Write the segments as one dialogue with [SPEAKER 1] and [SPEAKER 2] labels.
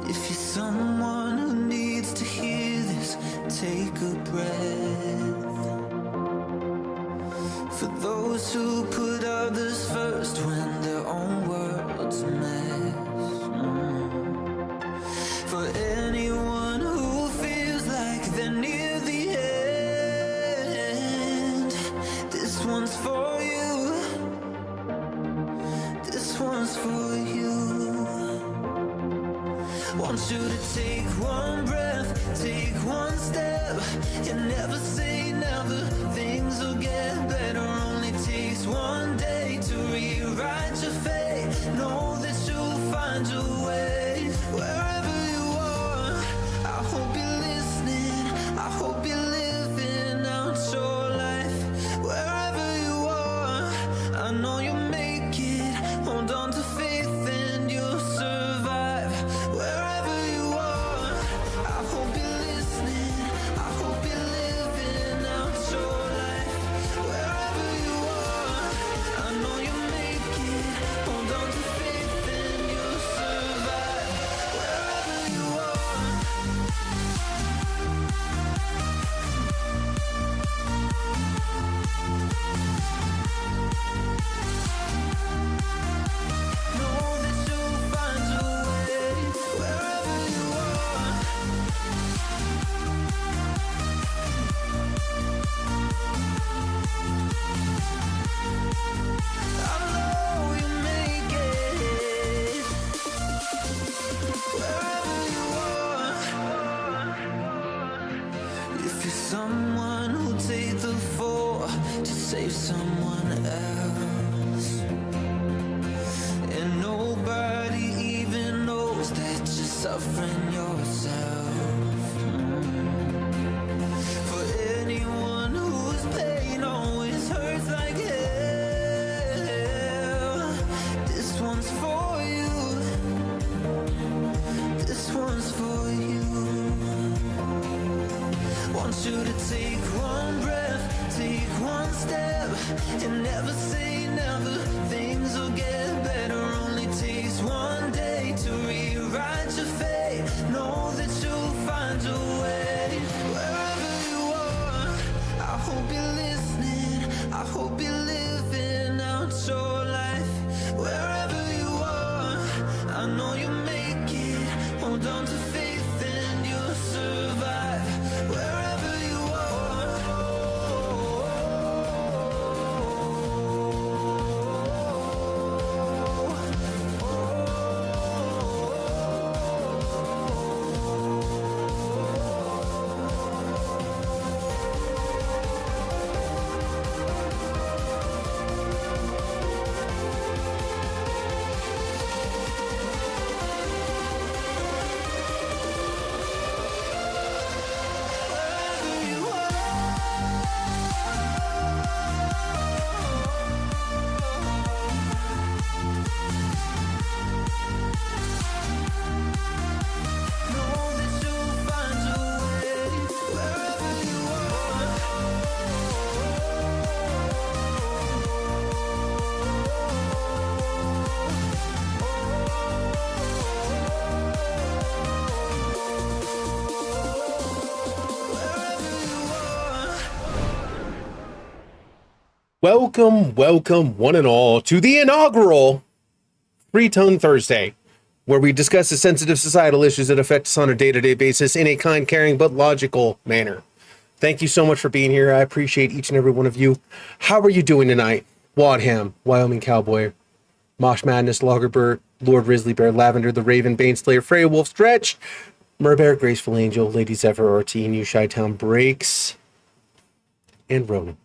[SPEAKER 1] If you're someone who needs to hear this, take a breath. For those who put others first when their own world's a mess. For anyone who feels like they're near the end, this one's for you. This one's for you. Want you to take one breath, take one step, and never say never. Things will get better. Only takes one day to rewrite your fate. Know that you'll find your way. Wherever you are, I hope you're listening. I hope you're living out your life. Wherever you are, I know you'll make it. Hold on to faith and you'll survive. Wherever you are, I hope you're listening. I hope you're living out your life. Wherever you are, I know you'll make it. Hold on to faith and you'll survive. Wherever you are. Know that you'll find your way. Wherever you are. I know you'll make it. Wherever you are. If you're someone who'll take the fall to save someone else, and nobody even knows that you're suffering yourself. For anyone whose pain always hurts like hell, this one's for you. This one's for you. Want you to take one breath, take one step, and never say never. Things will get better. Only takes one day to rewrite your fate. Know that you'll find your way. Wherever you are, I hope you're listening. I hope you're living out your life. Wherever you are, I know you'll make it. Hold on to faith and you'll survive. Wherever you
[SPEAKER 2] Welcome, one and all, to the inaugural Free Tone Thursday, where we discuss the sensitive societal issues that affect us on a day-to-day basis in a kind, caring, but logical manner. Thank you so much for being here. I appreciate each and every one of you. How are you doing tonight? Wadham, Wyoming Cowboy, Mosh Madness, Loggerbird, Lord Risley Bear, Lavender, the Raven, Baneslayer, Freya Wolf, Stretch, Murbear, Graceful Angel, Lady Zephyr, Orteen, You Chi-Town Breaks, and Ronan.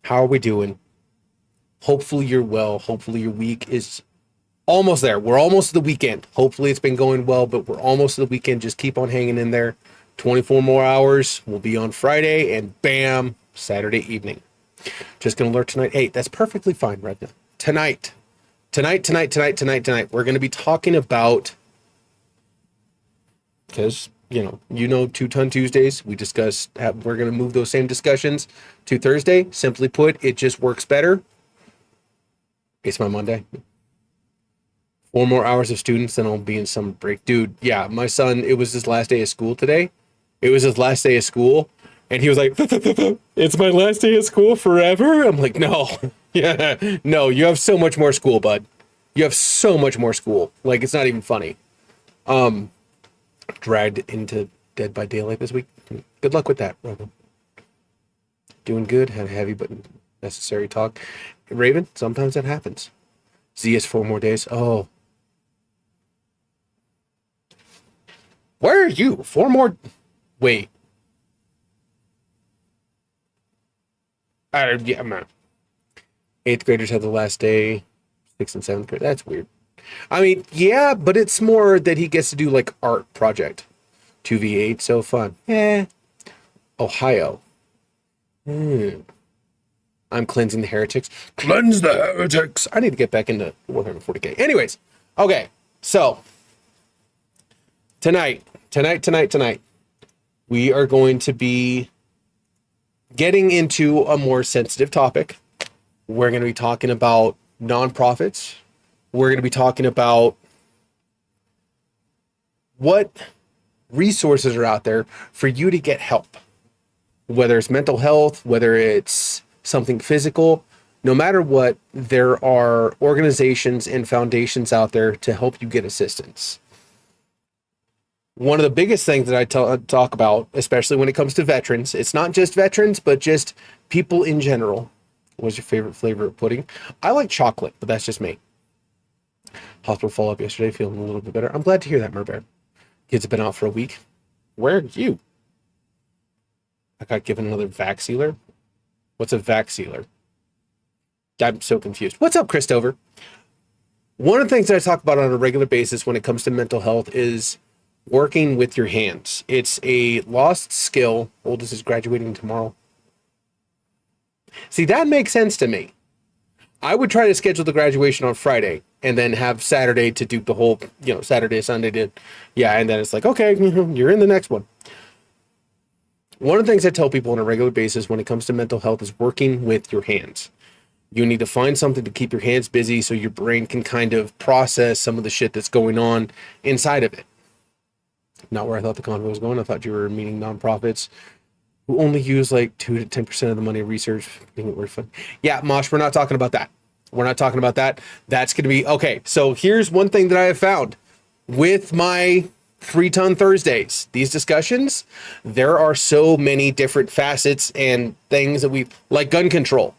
[SPEAKER 2] How are we doing? Hopefully you're well. Hopefully your week is almost there. We're almost to the weekend. Hopefully it's been going well, but we're almost to the weekend. Just keep on hanging in there. 24 more hours. We'll be on Friday, and bam, Saturday evening. Just going to alert tonight. Hey, that's perfectly fine right now. Tonight, we're going to be talking about, because, you know, Two-Ton Tuesdays, we discussed, we're going to move those same discussions to Thursday. Simply put, it just works better. It's my Monday. 4 more hours of students, then I'll be in summer break. Dude, yeah, my son, it was his last day of school today. It was his last day of school. And he was like, it's my last day of school forever? I'm like, no. Yeah, no, you have so much more school, bud. You have so much more school. Like, it's not even funny. Dragged into Dead by Daylight this week. Good luck with that, Rogan. Doing good. Had a heavy but necessary talk. Raven, sometimes that happens. Z is 4 more days. Oh. Where are you? 4 more. Wait. Yeah, man. 8th graders have the last day. 6th and 7th grade. That's weird. I mean, yeah, but it's more that he gets to do like art project. 2v8, so fun. Yeah. Ohio. I'm cleansing the heretics. Cleanse the heretics. I need to get back into 140k. Anyways, okay. So tonight, we are going to be getting into a more sensitive topic. We're going to be talking about nonprofits. We're going to be talking about what resources are out there for you to get help, whether it's mental health, whether it's something physical, no matter what, there are organizations and foundations out there to help you get assistance. One of the biggest things that I talk about, especially when it comes to veterans, it's not just veterans, but just people in general. What's your favorite flavor of pudding? I like chocolate, but that's just me. Hospital follow-up yesterday, feeling a little bit better. I'm glad to hear that, Merbear. Kids have been out for a week. Where are you? I got given another vac sealer. What's a vac sealer? I'm so confused. What's up, Christopher? One of the things that I talk about on a regular basis when it comes to mental health is working with your hands. It's a lost skill. Oldest is graduating tomorrow. See, that makes sense to me. I would try to schedule the graduation on Friday and then have Saturday to do the whole, Saturday, Sunday to, and then it's like, okay, you're in the next one. One of the things I tell people on a regular basis when it comes to mental health is working with your hands. You need to find something to keep your hands busy so your brain can kind of process some of the shit that's going on inside of it. Not where I thought the convo was going. I thought you were meaning nonprofits who only use like 2 to 10% of the money research. Yeah, Mosh, we're not talking about that. We're not talking about that. That's going to be, okay, so here's one thing that I have found with my 3-ton Thursdays, these discussions, there are so many different facets and things that we, like gun control.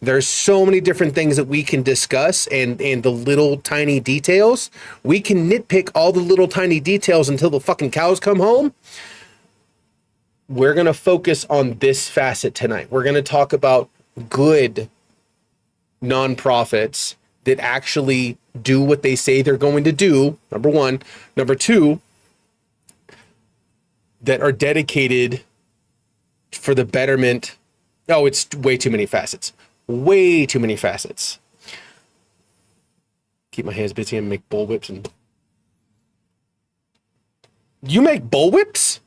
[SPEAKER 2] There's so many different things that we can discuss and the little tiny details. We can nitpick all the little tiny details until the fucking cows come home. We're going to focus on this facet tonight. We're going to talk about good nonprofits that actually do what they say they're going to do, number one. Number two, that are dedicated for the betterment. Oh, it's way too many facets. Way too many facets. Keep my hands busy and make bullwhips. And you make bullwhips?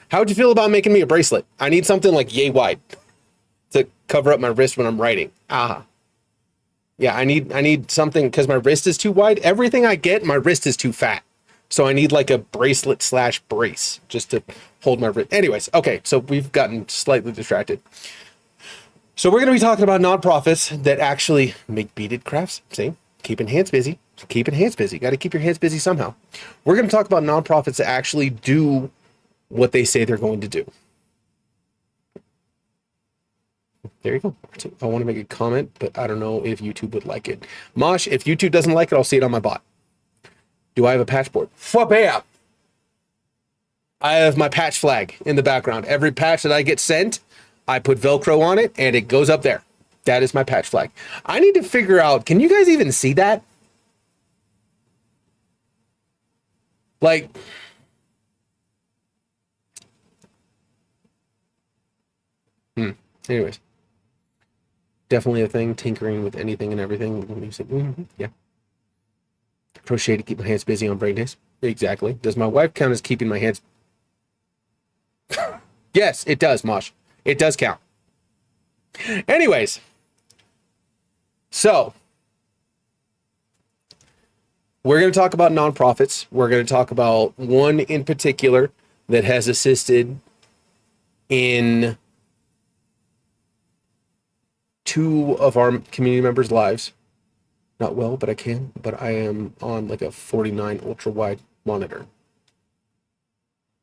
[SPEAKER 2] How would you feel about making me a bracelet? I need something like yay wide to cover up my wrist when I'm writing. Yeah, I need something because my wrist is too wide. Everything I get, my wrist is too fat. So I need like a bracelet / brace just to hold my wrist. Anyways, okay, so we've gotten slightly distracted. So we're going to be talking about nonprofits that actually make beaded crafts. See, keeping hands busy. Keeping hands busy. Got to keep your hands busy somehow. We're going to talk about nonprofits that actually do what they say they're going to do. There you go. I want to make a comment, but I don't know if YouTube would like it. Mosh, if YouTube doesn't like it, I'll see it on my bot. Do I have a patch board? Bam! I have my patch flag in the background. Every patch that I get sent, I put Velcro on it and it goes up there. That is my patch flag. I need to figure out, can you guys even see that? Like, anyways. Definitely a thing, tinkering with anything and everything. Yeah. Crochet to keep my hands busy on break days. Exactly. Does my wife count as keeping my hands? Yes, it does, Mosh. It does count. Anyways. So, We're going to talk about nonprofits. We're going to talk about one in particular that has assisted in two of our community members' lives. Not well, but I can. But I am on like a 49 ultra wide monitor.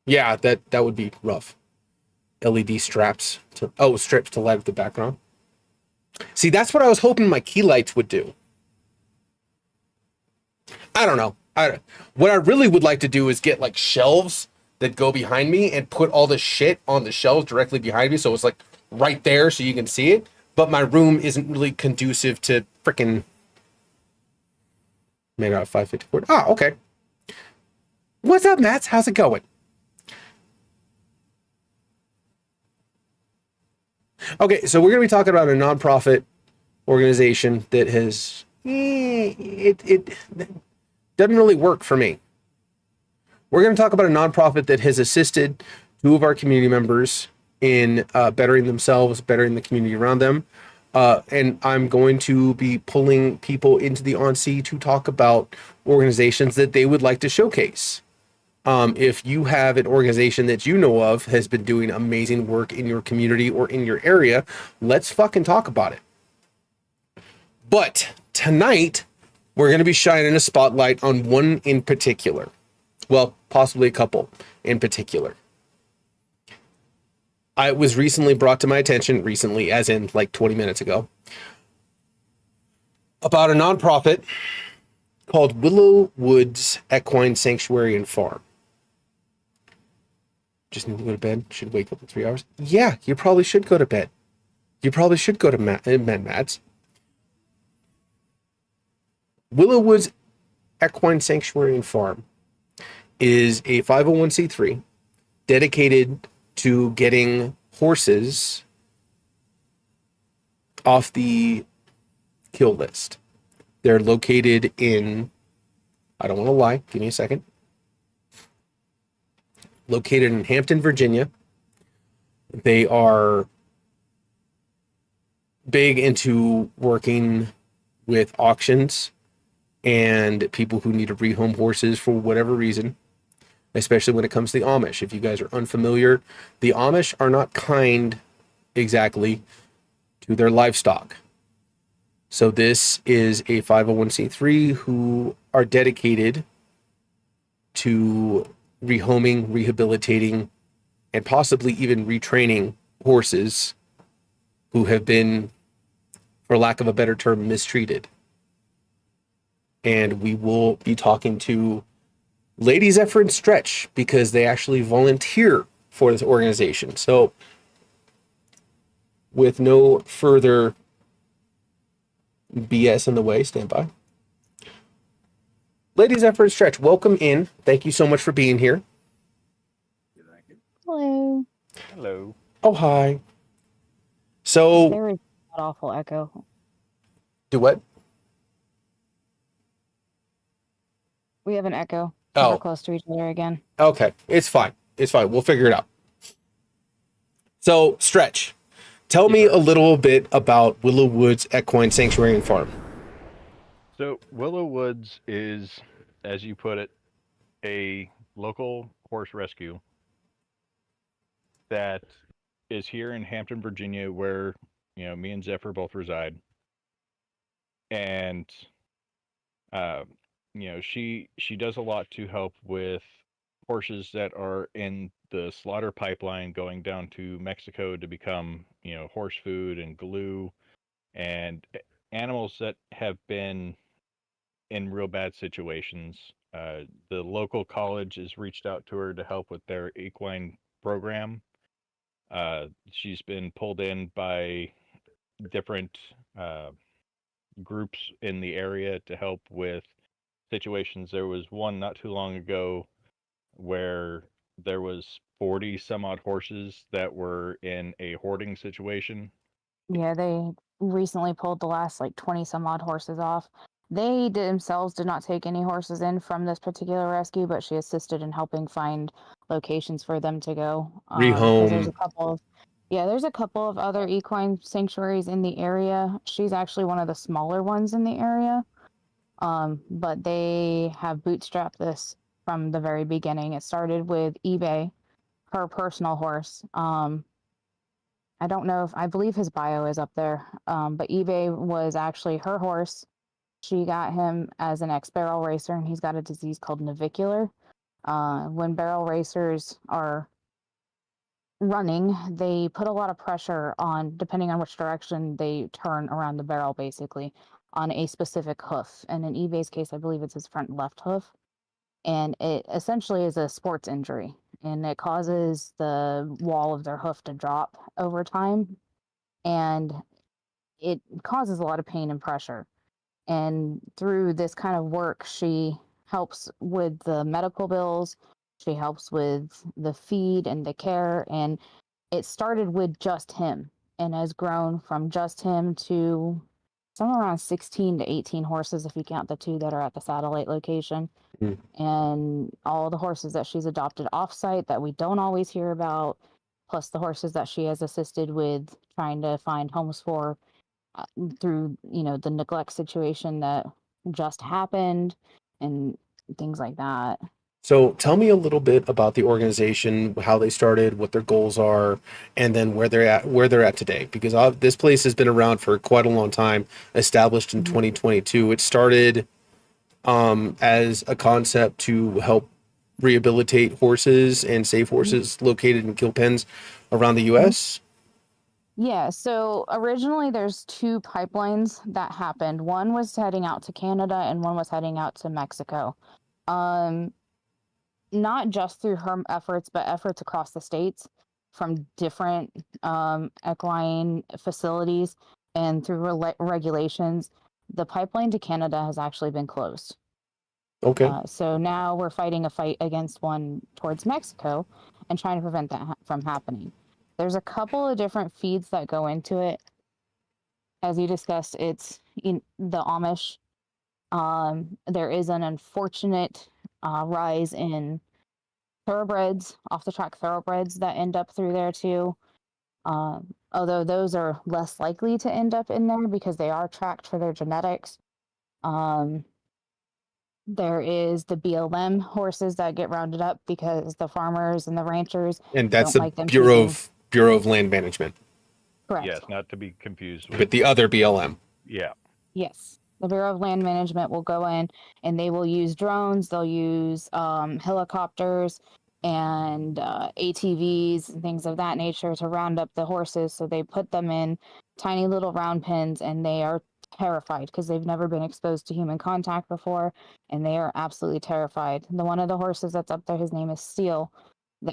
[SPEAKER 2] Yeah, that would be rough. LED strips to light up the background. See, that's what I was hoping my key lights would do. I don't know. What I really would like to do is get like shelves that go behind me and put all the shit on the shelves directly behind me, so it's like right there so you can see it. But my room isn't really conducive to freaking. Made out of 554. Oh, okay. What's up, Mats? How's it going? Okay, so we're gonna be talking about a nonprofit organization that has it doesn't really work for me. We're going to talk about a nonprofit that has assisted two of our community members in bettering themselves, bettering the community around them. And I'm going to be pulling people into the on-sea to talk about organizations that they would like to showcase. If you have an organization that you know of has been doing amazing work in your community or in your area, let's fucking talk about it. But tonight, we're going to be shining a spotlight on one in particular. Well, possibly a couple in particular. I was recently brought to my attention, recently, as in like 20 minutes ago, about a nonprofit called Willow Woods Equine Sanctuary and Farm. Just need to go to bed. Should wake up in 3 hours. Yeah, you probably should go to bed. You probably should go to Mads. Willow Woods Equine Sanctuary and Farm is a 501c3 dedicated to getting horses off the kill list. They're located in, I don't want to lie, give me a second. Located in Hampton, Virginia. They are big into working with auctions and people who need to rehome horses for whatever reason, especially when it comes to the Amish. If you guys are unfamiliar, the Amish are not kind exactly to their livestock. So this is a 501c3 who are dedicated to rehoming, rehabilitating, and possibly even retraining horses who have been, for lack of a better term, mistreated. And we will be talking to Lady Zephyr and Stretch because they actually volunteer for this organization. So with no further BS in the way, stand by. Lady Zephyr and Stretch, welcome in. Thank you so much for being here.
[SPEAKER 3] Hello.
[SPEAKER 4] Hello.
[SPEAKER 2] Oh, hi. So,
[SPEAKER 3] There is that awful echo.
[SPEAKER 2] do what?
[SPEAKER 3] We have an echo.
[SPEAKER 2] Oh.
[SPEAKER 3] We're close to each other again.
[SPEAKER 2] Okay, it's fine. It's fine. We'll figure it out. So, Stretch, tell me a little bit about Willow Woods Equine Sanctuary and Farm.
[SPEAKER 4] So Willow Woods is, as you put it, a local horse rescue that is here in Hampton, Virginia, where me and Zephyr both reside. And she does a lot to help with horses that are in the slaughter pipeline going down to Mexico to become horse food and glue, and animals that have been in real bad situations. The local college has reached out to her to help with their equine program. She's been pulled in by different groups in the area to help with situations. There was one not too long ago where there was 40 some odd horses that were in a hoarding situation.
[SPEAKER 3] Yeah, they recently pulled the last 20 some odd horses off. They themselves did not take any horses in from this particular rescue, but she assisted in helping find locations for them to go. 'Cause there's
[SPEAKER 2] Rehome.
[SPEAKER 3] there's a couple of other equine sanctuaries in the area. She's actually one of the smaller ones in the area. But they have bootstrapped this from the very beginning. It started with eBay, her personal horse. I don't know if I believe his bio is up there, but eBay was actually her horse. She got him as an ex-barrel racer, and he's got a disease called navicular. When barrel racers are running, they put a lot of pressure on, depending on which direction they turn around the barrel, basically, on a specific hoof. And in eBay's case, I believe it's his front left hoof. And it essentially is a sports injury, and it causes the wall of their hoof to drop over time. And it causes a lot of pain and pressure. And through this kind of work, she helps with the medical bills, she helps with the feed and the care. And it started with just him and has grown from just him to somewhere around 16 to 18 horses if you count the 2 that are at the satellite location.
[SPEAKER 2] Mm.
[SPEAKER 3] And all the horses that she's adopted offsite that we don't always hear about, plus the horses that she has assisted with trying to find homes for through the neglect situation that just happened and things like that.
[SPEAKER 2] So tell me a little bit about the organization, how they started, what their goals are, and then where they're at today. Because this place has been around for quite a long time, established in 2022. It started as a concept to help rehabilitate horses and save horses located in kill pens around the U.S.
[SPEAKER 3] Yeah, so originally there's 2 pipelines that happened. One was heading out to Canada and one was heading out to Mexico. Not just through her efforts, but efforts across the states from different equine facilities and through regulations. The pipeline to Canada has actually been closed.
[SPEAKER 2] Okay.
[SPEAKER 3] So now we're fighting a fight against one towards Mexico and trying to prevent that from happening. There's a couple of different feeds that go into it. As you discussed, it's in the Amish. There is an unfortunate rise in thoroughbreds, off the track thoroughbreds that end up through there too. Although those are less likely to end up in there because they are tracked for their genetics. There is the BLM horses that get rounded up because the farmers and the ranchers
[SPEAKER 2] And that's
[SPEAKER 3] don't
[SPEAKER 2] the
[SPEAKER 3] like them
[SPEAKER 2] Bureau of Land Management,
[SPEAKER 3] Correct.
[SPEAKER 4] Yes, not to be confused with.
[SPEAKER 2] but the other BLM.
[SPEAKER 4] Yeah.
[SPEAKER 3] Yes. The Bureau of Land Management will go in and they will use drones, they'll use helicopters and ATVs and things of that nature to round up the horses. So they put them in tiny little round pens and they are terrified because they've never been exposed to human contact before and they are absolutely terrified. One of the horses that's up there, his name is Steel.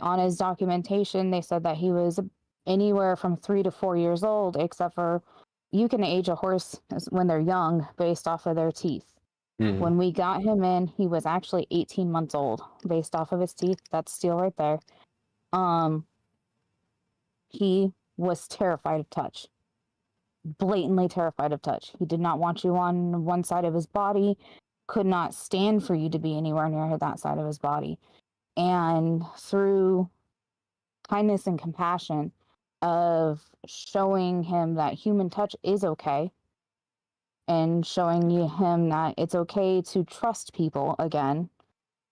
[SPEAKER 3] On his documentation, they said that he was anywhere from 3 to 4 years old, except for you can age a horse when they're young based off of their teeth.
[SPEAKER 2] Mhm.
[SPEAKER 3] When we got him in, he was actually 18 months old based off of his teeth. That's Steel right there. He was terrified of touch. Blatantly terrified of touch. He did not want you on one side of his body, could not stand for you to be anywhere near that side of his body. And through kindness and compassion of showing him that human touch is okay and showing him that it's okay to trust people again,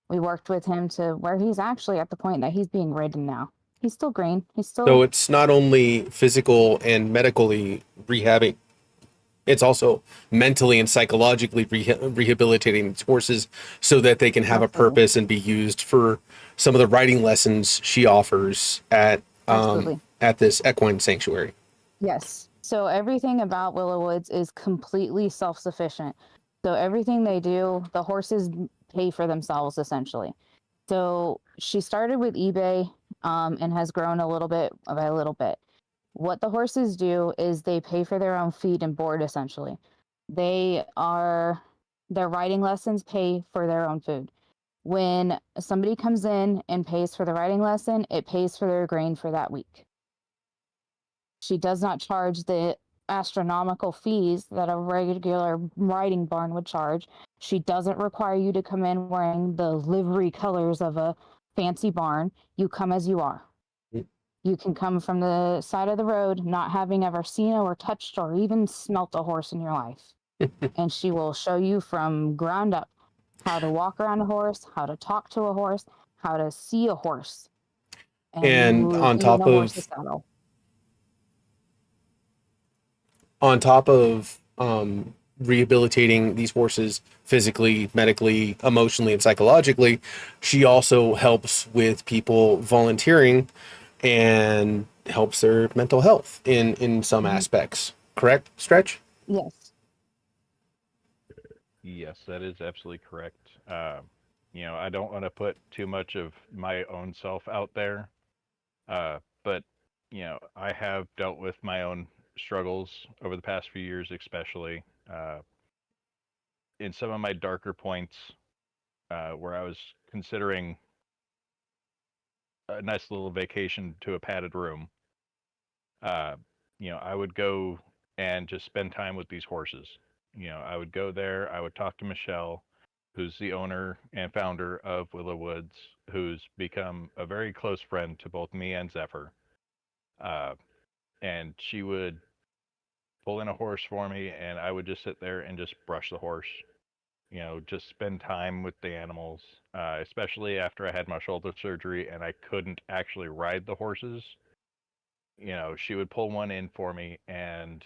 [SPEAKER 3] we worked with him to where he's actually at the point that he's being ridden now. He's still green. He's still...
[SPEAKER 2] So it's not only physical and medically rehabbing, it's also mentally and psychologically rehabilitating these horses so that they can have a purpose and be used for some of the riding lessons she offers at this equine sanctuary.
[SPEAKER 3] Yes. So everything about Willow Woods is completely self-sufficient. So everything they do, the horses pay for themselves essentially. So she started with eBay and has grown a little bit by a little bit. What the horses do is they pay for their own feed and board essentially. Their riding lessons pay for their own food. When somebody comes in and pays for the riding lesson, it pays for their grain for that week. She does not charge the astronomical fees that a regular riding barn would charge. She doesn't require you to come in wearing the livery colors of a fancy barn. You come as you are. You can come from the side of the road, not having ever seen or touched or even smelt a horse in your life. and she will show you from ground up how to walk around a horse, how to talk to a horse, how to see a horse, and
[SPEAKER 2] And
[SPEAKER 3] even a horse's saddle.
[SPEAKER 2] on top of rehabilitating these horses physically, medically, emotionally, and psychologically, she also helps with people volunteering and helps their mental health in some aspects. Correct, Stretch?
[SPEAKER 3] Yes.
[SPEAKER 4] Yes, that is absolutely correct. I don't want to put too much of my own self out there, but I have dealt with my own struggles over the past few years, especially in some of my darker points, where I was considering a nice little vacation to a padded room. Uh, I would go and just spend time with these horses. I would go there, I would talk to Michelle, who's the owner and founder of Willow Woods, who's become a very close friend to both me and Zephyr. Uh, and she would pull in a horse for me, and I would just sit there and just brush the horse. Just spend time with the animals, especially after I had my shoulder surgery and I couldn't actually ride the horses. She would pull one in for me and,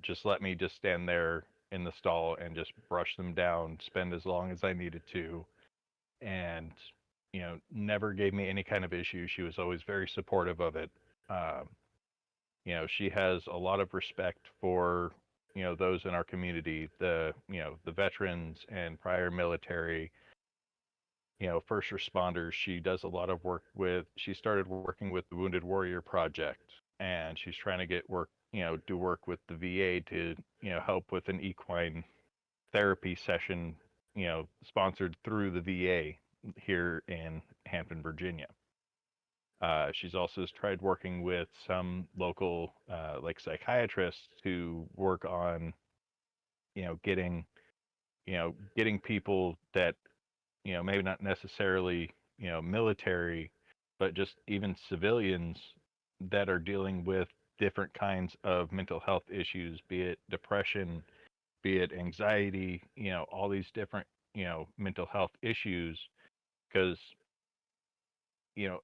[SPEAKER 4] just let me just stand there in the stall and just brush them down, spend as long as I needed to, and, never gave me any kind of issue. She was always very supportive of it. Um, she has a lot of respect for, those in our community, the veterans and prior military, first responders. She does a lot of work with, she started working with the Wounded Warrior Project, and she's trying to get work, do work with the VA to, help with an equine therapy session, sponsored through the VA here in Hampton, Virginia. She's also tried working with some local, like psychiatrists to work on, getting, getting people that, maybe not necessarily, military, but just even civilians that are dealing with different kinds of mental health issues, be it depression, be it anxiety, all these different, mental health issues, because,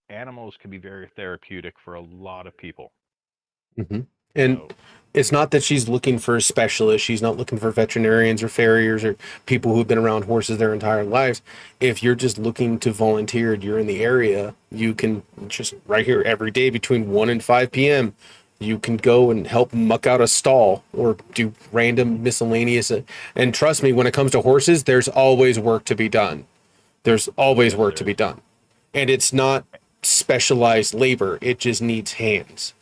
[SPEAKER 4] animals can be very therapeutic for a lot of people.
[SPEAKER 2] Mm-hmm. And
[SPEAKER 4] So,
[SPEAKER 2] it's not that she's looking for a specialist. She's not looking for veterinarians or farriers or people who've been around horses their entire lives. If you're just looking to volunteer and you're in the area, you can just right here every day between 1 and 5 p.m. You can go and help muck out a stall or do random miscellaneous. And trust me, when it comes to horses, there's always work to be done. There's always
[SPEAKER 4] yes,
[SPEAKER 2] work
[SPEAKER 4] there
[SPEAKER 2] to be
[SPEAKER 4] is.
[SPEAKER 2] done. And it's not specialized labor, it just needs hands.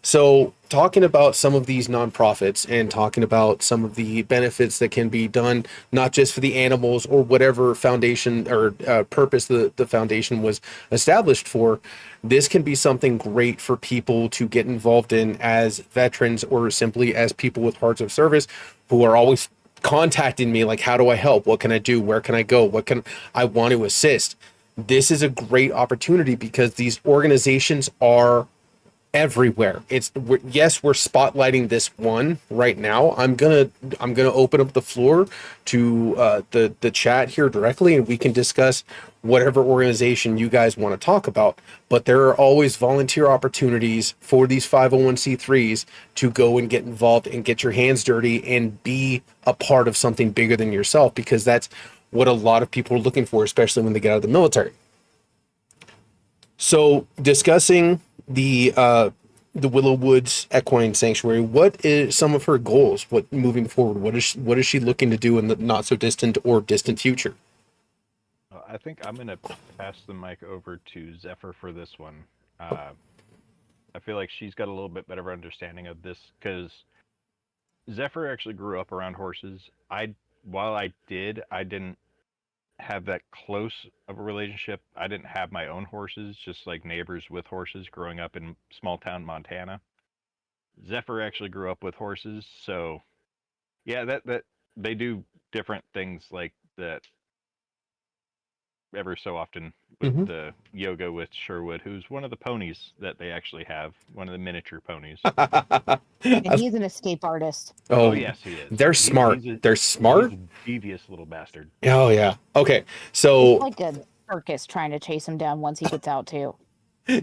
[SPEAKER 2] So, talking about some of these nonprofits and talking about some of the benefits that can be done, not just for the animals or whatever foundation or purpose the foundation was established for, this can be something great for people to get involved in as veterans or simply as people with hearts of service who are always contacting me like, how do I help? What can I do? Where can I go? What can I want to assist? This is a great opportunity because these organizations are everywhere. Yes, we're spotlighting this one right now. I'm gonna open up the floor to the chat here directly, and we can discuss whatever organization you guys want to talk about. But there are always volunteer opportunities for these 501c3s to go and get involved and get your hands dirty and be a part of something bigger than yourself, because that's what a lot of people are looking for, especially when they get out of the military. So, discussing the Willow Woods Equine Sanctuary, what is some of her goals? What moving forward? What is she looking to do in the not so distant or distant future?
[SPEAKER 4] I think I'm going to pass the mic over to Zephyr for this one. Uh, I feel like she's got a little bit better understanding of this because Zephyr actually grew up around horses. While I didn't have that close of a relationship. I didn't have my own horses, just like neighbors with horses growing up in small town Montana. Zephyr actually grew up with horses, so yeah, that they do different things like that. ever so often with
[SPEAKER 2] Mhm.
[SPEAKER 4] the yoga with Sherwood, who's one of the ponies that they actually have, one of the miniature ponies.
[SPEAKER 3] And he's an escape artist.
[SPEAKER 4] Oh
[SPEAKER 2] Oh,
[SPEAKER 4] yes, he is.
[SPEAKER 2] they're smart. They're
[SPEAKER 4] He's
[SPEAKER 2] smart.
[SPEAKER 4] a devious little bastard.
[SPEAKER 2] Oh yeah. Okay.
[SPEAKER 3] It's
[SPEAKER 2] So
[SPEAKER 3] like a circus trying to chase him down once he gets out too.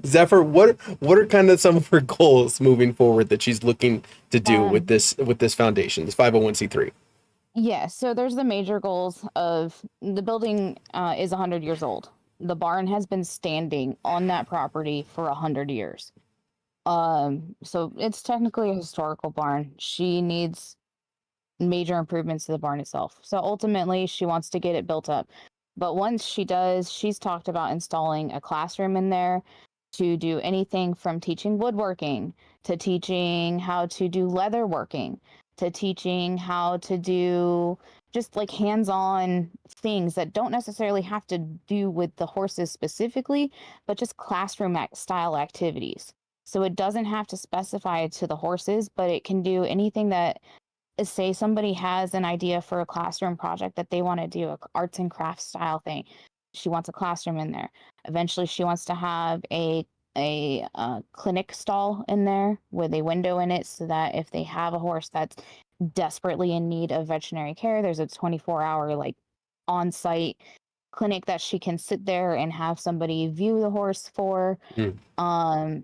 [SPEAKER 2] Zephyr, what are kind of some of her goals moving forward that she's looking to do with
[SPEAKER 3] Um,
[SPEAKER 2] this foundation, this 501c3?
[SPEAKER 3] Yeah, so there's the major goals of the building is 100 years old. The barn has been standing on that property for 100 years. So it's technically a historical barn. She needs major improvements to the barn itself. So ultimately, she wants to get it built up. But once she does, she's talked about installing a classroom in there to do anything from teaching woodworking to teaching how to do leather working to teaching how to do just like hands-on things that don't necessarily have to do with the horses specifically, but just classroom style activities. So it doesn't have to specify to the horses, but it can do anything that say somebody has an idea for a classroom project that they want to do, a arts and crafts style thing. She wants a classroom in there. Eventually, she wants to have a clinic stall in there with a window in it, so that if they have a horse that's desperately in need of veterinary care, there's a 24-hour like on-site clinic that she can sit there and have somebody view the horse for.
[SPEAKER 2] Mm.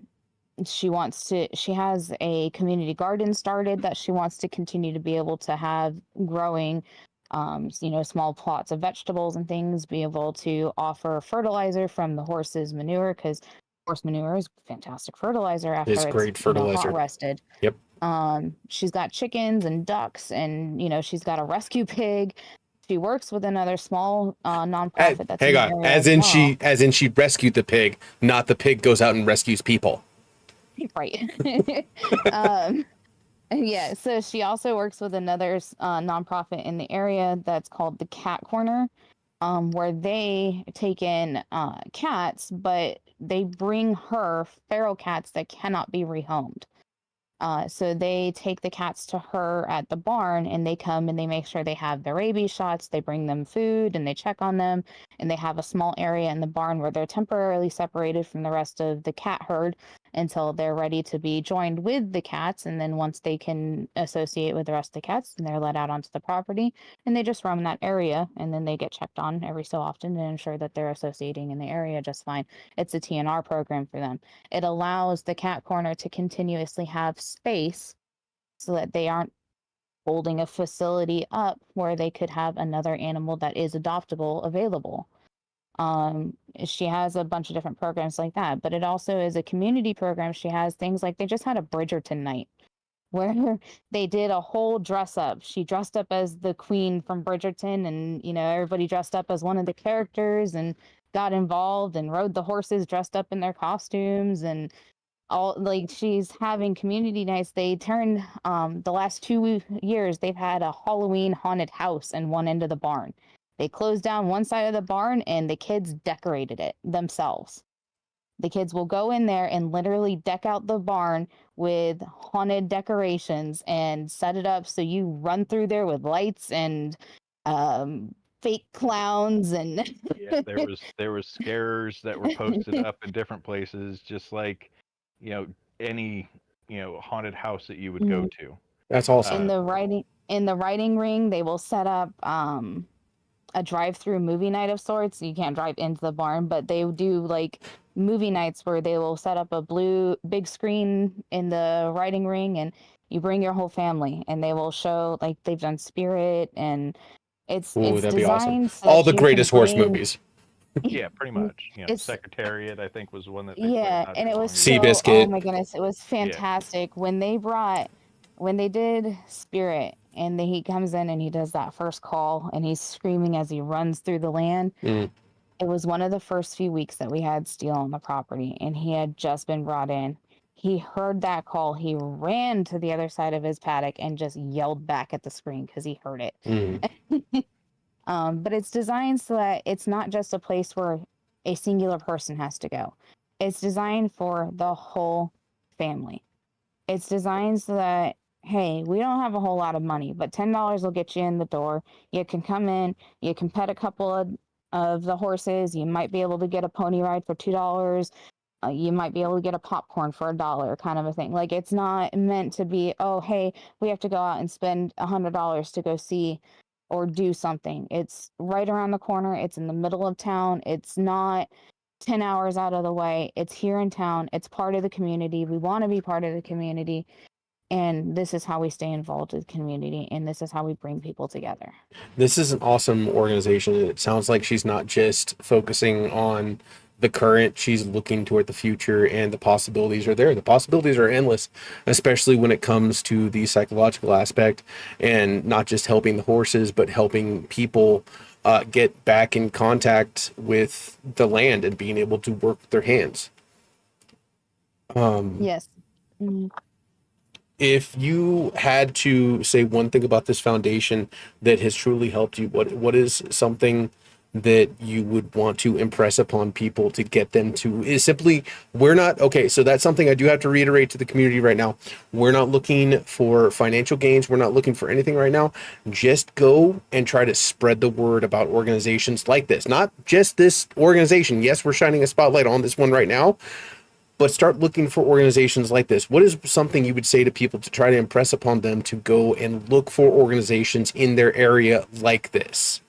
[SPEAKER 3] She has a community garden started that she wants to continue to be able to have growing small plots of vegetables and things, be able to offer fertilizer from the horse's manure, because horse manure is fantastic fertilizer
[SPEAKER 2] It's
[SPEAKER 3] after it's
[SPEAKER 2] great
[SPEAKER 3] hot
[SPEAKER 2] fertilizer.
[SPEAKER 3] rested.
[SPEAKER 2] Yep.
[SPEAKER 3] She's got chickens and ducks, and she's got a rescue pig. She works with another small nonprofit that's in
[SPEAKER 2] Hang
[SPEAKER 3] the
[SPEAKER 2] on.
[SPEAKER 3] area as well.
[SPEAKER 2] As in she rescued the pig, not the pig goes out and rescues people.
[SPEAKER 3] Right. Yeah, so she also works with another nonprofit in the area that's called the Cat Corner, where they take in cats, but they bring her feral cats that cannot be rehomed. So they take the cats to her at the barn, and they come and they make sure they have their rabies shots. They bring them food and they check on them. And they have a small area in the barn where they're temporarily separated from the rest of the cat herd until they're ready to be joined with the cats. And then once they can associate with the rest of the cats, then they're let out onto the property and they just roam that area. And then they get checked on every so often to ensure that they're associating in the area just fine. It's a TNR program for them. It allows the cat corner to continuously have space so that they aren't holding a facility up where they could have another animal that is adoptable available. She has a bunch of different programs like that, but it also is a community program. She has things like they just had a Bridgerton night where they did a whole dress up. She dressed up as the queen from Bridgerton, and everybody dressed up as one of the characters and got involved and rode the horses dressed up in their costumes. And all like she's having community nights. They turned the last 2 years they've had a Halloween haunted house in one end of the barn. They closed down one side of the barn and the kids decorated it themselves. The kids will go in there and literally deck out the barn with haunted decorations and set it up so you run through there with lights and fake clowns and
[SPEAKER 4] Yeah, there was scarers that were posted up in different places, just like any haunted house that you would go to.
[SPEAKER 2] That's awesome.
[SPEAKER 3] in the riding ring they will set up a drive-through movie night of sorts. You can't drive into the barn, but they do like movie nights where they will set up a blue big screen in the riding ring, and you bring your whole family, and they will show like they've done Spirit, and it's
[SPEAKER 2] Ooh, that'd be awesome.
[SPEAKER 3] designed so
[SPEAKER 2] All
[SPEAKER 3] that
[SPEAKER 2] the
[SPEAKER 3] you can
[SPEAKER 2] greatest horse
[SPEAKER 3] bring.
[SPEAKER 2] movies.
[SPEAKER 4] Yeah, pretty much.
[SPEAKER 3] It's
[SPEAKER 4] Secretariat, I think, was one that they played
[SPEAKER 3] Yeah,
[SPEAKER 4] not
[SPEAKER 3] and
[SPEAKER 4] too
[SPEAKER 3] it
[SPEAKER 4] long
[SPEAKER 3] was
[SPEAKER 4] ago.
[SPEAKER 3] so, oh
[SPEAKER 2] Seabiscuit.
[SPEAKER 3] my goodness, it was fantastic when they did Spirit, and he comes in and he does that first call and he's screaming as he runs through the land.
[SPEAKER 2] Mm.
[SPEAKER 3] It was one of the first few weeks that we had Steel on the property, and he had just been brought in. He heard that call. He ran to the other side of his paddock and just yelled back at the screen because he heard it.
[SPEAKER 2] Mm.
[SPEAKER 3] But it's designed so that it's not just a place where a singular person has to go. It's designed for the whole family. It's designed so that, hey, we don't have a whole lot of money, but $10 will get you in the door. You can come in, you can pet a couple of of the horses. You might be able to get a pony ride for $2. You might be able to get a popcorn for $1, kind of a thing. Like, it's not meant to be, oh, hey, we have to go out and spend $100 to go see or do something. It's right around the corner. It's in the middle of town. It's not 10 hours out of the way. It's here in town. It's part of the community. We want to be part of the community. And this is how we stay involved with the community. And this is how we bring people together.
[SPEAKER 2] This is an awesome organization. It sounds like she's not just focusing on the current, she's looking toward the future, and the possibilities are there. The possibilities are endless, especially when it comes to the psychological aspect, and not just helping the horses, but helping people get back in contact with the land and being able to work with their hands.
[SPEAKER 3] Yes. Mhm.
[SPEAKER 2] If you had to say one thing about this foundation that has truly helped you, what is something that you would want to impress upon people to get them to, is simply, we're not, okay, so that's something I do have to reiterate to the community right now. We're not looking for financial gains. We're not looking for anything right now. Just go and try to spread the word about organizations like this. Not just this organization. Yes, we're shining a spotlight on this one right now, but start looking for organizations like this. What is something you would say to people to try to impress upon them to go and look for organizations in their area like this?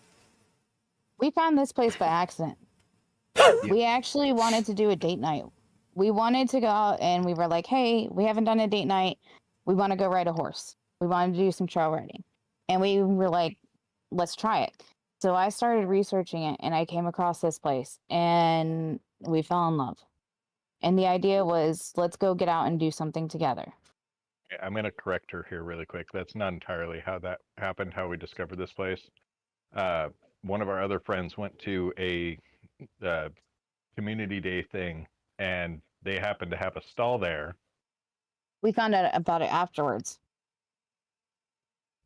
[SPEAKER 3] We found this place by accident. We actually wanted to do a date night. We wanted to go out and we were like, hey, we haven't done a date night. We want to go ride a horse. We wanted to do some trail riding. And we were like, let's try it. So I started researching it and I came across this place and we fell in love. And the idea was, let's go get out and do something together.
[SPEAKER 4] I'm going to correct her here really quick. That's not entirely how that happened, how we discovered this place. One of our other friends went to a community day thing, and they happened to have a stall there.
[SPEAKER 3] We found out about it afterwards.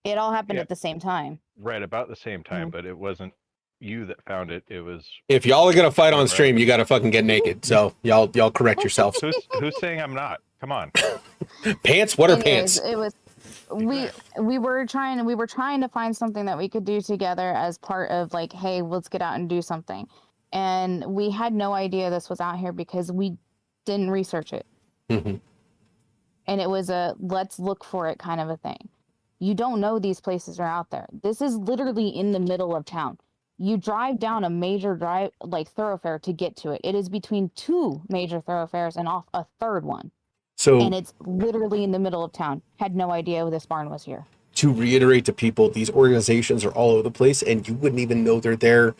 [SPEAKER 3] It all happened
[SPEAKER 4] Yeah.
[SPEAKER 3] at the same time.
[SPEAKER 4] Right, about the same time,
[SPEAKER 3] Mhm.
[SPEAKER 4] but it wasn't you that found it. It was.
[SPEAKER 2] If y'all are gonna fight on stream, you gotta fucking get naked. So y'all correct yourselves.
[SPEAKER 4] Who's saying I'm not? Come on.
[SPEAKER 2] Pants? What are
[SPEAKER 3] Anyways,
[SPEAKER 2] pants?
[SPEAKER 3] it was we were trying to find something that we could do together as part of, like, hey, let's get out and do something. And we had no idea this was out here because we didn't research it.
[SPEAKER 2] Mhm.
[SPEAKER 3] And it was a let's look for it kind of a thing. You don't know these places are out there. This is literally in the middle of town. You drive down a major thoroughfare to get to it. It is between two major thoroughfares and off a third one.
[SPEAKER 2] So
[SPEAKER 3] And it's literally in the middle of town. Had no idea this barn was here.
[SPEAKER 2] to reiterate to people, these organizations are all over the place, and you wouldn't even know they're there.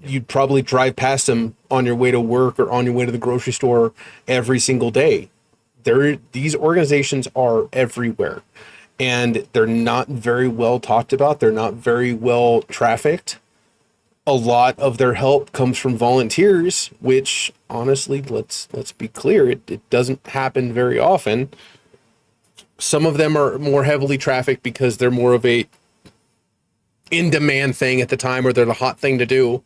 [SPEAKER 2] You'd probably drive past them on your way to work or on your way to the grocery store every single day. These organizations are everywhere, and they're not very well talked about. They're not very well trafficked. A lot of their help comes from volunteers, which honestly, let's be clear, it doesn't happen very often. Some of them are more heavily trafficked because they're more of a in-demand thing at the time, or they're the hot thing to do.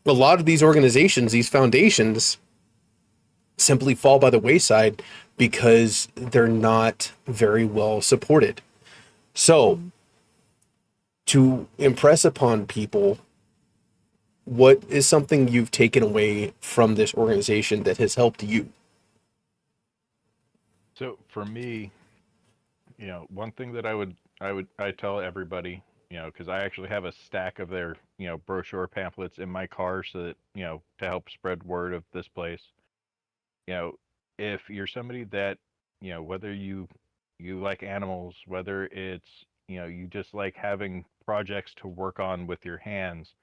[SPEAKER 2] A lot of these organizations, these foundations, simply fall by the wayside because they're not very well supported. So, to impress upon people, what is something you've taken away from this organization that has helped you?
[SPEAKER 4] So for me, one thing that I tell everybody, because I actually have a stack of their, brochure pamphlets in my car so that, to help spread word of this place. If you're somebody that, whether you like animals, whether it's, you just like having projects to work on with your hands,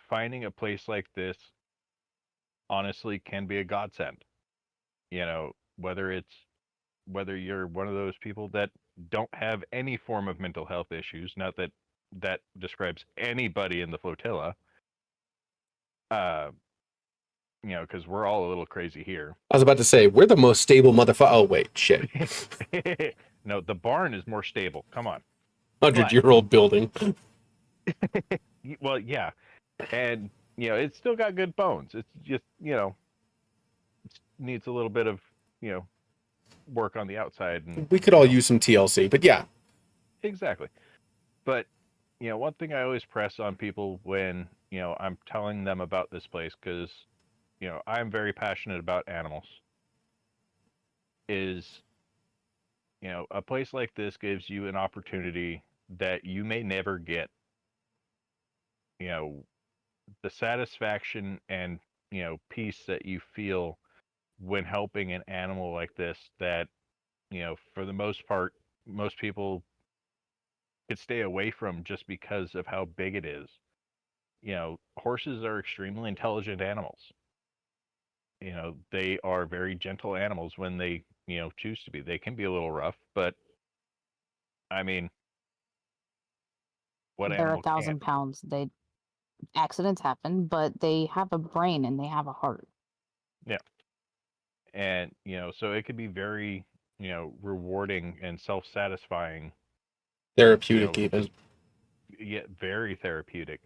[SPEAKER 4] finding a place like this honestly can be a godsend. Whether you're one of those people that don't have any form of mental health issues, not that that describes anybody in the flotilla, because we're all a little crazy here.
[SPEAKER 2] I was about to say, we're the most stable motherfucker. Oh, wait, shit.
[SPEAKER 4] No, the barn is more stable. Come on.
[SPEAKER 2] 100-year-old building.
[SPEAKER 4] Well, yeah. And, it's still got good bones. It's just, it needs a little bit of, work on the outside. And,
[SPEAKER 2] we could all use some TLC, but yeah.
[SPEAKER 4] Exactly. But, one thing I always press on people when, I'm telling them about this place, because, I'm very passionate about animals, is, a place like this gives you an opportunity that you may never get. You know, the satisfaction and, peace that you feel when helping an animal like this that, for the most part, most people could stay away from just because of how big it is. Horses are extremely intelligent animals. They are very gentle animals when they, choose to be. They can be a little rough, but I mean, what
[SPEAKER 3] They're a
[SPEAKER 4] animal can't?
[SPEAKER 3] thousand pounds. They accidents happen, but they have a brain and they have a heart.
[SPEAKER 4] Yeah. And, so it could be very, rewarding and self-satisfying,
[SPEAKER 2] Therapeutic, even.
[SPEAKER 4] just yet very therapeutic,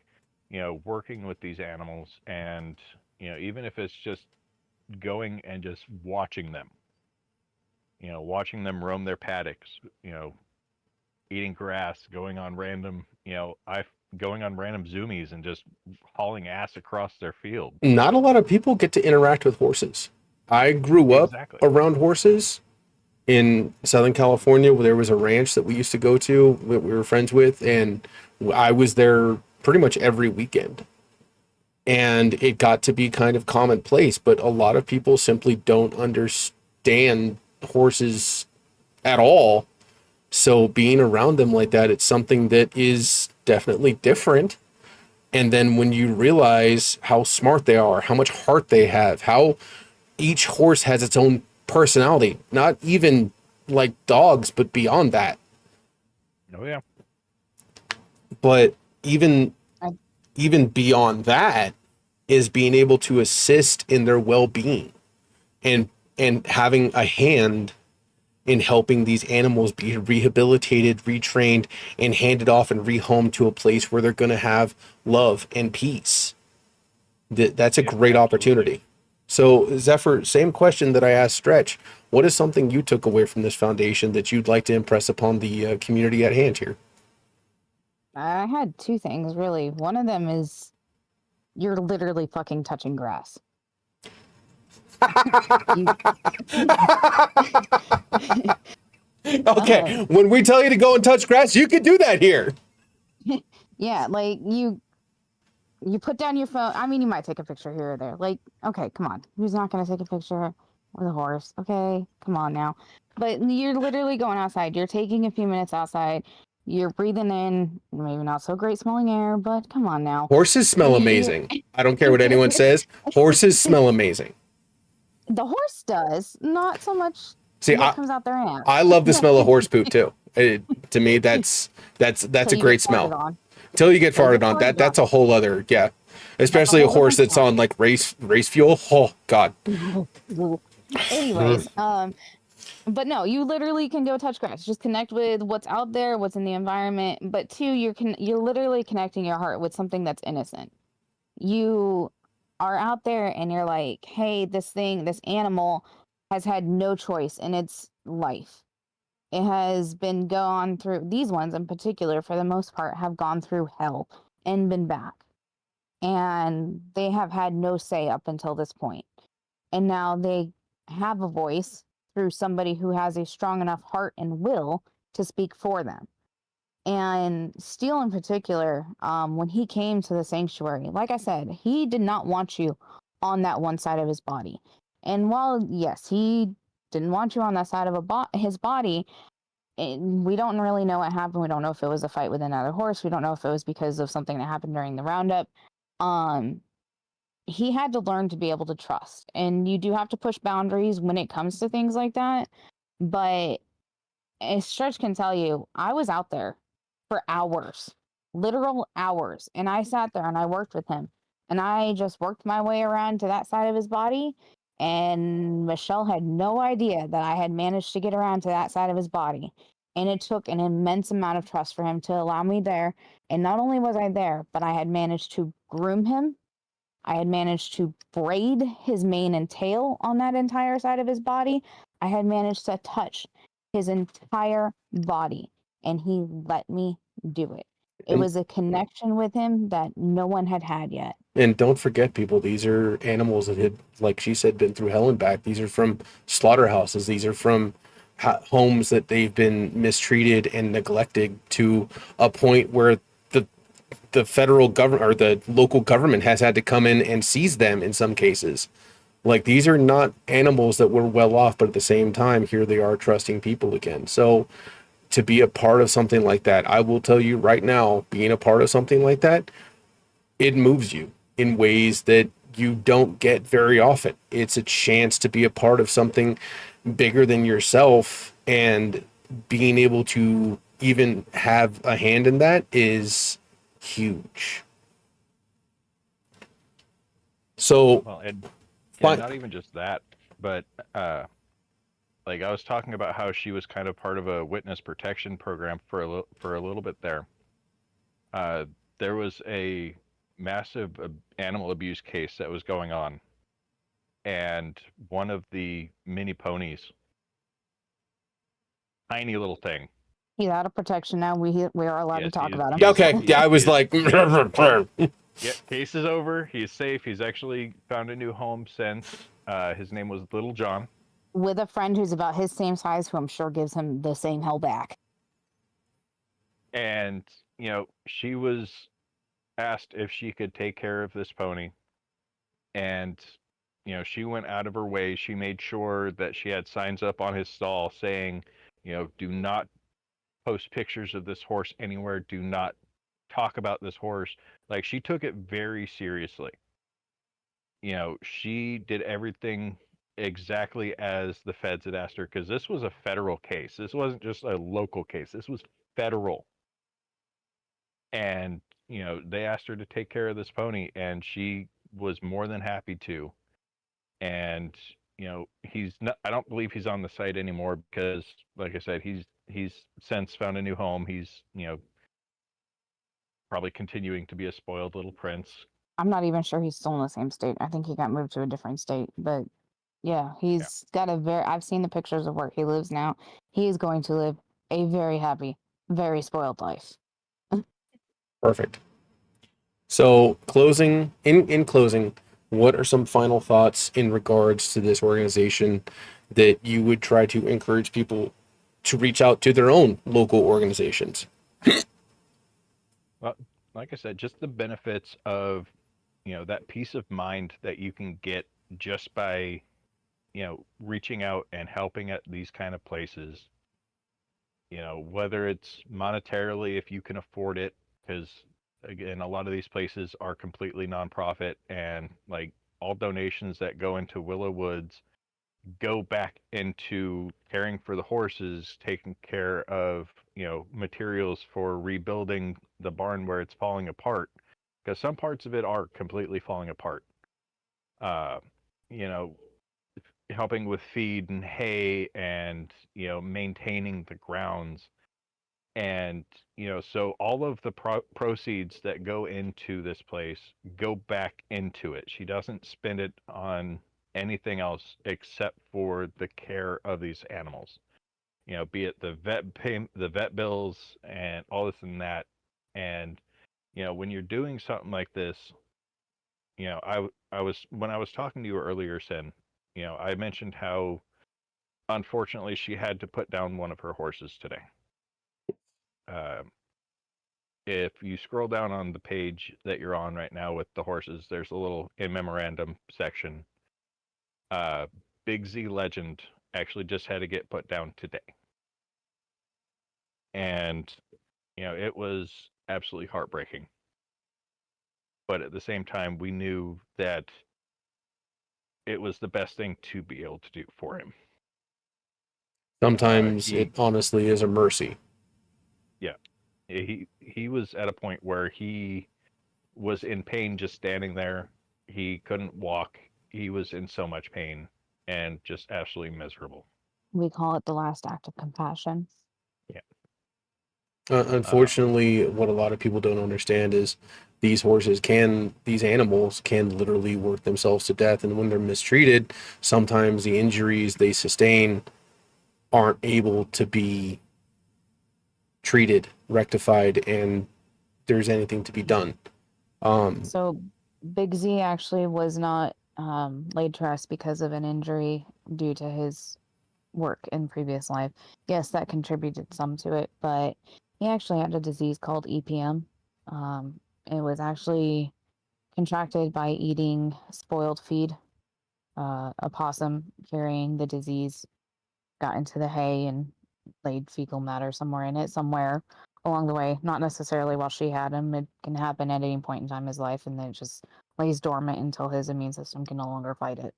[SPEAKER 4] working with these animals. And, even if it's just going and just watching them roam their paddocks, eating grass, going on random zoomies and just hauling ass across their field.
[SPEAKER 2] Not a lot of people get to interact with horses. I grew up
[SPEAKER 4] Exactly.
[SPEAKER 2] around horses in Southern California, where there was a ranch that we used to go to that we were friends with, and I was there pretty much every weekend. And it got to be kind of commonplace, but a lot of people simply don't understand horses at all. So being around them like that, it's something that is definitely different. And then when you realize how smart they are, how much heart they have, how each horse has its own personality, not even like dogs, but beyond that.
[SPEAKER 4] Oh yeah.
[SPEAKER 2] But even
[SPEAKER 3] I,
[SPEAKER 2] even beyond that is being able to assist in their well-being and having a hand in helping these animals be rehabilitated, retrained, and handed off and rehomed to a place where they're going to have love and peace. That's a
[SPEAKER 4] Yeah,
[SPEAKER 2] great
[SPEAKER 4] absolutely.
[SPEAKER 2] opportunity. So, Zephyr, same question that I asked Stretch. What is something you took away from this foundation that you'd like to impress upon the community at hand here?
[SPEAKER 3] I had two things really. One of them is you're literally fucking touching grass. You,
[SPEAKER 2] Okay, when we tell you to go and touch grass, you can do that here.
[SPEAKER 3] yeah, like you put down your phone. I mean, you might take a picture here or there. Like, okay, come on. Who's not going to take a picture with a horse? Okay, come on now. But you're literally going outside. You're taking a few minutes outside. You're breathing in maybe not so great smelling air, but come on now.
[SPEAKER 2] Horses smell amazing. I don't care what anyone says. Horses smell amazing.
[SPEAKER 3] The horse does, not so much
[SPEAKER 2] See,
[SPEAKER 3] what comes out their ass.
[SPEAKER 2] I love the smell of horse poop too. To me, that's a
[SPEAKER 3] Till you
[SPEAKER 2] great
[SPEAKER 3] get farted
[SPEAKER 2] smell.
[SPEAKER 3] on.
[SPEAKER 2] Till you get
[SPEAKER 3] Till you
[SPEAKER 2] farted
[SPEAKER 3] get
[SPEAKER 2] on,
[SPEAKER 3] farted
[SPEAKER 2] that's a whole other, yeah. Especially a
[SPEAKER 3] whole
[SPEAKER 2] horse
[SPEAKER 3] different
[SPEAKER 2] that's on like race fuel. Oh God.
[SPEAKER 3] Anyways, but no, you literally can go touch grass. Just connect with what's out there, what's in the environment. But two, you're literally connecting your heart with something that's innocent. You are out there and you're like, hey, this animal has had no choice in its life. It has been gone through, these ones in particular, for the most part, have gone through hell and been back. And they have had no say up until this point. And now they have a voice through somebody who has a strong enough heart and will to speak for them. And Steele, in particular, when he came to the sanctuary, like I said, he did not want you on that one side of his body. And while, yes, he didn't want you on that side of his body, we don't really know what happened. We don't know if it was a fight with another horse. We don't know if it was because of something that happened during the roundup. He had to learn to be able to trust. And you do have to push boundaries when it comes to things like that. But as Stretch can tell you, I was out there for hours, literal hours. And I sat there and I worked with him. And I just worked my way around to that side of his body. And Michelle had no idea that I had managed to get around to that side of his body. And it took an immense amount of trust for him to allow me there. And not only was I there, but I had managed to groom him. I had managed to braid his mane and tail on that entire side of his body. I had managed to touch his entire body, and he let me do it. It was a connection with him that no one had yet.
[SPEAKER 2] And don't forget, people, these are animals that had, like she said, been through hell and back. These are from slaughterhouses. These are from homes that they've been mistreated and neglected to a point where the the federal government or the local government has had to come in and seize them in some cases. Like, these are not animals that were well off, but at the same time, here they are trusting people again. So to be a part of something like that, I will tell you right now, being a part of something like that, it moves you in ways that you don't get very often. It's a chance to be a part of something bigger than yourself, and being able to even have a hand in that is huge. So,
[SPEAKER 4] Well, and
[SPEAKER 2] Fine.
[SPEAKER 4] not even just that, but like I was talking about how she was kind of part of a witness protection program for a little bit there. There was a massive animal abuse case that was going on, and one of the mini ponies, tiny little thing.
[SPEAKER 3] He's out of protection now. We are allowed to
[SPEAKER 4] Yes,
[SPEAKER 3] talk
[SPEAKER 4] he is-
[SPEAKER 3] about him.
[SPEAKER 4] he is-
[SPEAKER 2] okay,
[SPEAKER 4] he
[SPEAKER 2] yeah,
[SPEAKER 4] is-
[SPEAKER 2] I was
[SPEAKER 4] he is-
[SPEAKER 2] like,
[SPEAKER 4] Yeah, case is over. He's safe. He's actually found a new home since. His name was Little John.
[SPEAKER 3] With a friend who's about his same size, who I'm sure gives him the same hell back.
[SPEAKER 4] And, she was asked if she could take care of this pony. And, she went out of her way. She made sure that she had signs up on his stall saying, do not post pictures of this horse anywhere. Do not talk about this horse. Like, she took it very seriously. She did everything exactly as the feds had asked her, because this was a federal case. This wasn't just a local case. This was federal. And, they asked her to take care of this pony, and she was more than happy to. And, he's not, I don't believe he's on the site anymore because, like I said, he's since found a new home. He's, probably continuing to be a spoiled little prince.
[SPEAKER 3] I'm not even sure he's still in the same state. I think he got moved to a different state. But yeah, he's got I've seen the pictures of where he lives now. He is going to live a very happy, very spoiled life.
[SPEAKER 2] perfect. So, in closing, what are some final thoughts in regards to this organization that you would try to encourage people to reach out to their own local organizations?
[SPEAKER 4] Well, like I said, just the benefits of, that peace of mind that you can get just by, reaching out and helping at these kind of places. Whether it's monetarily, if you can afford it, because again, a lot of these places are completely nonprofit, and like all donations that go into Willow Woods go back into caring for the horses, taking care of, materials for rebuilding the barn where it's falling apart, because some parts of it are completely falling apart. Uh, you know, Helping with feed and hay, and, maintaining the grounds. And, so all of the proceeds that go into this place go back into it. She doesn't spend it on anything else except for the care of these animals. Be it the vet bills and all this and that. And, when you're doing something like this, I was when I was talking to you earlier, Sen, I mentioned how unfortunately she had to put down one of her horses today. Uh, if you scroll down on the page that you're on right now with the horses, there's a little in memorandum section. Big Z Legend actually just had to get put down today. And, it was absolutely heartbreaking. But at the same time, we knew that it was the best thing to be able to do for him.
[SPEAKER 2] Sometimes it honestly is a mercy.
[SPEAKER 4] Yeah. He was at a point where he was in pain just standing there. He couldn't walk. He was in so much pain and just absolutely miserable.
[SPEAKER 3] We call it the last act of compassion.
[SPEAKER 4] Yeah.
[SPEAKER 2] Unfortunately, what a lot of people don't understand is these animals can literally work themselves to death. And when they're mistreated, sometimes the injuries they sustain aren't able to be treated, rectified, and there's anything to be done.
[SPEAKER 3] So Big Z actually was not laid to rest because of an injury due to his work in previous life. Yes, that contributed some to it, but he actually had a disease called EPM. It was actually contracted by eating spoiled feed. A possum carrying the disease got into the hay and laid fecal matter somewhere in it, somewhere along the way. Not necessarily while she had him. It can happen at any point in time in his life, and then it just lays dormant until his immune system can no longer fight it.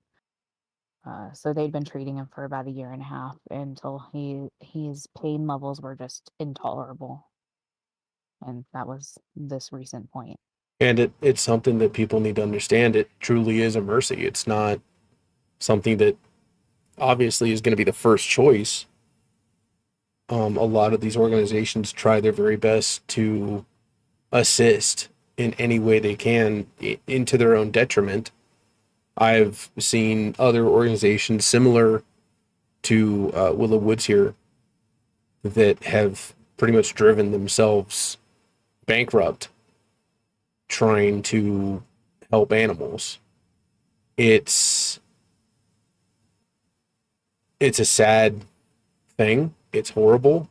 [SPEAKER 3] So they'd been treating him for about a year and a half until his pain levels were just intolerable, and that was this recent point.
[SPEAKER 2] And it's something that people need to understand. It truly is a mercy. It's not something that obviously is going to be the first choice. A lot of these organizations try their very best to assist in any way they can into their own detriment. I've seen other organizations similar to Willow Woods here that have pretty much driven themselves bankrupt trying to help animals. It's a sad thing. It's horrible,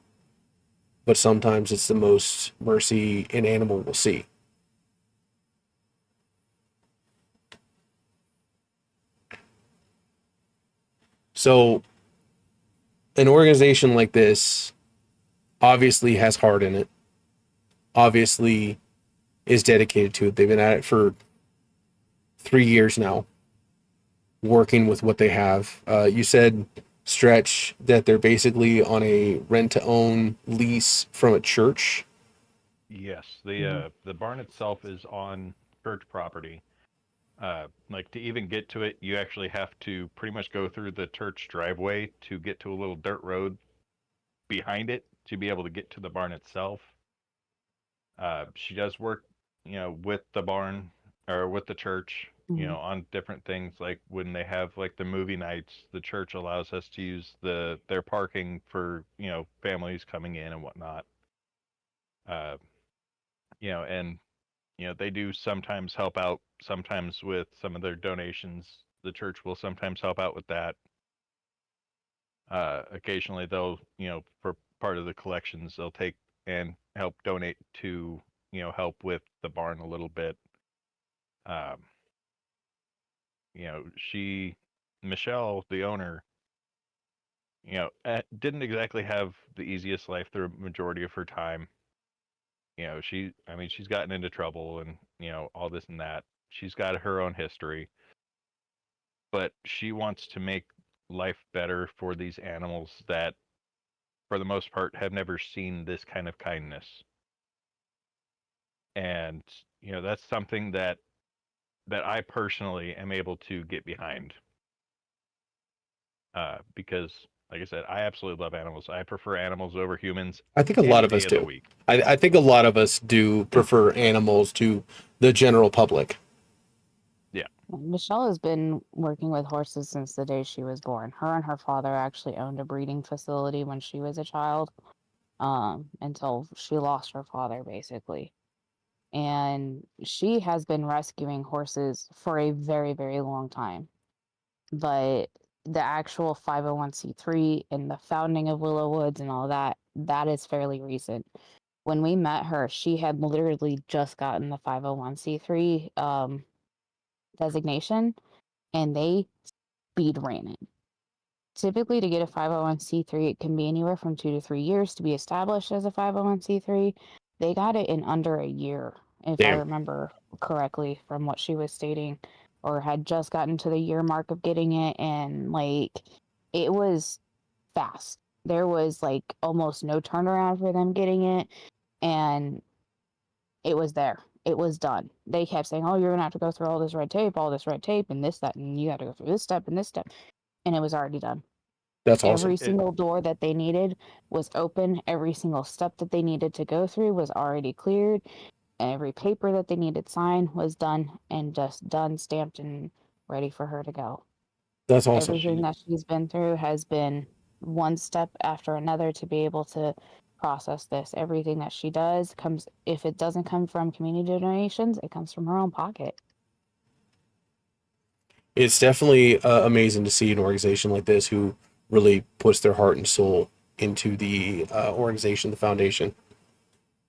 [SPEAKER 2] but sometimes it's the most mercy an animal will see. So, an organization like this obviously has heart in it, obviously is dedicated to it. They've been at it for 3 years now, working with what they have. You said, Stretch, that they're basically on a rent-to-own lease from a church.
[SPEAKER 4] Yes, the barn itself is on church property. Like to even get to it, you actually have to pretty much go through the church driveway to get to a little dirt road behind it to be able to get to the barn itself. She does work, with the barn or with the church,
[SPEAKER 3] Mhm.
[SPEAKER 4] on different things. Like when they have like the movie nights, the church allows us to use their parking for, families coming in and whatnot. Uh, and they do sometimes help out sometimes with some of their donations. The church will sometimes help out with that. Occasionally they'll, for part of the collections, they'll take and help donate to, help with the barn a little bit. Um, Michelle, the owner, didn't exactly have the easiest life through a majority of her time. She's gotten into trouble and, all this and that. She's got her own history, but she wants to make life better for these animals that, for the most part, have never seen this kind of kindness. And, that's something that I personally am able to get behind. Because, like I said, I absolutely love animals. I prefer animals over humans
[SPEAKER 2] I think a lot
[SPEAKER 4] any
[SPEAKER 2] of
[SPEAKER 4] day
[SPEAKER 2] us
[SPEAKER 4] of the
[SPEAKER 2] do.
[SPEAKER 4] week.
[SPEAKER 2] I think a lot of us do prefer animals to the general public.
[SPEAKER 4] Yeah.
[SPEAKER 3] Michelle has been working with horses since the day she was born. Her and her father actually owned a breeding facility when she was a child, until she lost her father, basically. And she has been rescuing horses for a very, very long time. But the actual 501c3 and the founding of Willow Woods and all that, that is fairly recent. When we met her, she had literally just gotten the 501c3 designation, and they speed ran it. Typically, to get a 501c3, it can be anywhere from 2 to 3 years to be established as a 501c3. They got it in under a year, if I
[SPEAKER 2] Damn.
[SPEAKER 3] remember correctly from what she was stating, or had just gotten to the year mark of getting it. And like, it was fast. There was like almost no turnaround for them getting it, and it was there. It was done. They kept saying, "Oh, you're gonna have to go through all this red tape, and this, that, and you got to go through this step and this step," and it was already done.
[SPEAKER 2] That's awesome.
[SPEAKER 3] Every single door that they needed was open. Every single step that they needed to go through was already cleared. Every paper that they needed signed was done, and just done, stamped, and ready for her to go.
[SPEAKER 2] That's awesome.
[SPEAKER 3] Everything that she's been through has been one step after another to be able to process this. Everything that she does comes, if it doesn't come from community donations, it comes from her own pocket.
[SPEAKER 2] It's definitely amazing to see an organization like this who really puts their heart and soul into the organization, the foundation.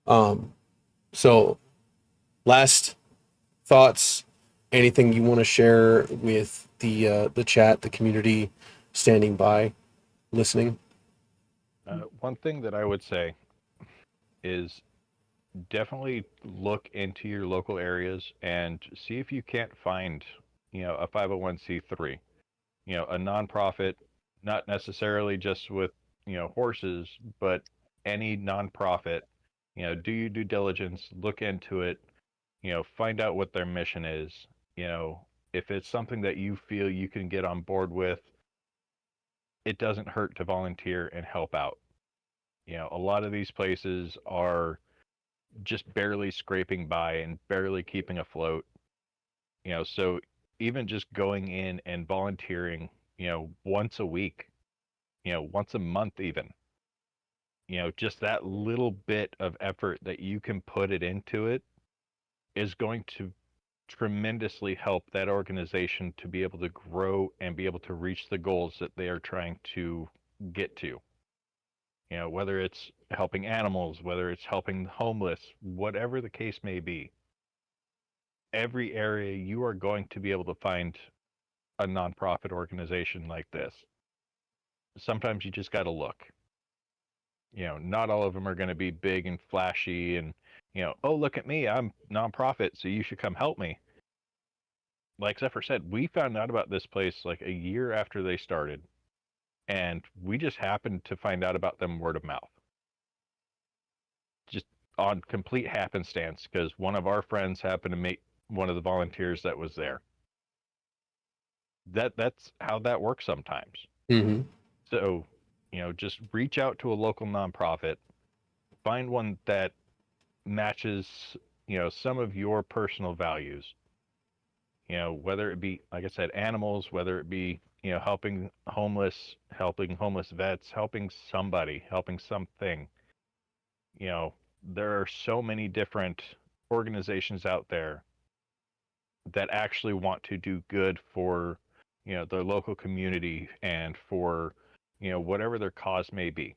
[SPEAKER 2] So, last thoughts, anything you want to share with the chat, the community standing by, listening?
[SPEAKER 4] One thing that I would say is definitely look into your local areas and see if you can't find, a 501c3, a nonprofit, not necessarily just with, horses, but any nonprofit. Do your due diligence, look into it, find out what their mission is. If it's something that you feel you can get on board with, it doesn't hurt to volunteer and help out. A lot of these places are just barely scraping by and barely keeping afloat. So even just going in and volunteering, once a week, once a month even, just that little bit of effort that you can put it into it is going to tremendously help that organization to be able to grow and be able to reach the goals that they are trying to get to. Whether it's helping animals, whether it's helping the homeless, whatever the case may be, every area you are going to be able to find a nonprofit organization like this. Sometimes you just got to look. Not all of them are going to be big and flashy and, oh, look at me, I'm nonprofit, so you should come help me. Like Zephyr said, we found out about this place like a year after they started, and we just happened to find out about them word of mouth. Just on complete happenstance, because one of our friends happened to meet one of the volunteers that was there. That's how that works sometimes.
[SPEAKER 2] Mm-hmm.
[SPEAKER 4] So, just reach out to a local nonprofit, find one that matches, some of your personal values. Whether it be, like I said, animals, whether it be, helping homeless vets, helping somebody, helping something. There are so many different organizations out there that actually want to do good for, their local community and for, whatever their cause may be.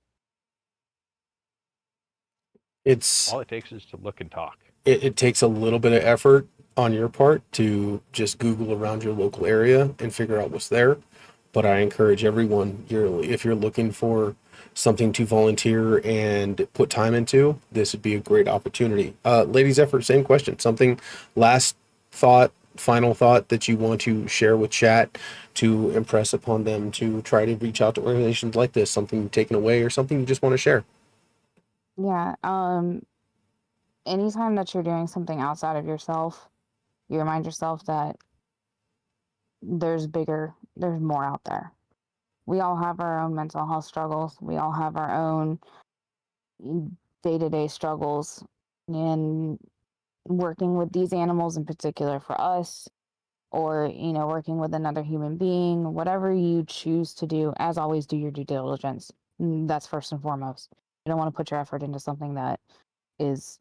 [SPEAKER 2] It's
[SPEAKER 4] All it takes is to look and talk.
[SPEAKER 2] it takes a little bit of effort on your part to just Google around your local area and figure out what's there. But I encourage everyone, if you're looking for something to volunteer and put time into, this would be a great opportunity. Ladies effort, same question. Something, last thought, final thought that you want to share with chat to impress upon them to try to reach out to organizations like this, something taken away or something you just want to share.
[SPEAKER 3] Yeah. Anytime that you're doing something outside of yourself, you remind yourself that there's more out there. We all have our own mental health struggles. We all have our own day-to-day struggles. And working with these animals in particular for us, or, working with another human being, whatever you choose to do, as always, do your due diligence. That's first and foremost. You don't want to put your effort into something that is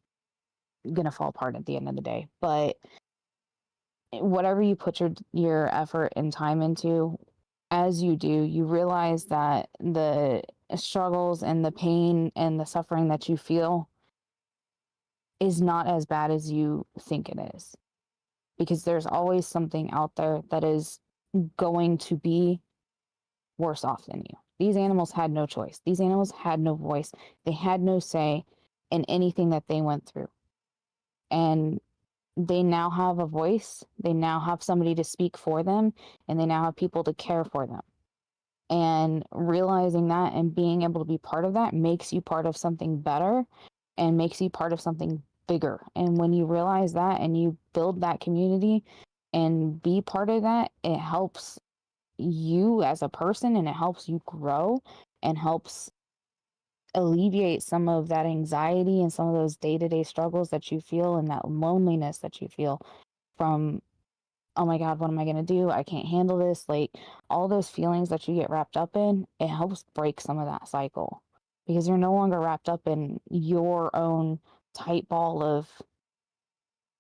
[SPEAKER 3] going to fall apart at the end of the day. But whatever you put your effort and time into, as you do, you realize that the struggles and the pain and the suffering that you feel is not as bad as you think it is. Because there's always something out there that is going to be worse off than you. These animals had no choice. These animals had no voice. They had no say in anything that they went through. And they now have a voice. They now have somebody to speak for them, and they now have people to care for them. And realizing that and being able to be part of that makes you part of something better and makes you part of something bigger. And when you realize that and you build that community and be part of that, it helps you as a person, and it helps you grow and helps alleviate some of that anxiety and some of those day-to-day struggles that you feel and that loneliness that you feel from, oh my God, what am I going to do? I can't handle this. Like all those feelings that you get wrapped up in, it helps break some of that cycle. because you're no longer wrapped up in your own tight ball of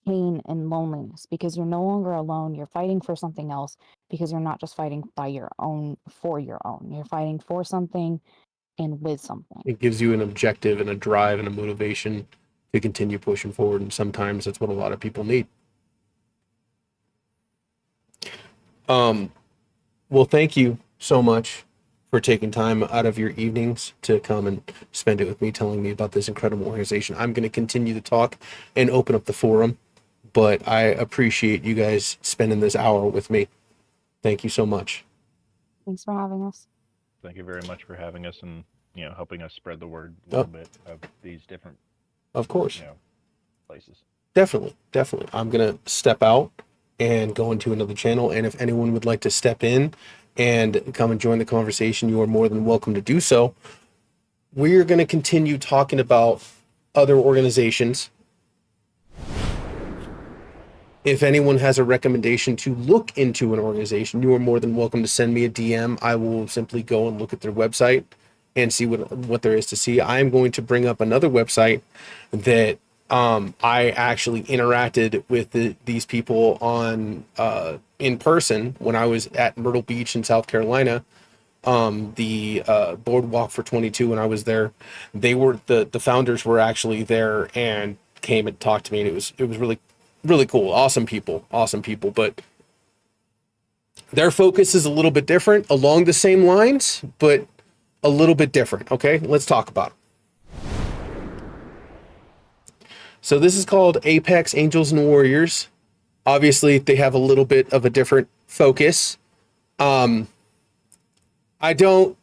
[SPEAKER 3] pain and loneliness, because you're no longer alone. You're fighting for something else, because you're not just fighting by your own for your own. You're fighting for something and with something.
[SPEAKER 2] It gives you an objective and a drive and a motivation to continue pushing forward. And sometimes that's what a lot of people need. Well, thank you so much for taking time out of your evenings to come and spend it with me, telling me about this incredible organization. I'm going to continue to talk and open up the forum, but I appreciate you guys spending this hour with me. Thank you so much.
[SPEAKER 3] Thanks for having us.
[SPEAKER 4] Thank you very much for having us and, helping us spread the word a little bit of these different,
[SPEAKER 2] Of course.
[SPEAKER 4] Places.
[SPEAKER 2] Definitely. I'm going to step out and go into another channel. And if anyone would like to step in and come and join the conversation, you are more than welcome to do so. We're going to continue talking about other organizations. If anyone has a recommendation to look into an organization, you are more than welcome to send me a DM. I will simply go and look at their website and see what there is to see. I'm going to bring up another website that I actually interacted with these people on in person when I was at Myrtle Beach in South Carolina. The Boardwalk for 22, when I was there, they were the founders were actually there and came and talked to me, and it was really cool. Awesome people, but their focus is a little bit different, along the same lines, but a little bit different. Okay, let's talk about it. So this is called Apex Angels and Warriors. Obviously, they have a little bit of a different focus. I don't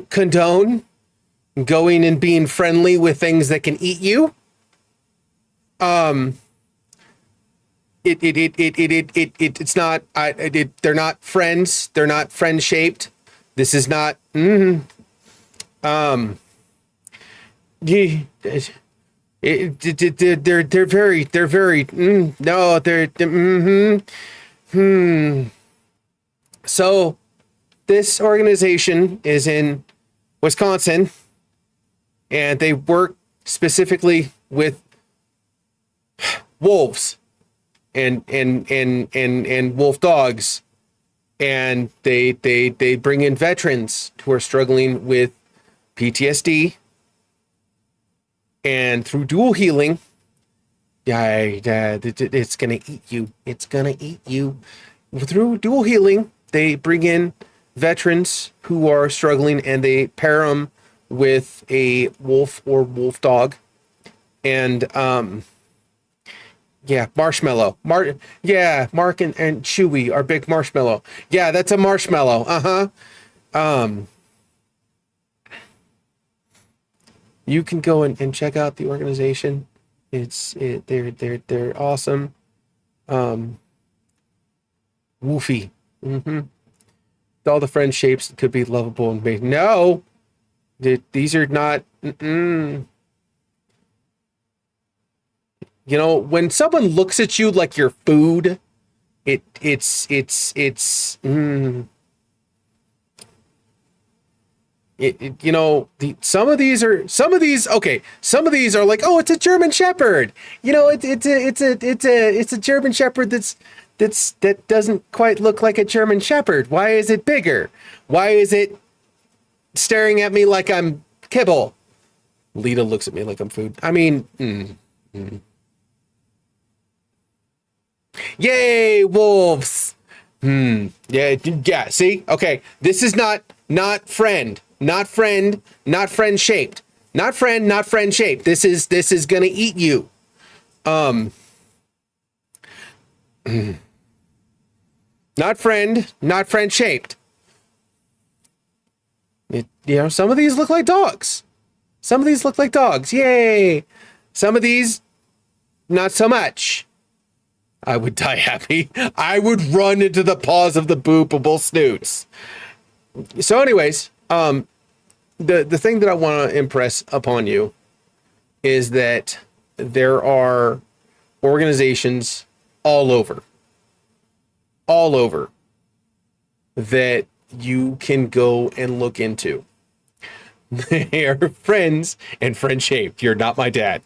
[SPEAKER 2] condone going and being friendly with things that can eat you. It's not. They're not friends. They're not friend shaped. This is not. Yeah. They're very no, So this organization is in Wisconsin, and they work specifically with wolves and wolf dogs, and they bring in veterans who are struggling with PTSD. And through dual healing, it's going to eat you. It's going to eat you. Through dual healing, they bring in veterans who are struggling, and they pair them with a wolf or wolf dog. And, marshmallow. Mark and Chewy, our big marshmallow. Yeah, that's a marshmallow. You can go and check out the organization. They're awesome. Woofy. All the friend shapes could be lovable and big. No, these are not. When someone looks at you like you're food, some of these are like, oh, it's a German Shepherd. It's a German Shepherd that doesn't quite look like a German Shepherd. Why is it bigger? Why is it staring at me like I'm kibble? Lita looks at me like I'm food. I mean, Yay, wolves. Yeah, see? Okay, this is not friend. Not friend shaped. Not friend shaped. This is gonna eat you. Not friend shaped. Some of these look like dogs. Yay. Some of these, not so much. I would die happy. I would run into the paws of the boopable snoots. So anyways, the thing that I want to impress upon you is that there are organizations all over that you can go and look into. They are friends and friend-shaped. You're not my dad.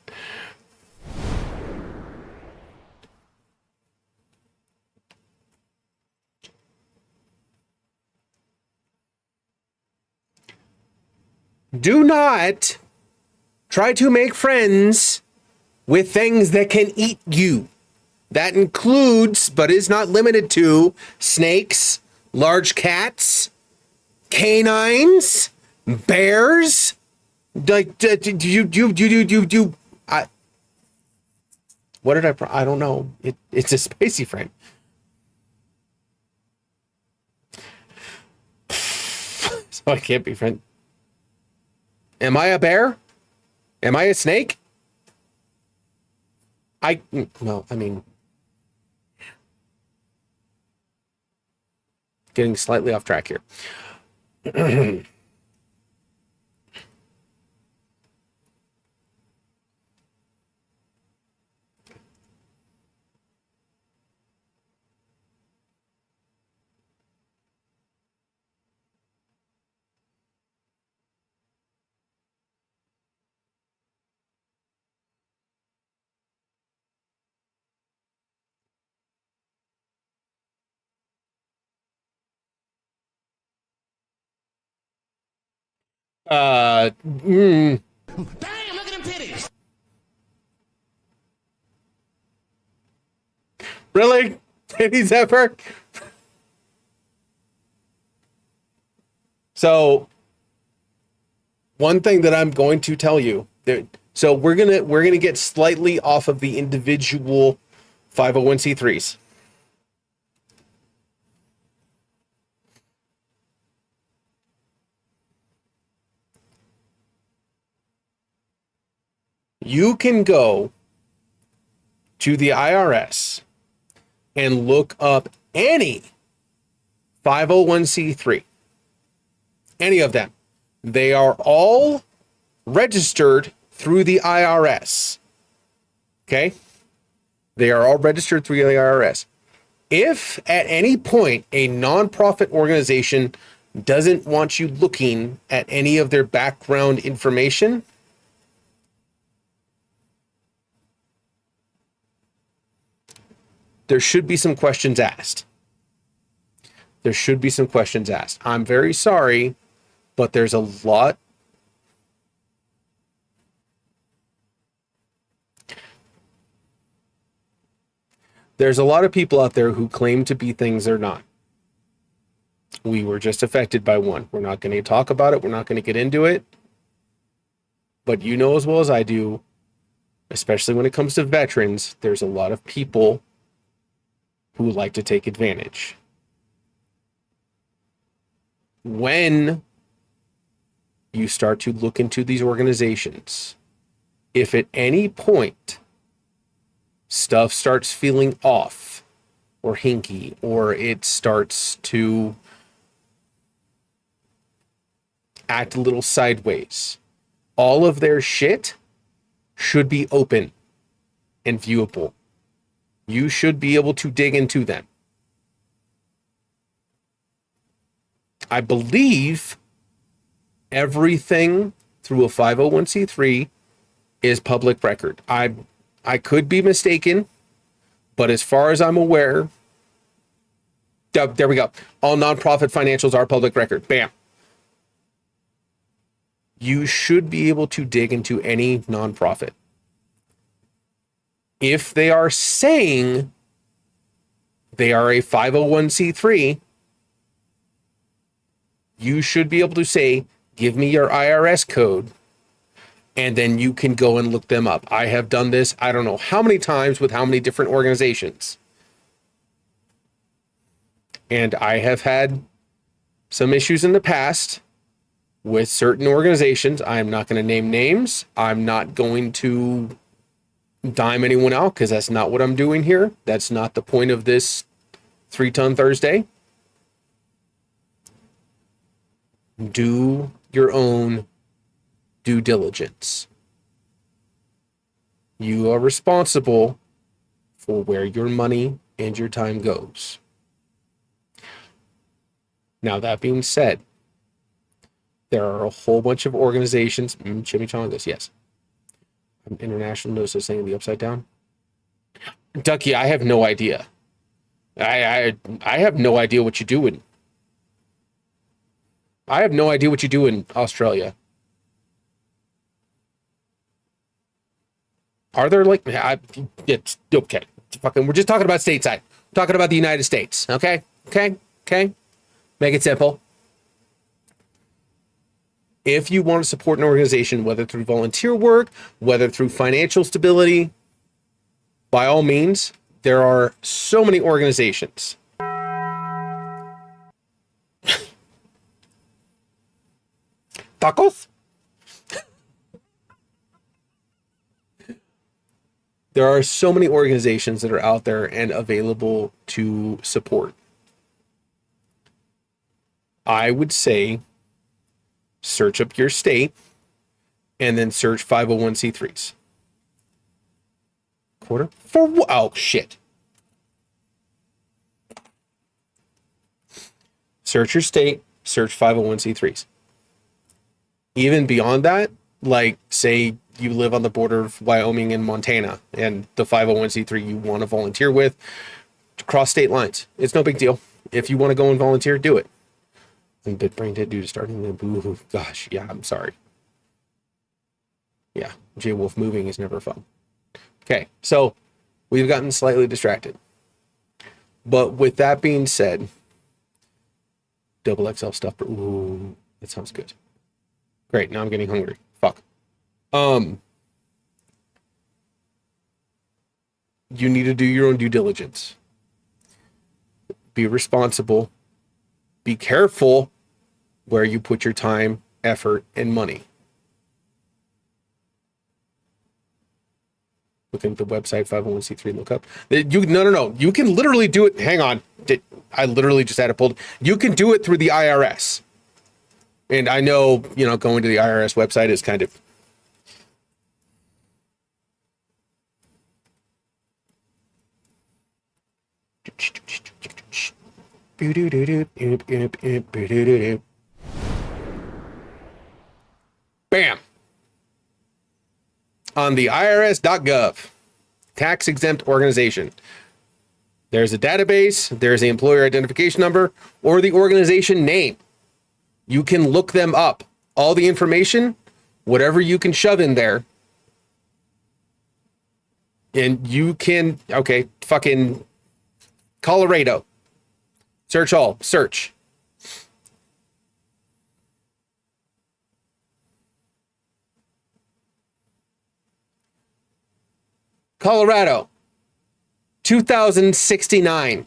[SPEAKER 2] Do not try to make friends with things that can eat you. That includes, but is not limited to, snakes, large cats, canines, bears. Like, what did I don't know. It's a spicy friend. So I can't be friend. Am I a bear? Am I a snake? Well, I mean, getting slightly off track here. Damn, look at them titties. Really? Titties ever? So, one thing that I'm going to tell you, so we're gonna get slightly off of the individual 501c3s. You can go to the IRS and look up any 501c3, any of them. They are all registered through the IRS. Okay? They are all registered through the IRS. If at any point a nonprofit organization doesn't want you looking at any of their background information, there should be some questions asked. There should be some questions asked. I'm very sorry, but there's a lot. There's a lot of people out there who claim to be things they're not. We were just affected by one. We're not going to talk about it. We're not going to get into it. But you know as well as I do, especially when it comes to veterans, there's a lot of people who like to take advantage. When you start to look into these organizations, if at any point stuff starts feeling off or hinky, or it starts to act a little sideways, all of their shit should be open and viewable. You should be able to dig into them. I believe everything through a 501c3 is public record. I could be mistaken, but as far as I'm aware, there we go. All nonprofit financials are public record. Bam. You should be able to dig into any nonprofit. If they are saying they are a 501c3, you should be able to say, give me your IRS code, and then you can go and look them up. I have done this, I don't know how many times with how many different organizations. And I have had some issues in the past with certain organizations. I'm not going to name names. I'm not going to dime anyone out because that's not what I'm doing here. That's not the point of this 3-Ton Thursday. Do your own due diligence. You are responsible for where your money and your time goes. Now, that being said, There are a whole bunch of organizations. Chimichangas, yes. International knows this thing in the upside down. Ducky, I have no idea. I have no idea what you do in. I have no idea what you do in Australia. Are there like it's okay. Fucking, we're just talking about stateside. Talking about the United States. Okay? Okay? Make it simple. If you want to support an organization, whether through volunteer work, whether through financial stability, by all means, there are so many organizations. Tacos? There are so many organizations that are out there and available to support. I would say search up your state and then search 501c3s. Quarter? For what? Oh, shit. Search your state, search 501c3s. Even beyond that, like, say you live on the border of Wyoming and Montana, and the 501c3 you want to volunteer with, cross state lines. It's no big deal. If you want to go and volunteer, do it. And bit brain dead due to starting the boo. Gosh, yeah, I'm sorry. Yeah, J Wolf moving is never fun. Okay, so we've gotten slightly distracted. But with that being said, double XL stuff. Ooh, that sounds good. Great, now I'm getting hungry. Fuck. You need to do your own due diligence. Be responsible. Be careful where you put your time, effort, and money. Looking at the website 501c3 lookup. No. You can literally do it. Hang on. I literally just had it pulled. You can do it through the IRS. And I know, going to the IRS website is kind of bam. On the IRS.gov, tax exempt organization. There's a database, there's the employer identification number, or the organization name. You can look them up. All the information, whatever you can shove in there. And you can, okay, fucking Colorado. Search all. Search. Colorado. 2069.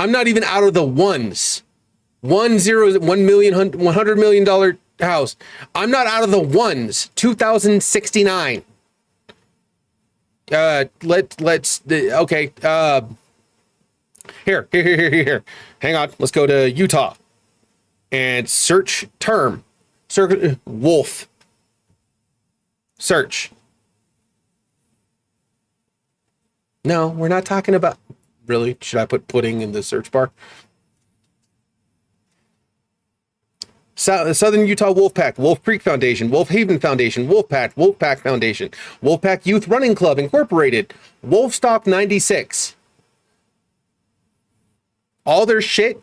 [SPEAKER 2] I'm not even out of the ones. 1 million, $100 million house. I'm not out of the ones. 2069. Okay. Here. Hang on. Let's go to Utah and search term. Search wolf. Search. No, we're not talking about. Really? Should I put pudding in the search bar? Southern Utah Wolfpack, Wolf Creek Foundation, Wolf Haven Foundation, Wolfpack Foundation, Wolfpack Youth Running Club Incorporated, Wolfstock 96. All their shit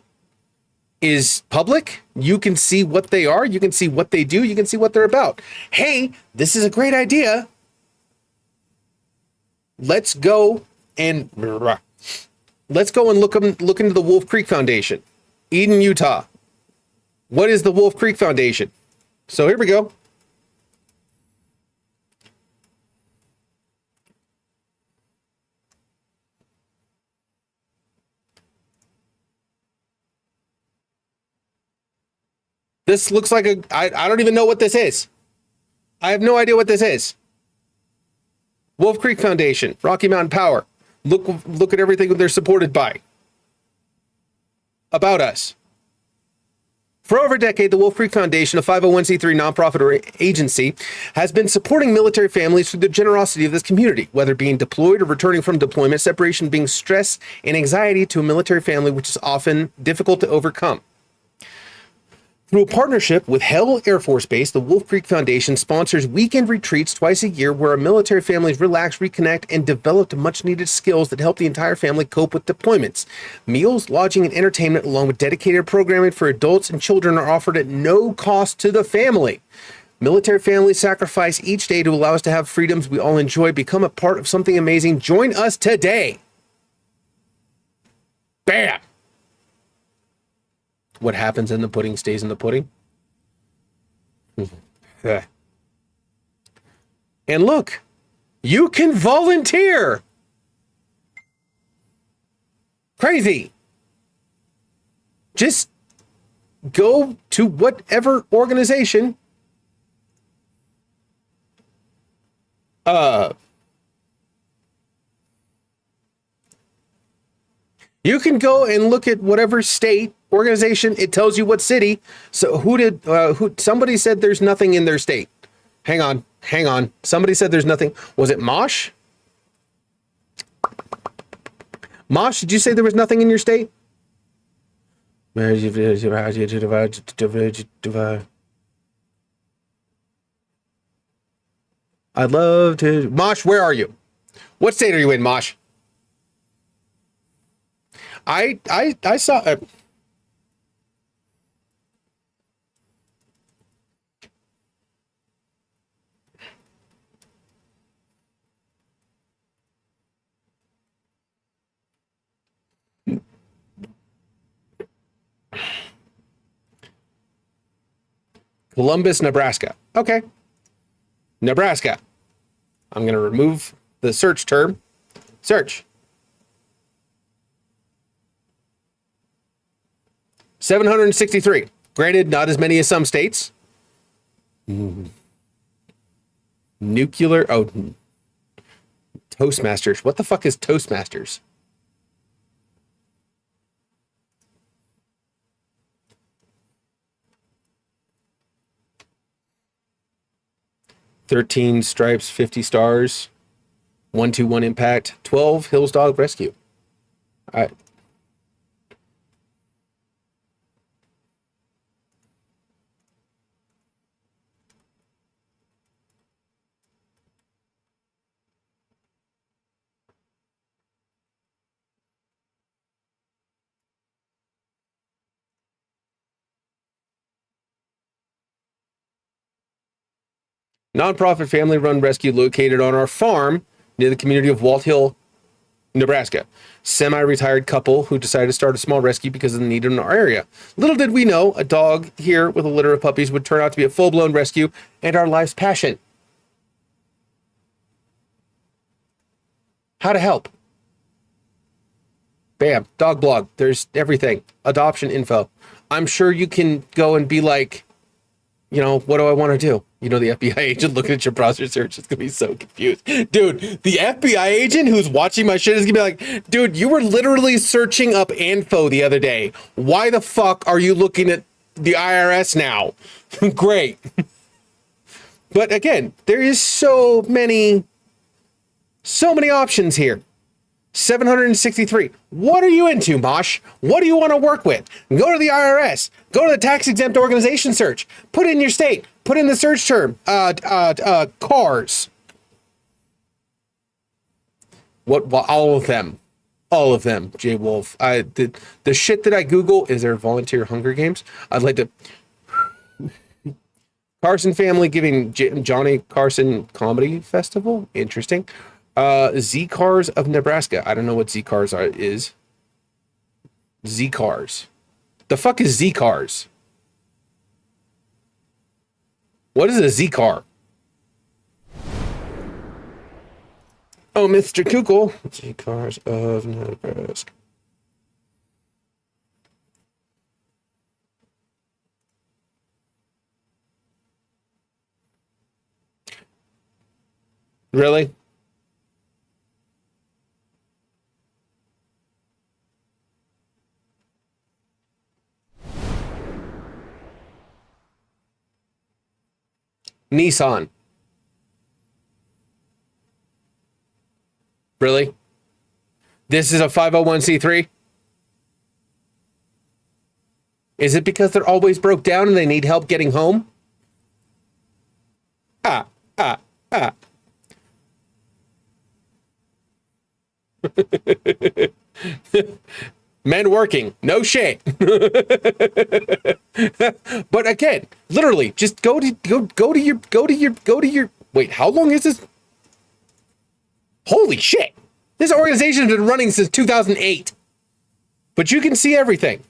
[SPEAKER 2] is public. You can see what they are. You can see what they do. You can see what they're about. Hey, this is a great idea. Let's go and look into the Wolf Creek Foundation, Eden, Utah. What is the Wolf Creek Foundation? So here we go. This looks like I don't even know what this is. I have no idea what this is. Wolf Creek Foundation, Rocky Mountain Power. Look at everything they're supported by. About us. For over a decade, the Wolf Creek Foundation, a 501c3 nonprofit agency, has been supporting military families through the generosity of this community, whether being deployed or returning from deployment, separation being stress and anxiety to a military family, which is often difficult to overcome. Through a partnership with Hell Air Force Base, the Wolf Creek Foundation sponsors weekend retreats twice a year where our military families relax, reconnect, and develop much-needed skills that help the entire family cope with deployments. Meals, lodging, and entertainment, along with dedicated programming for adults and children, are offered at no cost to the family. Military families sacrifice each day to allow us to have freedoms we all enjoy. Become a part of something amazing. Join us today. Bam! What happens in the pudding stays in the pudding. And look, you can volunteer. Crazy. Just go to whatever organization you can go and look at whatever state organization. It tells you what city. So somebody said there's nothing in their state. Hang on. Somebody said there's nothing. Was it Mosh? Mosh, did you say there was nothing in your state? I'd love to. Mosh, where are you? What state are you in, Mosh? I saw. Columbus, Nebraska. Okay. Nebraska. I'm going to remove the search term. Search. 763. Granted, not as many as some states. Nuclear. Oh, Toastmasters. What the fuck is Toastmasters? $13 stripes, 50 stars, 121 impact, 12 Hills Dog Rescue. All right. Nonprofit family-run rescue located on our farm near the community of Walt Hill, Nebraska. Semi-retired couple who decided to start a small rescue because of the need in our area. Little did we know a dog here with a litter of puppies would turn out to be a full-blown rescue and our life's passion. How to help. Bam. Dog blog. There's everything. Adoption info. I'm sure you can go and be like, you know, what do I want to do? You know, the FBI agent looking at your browser search is going to be so confused. Dude, the FBI agent who's watching my shit is going to be like, dude, you were literally searching up info the other day. Why the fuck are you looking at the IRS now? Great. But again, there is so many options here. 763. What are you into, Mosh? What do you want to work with? Go to the IRS. Go to the tax exempt organization search. Put in your state. Put in the search term. Cars. What? All of them. All of them. J Wolf. The shit that I Google is there volunteer Hunger Games. I'd like to. Carson family giving Johnny Carson Comedy Festival. Interesting. Z-Cars of Nebraska. I don't know what Z-Cars is. Z-Cars. The fuck is Z-Cars? What is a Z-Car? Oh, Mr. Kukul. Z-Cars of Nebraska. Really? Nissan. Really? This is a 501c3? Is it because they're always broke down and they need help getting home? Ah, ah, ah. Men working, no shame. But again, literally, just go to your. Wait, how long is this? Holy shit! This organization has been running since 2008. But you can see everything.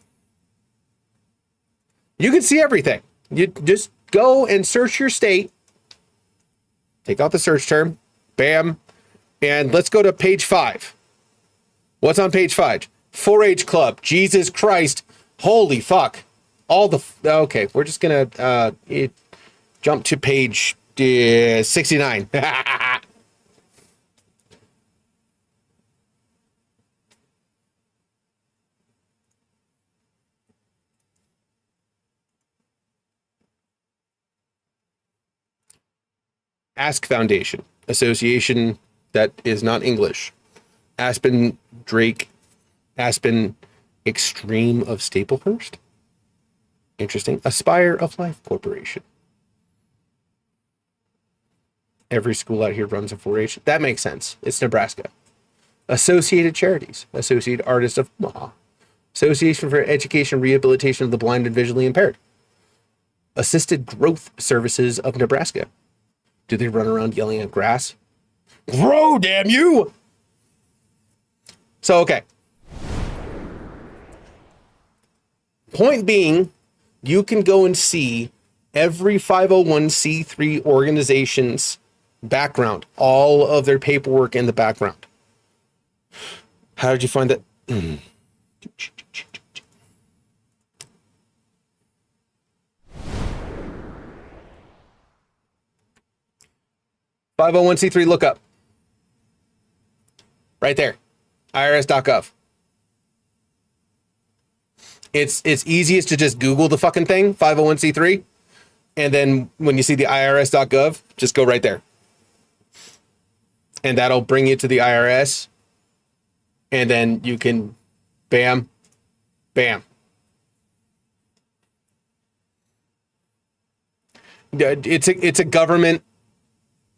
[SPEAKER 2] You can see everything. You just go and search your state. Take out the search term. Bam. And let's go to page 5. What's on page 5? 4-H Club. Jesus Christ. Holy fuck. All the... Okay, we're just going to jump to page 69. Ask Foundation. Association that is not English. Aspen Drake. Aspen Extreme of Staplehurst. Interesting. Aspire of Life Corporation. Every school out here runs a 4-H. That makes sense. It's Nebraska. Associated Charities. Associated Artists of Omaha. Association for Education and Rehabilitation of the Blind and Visually Impaired. Assisted Growth Services of Nebraska. Do they run around yelling at grass? Grow, damn you! So, okay. Point being, you can go and see every 501c3 organization's background, all of their paperwork in the background. How did you find that? 501c3 lookup. Right there. IRS.gov. It's easiest to just Google the fucking thing, 501c3. And then when you see the IRS.gov, just go right there. And that'll bring you to the IRS. And then you can bam, bam. It's a government.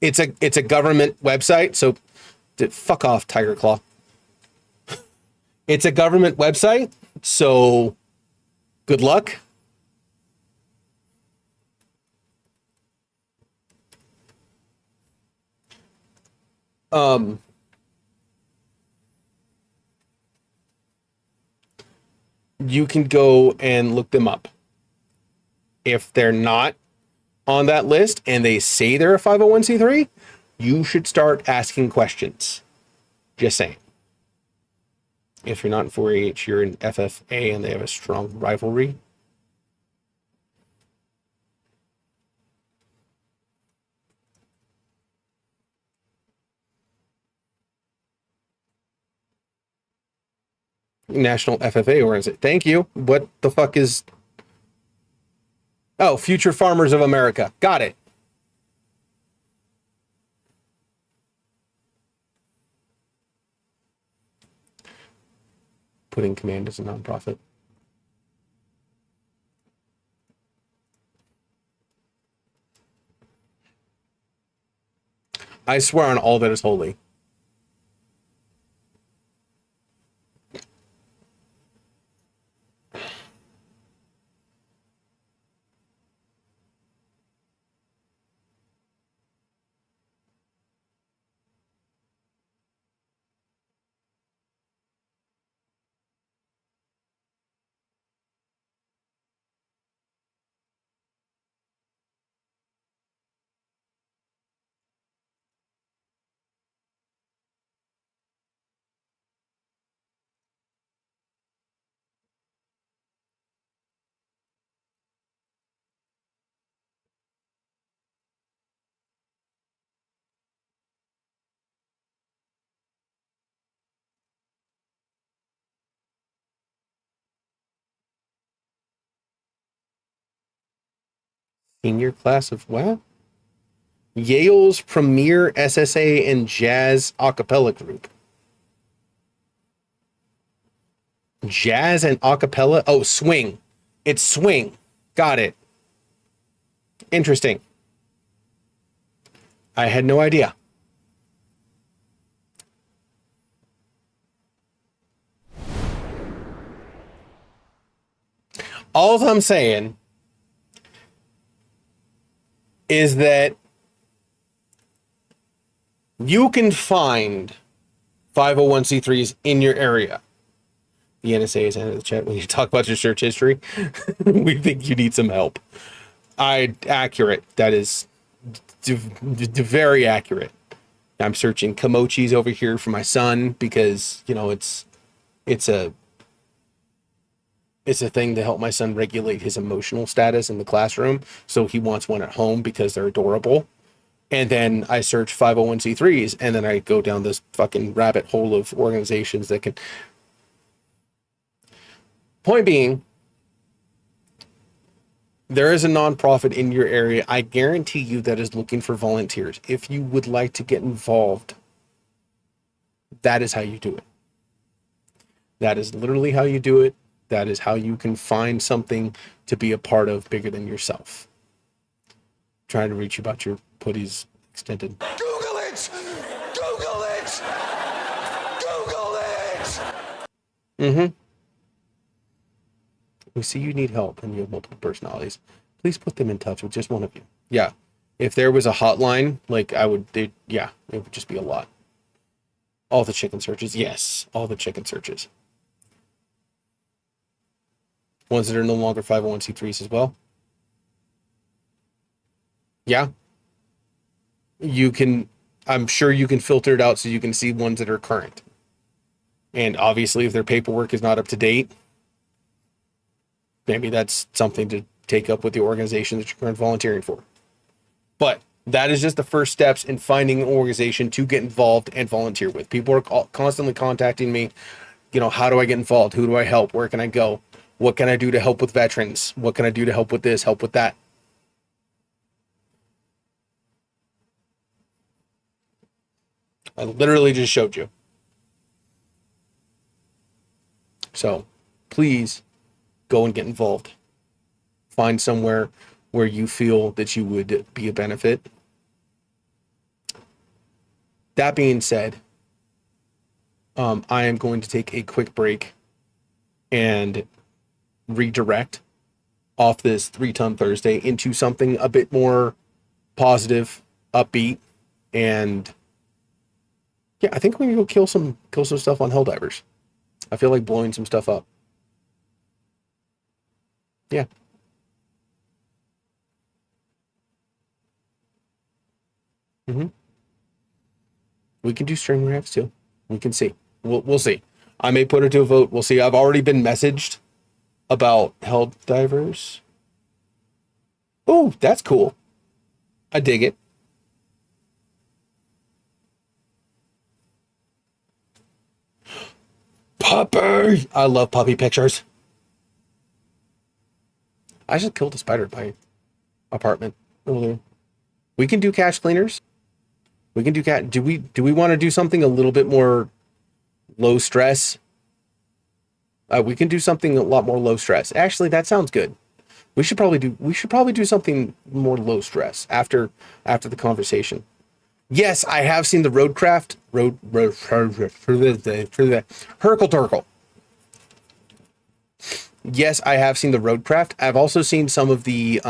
[SPEAKER 2] It's a government website. So fuck off, Tiger Claw. It's a government website. So good luck. You can go and look them up. If they're not on that list and they say they're a 501c3, you should start asking questions. Just saying. If you're not in 4-H, you're in FFA and they have a strong rivalry. National FFA organization. Thank you. What the fuck is... Oh, Future Farmers of America. Got it. Pudding Command is a nonprofit. I swear on all that is holy. Senior class of what? Yale's premier SSA and jazz a cappella group. Jazz and a cappella? Oh, swing. It's swing. Got it. Interesting. I had no idea. All I'm saying is that you can find 501c3s in your area. The NSA is out of the chat when you talk about your search history. We think you need some help. Accurate. That is very accurate. I'm searching Kimochis over here for my son because, you know, it's a thing to help my son regulate his emotional status in the classroom. So he wants one at home because they're adorable. And then I search 501c3s, and then I go down this fucking rabbit hole of organizations that can. Point being, there is a nonprofit in your area, I guarantee you, that is looking for volunteers. If you would like to get involved, that is how you do it. That is literally how you do it. That is how you can find something to be a part of bigger than yourself. Trying to reach you about your putties extended.
[SPEAKER 1] Google it! Google it! Google it!
[SPEAKER 2] Mm-hmm. We see you need help and you have multiple personalities. Please put them in touch with just one of you. Yeah. If there was a hotline, like it would just be a lot. All the chicken searches. Yes. All the chicken searches. Ones that are no longer 501c3s as well. Yeah. You can, I'm sure you can filter it out so you can see ones that are current. And obviously, if their paperwork is not up to date, maybe that's something to take up with the organization that you're currently volunteering for. But that is just the first steps in finding an organization to get involved and volunteer with. People are constantly contacting me. You know, how do I get involved? Who do I help? Where can I go? What can I do to help with veterans? What can I do to help with this, help with that? I literally just showed you. So please go and get involved. Find somewhere where you feel that you would be a benefit. That being said, I am going to take a quick break and redirect off this 3-ton Thursday into something a bit more positive, upbeat, and yeah, I think we're gonna go kill some stuff on Helldivers. I feel like blowing some stuff up. Yeah. We can do string rafts too. We can see. We'll see. I may put it to a vote. We'll see. I've already been messaged about Helldivers. Oh, that's cool. I dig it. Puppy! I love puppy pictures. I just killed a spider by my apartment earlier. We can do cache cleaners. We can do do we want to do something a little bit more low stress? We can do something a lot more low stress. Actually, that sounds good. We should probably do something more low stress after the conversation. Yes, I have seen the Roadcraft. Herkle Turkle. Yes, I have seen the Roadcraft. I've also seen some of the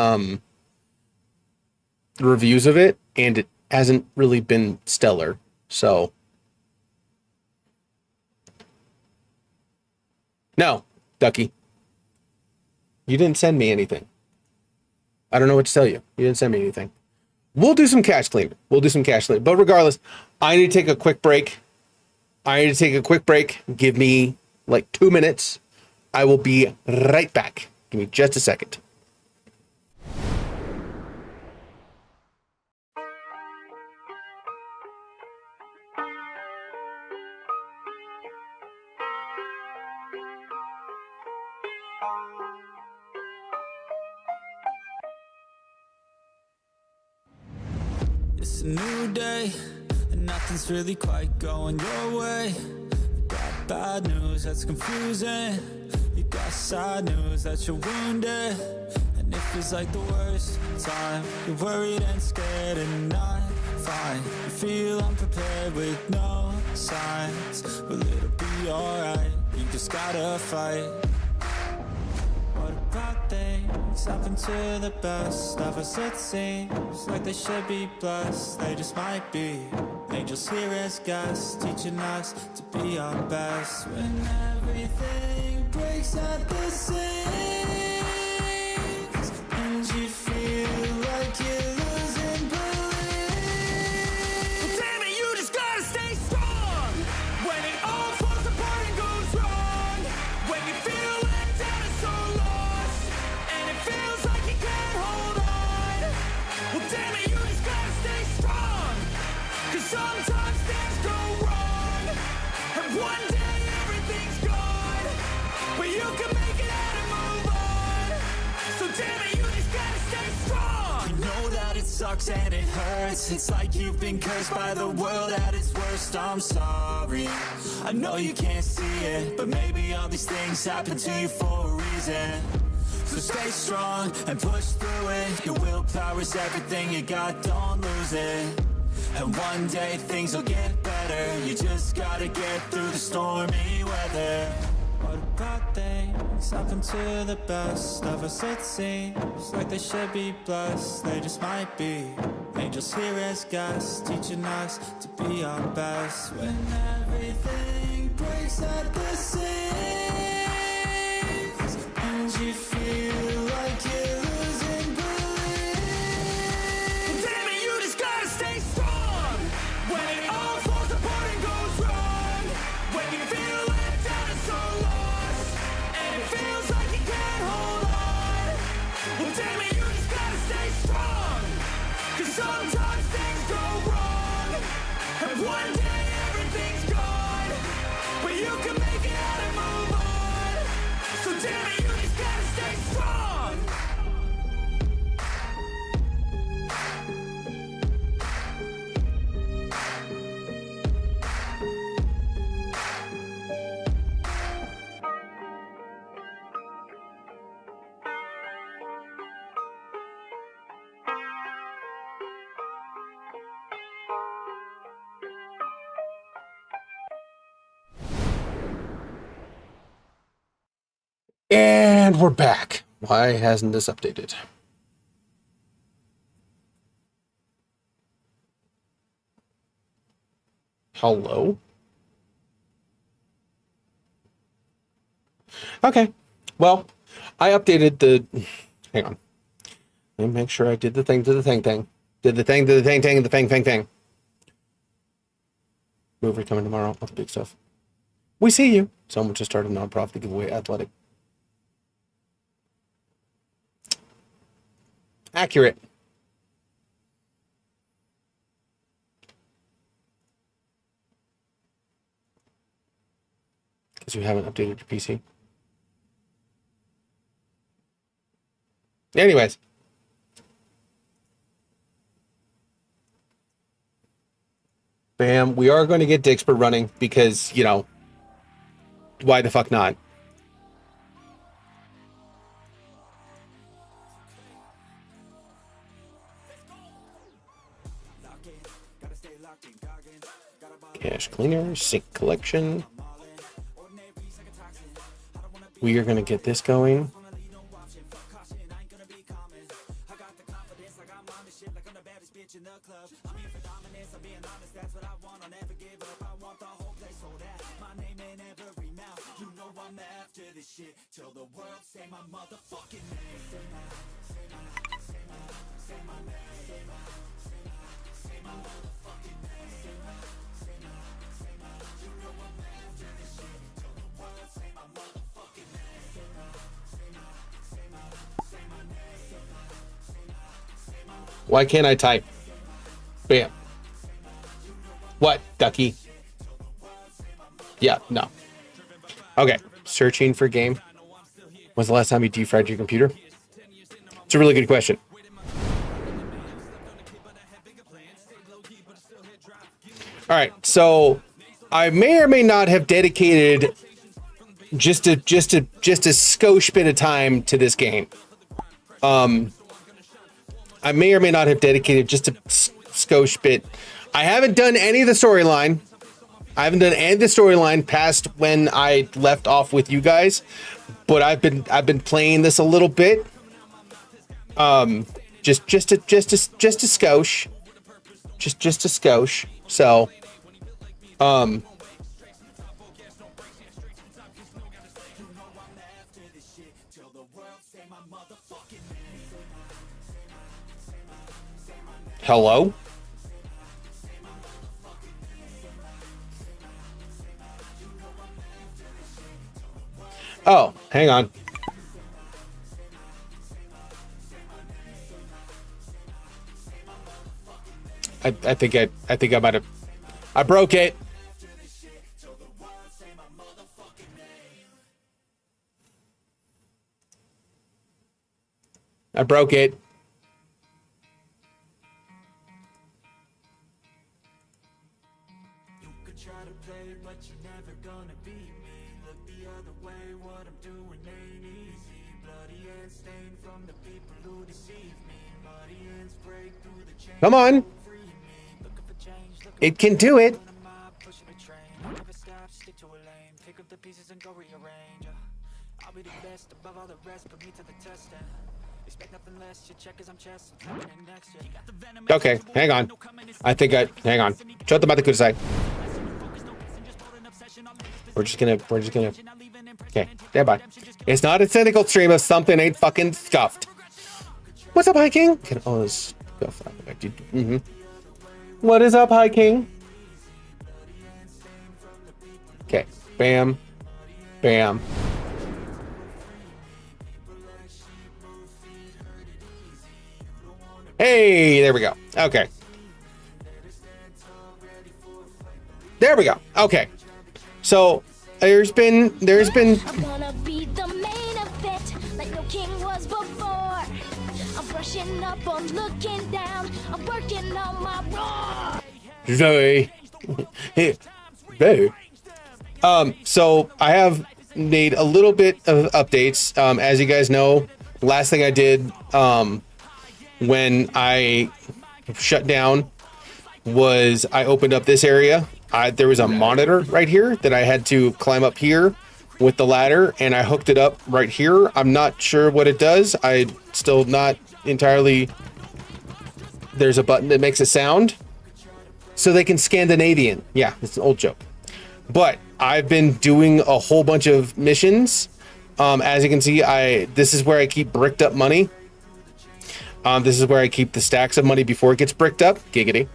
[SPEAKER 2] reviews of it, and it hasn't really been stellar. So, no, Ducky. You didn't send me anything. I don't know what to tell you. You didn't send me anything. We'll do some cache cleaning. But regardless, I need to take a quick break. Give me like 2 minutes. I will be right back. Give me just a second.
[SPEAKER 1] It's a new day, and nothing's really quite going your way. You got bad news that's confusing. You got sad news that you're wounded. And it feels like the worst time. You're worried and scared and not fine. You feel unprepared with no signs. But it'll be alright, you just gotta fight. What about things happen to the best of us? It seems like they should be blessed. They just might be angels here as guests, teaching us to be our best. When everything breaks at the seams, and you feel like you're losing belief. Damn it, you just gotta stay strong. When it all falls apart and goes wrong, when you feel let down and so lost, and it feels like you can't hold on. Well, damn it, you just gotta stay strong. Cause sometimes things go wrong, and one day everything's gone, but you can make it out and move on. So damn it, you just gotta stay strong. You know that it sucks and it hurts. It's like you've been cursed by the world at its worst. I'm sorry, I know you can't see it, but maybe all these things happen to you for a reason. So stay strong and push through it. Your willpower is everything you got, don't lose it. And one day things will get better. You just gotta get through the stormy weather. What about things happen to the best of us? It seems like they should be blessed. They just might be angels here as guests, teaching us to be our best. When everything breaks at the seams, and you feel like you're losing belief. Damn it, you just gotta stay strong. When it all falls apart and goes wrong, when you feel let down and so lost, and it feels like you can't hold on. Well, damn it, you just gotta stay strong. Cause sometimes things go wrong, and one day everything's gone, but you can make it out and move on. So damn it, you just gotta stay strong.
[SPEAKER 2] And we're back. Why hasn't this updated? Hello? Okay. Well, I updated the... Hang on. Let me make sure I did the thing to the thing. Did the thing to the thing, the thing. Movie coming tomorrow. All the big stuff. We see you. Someone just started a nonprofit to give away athletic. Accurate. Because you haven't updated your PC. Anyways. Bam. We are going to get Dixper running because, you know, why the fuck not? Cache cleaner, sink collection. We are going to get this going. Why can't I type? Bam. What, Ducky? Yeah, no. Okay, searching for game. When's the last time you defried your computer? It's a really good question. All right, so I may or may not have dedicated just a skosh bit of time to this game. I may or may not have dedicated just a skosh bit. I haven't done any of the storyline. I haven't done any of the storyline past when I left off with you guys, but I've been playing this a little bit. Just a skosh. Just a skosh. So, hello? Oh, hang on. I think I might have. I broke it. I broke it. Come on. It can do it. Okay, hang on. Hang on. Shut the mouth to side. We're just gonna. Okay, bye. It's not a cynical stream of something ain't fucking scuffed. What's up, High King? Oh, this scuff. What is up, High King? Okay, bam, bam. Hey, there we go. Okay. There we go. Okay. So there's been
[SPEAKER 5] I'm gonna be the main event like no king was before. I'm brushing up, I'm looking down, I'm working on my raw.
[SPEAKER 2] Zoe. Hey. So I have made a little bit of updates. As you guys know, last thing I did when I shut down was I opened up this area. There was a monitor right here that I had to climb up here with the ladder, and I hooked it up right here. I'm not sure what it does. I still not entirely. There's a button that makes a sound, so they can Scandinavian. Yeah, it's an old joke. But I've been doing a whole bunch of missions. As you can see, this is where I keep bricked up money. This is where I keep the stacks of money before it gets bricked up. Giggity.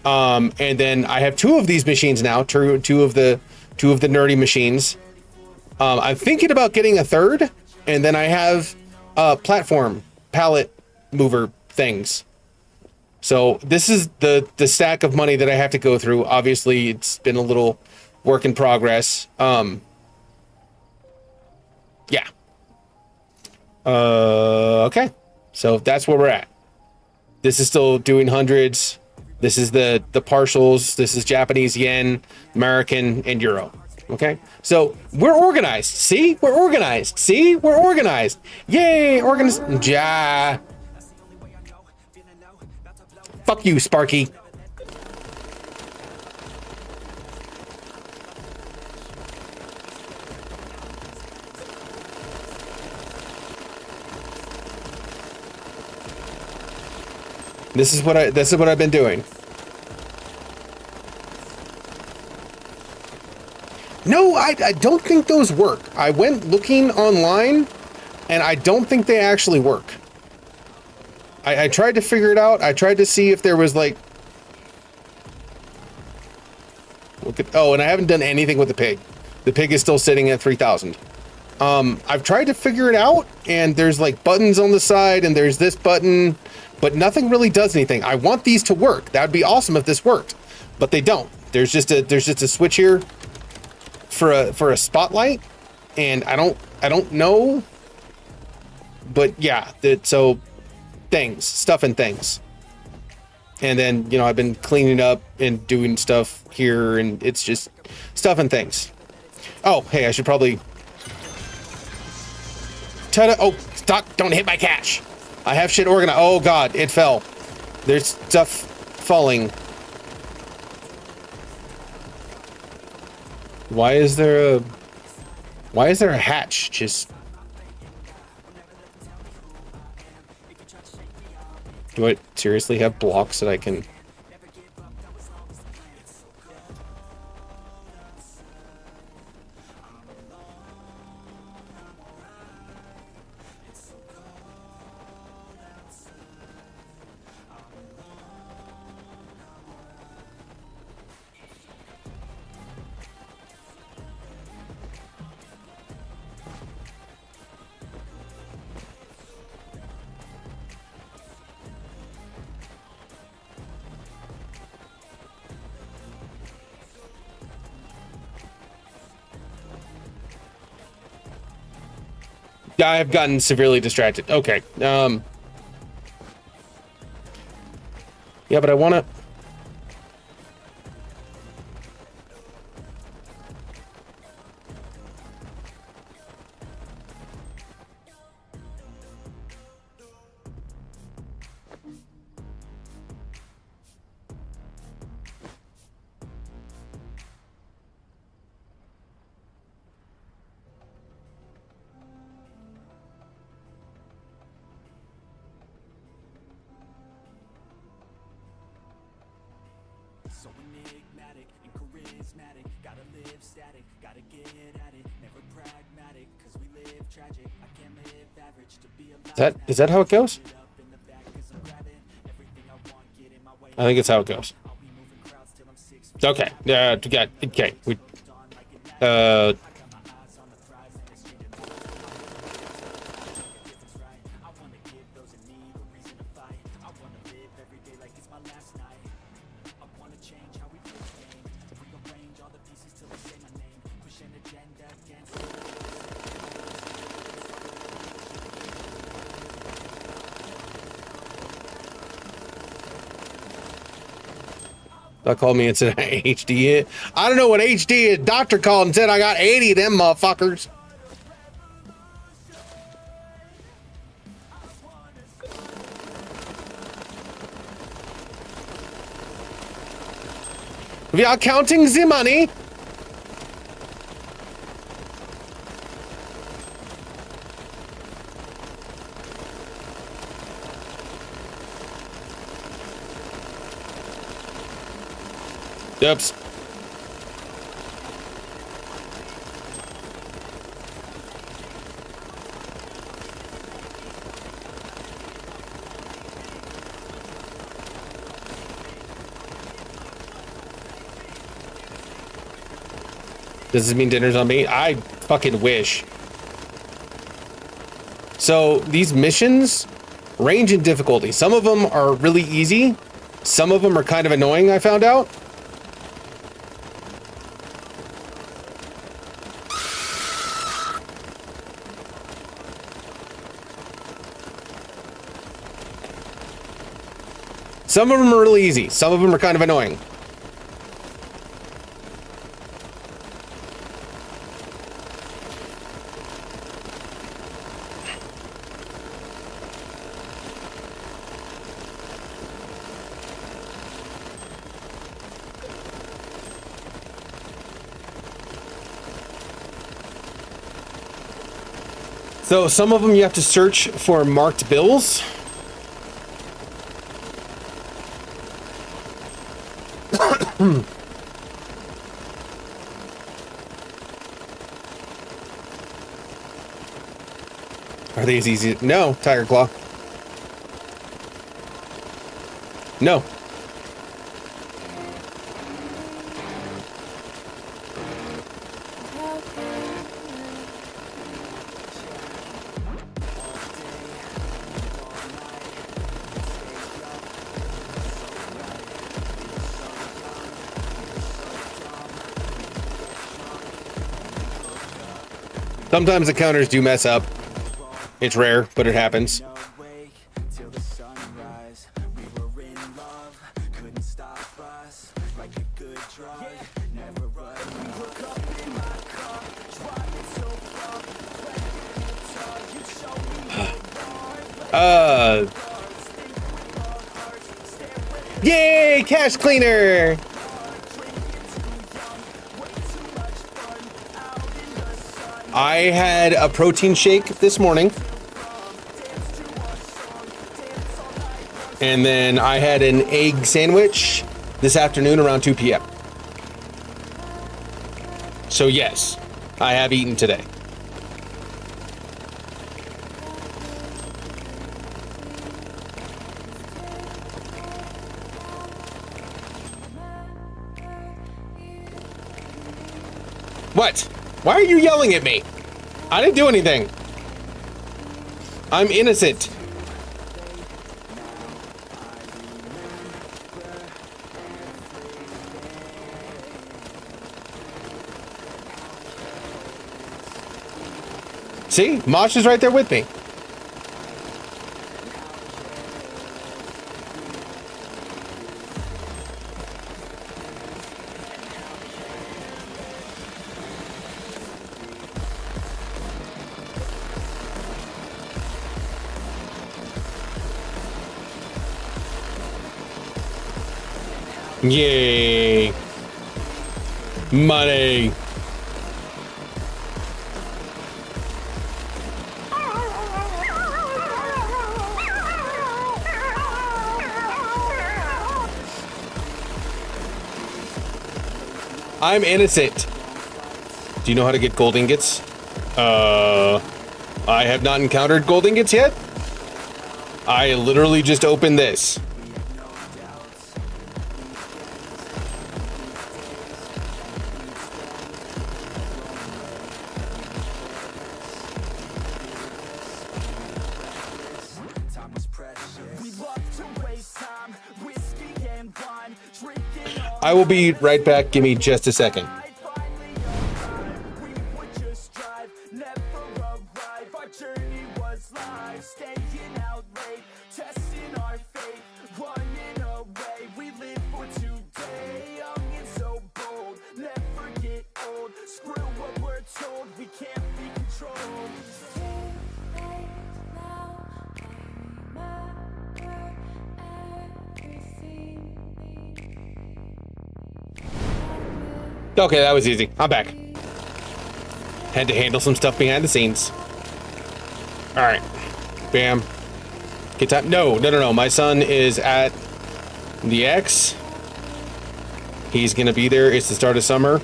[SPEAKER 2] And then I have two of these machines now, two of the nerdy machines. I'm thinking about getting a third, and then I have platform pallet mover things. So this is the stack of money that I have to go through. Obviously, it's been a little work in progress. Yeah. Okay. So that's where we're at. This is still doing hundreds. This is the partials. This is Japanese yen, American, and euro. Okay, so we're organized. See, we're organized. See, we're organized. Yay, organized. Ja. Fuck you, Sparky. This is what I've been doing. No, I don't think those work. I went looking online, and I don't think they actually work. I tried to figure it out. I tried to see if there was like. Oh, and I haven't done anything with the pig. The pig is still sitting at 3,000. I've tried to figure it out, and there's like buttons on the side, and there's this button. But nothing really does anything. I want these to work. That would be awesome if this worked, but they don't. There's just a switch here for a spotlight, and I don't know. But yeah, so things, stuff and things. And then, you know, I've been cleaning up and doing stuff here, and it's just stuff and things. Oh, hey, I should probably... Oh, stop, don't hit my cache. I have shit organized. Oh God, it fell. There's stuff falling. Why is there a hatch? Just... Do I seriously have blocks that I can... Yeah, I've gotten severely distracted. Okay. Yeah, but I want to...
[SPEAKER 1] So enigmatic and charismatic, gotta live static, gotta get at it, never pragmatic, cause we live tragic, I can't live average to be alive.
[SPEAKER 2] Is that how it goes? I think it's how it goes. Okay. Yeah. Okay. Called me and said HD. I don't know what HD is. Doctor called and said I got 80 of them motherfuckers. We are counting the money. Oops. Does this mean dinner's on me? I fucking wish. So these missions range in difficulty. Some of them are really easy. Some of them are kind of annoying, I found out. Some of them are really easy. Some of them are kind of annoying. So some of them you have to search for marked bills. Are they as easy? No, Tiger Claw. No. Sometimes the counters do mess up. It's rare, but it happens.
[SPEAKER 1] Till the sunrise, we were in love,
[SPEAKER 2] Yay, cash cleaner. I had a protein shake this morning. And then I had an egg sandwich this afternoon around 2 p.m. So yes, I have eaten today. What? Why are you yelling at me? I didn't do anything. I'm innocent. See? Mosh is right there with me. Yay. Money. I'm innocent. Do you know how to get gold ingots? I have not encountered gold ingots yet. I literally just opened this. I will be right back. Give me just a second. Okay, that was easy. I'm back. Had to handle some stuff behind the scenes. All right. Bam. Get time. No. My son is at the X. He's going to be there. It's the start of summer.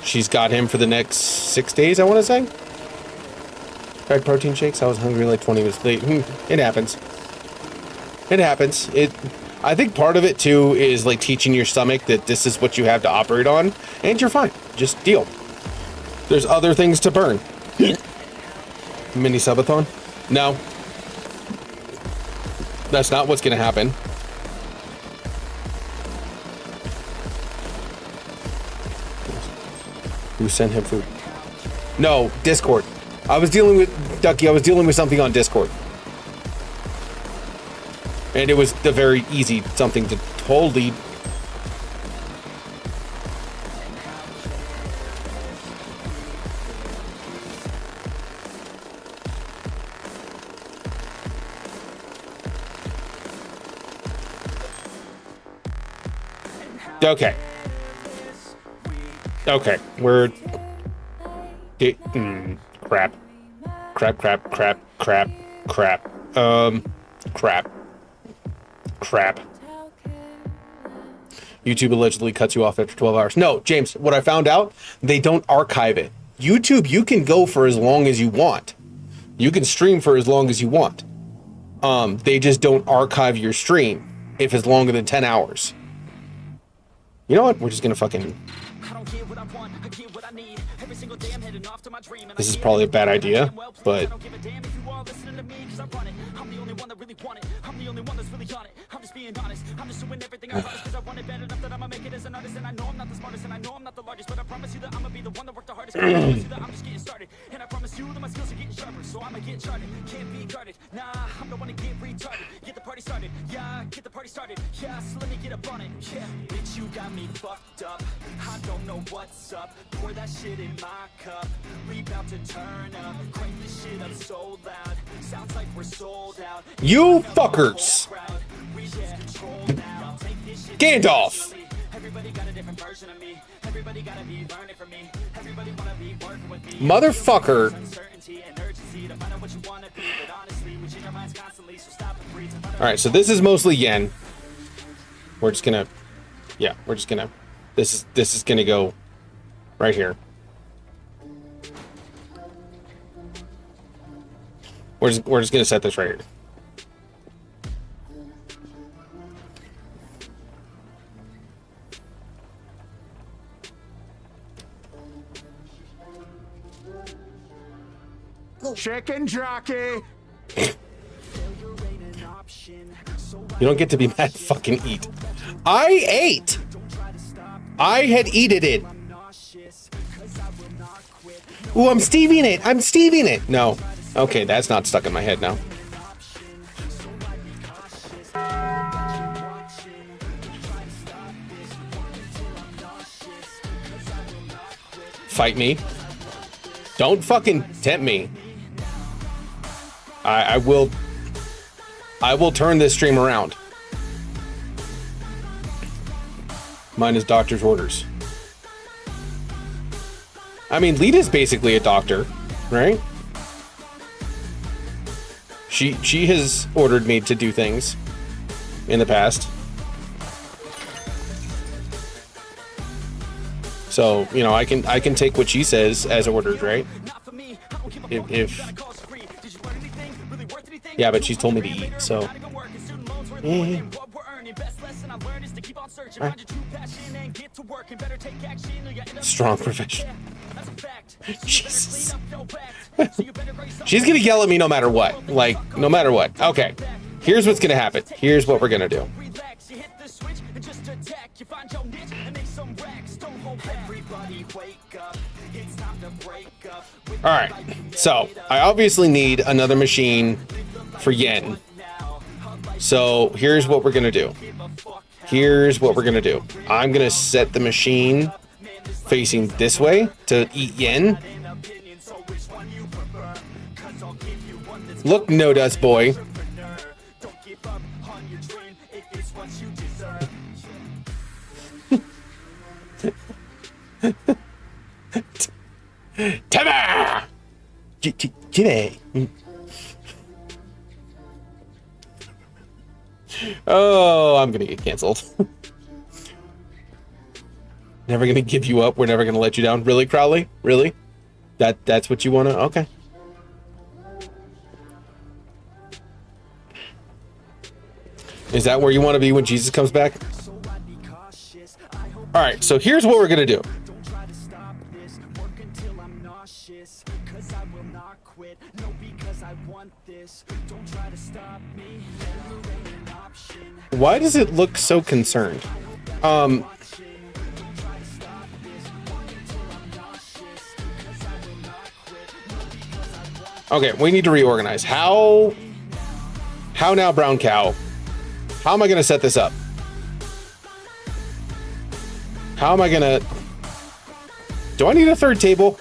[SPEAKER 2] She's got him for the next 6 days, I want to say. Tried protein shakes. I was hungry like 20 minutes late. It happens. It happens. I think part of it too is like teaching your stomach that this is what you have to operate on, and you're fine. Just deal. There's other things to burn. Mini subathon? No. That's not what's gonna happen. Who sent him food? No, Discord. I was dealing with something on Discord. And it was the very easy something to totally. Okay. Okay, we're. Crap. Crap. YouTube allegedly cuts you off after 12 hours. No, James, what I found out, they don't archive it. YouTube, you can go for as long as you want. You can stream for as long as you want. They just don't archive your stream if it's longer than 10 hours. You know what? We're just gonna fucking... This is probably a bad idea, but
[SPEAKER 6] you all listening to me, cause I run it. I'm the only one that really want it. I'm the only one that's really on it. I'm just being honest. I'm just doing everything I promise, cause I want it bad enough that I'ma make it as an artist. And I know I'm not the smartest, and I know I'm not the largest, but I promise you that I'ma be the one that worked the hardest. I promise you that I'm just getting started, and I promise you that my skills are getting sharper. So I'ma get charted, can't be guarded. Nah, I'm the one to get retarded. Get the party started, yeah, get the party started. Yeah, so let me get up on it, yeah. Bitch, you got me fucked up. I don't know what's up. Pour that shit in my cup. We about to turn up. Crank this shit up so loud. Sounds like we're sold out.
[SPEAKER 2] You fuckers. Gandalf.
[SPEAKER 6] Everybody got a different version of me. Everybody gotta be learning from me. Everybody wanna be working with me.
[SPEAKER 2] Motherfucker.
[SPEAKER 6] Uncertainty and urgency to find out what you wanna be. But honestly, we change our minds constantly, so stop and breathe.
[SPEAKER 2] Alright, so this is mostly yen. We're just gonna, yeah, we're just gonna, this is gonna go right here. We're just gonna set this right here.
[SPEAKER 7] Chicken jockey.
[SPEAKER 2] You don't get to be mad, fucking eat. I ate! I had eaten it. Ooh, I'm Stevieing it. I'm Stevieing it. No. Okay, that's not stuck in my head now. Fight me. Don't fucking tempt me. I will turn this stream around. Mine is doctor's orders. I mean, Lita's basically a doctor, right? She has ordered me to do things in the past. So, you know, I can take what she says as orders, right? If yeah, but she's told me to eat, so right. Strong profession. Jesus. She's gonna yell at me no matter what. Like, no matter what. Okay. Here's what's gonna happen. Here's what we're gonna do. Alright. So, I obviously need another machine for yen. So, here's what we're gonna do. Here's what we're gonna do. I'm gonna set the machine facing this way to eat yen. Look, no dust boy. Timber! Jimmy! Oh, I'm gonna get canceled. Never gonna give you up. We're never gonna let you down. Really, Crowley? Really? That's what you wanna? Okay. Is that where you want to be when Jesus comes back? All right, so here's what we're gonna do. Why does it look so concerned? Okay, we need to reorganize. How now, brown cow? How am I gonna set this up? How am I gonna... Do I need a third table?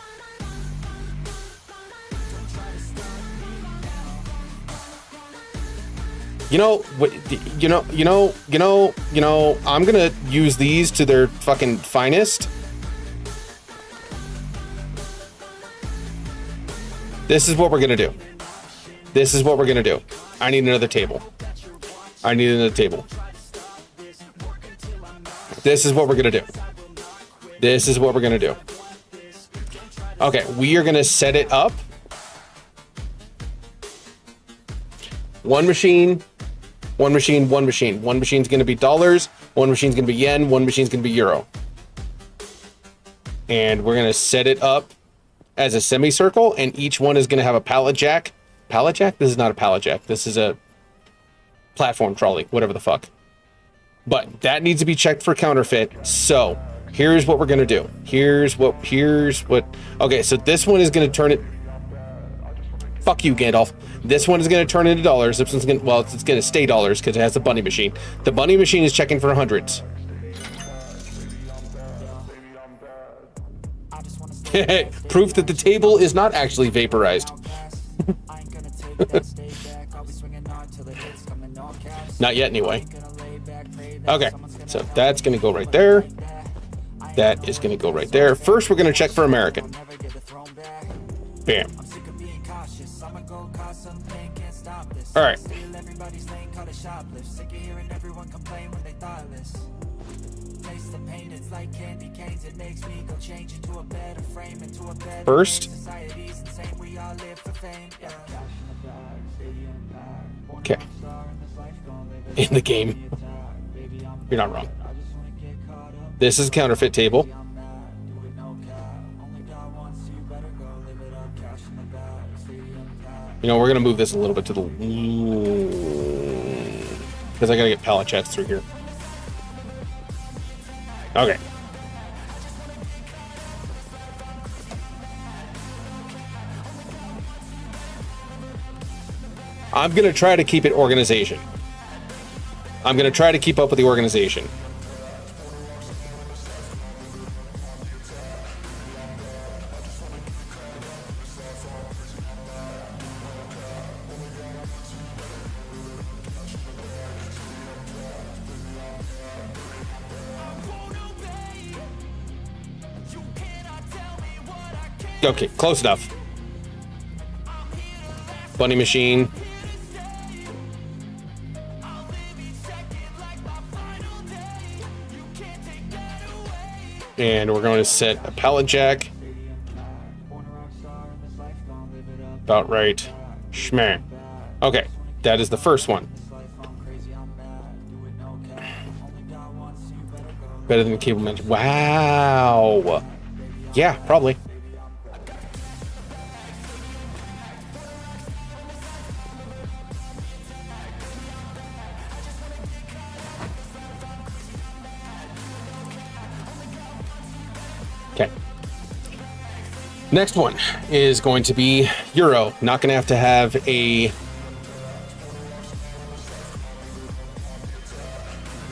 [SPEAKER 2] You know, I'm gonna use these to their fucking finest. This is what we're gonna do. This is what we're gonna do. I need another table. I need another table. This is what we're gonna do. This is what we're gonna do. Okay, we are gonna set it up. One machine, one machine, one machine. One machine's gonna be dollars, one machine's gonna be yen, one machine's gonna be euro. And we're gonna set it up as a semicircle, and each one is gonna have a pallet jack pallet jack? This is not a pallet jack. This is a platform trolley, whatever the fuck. But that needs to be checked for counterfeit. So here's what we're gonna do. Here's what. Okay, so this one is gonna turn it. Fuck you, Gandalf. This one is gonna turn into dollars. This one's gonna, well, it's gonna stay dollars because it has the bunny machine. The bunny machine is checking for hundreds. Proof that the table is not actually vaporized. Not yet, anyway. Okay, so that's gonna go right there. That is gonna go right there. First, we're gonna check for American. Bam. All right. First. Okay. In the game. You're not wrong. This is a counterfeit table. You know, we're gonna move this a little bit to the, because I gotta get pallet checks through here. Okay. I'm gonna try to keep it organization. I'm gonna try to keep up with the organization. Okay, close enough. Bunny machine. And we're going to set a pallet jack. About right. Schmeh. Okay, that is the first one. Better than the cable mentioned. Wow. Yeah, probably. Okay. Next one is going to be Euro. Not going to have a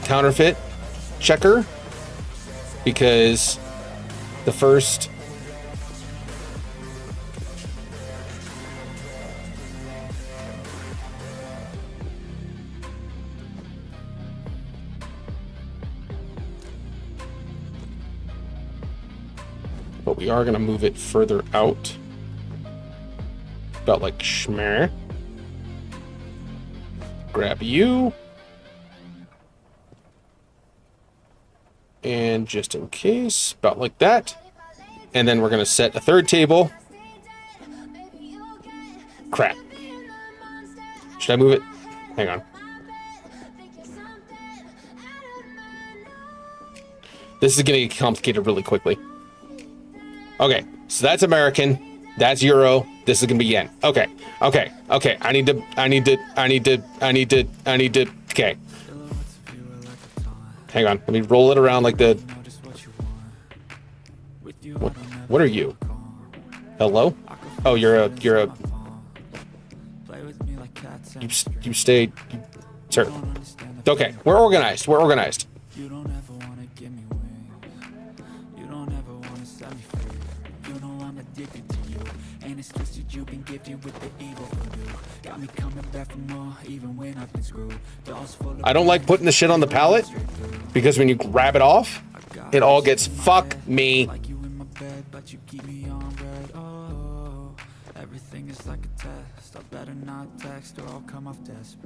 [SPEAKER 2] counterfeit checker because the first but we are going to move it further out. About like schmeh. Grab you. And just in case, about like that. And then we're going to set a third table. Crap. Should I move it? Hang on. This is going to get complicated really quickly. Okay, so that's American, that's Euro, this is gonna be yen. Okay, okay, okay, I need to, okay. Hang on, let me roll it around like the, what are you? Hello? Oh, you're a, you stay, sir. Okay, we're organized, we're organized. I don't like putting the shit on the pallet because when you grab it off, it all gets fuck me.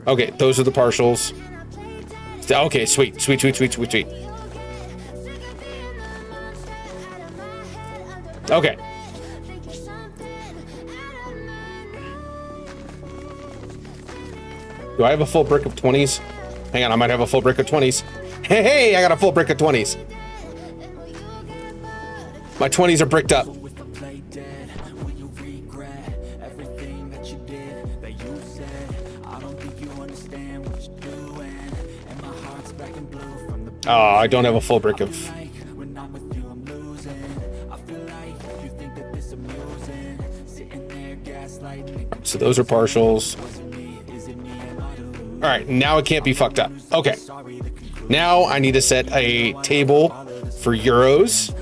[SPEAKER 2] Okay, those are the partials. Okay, sweet, sweet, sweet, sweet, sweet, sweet. Okay. Do I have a full brick of 20s? Hang on, I might have a full brick of 20s. Hey, hey, I got a full brick of 20s. My 20s are bricked up. Oh, I don't have a full brick of.
[SPEAKER 6] When I'm with you, I'm losing. I feel like you think that this amusing. Sitting there gaslighting.
[SPEAKER 2] So those are partials.
[SPEAKER 6] Is it me? Am I the loser?
[SPEAKER 2] All right, now it can't be fucked up. Okay. Now I need to set a table for euros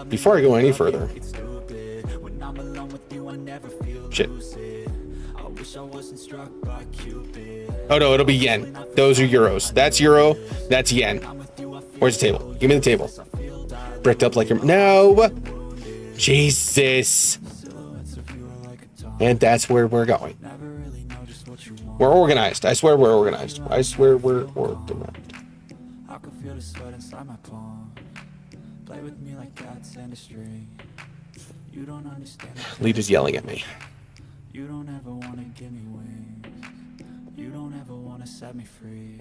[SPEAKER 2] before I go any further.
[SPEAKER 6] When I'm alone with you, I never feel
[SPEAKER 2] Shit.
[SPEAKER 6] lucid. I wish I wasn't struck by Cupid.
[SPEAKER 2] Oh no, it'll be yen. Those are euros. That's euro. That's yen. Where's the table? Give me the table. Bricked up like a... No! Jesus. And that's where we're going. We're organized. I swear we're organized. I swear we're organized.
[SPEAKER 6] I can feel the sweat inside my palm. Play with me like cats and a string. You don't understand.
[SPEAKER 2] Lead is yelling at me.
[SPEAKER 6] You don't ever want to give me wings. You don't ever want to set me free.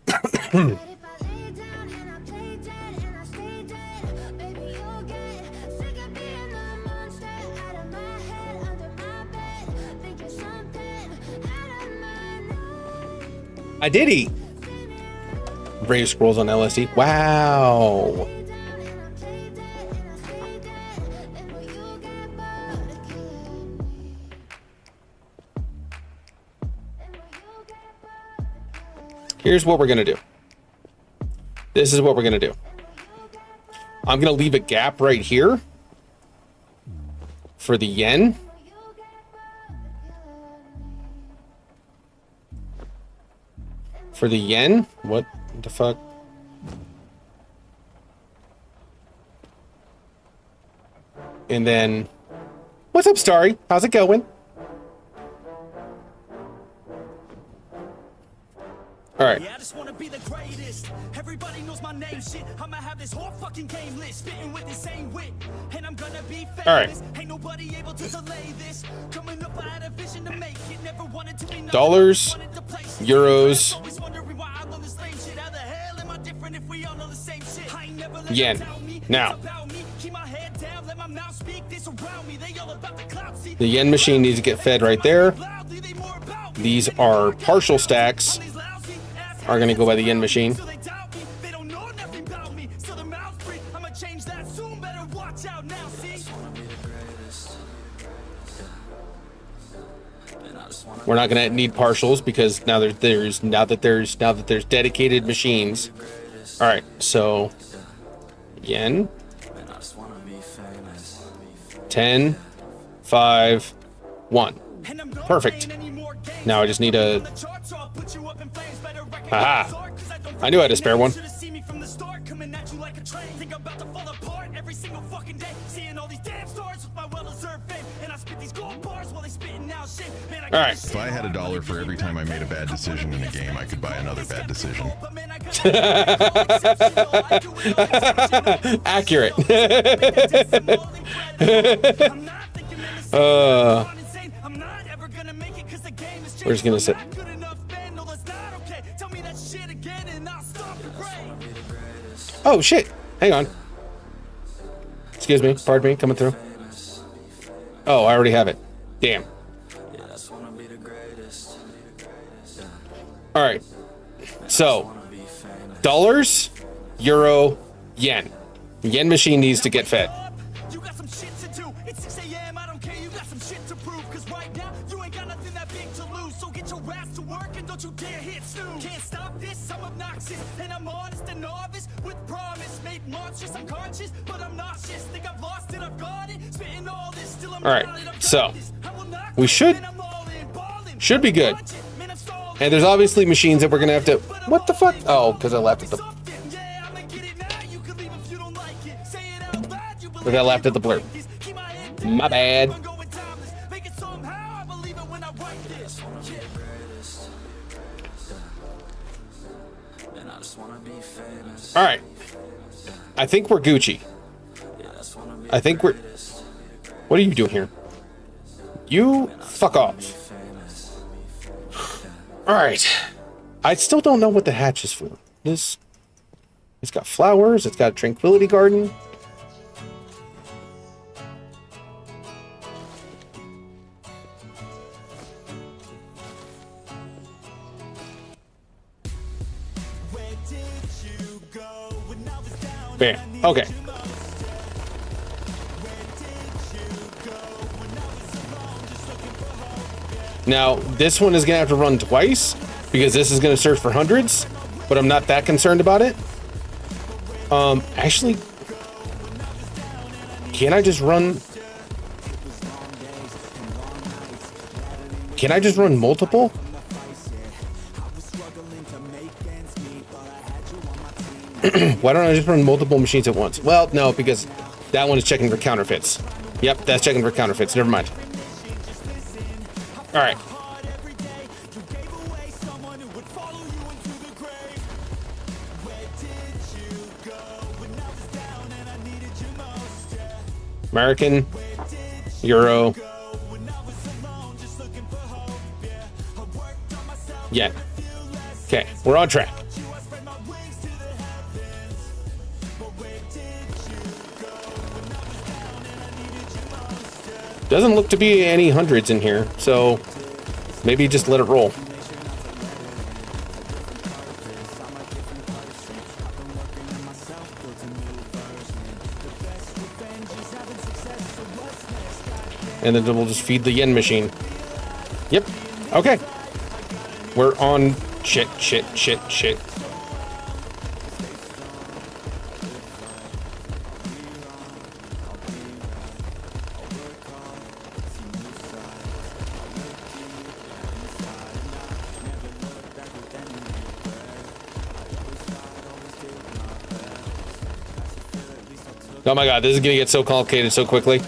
[SPEAKER 5] But if I lay down and I play dead and I stay dead, baby, you'll get sick of being the monster out of my head, under my bed, thinking something out of my mind.
[SPEAKER 2] I did eat. Brave scrolls on LSD. Wow.
[SPEAKER 5] Lay down and I play dead and I stay dead, then will you get bored again? Then will you get bored again?
[SPEAKER 2] Here's what we're going to do. This is what we're going to do. I'm going to leave a gap right here for the yen. For the yen? What the fuck? And then, what's up, Starry? How's it going? All right.
[SPEAKER 6] Yeah, I just wanna be the greatest. Everybody knows my name, shit. I'ma have this whole fucking game list, spitting with the same wit, and I'm gonna be famous.
[SPEAKER 2] All right.
[SPEAKER 6] Ain't nobody able to delay this. Coming up, I had a vision to make it. Never wanted to be nothing,
[SPEAKER 2] Dollars,
[SPEAKER 6] wanted to place it.
[SPEAKER 2] euros,
[SPEAKER 6] Always wondering why I love this lame shit. How the hell am I different if we all know the same shit? I ain't never let
[SPEAKER 2] yen.
[SPEAKER 6] them tell me
[SPEAKER 2] Now.
[SPEAKER 6] it's about me. Keep my head down, let my mouth speak. They surround me. They all about the clout. See,
[SPEAKER 2] The yen machine needs to get fed right there.
[SPEAKER 6] loudly, they more about me.
[SPEAKER 2] These are partial stacks.
[SPEAKER 6] These lousy ass
[SPEAKER 2] Are gonna go by the yen machine.
[SPEAKER 6] So they doubt me, they don't know nothing about me. So their mouth free, I'ma change that soon. Better watch out now, see?
[SPEAKER 2] We're not gonna need partials because now there's dedicated machines. All right, so yen 10 5 1. Perfect. Now I just need a... Haha. I knew I had a spare one. All right.
[SPEAKER 8] If I had $1 for every time I made a bad decision in a game, I could buy another bad decision.
[SPEAKER 2] Accurate. We're just gonna sit. Oh shit! Hang on. Excuse me. Pardon me. Coming through. Oh, I already have it. Damn. All right. So, dollars, euro, yen. The yen machine needs to get fed.
[SPEAKER 6] You got some shit to do. It's 6 a.m. I don't care. You got some shit to prove. Cause right now, you ain't got nothing that big to lose. So get your ass to work and don't you dare hit snooze. Can't stop this. I'm obnoxious. And I'm honest and novice. With promise. Made monstrous. I'm conscious. But I'm nauseous. Think I've lost it. I've got it. Spitting all this. Still I'm
[SPEAKER 2] All right,
[SPEAKER 6] not it, I'm
[SPEAKER 2] so,
[SPEAKER 6] got this. I will knock
[SPEAKER 2] we
[SPEAKER 6] you,
[SPEAKER 2] should-
[SPEAKER 6] and I'm all in, ballin'.
[SPEAKER 2] should be good.
[SPEAKER 6] Watch it, man, I'm stalling.
[SPEAKER 2] And there's obviously machines that we're gonna have to... What the fuck? Oh, because I left at the... Look, I left at the blurb. My bad. All right. I think we're Gucci. I think we're... What are you doing here? You fuck off. All right. I still don't know what the hatch is for. It's got flowers. It's got a tranquility garden.
[SPEAKER 6] Where did you
[SPEAKER 2] Bam. Okay. Now, this one is going to have to run twice because this is going to search for hundreds, but I'm not that concerned about it. Actually, can I just run multiple? Why don't I just run multiple machines at once? Well, no, because that one is checking for counterfeits. Yep, that's checking for counterfeits. Never mind. All right. American, Euro, yen. Okay, we're on track. Doesn't look to be any hundreds in here, so maybe just let it roll. And then we'll just feed the yen machine. Yep. Okay. We're on shit. Oh my god, this is gonna get so complicated so quickly.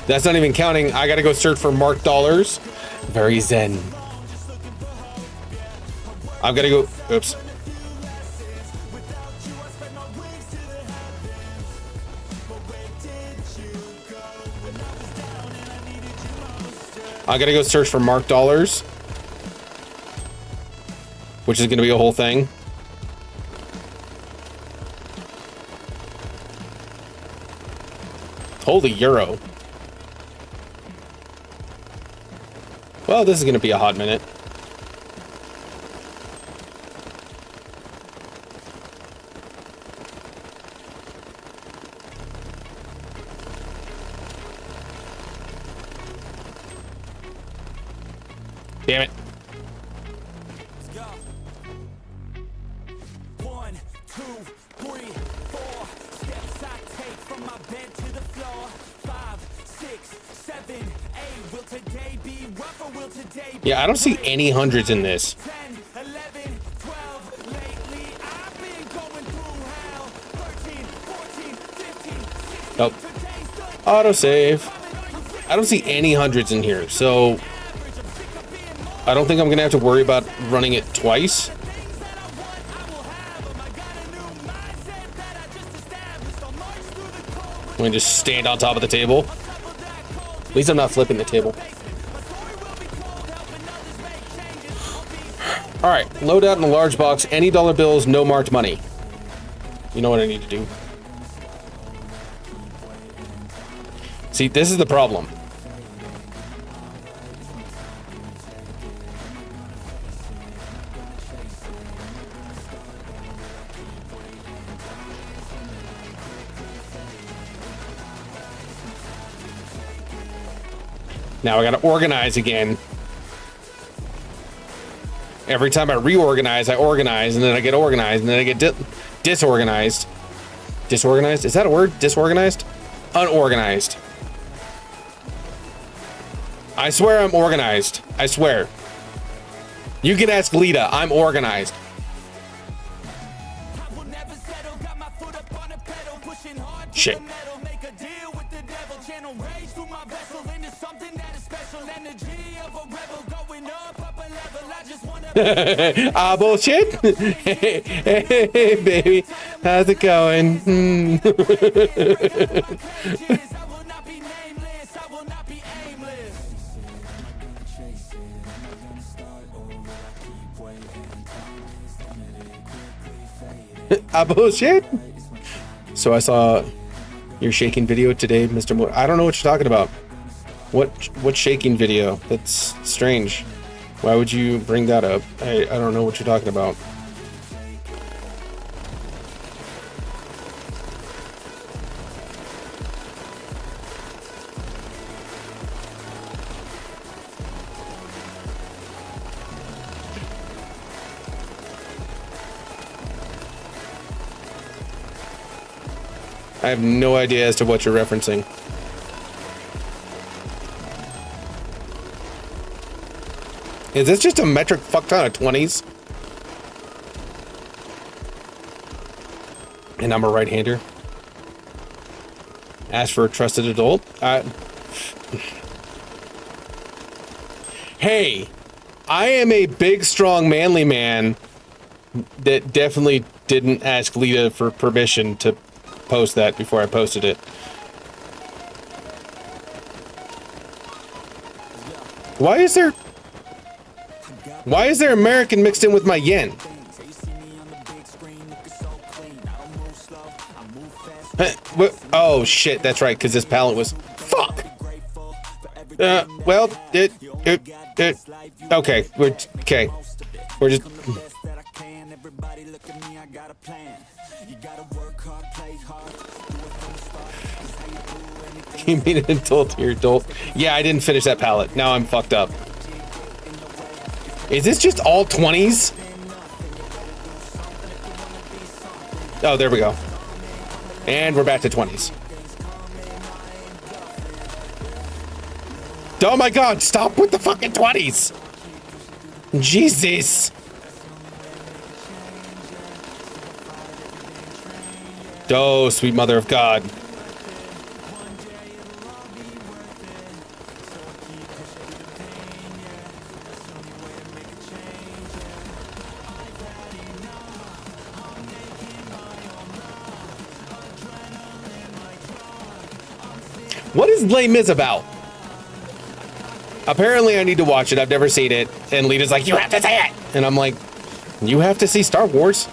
[SPEAKER 2] That's not even counting. I gotta go search for marked dollars. Very zen. I've gotta go. Oops. I gotta go search for marked dollars, which is gonna be a whole thing. Holy euro. Well, this is going to be a hot minute. Damn it.
[SPEAKER 6] Let's go. 1, 2, 3, 4 steps I take from my bed to the floor. 5, 6, 7, 8. Will today be rough or will today be
[SPEAKER 2] Yeah, I don't see any hundreds in this.
[SPEAKER 6] 10, 11, 12. Lately I've been going through hell. 13, 14, 15, 16.
[SPEAKER 2] Oh. Autosave. I don't see any hundreds in here, so I don't think I'm gonna have to worry about running it twice. Let me just stand on top of the table. At least I'm not flipping the table. All right, load out in a large box. Any dollar bills, no marked money. You know what I need to do. See, this is the problem. Now I gotta organize again. Every time I reorganize, I organize, and then I get organized, and then I get disorganized. Disorganized? Is that a word? Disorganized? Unorganized. I swear I'm organized. I swear. You can ask Lita. I'm organized. Shit. Ah, bullshit. Hey, baby, how's it going? Ah, bullshit. So I saw your shaking video today, Mr. I don't know what you're talking about. What shaking video? That's strange. Why would you bring that up? I don't know what you're talking about. I have no idea as to what you're referencing. Is this just a metric fuck ton of 20s? And I'm a right-hander. Ask for a trusted adult. Hey, I am a big, strong, manly man that definitely didn't ask Lita for permission to post that before I posted it. Why is there American mixed in with my yen? Oh shit, that's right, because this palette was fuck. Well, okay, we're just. You mean an adult to your adult? Yeah, I didn't finish that palette. Now I'm fucked up. Is this just all 20s? Oh, there we go. And we're back to 20s. Oh my god, stop with the fucking 20s! Jesus! Oh, sweet mother of God. What is Les Mis about? Apparently I need to watch it. I've never seen it. And Lita's like, you have to see it! And I'm like, you have to see Star Wars.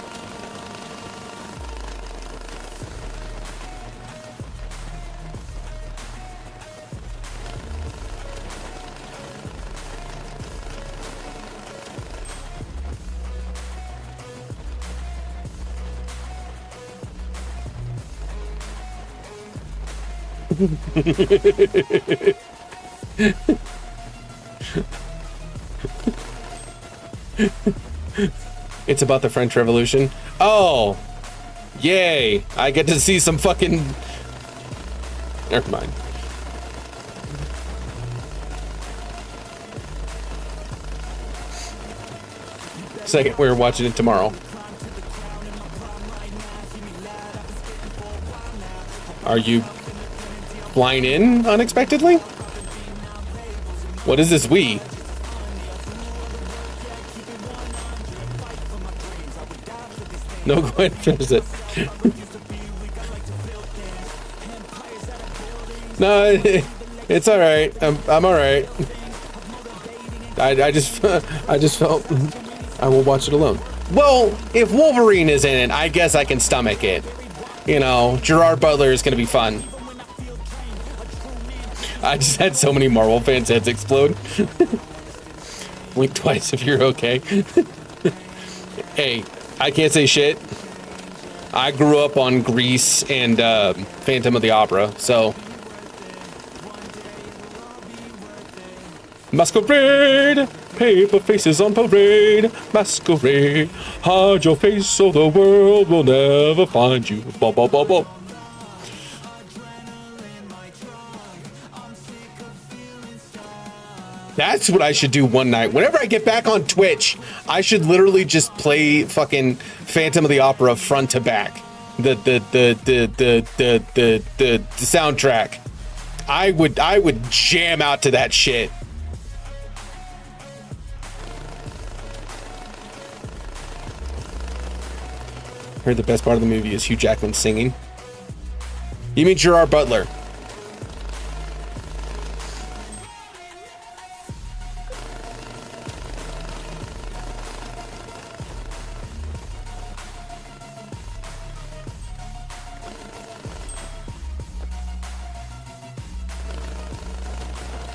[SPEAKER 2] It's about the French Revolution. Oh, yay! I get to see some fucking. Never mind. Second, we're watching it tomorrow. Are you flying in unexpectedly? What is this we? No, go ahead and finish it. No, it's all right. I'm all right. I just felt I will watch it alone. Well, if Wolverine is in it, I guess I can stomach it. You know, Gerard Butler is gonna be fun. I just had so many Marvel fans' heads explode. Blink twice if you're okay. Hey, I can't say shit. I grew up on Grease and Phantom of the Opera, so. Masquerade! Paper faces on parade. Masquerade! Hide your face so the world will never find you. Ba ba ba ba. That's what I should do one night. Whenever I get back on Twitch, I should literally just play fucking Phantom of the Opera front to back. The soundtrack. I would jam out to that shit. Heard the best part of the movie is Hugh Jackman singing. You mean Gerard Butler?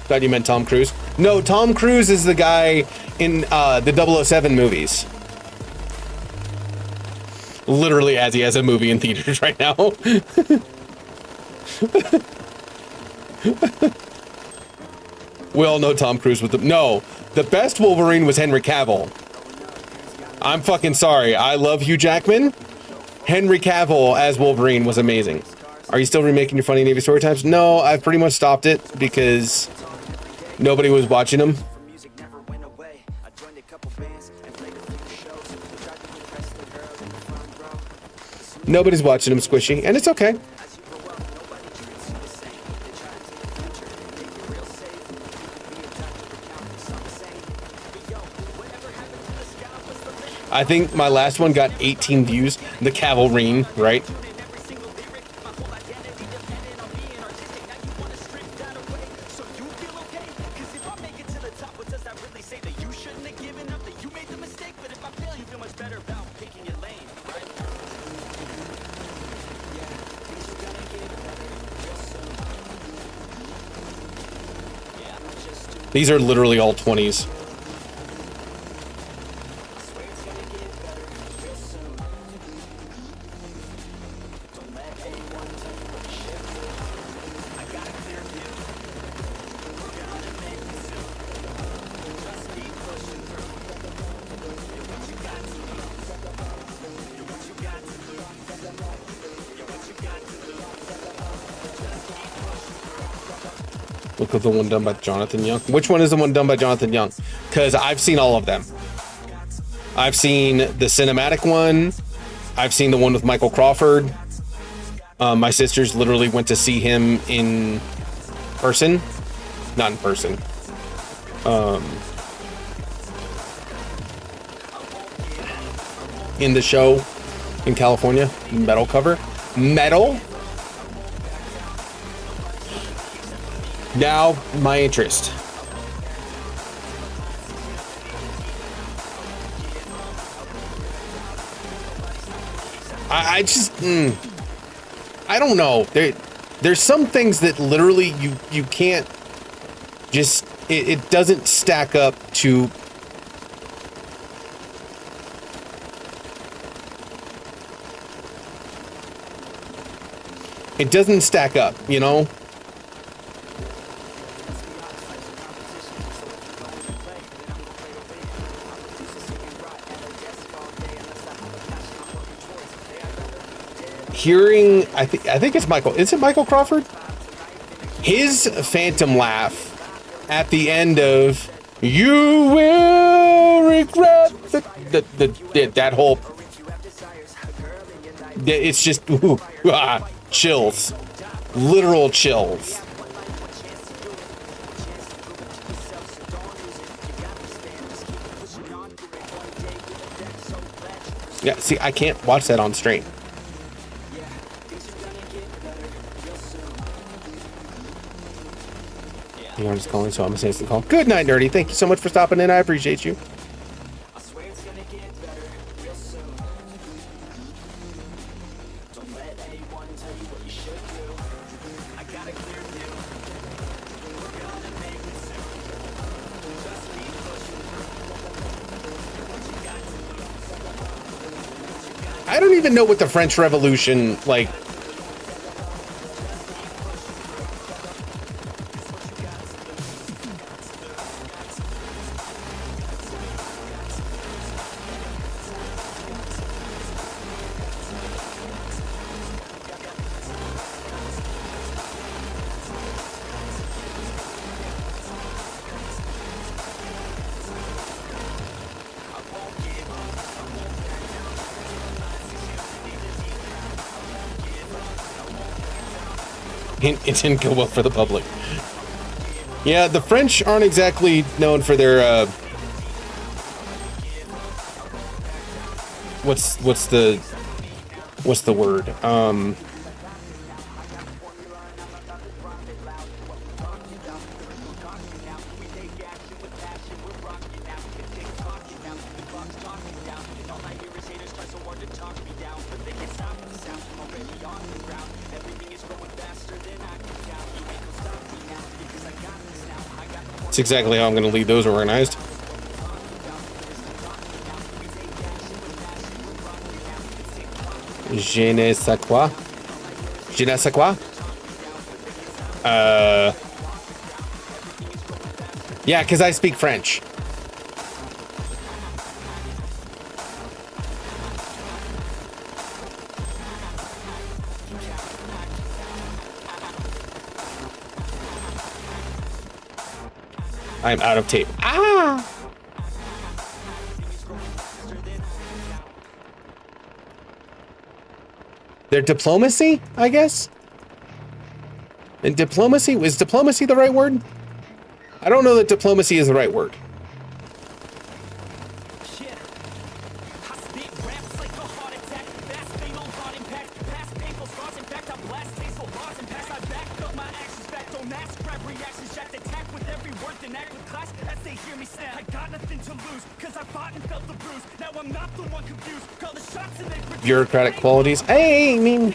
[SPEAKER 2] Thought you meant Tom Cruise. No, Tom Cruise is the guy in the 007 movies. Literally, as he has a movie in theaters right now. We all know Tom Cruise with the... No, the best Wolverine was Henry Cavill. I'm fucking sorry. I love Hugh Jackman. Henry Cavill as Wolverine was amazing. Are you still remaking your Funny Navy story times? No, I've pretty much stopped it because nobody was watching them. Nobody's watching them, Squishy, and it's okay. I think my last one got 18 views. The Cavalrine, right? These are literally all 20s. Look at the one done by Jonathan Young. Which one is the one done by Jonathan Young? Because I've seen all of them. I've seen the cinematic one. I've seen the one with Michael Crawford. My sisters literally went to see him in person. Not in person. In the show in California. Metal cover. Metal? Now, my interest. I just, I don't know. There's some things that literally you can't just, it doesn't stack up to. It doesn't stack up, you know? Hearing, I think it's Michael. Is it Michael Crawford? His phantom laugh at the end of "You will regret" that whole. It's just chills, literal chills. Yeah, see, I can't watch that on stream. I'm just calling, so I'm gonna say it's the call. Good night, Nerdy. Thank you so much for stopping in. I appreciate you. I don't even know what the French Revolution, like, it didn't go well for the public. Yeah, the French aren't exactly known for their what's the word? That's exactly how I'm going to lead those organized. Je ne sais quoi. Je ne sais quoi. Yeah, because I speak French. I'm out of tape. Ah! Their diplomacy, I guess? And diplomacy? Is diplomacy the right word? I don't know that diplomacy is the right word. Bureaucratic qualities. Hey, I mean,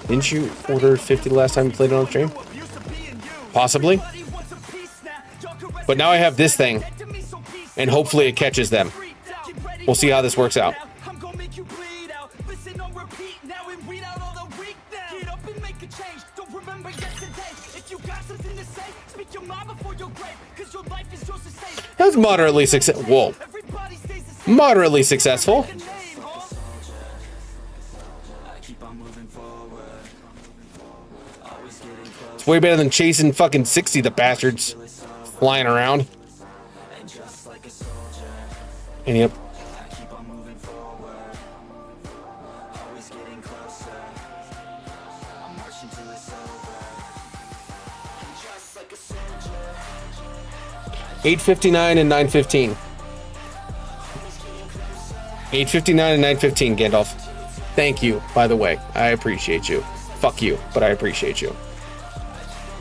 [SPEAKER 2] didn't you order 50 the last time you played it on stream? Possibly. But now I have this thing, and hopefully it catches them. We'll see how this works out. That's moderately successful. Whoa. Moderately successful. It's way better than chasing fucking 60, the bastards. Flying around. And yep. $8.59 and $9.15. $8.59 and $9.15, Gandalf. Thank you, by the way. I appreciate you. Fuck you, but I appreciate you.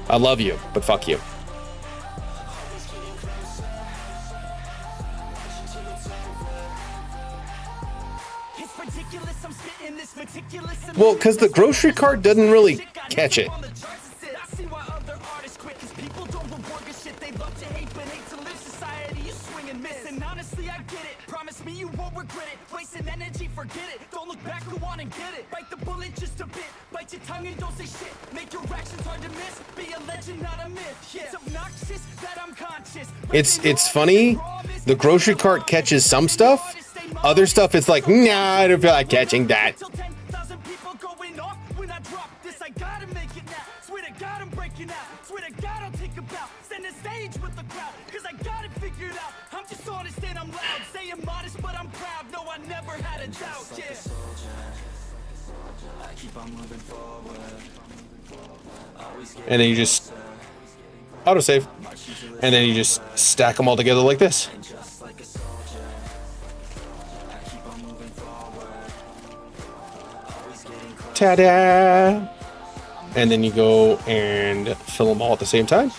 [SPEAKER 2] I love you, but fuck you. Well, because the grocery cart doesn't really catch it. It's funny. The grocery cart catches some stuff. Other stuff, it's like, nah, I don't feel like catching that. And then you just autosave, and then you just stack them all together like this. Ta-da! And then you go and fill them all at the same time.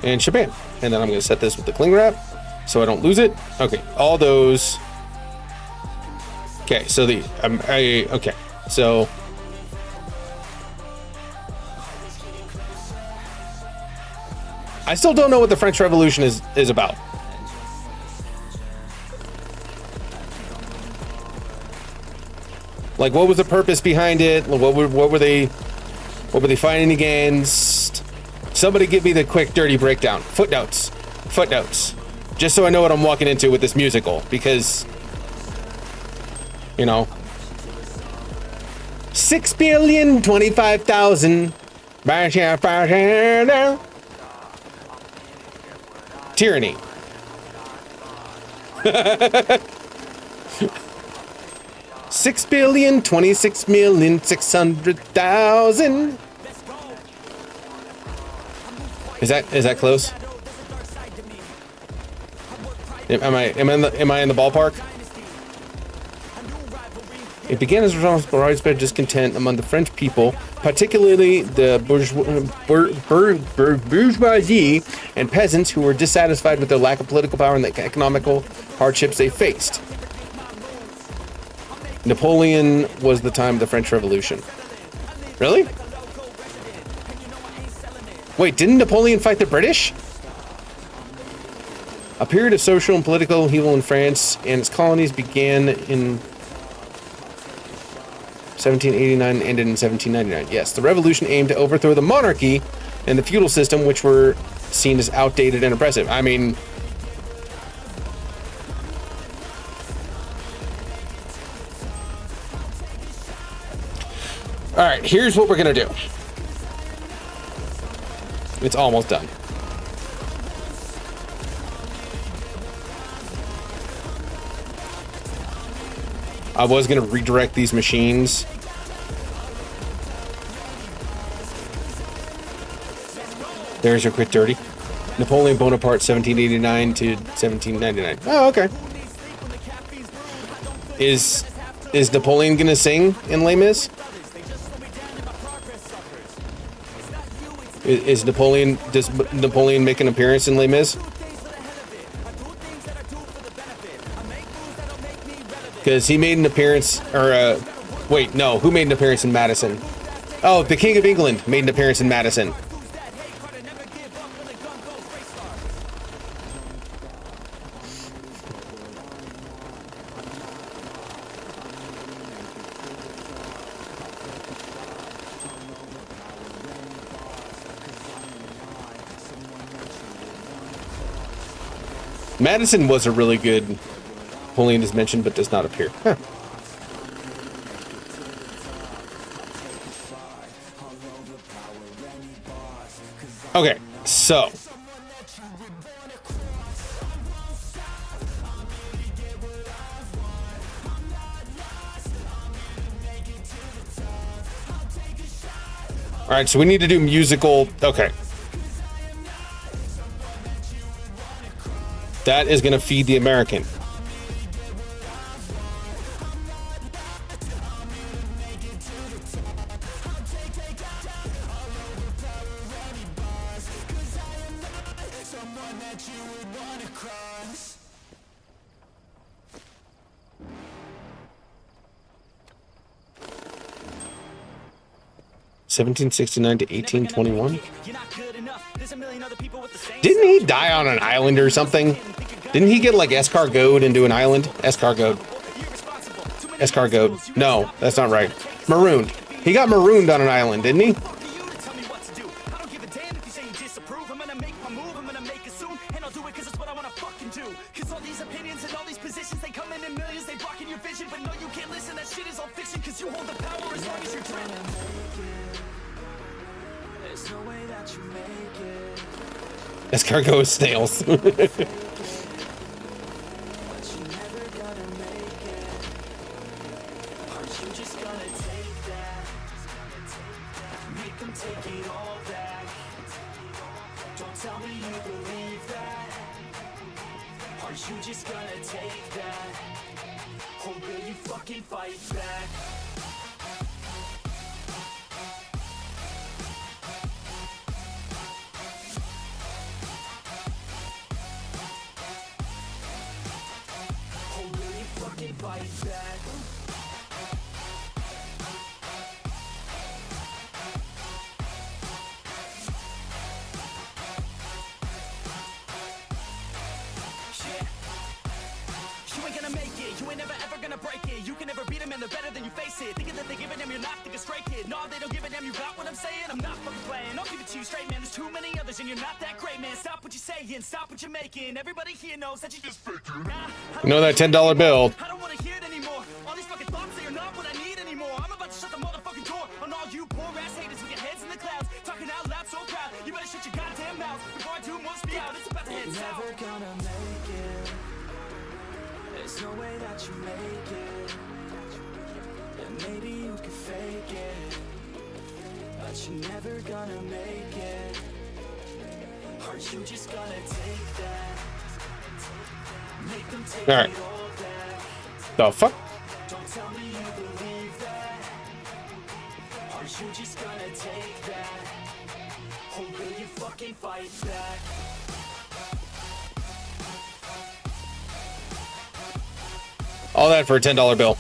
[SPEAKER 2] And shabam. And then I'm going to set this with the cling wrap so I don't lose it. Okay, all those. Okay, so okay, so I still don't know what the French Revolution is about. Like, what was the purpose behind it? What were they fighting against? Somebody give me the quick, dirty breakdown. Footnotes, just so I know what I'm walking into with this musical, because, you know, 6,025,000 tyranny. 6,026,600,000. Is that close? Am I in the ballpark? It began as a result of widespread discontent among the French people, particularly the bourgeoisie and peasants, who were dissatisfied with their lack of political power and the economical hardships they faced. Napoleon was the time of the French Revolution. Really? Wait, didn't Napoleon fight the British? A period of social and political upheaval in France and its colonies began in 1789 and ended in 1799. Yes, the revolution aimed to overthrow the monarchy and the feudal system, which were seen as outdated and oppressive. I mean, all right, here's what we're gonna do. It's almost done. I was gonna redirect these machines. There's your quick dirty. Napoleon Bonaparte, 1789 to 1799. Oh, okay. Is Napoleon gonna sing in Les Mis? Is Napoleon? Does Napoleon make an appearance in Les Mis? Because he made an appearance, or wait, no, who made an appearance in Madison? Oh, the King of England made an appearance in Madison. Madison was a really good. Napoleon is mentioned but does not appear. Huh. Okay, so all right, so we need to do musical. Okay. That is going to feed the American. (1769 to 1821). Didn't he die on an island or something? Didn't he get like escargoted into an island? Escargoted. No, that's not right. Marooned. He got marooned on an island, didn't he? Escargot snails.
[SPEAKER 6] Everybody here knows that you just
[SPEAKER 2] You know that $10 bill.
[SPEAKER 6] I don't want to hear it anymore. All these fucking thoughts, they are not what I need anymore. I'm about to shut the motherfucking door on all you poor ass haters with your heads in the clouds, talking out loud so proud. You better shut your goddamn mouth before I do more speak out. It's about to head south. Never gonna make it. There's no way that you make it. And maybe you can fake it, but you're never gonna make it. Aren't you just gonna take that? Make them take
[SPEAKER 2] All right.
[SPEAKER 6] it all back.
[SPEAKER 2] The fuck?
[SPEAKER 6] Don't tell me you believe that. Aren't you just gonna take that? Or will you fucking fight back?
[SPEAKER 2] All that for a $10 bill.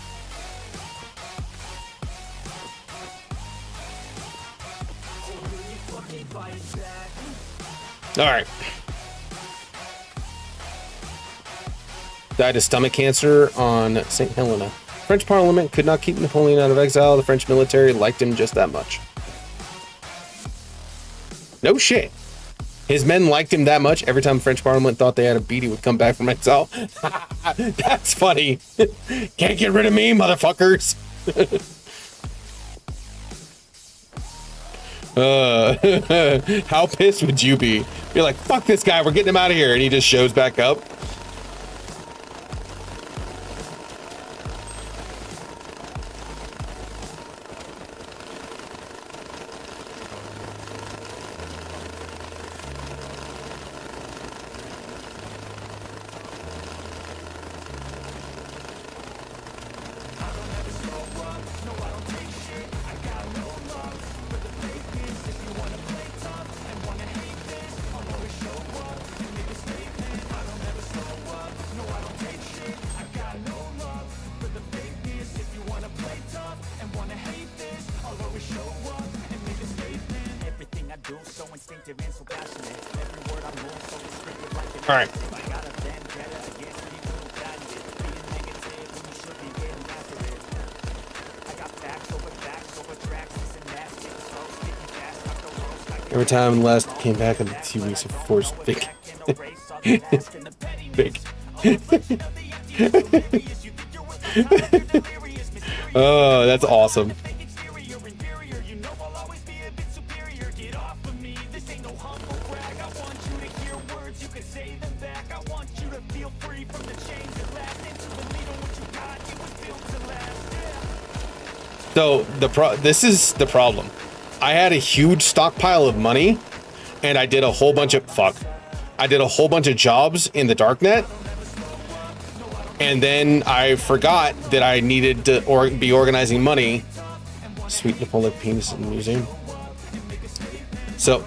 [SPEAKER 6] Or will you fucking fight back?
[SPEAKER 2] All right. Died of stomach cancer on St. Helena. French Parliament could not keep Napoleon out of exile. The French military liked him just that much. No shit. His men liked him that much. Every time French Parliament thought they had a beat, he would come back from exile. That's funny. Can't get rid of me, motherfuckers. How pissed would you be? Be like, fuck this guy, we're getting him out of here. And he just shows back up. All right. Every time the last came back in the 2 weeks of force big. Big. Oh, that's awesome. So this is the problem. I had a huge stockpile of money, and I did a whole bunch of jobs in the darknet, and then I forgot that I needed to be organizing money. Sweet Napoleon penis in the museum. So.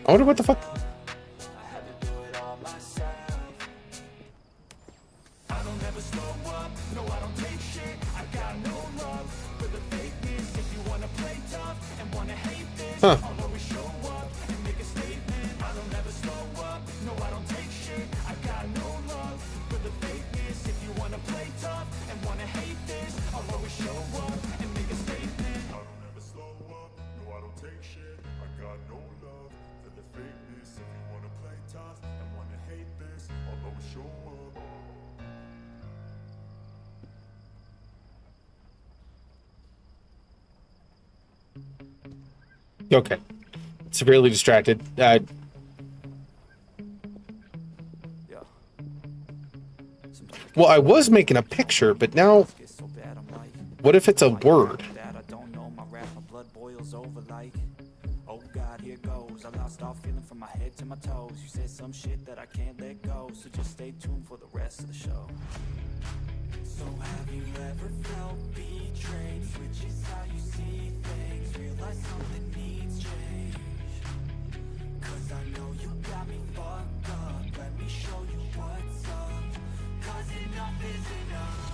[SPEAKER 2] I wonder what the fuck. Huh. Okay. Severely distracted. Well, I was making a picture, but now what if it's a word?
[SPEAKER 6] Oh God, here goes. I lost all feeling from my head to my toes. You said some shit that I can't let go, so just stay tuned for the rest of the show. So have you ever felt betrayed? Switches how you see things. Realize something needs change. Cause I know you got me fucked up. Let me show you what's up. Cause enough is enough.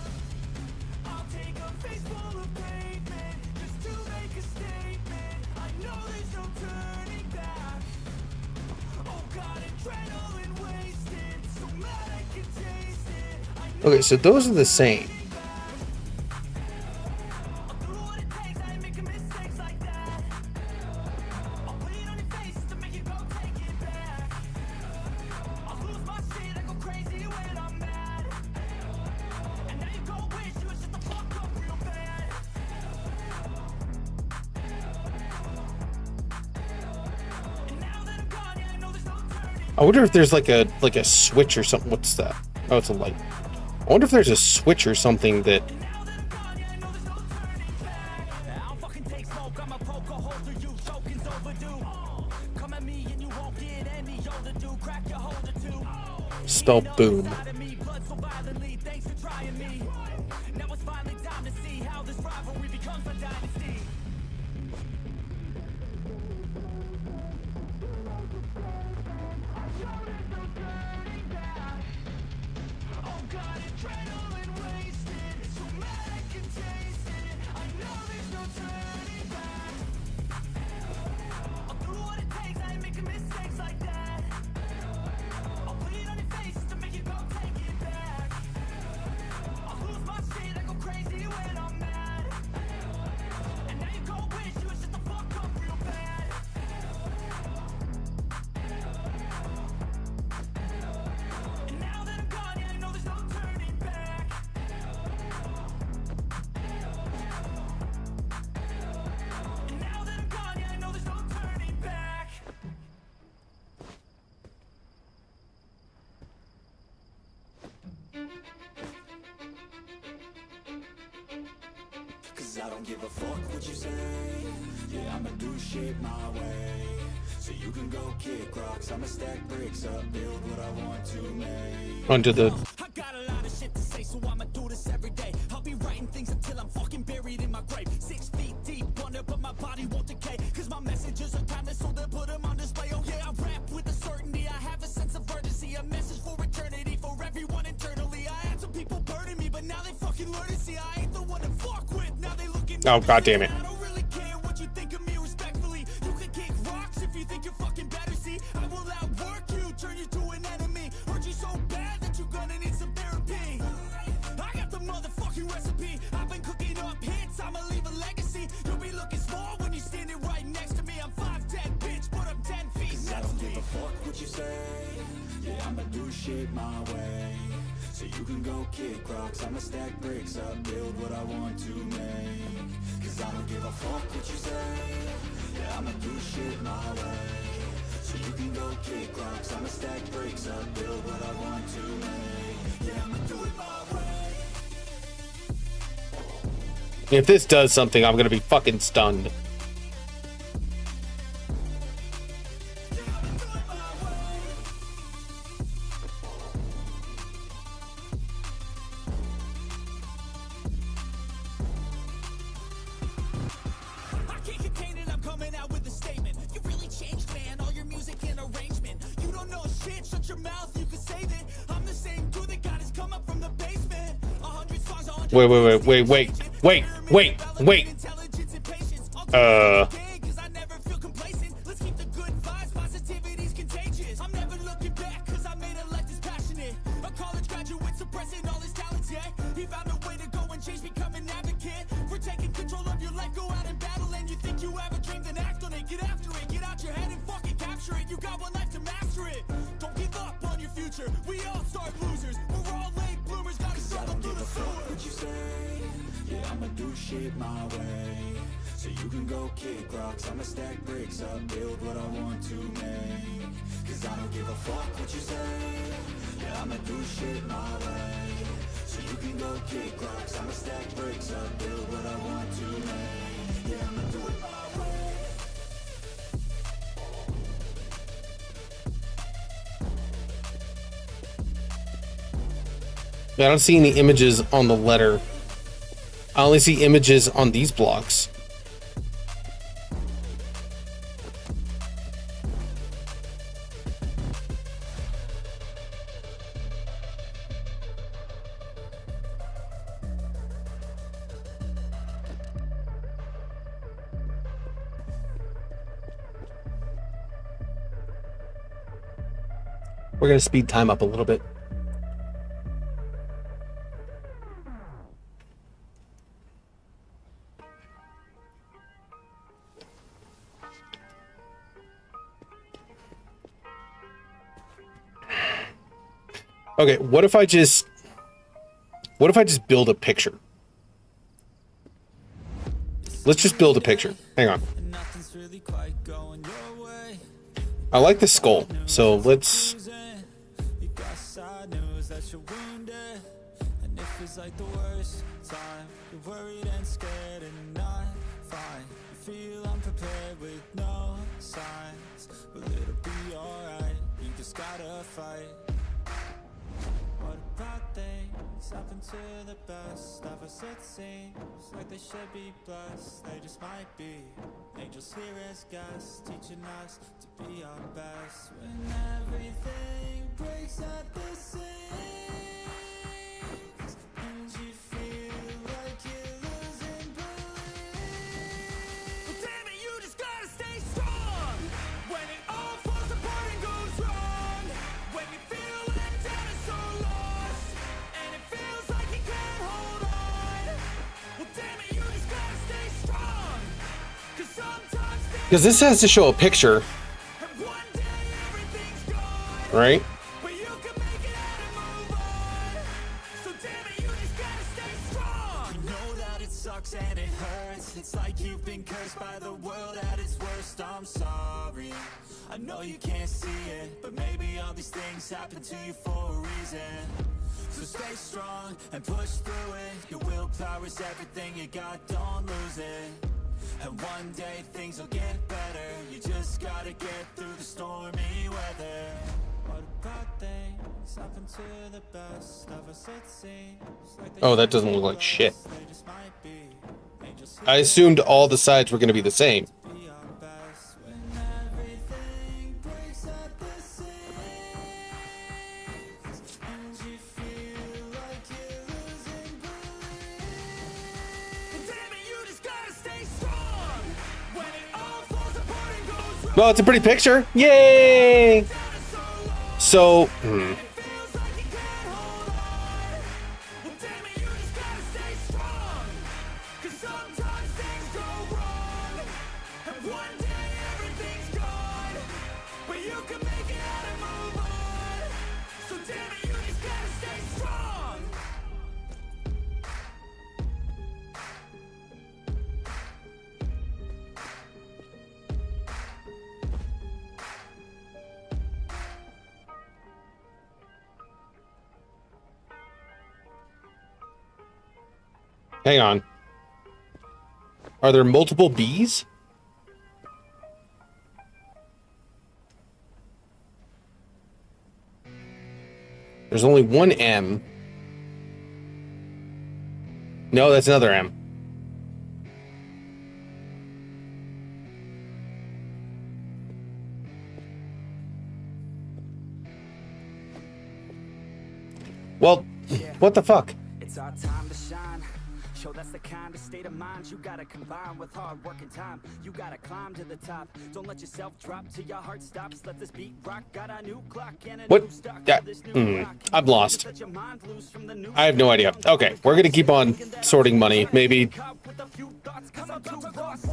[SPEAKER 6] I'll take a face full of pavement just to make a statement. I know there's no turning back. Oh God, adrenaline wasted. So mad I can taste it.
[SPEAKER 2] Okay, so those are the same. I wonder if there's like a switch or something. What's that? Oh, it's a light. I wonder if there's a switch or something that. Spell boom.
[SPEAKER 9] Cause I don't give a fuck what you say. Yeah, I'ma do shit my way. So you can go kick rocks, I'ma stack bricks up, build what I want to make.
[SPEAKER 2] Onto the.
[SPEAKER 6] I got a lot of shit to say, so I'ma do this every day. I'll be writing things until I'm fucking buried in my grave. 6 feet deep under, but my body won't decay. Cause my messages are timeless, so they'll put them on display. Oh yeah, I rap with a certainty, I have a sense of urgency. A message for eternity, for everyone internally. I had some people burning me, but now they fucking learn to see I ain't the one to fuck with. Now they looking.
[SPEAKER 2] Oh, god damn it.
[SPEAKER 6] I don't really care what you think of me respectfully. You can kick rocks if you think you're fucking better. See, I will outwork you, turn you to an enemy. Hurt you so bad that you're gonna need some therapy. I got the motherfucking recipe. I've been cooking up hits, I'ma leave a legacy. You'll be looking small when you're standing right next to me. I'm 5'10", bitch, but I'm 10 feet next to me.
[SPEAKER 9] I don't give a fuck what you say. Yeah, I'ma do shit my way. So you can go kick rocks, I'ma stack bricks up, build what I want to make. Cause I don't give a fuck what you say. Yeah, I'ma do shit my way. So you can go kick rocks, I'ma stack bricks up, build what I want to make. Yeah, I'ma do it my way.
[SPEAKER 2] If this does something, I'm gonna be fucking stunned.
[SPEAKER 6] I can't contain it, I'm coming out with a statement. You really changed, man, all your music and arrangement. You don't know shit, shut your mouth, you can say that. I'm the same dude that got his come up from the basement. 100 songs, 100
[SPEAKER 2] Wait.
[SPEAKER 6] intelligence and patience.
[SPEAKER 2] Uh.
[SPEAKER 6] Cause I never feel complacent. Let's keep the good vibes, positivity's contagious. I'm never looking back, cause I made a life that's passionate. A college graduate suppressing all his talents, yeah. He found a way to go and change, become an advocate. For taking control of your life, go out and battle. And you think you have a dream, then act on it. Get after it, get out your head and fucking capture it. You got one life to master it. Don't give up on your future. We all start losers. We're all late bloomers, gotta struggle through the sewer.
[SPEAKER 9] What you say? Yeah, I'ma do shit my way. So you can go kick rocks, I'ma stack bricks up, build what I want to make. Cause I don't give a fuck what you say. Yeah, I'ma do shit my way. So you can go kick rocks, I'ma stack bricks up, build what I want to make. Yeah, I'ma do it my way.
[SPEAKER 2] I don't see any images on the letter. I only see images on these blocks. We're gonna speed time up a little bit. Okay, what if I just build a picture? Let's just build a picture. Hang on.
[SPEAKER 1] Nothing's really quite going your way.
[SPEAKER 2] I like the skull, so let's.
[SPEAKER 9] You got sad news that you're wounded, and it feels like the worst time. You're worried and scared and not fine. You feel unprepared with no signs, but it'll be alright. You just gotta fight. What about things happen to the best of us? It seems like they should be blessed. They just might be angels here as guests, teaching us to be our best. When everything breaks at the seams, and you feel like you're losing belief.
[SPEAKER 6] Well, damn it, you just gotta stay strong. When it all falls apart and goes wrong. When you feel let down and so lost. And it feels like you can't hold on. Well, damn it, you just gotta stay strong. 'Cause sometimes
[SPEAKER 2] Because this has to show a picture,
[SPEAKER 6] and one day everything's gone.
[SPEAKER 2] right?
[SPEAKER 6] But you can make it out and move on. So damn it, you just gotta stay strong.
[SPEAKER 9] You know that it sucks and it hurts. It's like you've been cursed by the world at its worst. I'm sorry, I know you can't see it, but maybe all these things happen to you for a reason. So stay strong and push through it. Your willpower is everything you got, don't lose it. And one day things will get better. You just gotta get through the stormy weather. What about things happen to the best of us? It seems like they
[SPEAKER 2] Oh, that
[SPEAKER 9] should
[SPEAKER 2] doesn't
[SPEAKER 9] be
[SPEAKER 2] look like shit.
[SPEAKER 9] blessed. They just might be angels
[SPEAKER 2] I
[SPEAKER 9] here
[SPEAKER 2] assumed all the sides were going to be the same.
[SPEAKER 9] to be our best. When everything breaks at the seams, and you feel like you're losing belief.
[SPEAKER 6] And damn it, you just gotta stay strong. When it all falls apart and goes wrong.
[SPEAKER 2] Well, it's a pretty picture. Yay! So,
[SPEAKER 6] Feels like you can't hold on. Well, damn it, you just gotta stay strong. 'Cause sometimes things go wrong. And one day everything's gone. But you can make it out and move on. So damn it, you just gotta stay strong.
[SPEAKER 2] hang on. Are there multiple B's? There's only one M. No, that's another M. Well, what the fuck?
[SPEAKER 6] It's our time to shine. Show that's the kind of state of mind you gotta combine with hard work and time. You gotta climb to the top. Don't let yourself drop till your heart stops. Let this beat rock. Got a new clock and a
[SPEAKER 2] What?
[SPEAKER 6] new stock
[SPEAKER 2] Yeah,
[SPEAKER 6] for this new rock.
[SPEAKER 2] I'm lost.
[SPEAKER 6] Let your mind loose from the new
[SPEAKER 2] I have no idea. Okay, we're gonna keep on sorting money. Maybe.
[SPEAKER 6] with a few thoughts 'cause I'm too lost.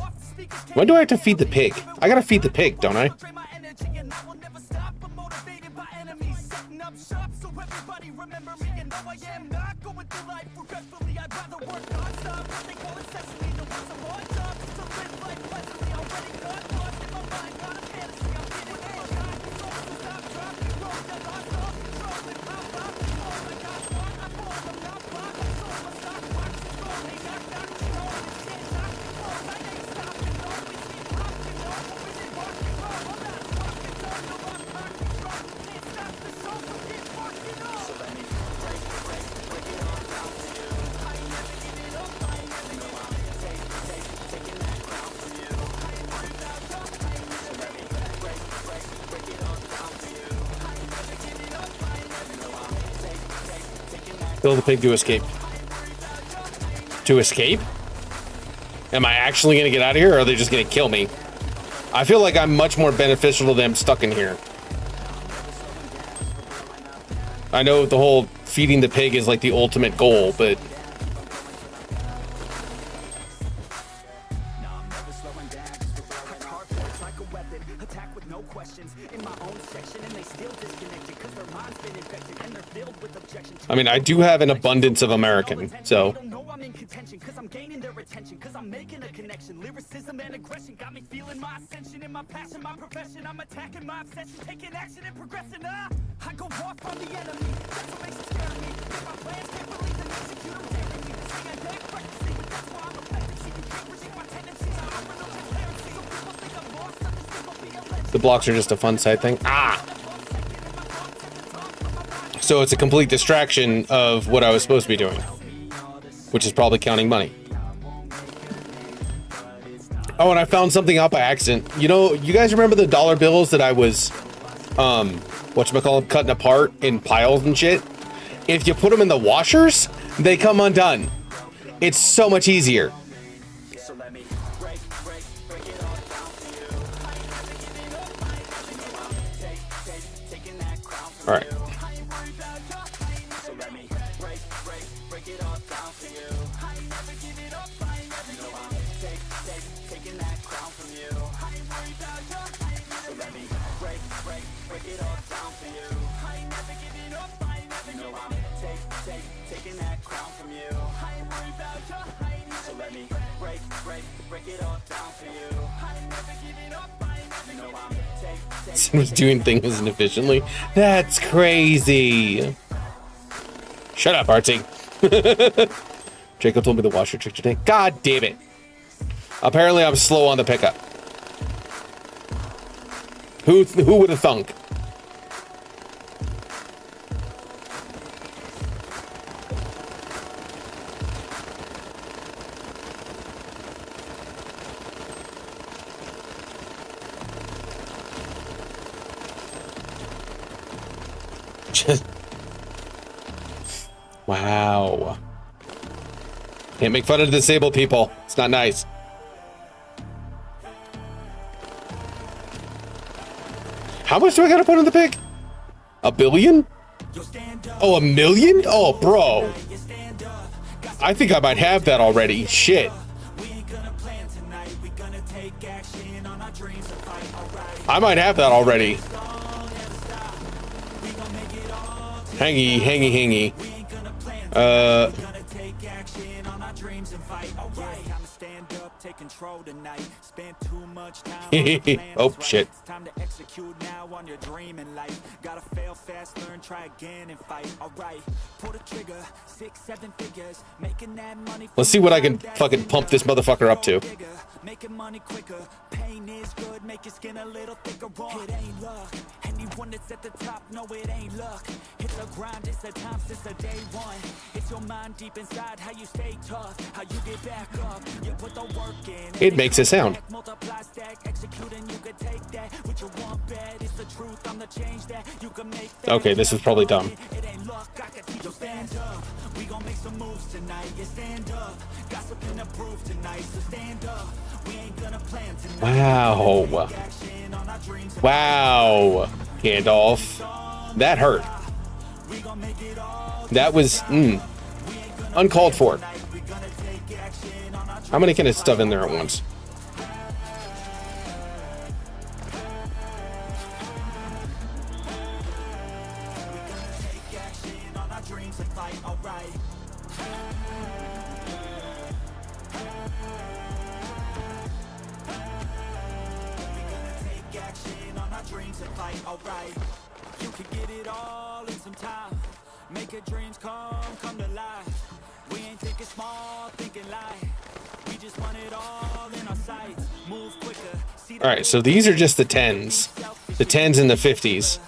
[SPEAKER 2] When do I have to feed the pig? I gotta feed the pig, don't I?
[SPEAKER 6] Drain my energy and I will never stop. I'm motivated by enemies, setting up shop so everybody remember me. And no, I am not going through life regretfully. I'd rather work non-stop. They call it sesame, the ones I'm on top. To live life pleasantly, already got lost in my mind, not a fantasy. I'm getting it all time. So stop, drop, roll, that lost all control and pop up. Oh my God, smart, I'm born, I'm not blind. I'm so my stock, watch it go. They knock, knock, you know, it's can't knock me more. I ain't stopping, always keep rocking, no, always in rock and roll. I'm not talking, don't know I'm rocking strong. Can't stop the show, so get rocking on. So let me break it all down to you. I ain't never giving up, I ain't never giving up. Taking that crown from you. I ain't worried about y'all, I ain't never ready. Break it all down to you. I ain't never giving up, I ain't never giving up. Taking that
[SPEAKER 2] Kill the pig to escape. To escape? Am I actually gonna get out of here, or are they just gonna kill me? I feel like I'm much more beneficial to them stuck in here. I know the whole feeding the pig is like the ultimate goal, but
[SPEAKER 6] Hardpoint's like a weapon, attack with no questions. In my own section, and they still disconnected, 'cause their mind's been infected, and they're filled with objections.
[SPEAKER 2] I mean, I do have an abundance of American, so
[SPEAKER 6] They don't know I'm in contention, cause I'm gaining their attention, cause I'm making a connection. Lyricism and aggression got me feeling my ascension in my passion, my profession. I'm attacking my obsession, taking action and progressing. I go off on the enemy, that's what makes it scare me. Make my plans, can't believe them, execute them daring me. Sing and beg, practicing, that's why I'm effective. See, you can't predict my tendencies, I offer no transparency. So people think I'm lost, I'm just gonna be a legend.
[SPEAKER 2] The blocks are just a fun side thing. Ah! So it's a complete distraction of what I was supposed to be doing, which is probably counting money. Oh, and I found something out by accident. You know, you guys remember the dollar bills that I was, whatchamacallit, cutting apart in piles and shit? If you put them in the washers, they come undone. It's so much easier. All right. Was doing things inefficiently. That's crazy. Shut up, Artsy. Jacob told me the washer trick today. God damn it. Apparently I'm slow on the pickup. Who would have thunk? Wow. Can't make fun of disabled people. It's not nice. How much do I gotta put in the pig? $1 billion? Oh, $1 million? Oh, bro. I think I might have that already. Shit. I might have that already. Hangy. Oh shit. Let's see what I can fucking pump this motherfucker up to. Making money quicker, pain is good, make your skin a little thicker. It ain't luck, anyone that's at the top, no it ain't luck. It's a grind, it's a time since the day one. It's your mind deep inside, how you stay tough, how you get back up, you put the work in. It makes a sound. Multiply, stack, execute, and you can take that. What you want bad, it's the truth, I'm the change that you can make. Okay, this is probably dumb. It ain't luck, I can teach you stand up. We gon' make some moves tonight, you stand up. Got something to prove tonight, so stand up. Wow. Wow, Gandalf. That hurt. That was uncalled for. How many can I stuff in there at once? You can get it all in some time. Make your dreams come to life. We ain't thinking small, thinking light. We just want it all in our sights. Move quicker. All right, so these are just the 10s. The 10s and the 50s.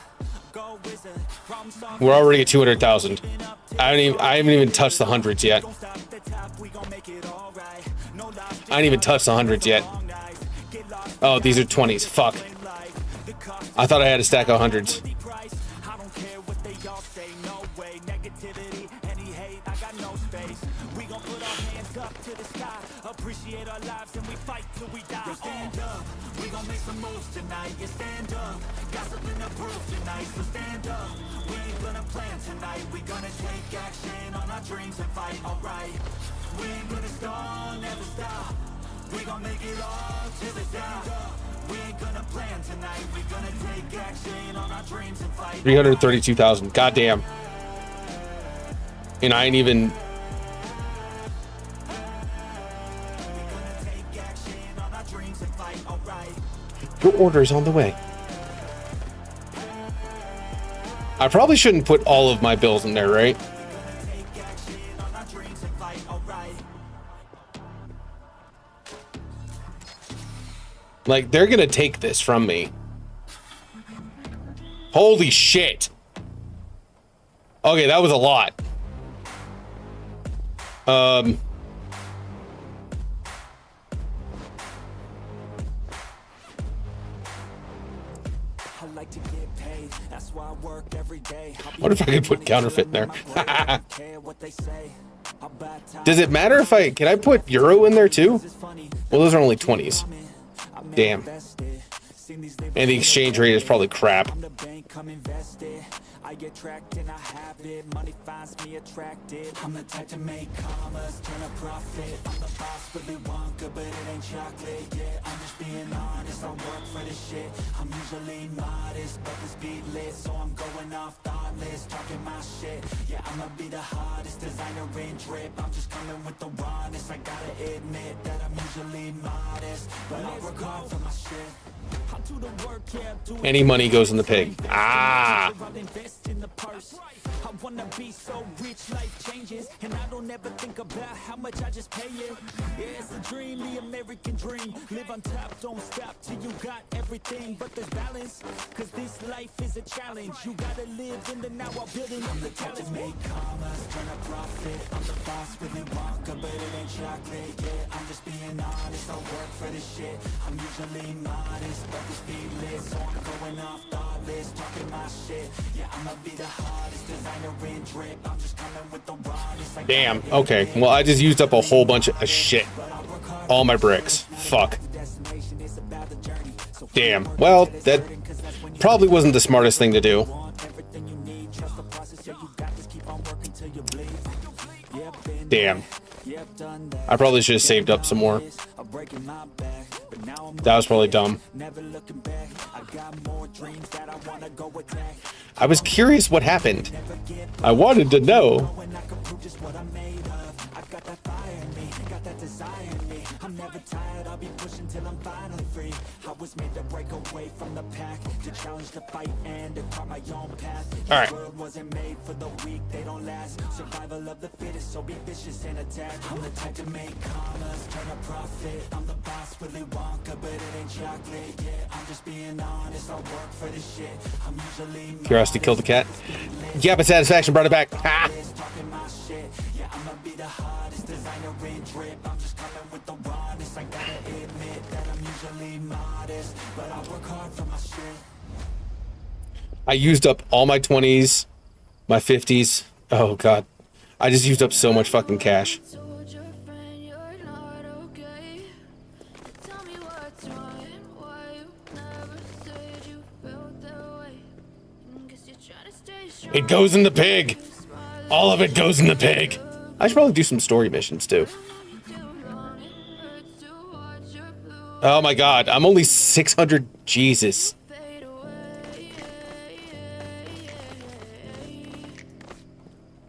[SPEAKER 2] We're already at 200,000. I haven't even touched the hundreds yet. I haven't even touched the hundreds yet. Oh, these are 20s. Fuck. I thought I had a stack of hundreds. We gon' make it all till the top. We ain't gonna plan tonight. We gonna take action on our dreams and fight. 332,000. Goddamn. And I ain't even. Your order is on the way. I probably shouldn't put all of my bills in there, right? Like, they're gonna take this from me. Holy shit. Okay, that was a lot.
[SPEAKER 9] I like to get paid, that's why I work every day.
[SPEAKER 2] What if I could put counterfeit in there? Does it matter if can I put euro in there too? Well, those are only 20s. Damn. And the exchange rate is probably crap.
[SPEAKER 9] I get tracked and I have it. Money finds me attractive. I'm the type to make commas, turn a profit. I'm the boss, Willy Wonka, but it ain't chocolate. Yeah, I'm just being honest. I work for this shit. I'm usually modest, but the speed lit, so I'm going off thoughtless, talking my shit. Yeah, I'ma be the hottest designer in drip. I'm just coming with the rawness. I gotta admit that I'm usually modest, but I work hard for my shit.
[SPEAKER 2] Any money goes in the pig. Ah.
[SPEAKER 9] In the purse, I wanna be so rich, life changes, and I don't ever think about how much I just pay it. Yeah, it's a dream, the American dream. Live on top, don't stop till you got everything. But there's balance, cause this life is a challenge. You gotta live in the now while building up the talent. Make commas, turn a profit. I'm the boss, Willy Wonka, but it ain't chocolate. Yeah, I'm just being honest. I work for this shit. I'm usually modest, but the speed lit, so I'm going off thoughtless, talking my shit. Yeah, I'ma be the hottest designer in drip. I'm just coming with the rawness.
[SPEAKER 2] Damn. Okay. Well, I just used up a whole bunch of shit. All my bricks. Fuck. Damn. Well, that probably wasn't the smartest thing to do. Damn. I probably should have saved up some more. That was probably dumb. I was curious what happened. I wanted to know.
[SPEAKER 9] I'm never tired, I'll be pushing till I'm finally free. I was made to break away from the pack, to challenge the fight and to carve my own path.
[SPEAKER 2] All right.
[SPEAKER 9] The world wasn't made for the weak, they don't last. Survival of the fittest, so be vicious and attack. I'm the type to make commas, turn a profit. I'm the boss, Willy Wonka, but it ain't chocolate. Yeah, I'm just being honest, I work for this shit. I'm usually
[SPEAKER 2] Curiosity killed the cat. Yeah, but satisfaction brought it back. Ha!
[SPEAKER 9] talking my shit. Yeah, I'ma be the hottest designer in drip. I'm just coming with the rawness. I gotta admit that I'm usually modest, but I work hard for my shit.
[SPEAKER 2] I used up all my 20s, my 50s. Oh, God. I just used up so much fucking cash.
[SPEAKER 5] Told your friend you're not okay. Tell me what's wrong and why you never said you felt that way. Guess you're trying to stay strong.
[SPEAKER 2] It goes in the pig. All of it goes in the pig. I should probably do some story missions, too. Oh, my God. I'm only 600. Jesus.
[SPEAKER 5] Fade away,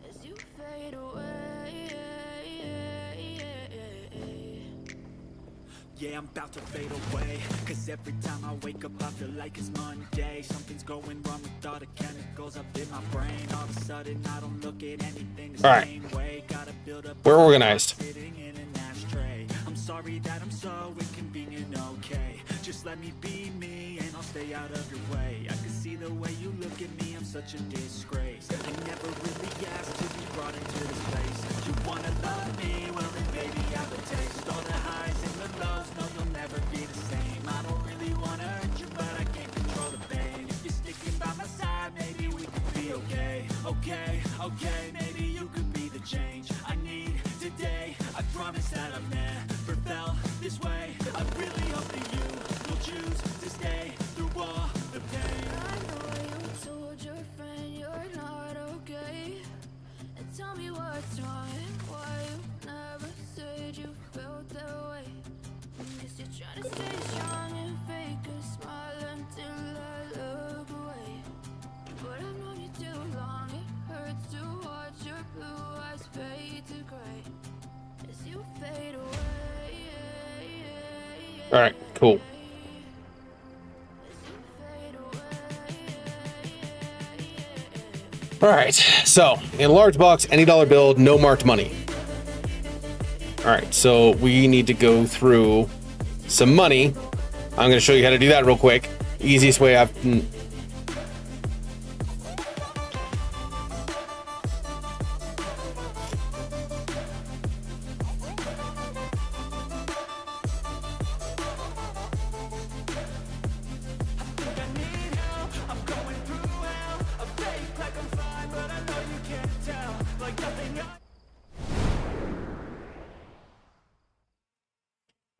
[SPEAKER 5] as you fade away.
[SPEAKER 9] Yeah, I'm about to fade away, cause every time I wake up I feel like it's Monday. Something's going wrong with all the chemicals up in my brain. All of a sudden I don't look at anything the
[SPEAKER 2] All right.
[SPEAKER 9] same way. Gotta build up.
[SPEAKER 2] We're organized.
[SPEAKER 9] Sitting in an ashtray. I'm sorry that I'm so inconvenient, okay. Just let me be me and I'll stay out of your way. I can see the way you look at me, I'm such a disgrace. I never really asked to be brought into this place. You wanna love me, well then baby I have a taste. All the highs and the lows, no you'll never be the same. I don't really wanna hurt you, but I can't control the pain. If you're sticking by my side, maybe we could be okay. Okay, maybe you could be the change I need today. I promise that I've never felt this way. I really hope that you will choose to stay through all the pain.
[SPEAKER 5] I know you told your friend you're not okay. And tell me what's wrong and why you never said you felt that way. Guess you're trying to stay strong and fake a smile until I look away. But I've known you too long, it hurts to watch your blue eyes fade to gray as you fade away.
[SPEAKER 2] All right, cool. All right, so in a large box, any dollar bill, no marked money. All right, so we need to go through some money. I'm going to show you how to do that real quick. Easiest way I've...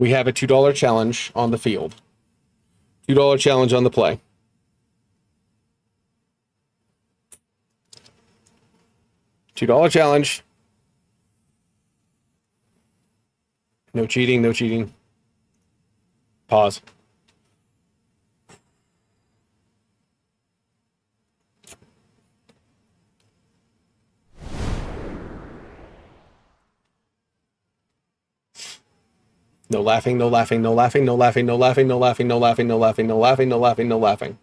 [SPEAKER 2] We have a $2 challenge on the field. $2 challenge on the play. $2 challenge. No cheating, no cheating. Pause. No laughing, no laughing, no laughing, no laughing, no laughing, no laughing, no laughing, no laughing, no laughing, no laughing, no laughing.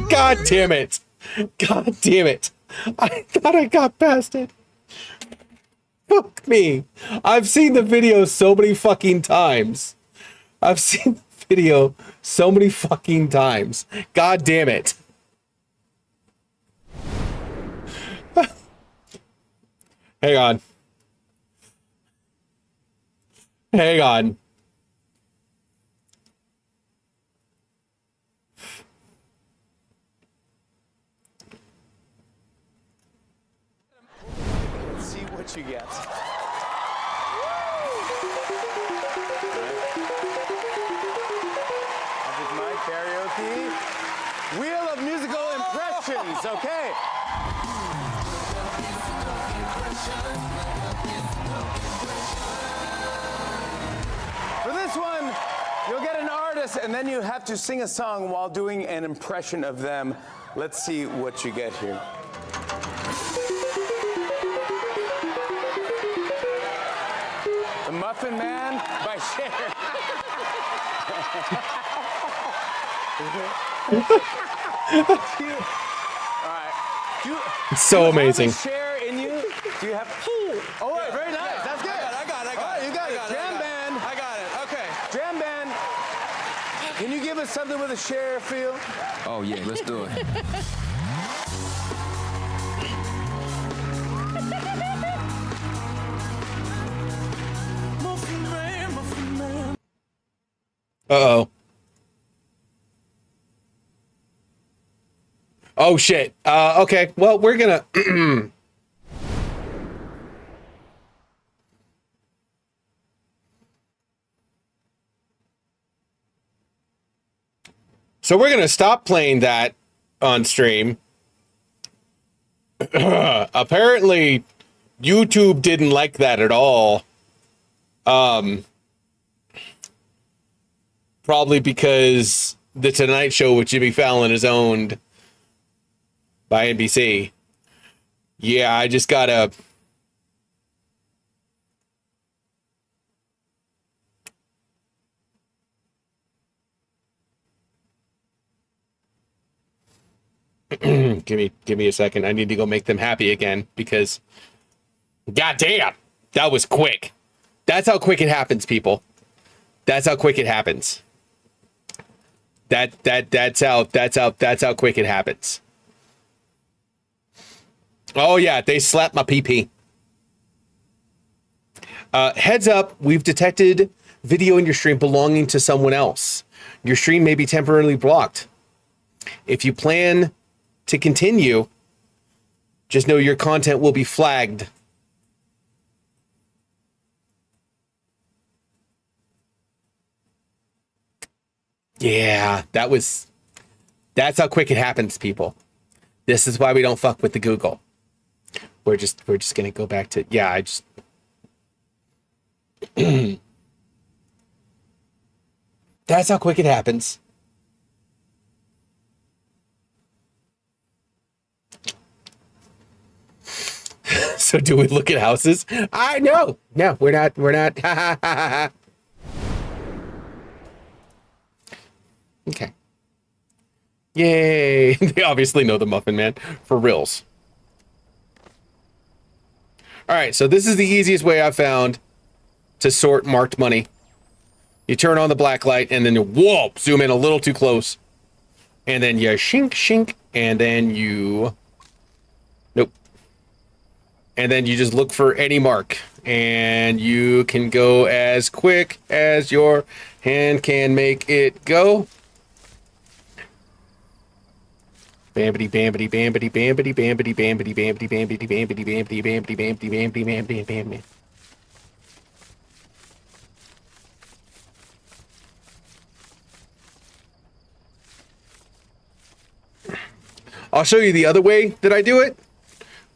[SPEAKER 2] God damn it. God damn it. I thought I got past it. Fuck me. I've seen the video so many fucking times. I've seen the video so many fucking times. God damn it. Hang on. Hang on.
[SPEAKER 10] See what you get. Magic Mike karaoke. Wheel of musical impressions. Okay. For this one, you'll get an artist, and then you have to sing a song while doing an impression of them. Let's see what you get here. The Muffin Man by Cher. All right.
[SPEAKER 2] So amazing.
[SPEAKER 10] Cher in you? Do you have? Oh, right, very nice. That's good. I got it. All right, you got it. Jam band. I got it. Okay. Jam band. Can you give us something with a Cher feel?
[SPEAKER 11] Oh yeah, let's do it.
[SPEAKER 2] Uh-oh. Oh, shit. Okay. Well, we're gonna... So we're gonna stop playing that on stream. Apparently, YouTube didn't like that at all. Probably because The Tonight Show with Jimmy Fallon is owned by NBC. Yeah, I just gotta... give me a second. I need to go make them happy again because... God damn! That was quick. That's how quick it happens, people. That's how quick it happens. That's how quick it happens. Oh yeah, they slapped my PP. Heads up, we've detected video in your stream belonging to someone else. Your stream may be temporarily blocked. If you plan to continue, just know your content will be flagged. Yeah, that's how quick it happens, people. This is why we don't fuck with the Google. We're just gonna go back to, yeah, I just that's how quick it happens. So do we look at houses? I know. No, we're not. We're not. Okay. Yay. They obviously know the Muffin Man for reals. All right. So this is the easiest way I've found to sort marked money. You turn on the black light and then you, whoa, zoom in a little too close. And then you shink, shink, and then you, nope. And then you just look for any mark. And you can go as quick as your hand can make it go. Bambity, bambity, bambity, bambity, bambity, bambity, bambity, bambity, bambity, bambity, bambity, bambity, bambity, bambity, bambity. I'll show you the other way that I do it,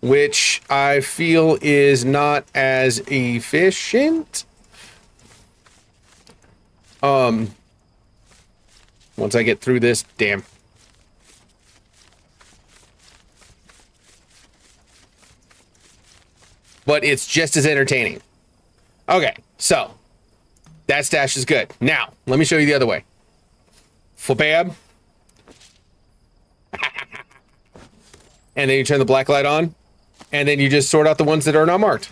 [SPEAKER 2] which I feel is not as efficient. Once I get through this, damn. But it's just as entertaining. Okay, so that stash is good. Now, let me show you the other way. Flabab. And then you turn the black light on, and then you just sort out the ones that are not marked.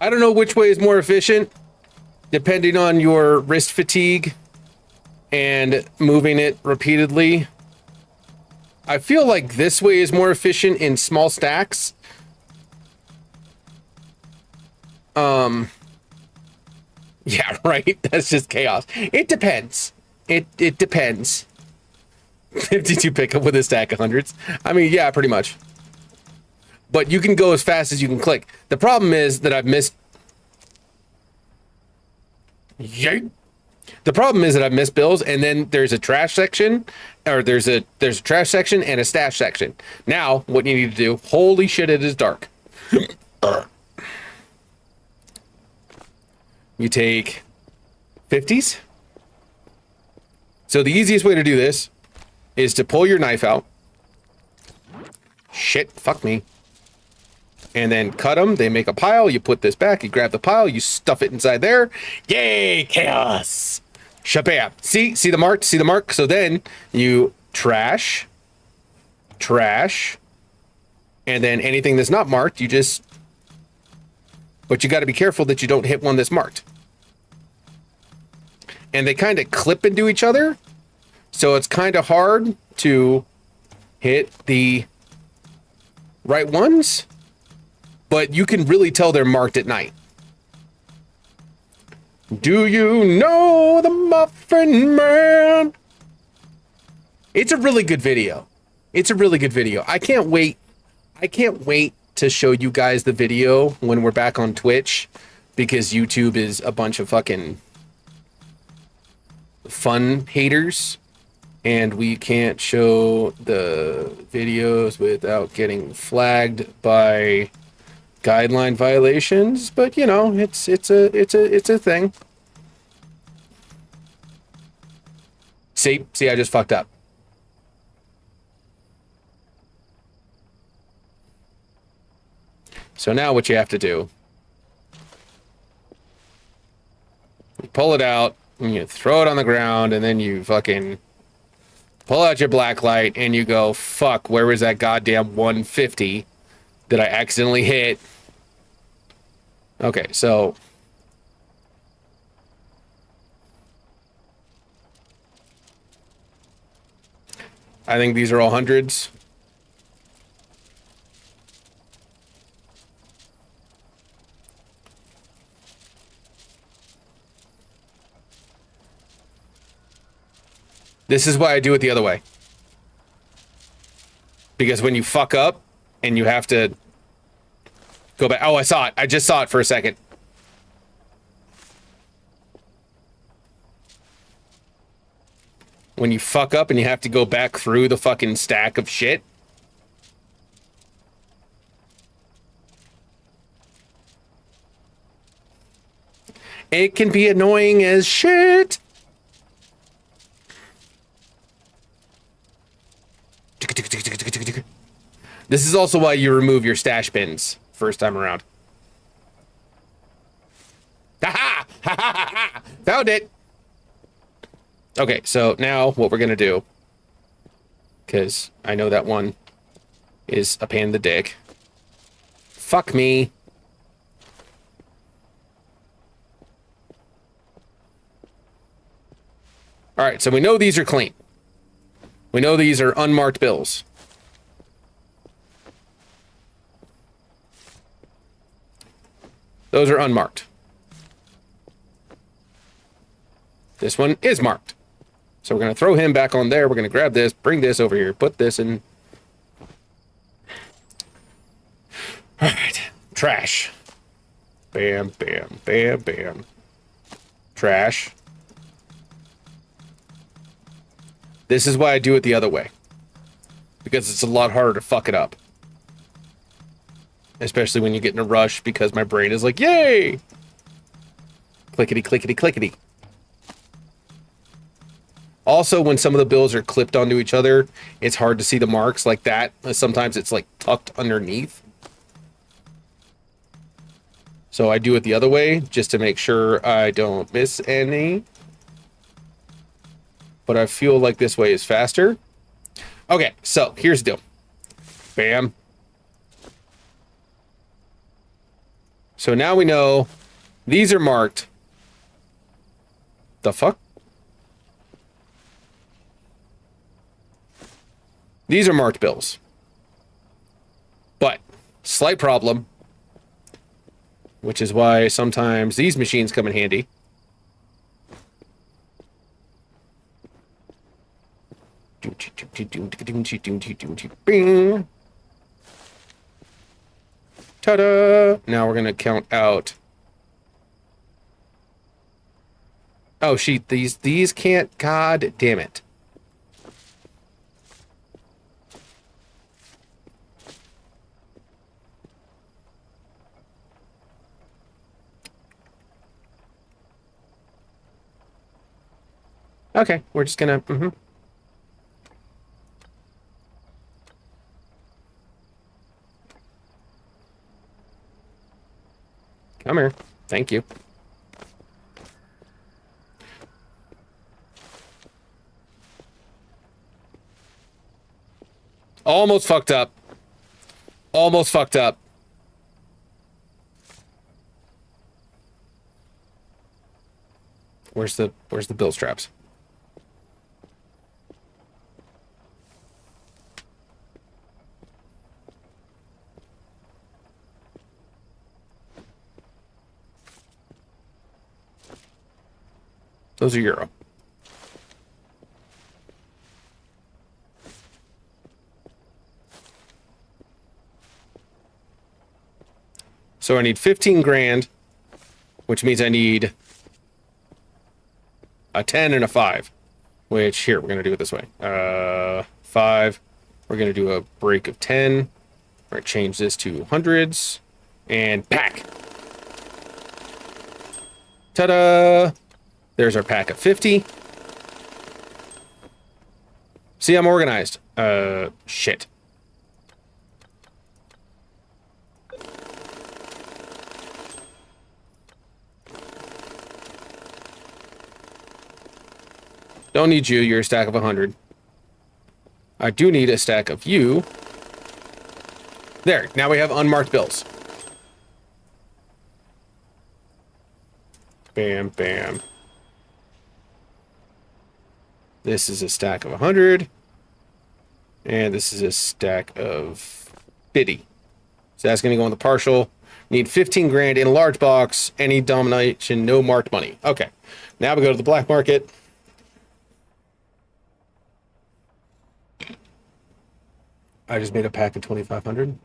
[SPEAKER 2] I don't know which way is more efficient, depending on your wrist fatigue and moving it repeatedly. I feel like this way is more efficient in small stacks. Yeah, right. That's just chaos. It depends. It depends. 52 pickup with a stack of hundreds. I mean, yeah, pretty much. But you can go as fast as you can click. The problem is that I've missed. Yay. The problem is that I've missed bills, and then there's a trash section, or there's a trash section and a stash section. Now, what you need to do? Holy shit! It is dark. You take 50s. So the easiest way to do this is to pull your knife out. Shit, fuck me. And then cut them. They make a pile. You put this back. You grab the pile. You stuff it inside there. Yay, chaos. Shabam. See the mark? See the mark? So then you trash. And then anything that's not marked, you just... But you got to be careful that you don't hit one that's marked. And they kind of clip into each other. So it's kind of hard to hit the right ones. But you can really tell they're marked at night. Do you know the Muffin Man? It's a really good video. It's a really good video. I can't wait to show you guys the video when we're back on Twitch, because YouTube is a bunch of fucking fun haters, and we can't show the videos without getting flagged by guideline violations. But you know, it's a thing. See, I just fucked up. So now what you have to do, you pull it out, and you throw it on the ground, and then you fucking pull out your black light, and you go, fuck, where was that goddamn 150 that I accidentally hit? Okay, so... I think these are all hundreds. This is why I do it the other way. Because when you fuck up and you have to go back. Oh, I saw it. I just saw it for a second. When you fuck up and you have to go back through the fucking stack of shit. It can be annoying as shit. This is also why you remove your stash bins first time around. Ha ha! Found it! Okay, so now what we're gonna do, because I know that one is a pain in the dick. Fuck me. Alright, so we know these are clean. We know these are unmarked bills. Those are unmarked. This one is marked. So we're going to throw him back on there. We're going to grab this, bring this over here, put this in. All right. Trash. Bam, bam, bam, bam. Trash. This is why I do it the other way. Because it's a lot harder to fuck it up. Especially when you get in a rush, because my brain is like, yay! Clickety, clickety, clickety. Also, when some of the bills are clipped onto each other, it's hard to see the marks like that. Sometimes it's like tucked underneath. So I do it the other way, just to make sure I don't miss any. But I feel like this way is faster. Okay, so here's the deal. Bam. So now we know these are marked. The fuck? These are marked bills. But, slight problem, which is why sometimes these machines come in handy. Bing. Ta-da! Now we're gonna count out. Oh, shit, these can't. God damn it. Okay, we're just gonna. Come here. Thank you. Almost fucked up. Almost fucked up. Where's the bill straps? Those are euro. So I need 15 grand, which means I need a 10 and a 5, which here, we're going to do it this way. 5, we're going to do a break of 10. All right, change this to hundreds and pack. Ta-da! There's our pack of 50. See, I'm organized. Shit. Don't need you. You're a stack of 100. I do need a stack of you. There. Now we have unmarked bills. Bam, bam. This is a stack of 100. And this is a stack of 50. So that's going to go in the partial. Need 15 grand in a large box. Any domination, no marked money. Okay. Now we go to the black market. I just made a pack of 2,500.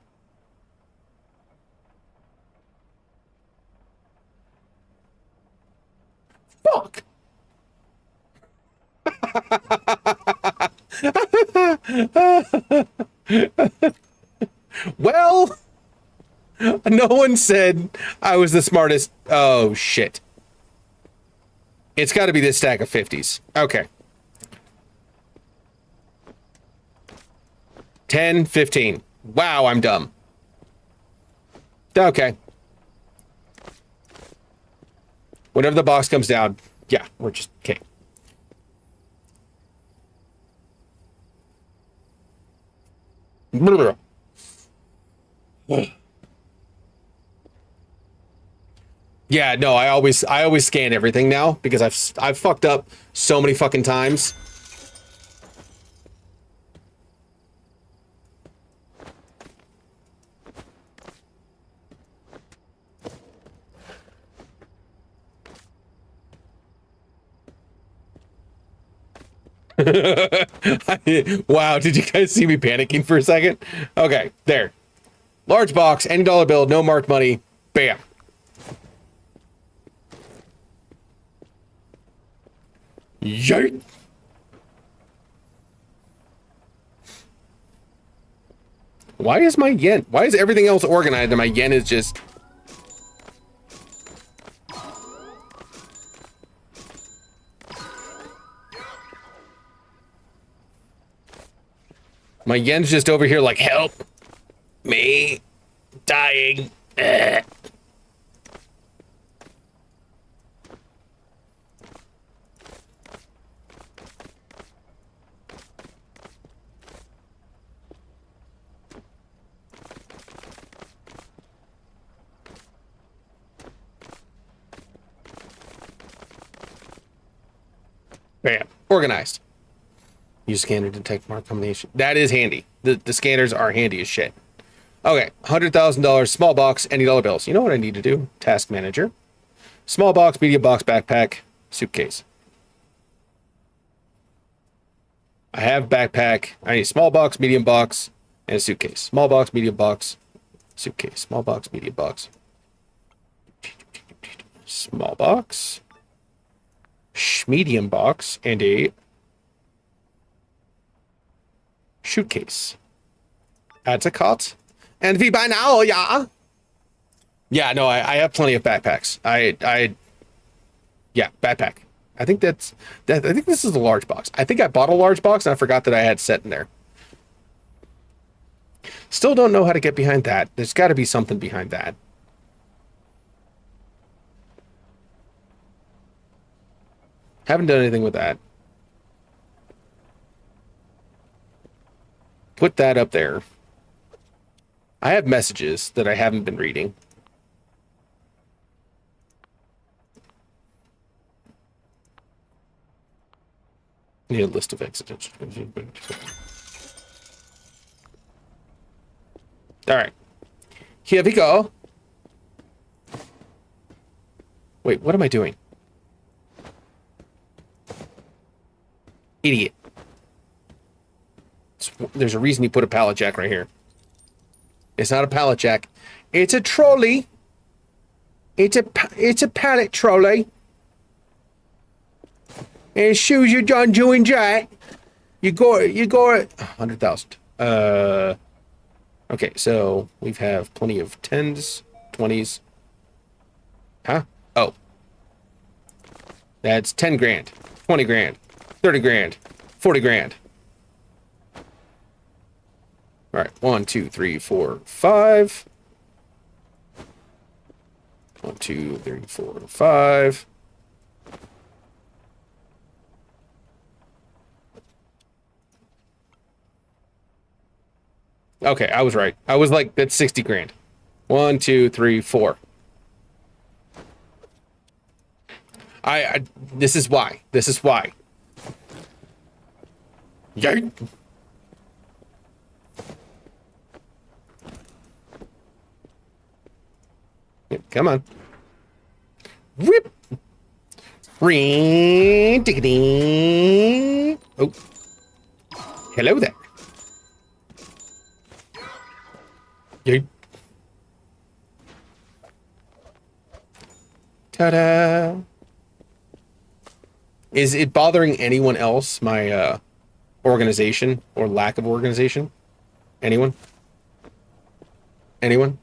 [SPEAKER 2] Fuck! Well, no one said I was the smartest. Oh, shit. It's got to be this stack of 50s. Okay. 10, 15. Wow, I'm dumb. Okay. Whenever the box comes down, yeah, we're just okay. Yeah, no, I always scan everything now because I've fucked up so many fucking times. Wow, did you guys see me panicking for a second? Okay, there. Large box, any dollar bill, no marked money. Bam. Yeet. Why is my yen? Why is everything else organized and my yen is just... My yen's just over here like, help me, dying. Ugh. Bam, organized. Use scanner to detect mark combination. That is handy. The scanners are handy as shit. Okay, $100,000, small box, any dollar bills. You know what I need to do? Task manager. Small box, medium box, backpack, suitcase. I have backpack. I need small box, medium box, and a suitcase. Small box, medium box, suitcase. Small box, medium box. Small box. Medium box, and a suitcase. Add to cart. And we buy now, yeah. Yeah, no, I have plenty of backpacks. Yeah, backpack. I think I think this is a large box. I think I bought a large box and I forgot that I had set in there. Still don't know how to get behind that. There's got to be something behind that. Haven't done anything with that. Put that up there. I have messages that I haven't been reading. Need a list of accidents. All right. Here we go. Wait, what am I doing? Idiot. There's a reason you put a pallet jack right here. It's not a pallet jack. It's a trolley. It's a pallet trolley. And as soon as you're done doing that, you go 100,000. Okay, so we have plenty of 10s, 20s. Huh? Oh. That's 10 grand, 20 grand, 30 grand, 40 grand. All right, 1, 2, 3, 4, 5. 1, 2, 3, 4, 5. Okay, I was right. I was like, that's 60 grand. 1, 2, 3, 4. This is why. This is why. Yay. Yeah, come on. Whip. Ring. Diggity. Oh. Hello there. Yay. Ta-da. Is it bothering anyone else, my organization or lack of organization? Anyone? Anyone?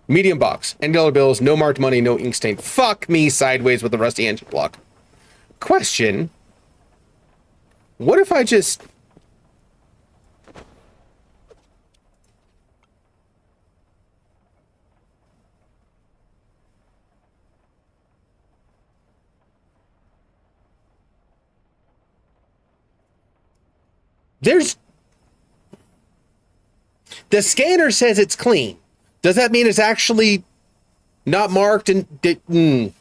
[SPEAKER 2] Medium box. Any dollar bills, no marked money, no ink stain. Fuck me sideways with a rusty engine block. Question. What if I just... There's... The scanner says it's clean. Does that mean it's actually not marked? And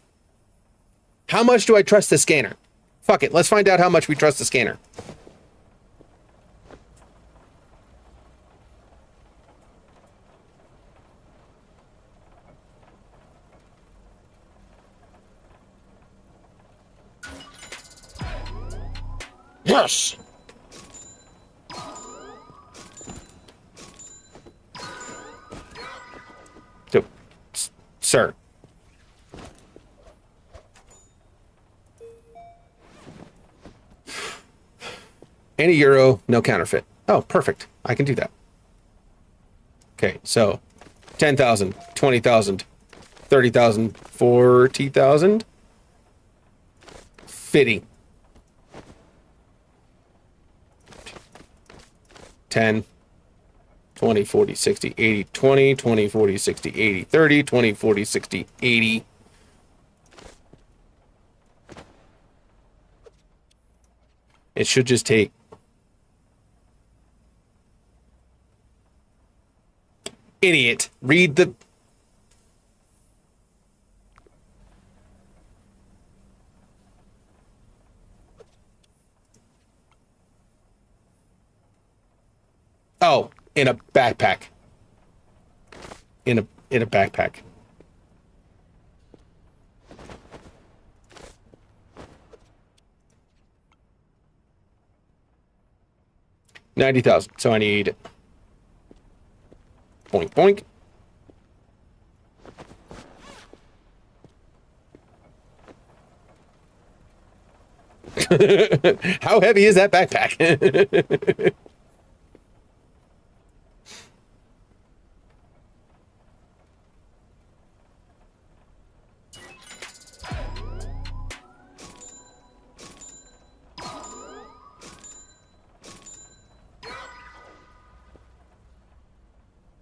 [SPEAKER 2] how much do I trust the scanner? Fuck it. Let's find out how much we trust the scanner. Yes. So, sir. Any euro, no counterfeit. Oh, perfect. I can do that. Okay, so 10,000, 20,000, 30,000, 40,000, 50. 10, 20, 40, 60, 80, 20, 20, 40, 60, 80, 30, 20, 40, 60, 80. It should just take... Idiot. Read the... Oh, in a backpack. In a backpack. $90,000. So I need boink boink. How heavy is that backpack?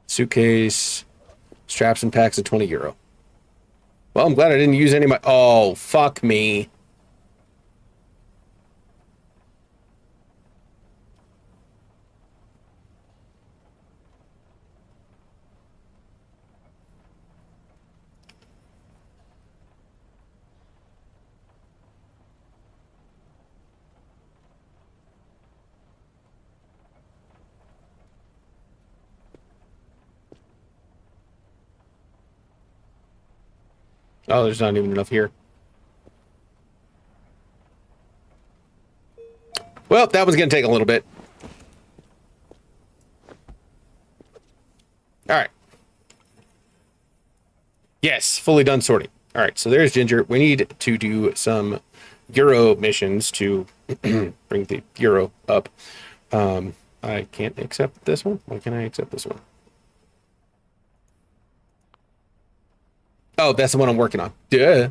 [SPEAKER 2] Suitcase, straps and packs at 20 euro. Well, I'm glad I didn't use any of my... Oh, fuck me. Oh, there's not even enough here. Well, that was going to take a little bit. All right. Yes, fully done sorting. All right, so there's Ginger. We need to do some Euro missions to bring the Euro up. I can't accept this one. Why can't I accept this one? Oh, that's the one I'm working on. Duh.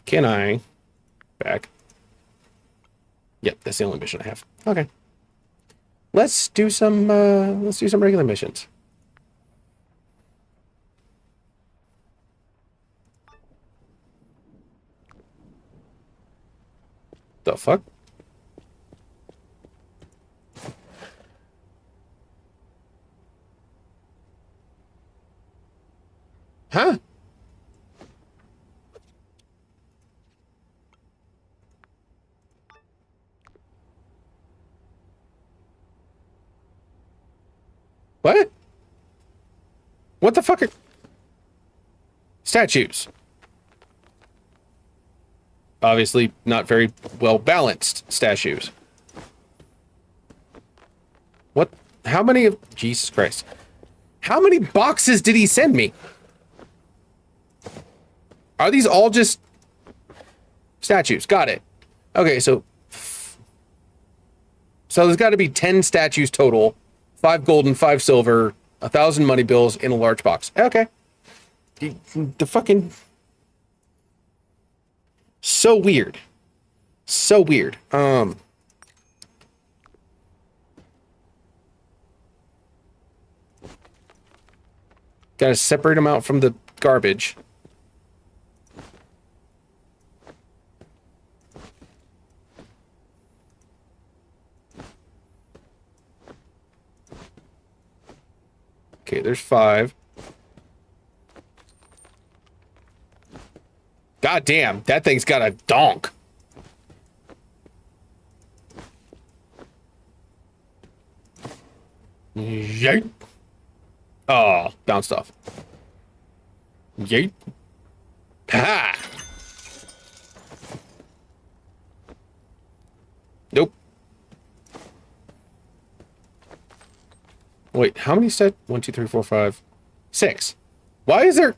[SPEAKER 2] Can I back? Yep, that's the only mission I have. Okay. Let's do some regular missions. The fuck? Huh? What? What the fuck are... Statues. Obviously not very well balanced statues. What? How many of... Jesus Christ. How many boxes did he send me? Are these all just statues? Got it. Okay, so there's got to be 10 statues total. 5 gold and 5 silver, 1,000 money bills in a large box. Okay. The fucking... So weird. So weird. Gotta separate them out from the garbage. Okay, there's 5. God damn, that thing's got a donk. Yeet. Oh, bounced off. Yeet. Ha! Nope. Wait, how many set? 1, 2, 3, 4, 5, 6. Why is there...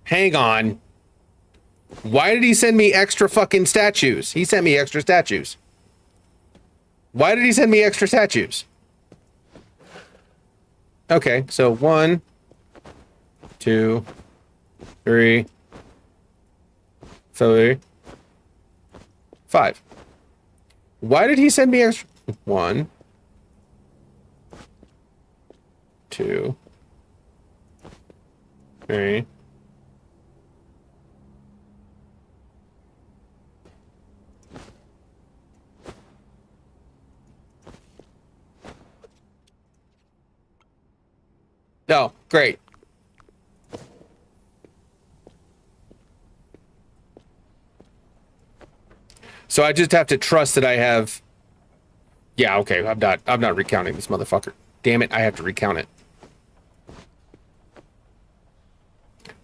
[SPEAKER 2] Hang on. Why did he send me extra fucking statues? He sent me extra statues. Why did he send me extra statues? Okay, so 1, 2, 3, 4, 5. Why did he send me extra? 1, 2, 3. Oh, great. So I just have to trust that I have... Yeah, okay, I'm not recounting this motherfucker. Damn it, I have to recount it.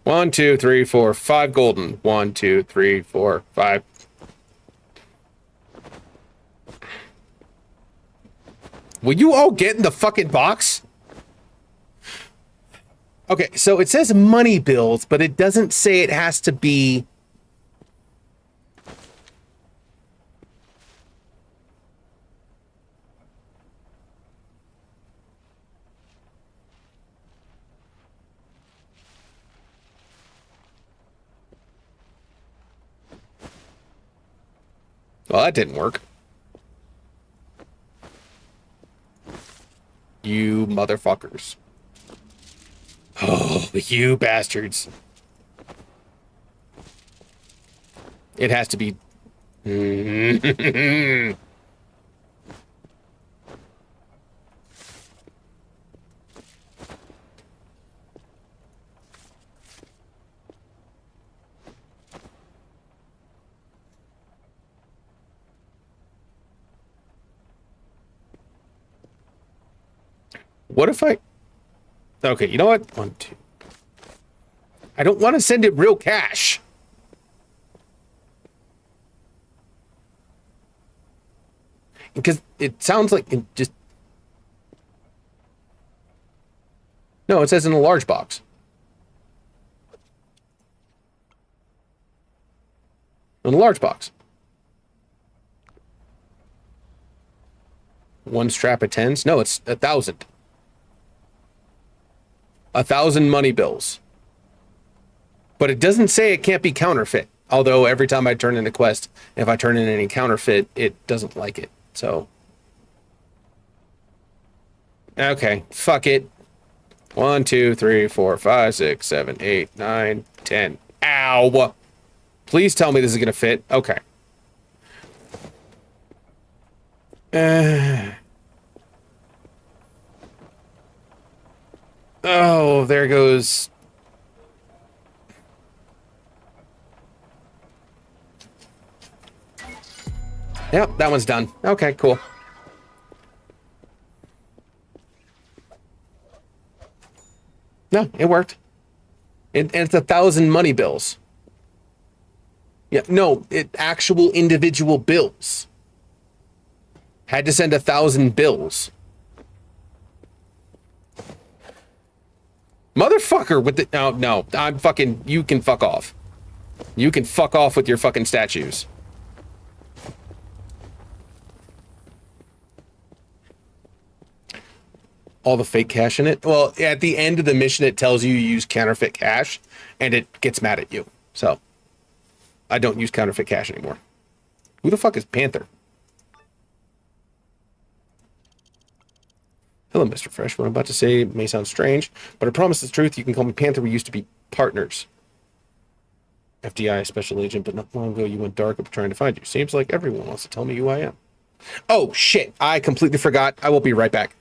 [SPEAKER 2] 1, 2, 3, 4, 5 golden. 1, 2, 3, 4, 5. Will you all get in the fucking box? Okay, so it says money bills, but it doesn't say it has to be... Well, that didn't work. You motherfuckers. Oh, you bastards. It has to be... What if I... Okay, you know what? 1, 2. I don't want to send it real cash. Because it sounds like it just... No, it says in a large box. In a large box. 1 strap of 10s? No, it's 1,000. 1,000 money bills. But it doesn't say it can't be counterfeit. Although every time I turn in a quest, if I turn in any counterfeit, it doesn't like it. So. Okay, fuck it. 1, 2, 3, 4, 5, 6, 7, 8, 9, 10. Ow! Please tell me this is gonna fit. Okay. Oh, there goes. Yep, that one's done. Okay, cool. No, it worked. And it's 1,000 money bills. Yeah, no, actual individual bills. Had to send 1,000 bills. Motherfucker with the... Oh, no, I'm fucking... You can fuck off. You can fuck off with your fucking statues. All the fake cash in it? Well, at the end of the mission, it tells you use counterfeit cash, and it gets mad at you. So, I don't use counterfeit cash anymore. Who the fuck is Panther? Hello, Mr. Fresh. What I'm about to say may sound strange, but I promise the truth. You can call me Panther. We used to be partners. FDI special agent, but not long ago you went dark up trying to find you. Seems like everyone wants to tell me who I am. Oh, shit. I completely forgot. I will be right back.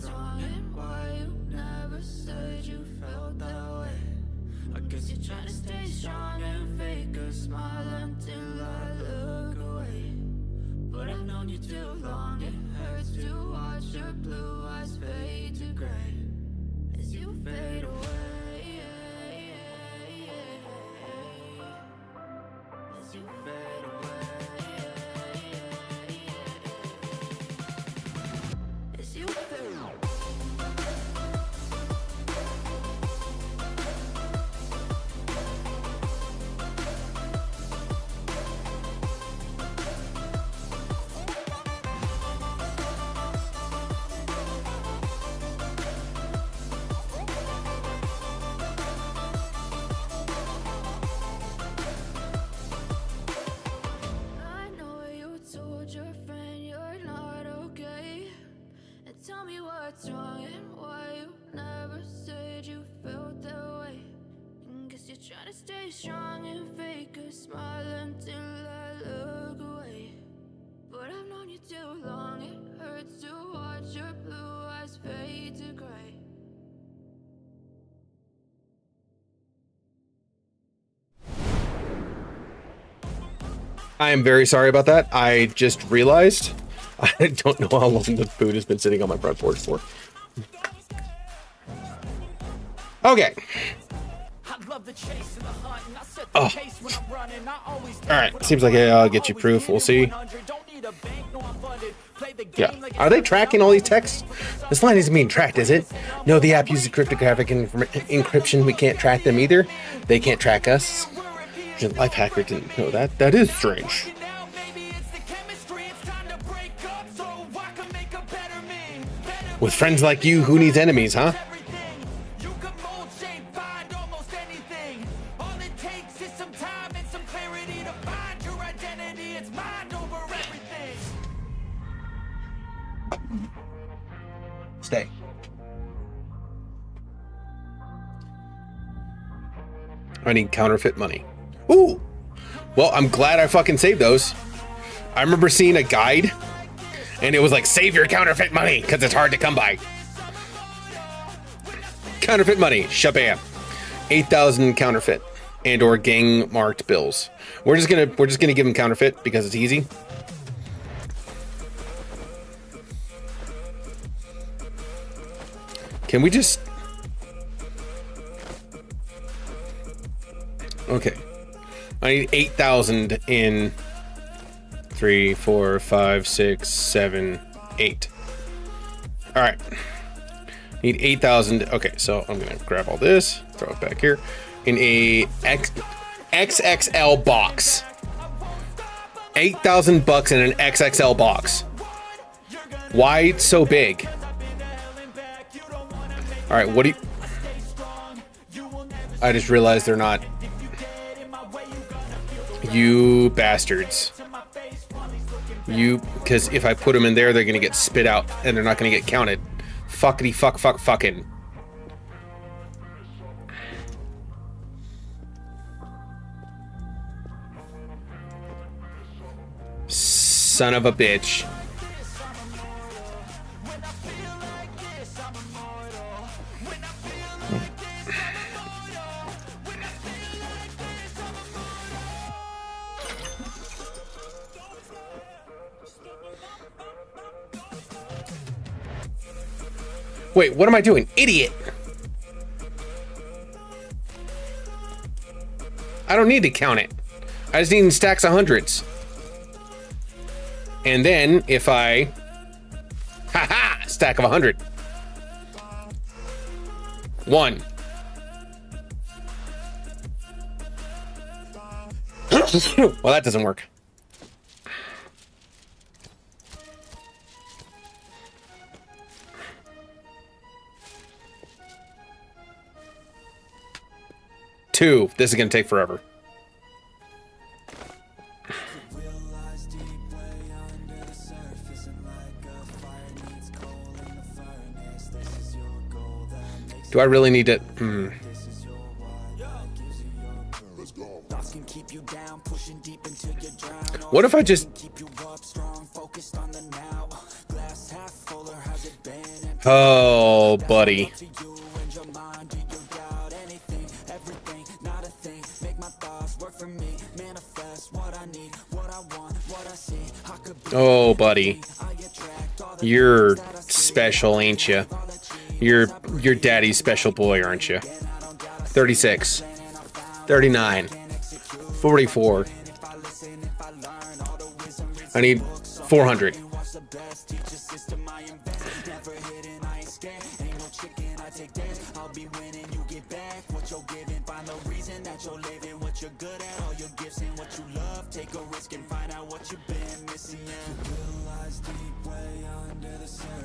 [SPEAKER 1] what's wrong and why you never said you felt that way. I guess you're trying to stay strong and fake a smile until I look away. But I've known you too long, it hurts to watch your blue eyes fade to gray as you fade away. As you fade away. As you fade away. I know you told your friend you're not okay. And tell me what's wrong and why you never said you felt that way. And guess you're trying to stay strong and fake a smile until I look away. But I've known you too long, it hurts to watch your blue eyes fade to gray.
[SPEAKER 2] I am very sorry about that. I just realized I don't know how long the food has been sitting on my front porch for. Okay. Oh. Alright, seems like I'll get you proof. We'll see. Yeah. Are they tracking all these texts? This line isn't being tracked, is it? No, the app uses cryptographic encryption. We can't track them either. They can't track us. Lifehacker didn't know that. That is strange. With friends like you, who needs enemies, huh? Stay. I need counterfeit money. Ooh! Well, I'm glad I fucking saved those. I remember seeing a guide, and it was like, save your counterfeit money, because it's hard to come by. Counterfeit money, shabam. 8,000 counterfeit and or gang marked bills. We're just gonna give them counterfeit because it's easy. Can we just... Okay. I need 8,000 in 3, 4, 5, 6, 7, 8. All right. Need 8,000. Okay, so I'm gonna grab all this, throw it back here in a XXL box. 8,000 bucks in an XXL box. Why it's so big? All right, what do you... I just realized they're not... You bastards. You... Because if I put them in there, they're going to get spit out, and they're not going to get counted. Fuckity fuck fuck fucking. Son of a bitch. Wait, what am I doing? Idiot! I don't need to count it. I just need stacks of hundreds. And then if I... Haha! Stack of 100. 1. Well, that doesn't work. Two. This is going to take forever. Do I really need to... What if I just... Oh, buddy. Oh, buddy. You're special, ain't you? You're daddy's special boy, aren't you? 36. 39. 44. I need 400.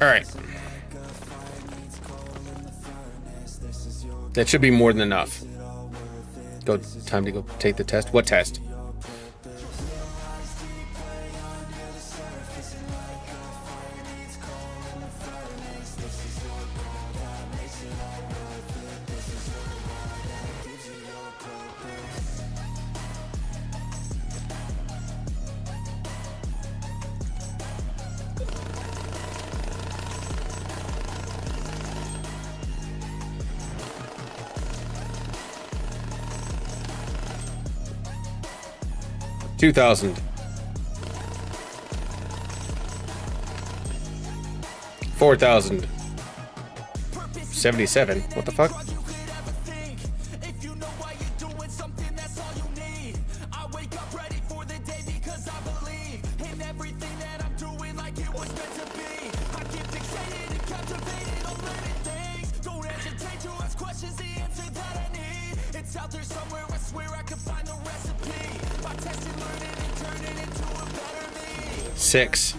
[SPEAKER 2] All right. That should be more than enough. Time to go take the test. What test? $2,000. 4,000. 77. What the fuck? Six.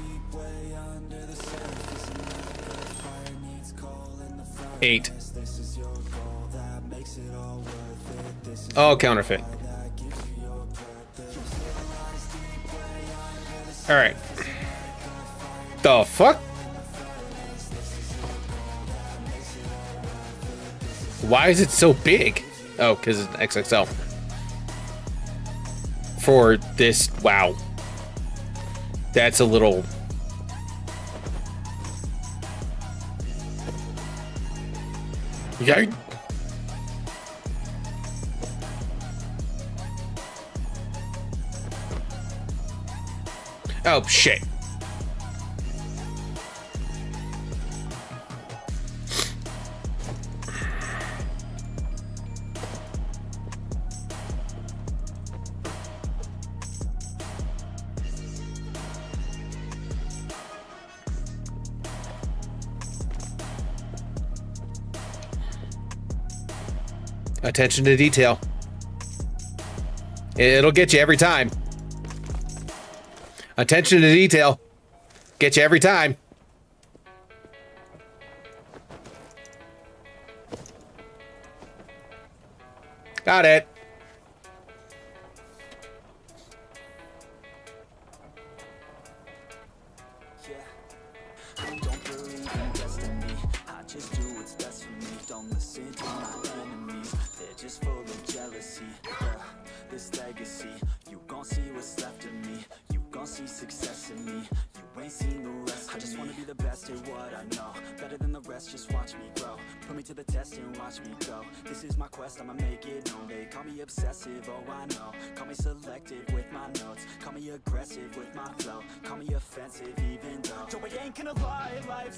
[SPEAKER 2] 8. Oh, counterfeit. All right. The fuck? Why is it so big? Oh, because it's XXL. For this, wow. That's a little... Yeah. Oh, shit. Attention to detail. It'll get you every time. Attention to detail. Get you every time. Got it.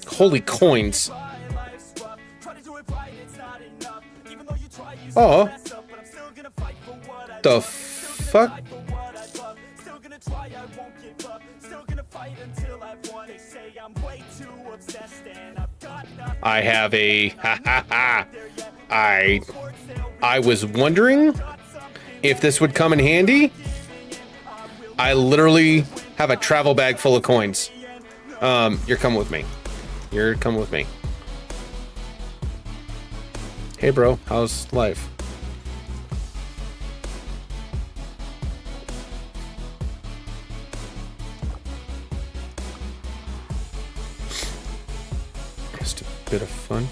[SPEAKER 2] Holy coins. Oh. The fuck? I have a I was wondering if this would come in handy. I literally have a travel bag full of coins. You're coming with me. You're coming with me. Hey bro, how's life? Just a bit of fun.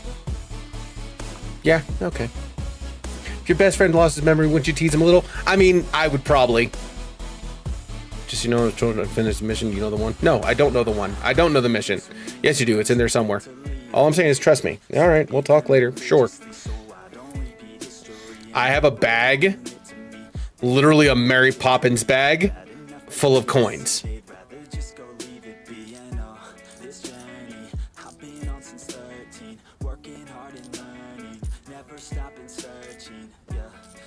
[SPEAKER 2] Yeah, okay. If your best friend lost his memory, wouldn't you tease him a little? I mean, I would probably. Just, you know, trying to finish the mission. You know the one? No, I don't know the one. I don't know the mission. Yes, you do. It's in there somewhere. All I'm saying is trust me. All right, we'll talk later. Sure. I have a bag, literally a Mary Poppins bag, full of coins.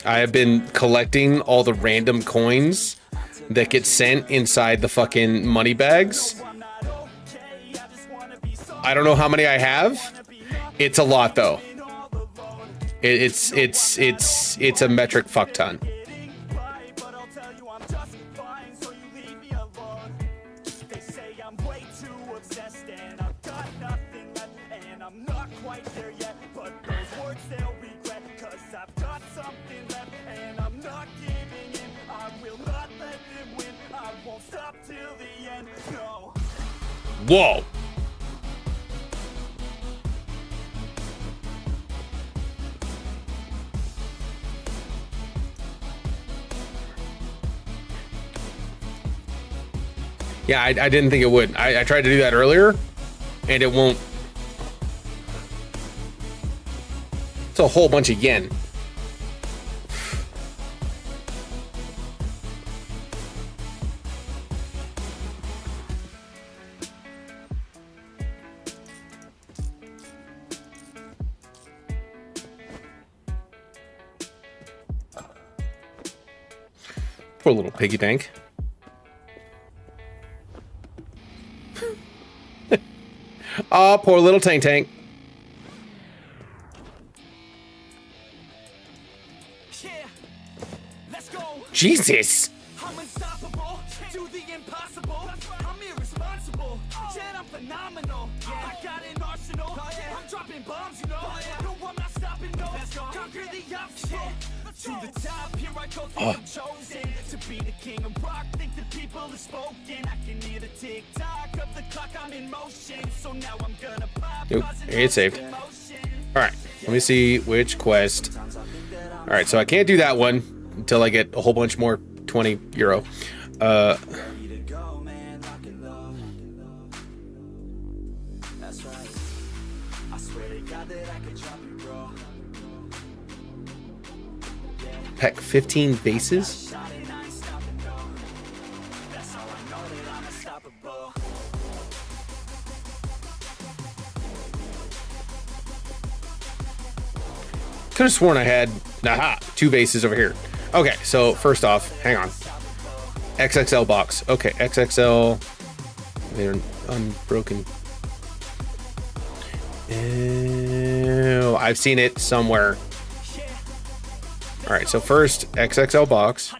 [SPEAKER 2] I have been collecting all the random coins that get sent inside the fucking money bags. I don't know how many I have. It's a lot though. It's a metric fuck ton. Whoa. Yeah, I didn't think it would. I tried to do that earlier, and it won't. It's a whole bunch of yen. Poor little piggy bank. Oh, poor little tank tank. Jesus.
[SPEAKER 6] I'm unstoppable, do the impossible. I'm irresponsible, yet I'm phenomenal. I got an arsenal, I'm dropping bombs, you know. No, I'm not stopping, no. Conquer the obstacle. To the top, here I go, think I'm chosen to be the king of rock. Think the people have spoken. I can hear the tick tock of the clock. I'm in motion, so now I'm gonna pop.
[SPEAKER 2] Nope, it's saved. All right, let me see which quest. All right, so I can't do that one until I get a whole bunch more 20 euro. Pack 15 bases. Could have sworn I had 2 bases over here. Okay, so first off, hang on. XXL box. Okay, XXL. They're unbroken. Ew, I've seen it somewhere. All right, so first XXL box.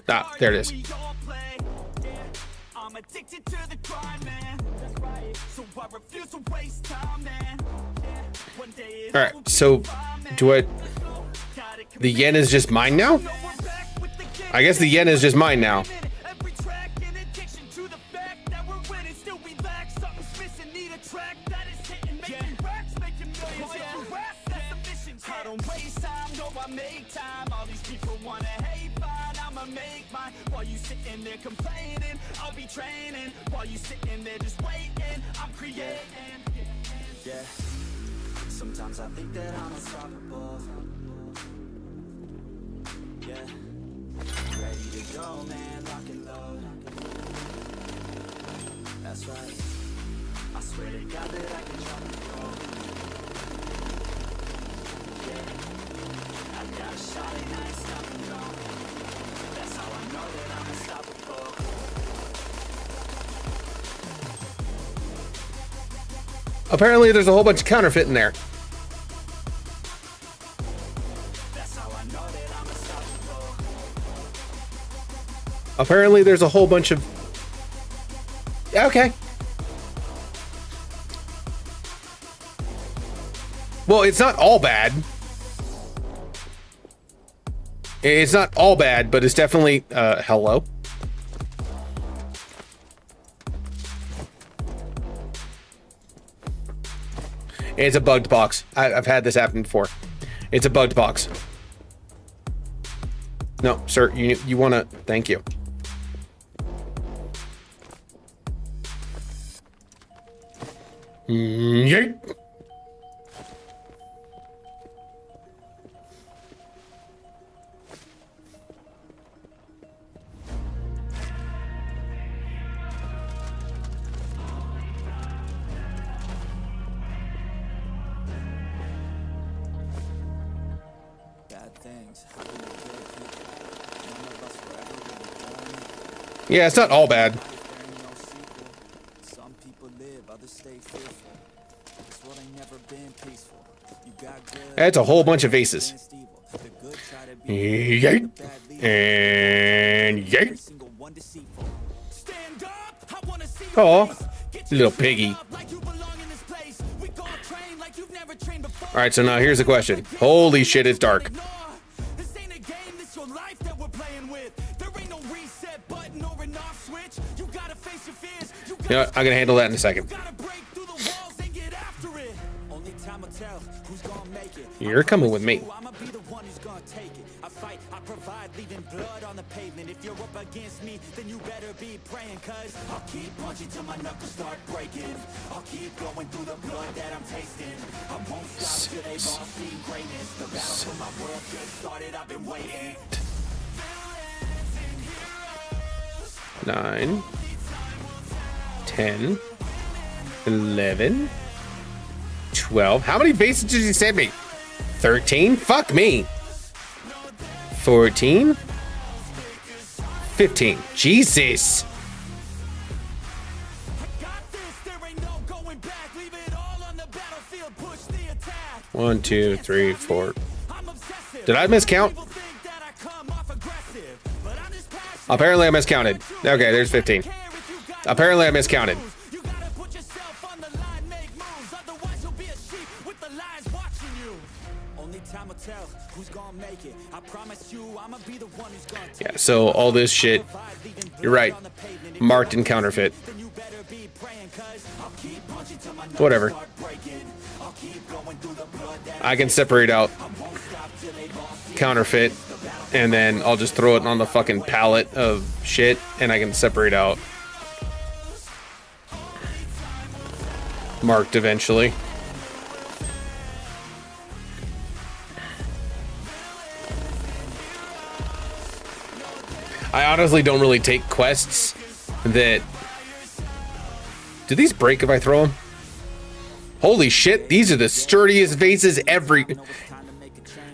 [SPEAKER 2] Ah, there it is.
[SPEAKER 6] Addicted to the grind, man. So I refuse to waste time, man.
[SPEAKER 2] All right, so do I? The yen is just mine now? I guess the yen is just mine now.
[SPEAKER 6] Complaining, I'll be training while you sitting there just waiting. I'm creating. Yeah. Sometimes I think that I'm unstoppable. Yeah. Ready to go, man, lock and load. That's right. I swear to God that I can drop and roll. Yeah. I got a shot and I ain't stopping, no. That's how I know that I'm unstoppable.
[SPEAKER 2] Apparently there's a whole bunch of counterfeit in there. Apparently there's a whole bunch of... Okay. Well, it's not all bad. It's not all bad, but it's definitely... hello? It's a bugged box. I've had this happen before. It's a bugged box. No, sir, you want to... Thank you. Yeet. Yeah, it's not all bad.
[SPEAKER 9] Some people live, others stay fearful. This world ain't never been peaceful. You got good,
[SPEAKER 2] That's a whole bunch of vases.
[SPEAKER 9] against evil. The good try to be
[SPEAKER 2] Yeet.
[SPEAKER 9] bad leaders.
[SPEAKER 2] And
[SPEAKER 9] Every
[SPEAKER 2] yeet.
[SPEAKER 9] single one deceitful.
[SPEAKER 6] Stand up, I wanna see
[SPEAKER 2] Oh,
[SPEAKER 6] your face. Get your
[SPEAKER 2] little
[SPEAKER 6] feet
[SPEAKER 2] piggy.
[SPEAKER 6] up like you belong in this place. We gon' train like you've never trained before.
[SPEAKER 2] All right, so now here's the question. Holy shit, it's dark.
[SPEAKER 6] This ain't a game, this your life that we're playing with. There ain't no reset button or an off switch. You gotta face your fears. You
[SPEAKER 2] You know what? I'm going to handle that in a second.
[SPEAKER 6] gotta break through the walls and get after it.
[SPEAKER 9] Only time will tell who's gonna make it.
[SPEAKER 2] You're coming with me.
[SPEAKER 9] I'ma be the one who's gonna take it. I fight, I provide, leaving blood on the pavement. If you're up against me, then you better be praying, cause I'll keep punching till my knuckles start breaking. I'll keep going through the blood that I'm tasting. I won't stop till they've all seen greatness. The battle for my world just started, I've been waiting.
[SPEAKER 2] 9, 10, 11, 12. How many vases did you send me? 13? Fuck me. 14, 15. Jesus.
[SPEAKER 6] Got this, there ain't no going back. Leave it all on the battlefield, push the attack.
[SPEAKER 2] 1, 2, 3, 4.
[SPEAKER 6] I'm obsessive.
[SPEAKER 2] Did I miscount?
[SPEAKER 6] People think that I come off aggressive, but I'm just passionate.
[SPEAKER 2] Apparently I miscounted. Okay, there's 15. Apparently I miscounted.
[SPEAKER 6] You gotta put yourself on the line, make moves, otherwise you'll be a sheep with the lions watching you.
[SPEAKER 9] Only time will tell who's gonna make it. I promise you, I'ma be the one who's gonna take
[SPEAKER 2] Yeah, so all this shit, you're right. Marked and counterfeit.
[SPEAKER 9] Then you better be praying, cause I'll keep punching till my knuckles
[SPEAKER 2] Whatever.
[SPEAKER 9] start breaking. I'll keep going through the blood that
[SPEAKER 2] I can separate out
[SPEAKER 9] I won't stop till they've all seen
[SPEAKER 2] counterfeit, and then I'll just throw it on the fucking pallet of shit, and I can separate out marked eventually. I honestly don't really take quests that... Do these break if I throw them? Holy shit, these are the sturdiest vases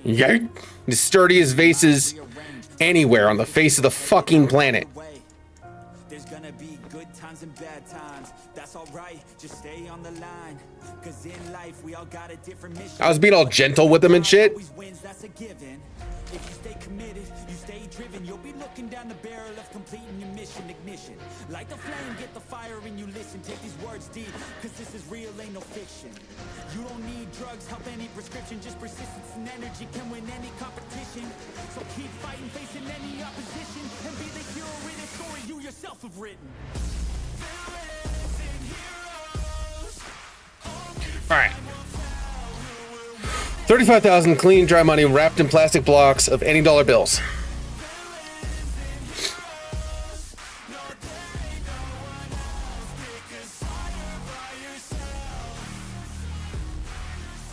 [SPEAKER 2] Yeah, the sturdiest vases anywhere on the face of the fucking planet.
[SPEAKER 9] There's gonna be good times and bad times. That's alright, just stay on the line. Cause in life we all got a different mission.
[SPEAKER 2] I was being all gentle with them and shit.
[SPEAKER 9] Always wins, that's a given. If you stay committed, you stay driven, you'll be looking down the barrel of completing your mission. Ignition, light the flame, get the fire and you listen. Take these words deep, cause this is real, ain't no fiction. You don't need drugs, help any prescription. Just persistence and energy can win any competition. So keep fighting, facing any opposition, and be the hero in a story you yourself have written.
[SPEAKER 2] All right. 35,000 clean, dry money wrapped in plastic blocks of any dollar bills.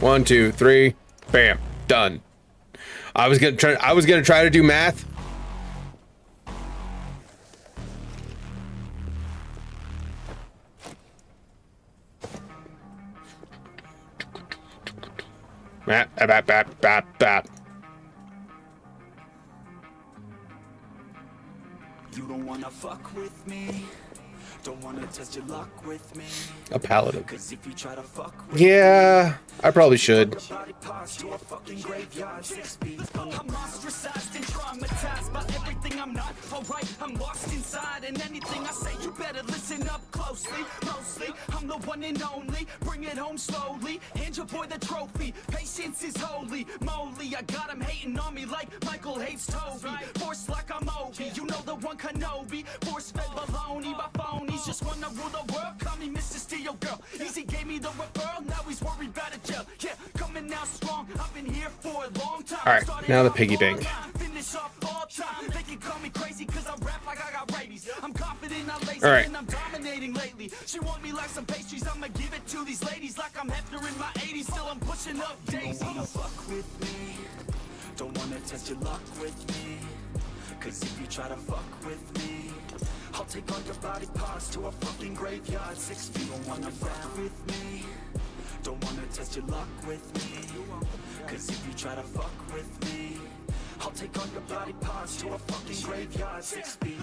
[SPEAKER 2] One, two, three, bam, done. I was gonna try to do math. Bap.
[SPEAKER 9] You don't wanna fuck with me. Don't wanna test your luck with me.
[SPEAKER 2] A paladin.
[SPEAKER 9] Cause if you try to fuck with
[SPEAKER 2] Yeah, I probably should.
[SPEAKER 9] body parts to a fucking graveyard, 6 feet.
[SPEAKER 6] I'm ostracized and traumatized by everything I'm not. Alright, I'm lost inside, and anything I say, you better listen up closely. Mostly, I'm the one and only. Bring it home slowly. Hand your boy the trophy. Patience is holy moly. I got him hating on me like Michael hates Toby. Force like I'm Obi. You know the one Kenobi. Force fed baloney by phonies. Just wanna rule the world. Call me Mr. Steel Girl. Easy gave me the referral. Now he's worried about a jail. Yeah, coming out strong. I've been here for a long time.
[SPEAKER 2] All right, now the piggy bank.
[SPEAKER 6] Finish off all time.
[SPEAKER 2] All right.
[SPEAKER 6] I'm dominating lately. She want me like some pastries. I'ma give it to these ladies like I'm Hefner in my 80s. Still I'm pushing up days.
[SPEAKER 9] Don't wanna fuck with me. Don't wanna test your luck with me. Cause if you try to fuck with me, I'll take all your body parts to a fucking graveyard. 6 feet. Don't wanna fuck with me. Don't wanna test your luck with me. Cause if you try to fuck with me, I'll take all your body parts to a fucking graveyard. 6 feet.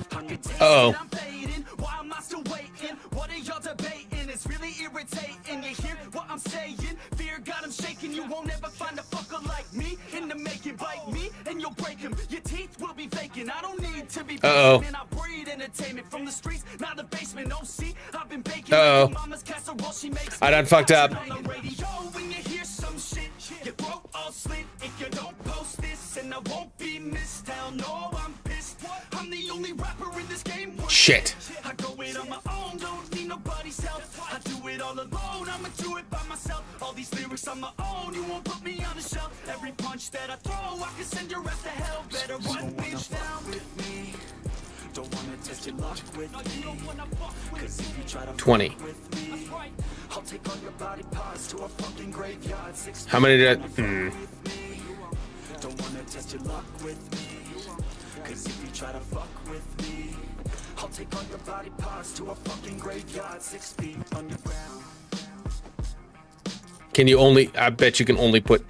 [SPEAKER 2] Uh-oh.
[SPEAKER 6] I'm fading. Why am I still waiting? What are y'all debating? It's really irritating. You hear what I'm saying? Fear got him shaking. You won't ever find a fucker like me in the making. Bite me and you'll break him. Your teeth will be vacant. I don't need to be
[SPEAKER 2] Uh-oh.
[SPEAKER 6] patient. I breed entertainment from the streets, not the basement. Oh, see, I've been baking.
[SPEAKER 2] Uh-oh.
[SPEAKER 6] Mama's casserole, she makes
[SPEAKER 2] I done fucked up.
[SPEAKER 6] on the radio. When you hear some shit, your throat all slit. If you don't post this, and I won't be missed. Hell no, I'm pissed. I'm the only rapper in this game.
[SPEAKER 2] Shit.
[SPEAKER 6] I go it on my own, don't need nobody's help. I do it all alone, I'ma do it by myself. All these lyrics on my own, you won't put me on the shelf. Every punch that I throw, I can send your ass to hell. Better run, bitch, down with me.
[SPEAKER 9] Don't wanna test your luck with me. Cause if you try to
[SPEAKER 2] 20.
[SPEAKER 9] fuck with me, I'll take all your body parts to a fucking graveyard. 6
[SPEAKER 2] How many did I...
[SPEAKER 9] with me. Don't wanna test your luck with me. Cause if you try to fuck with me, I'll take all your body parts to a fucking graveyard. 6 feet underground.
[SPEAKER 2] Can you only... I bet you can only put...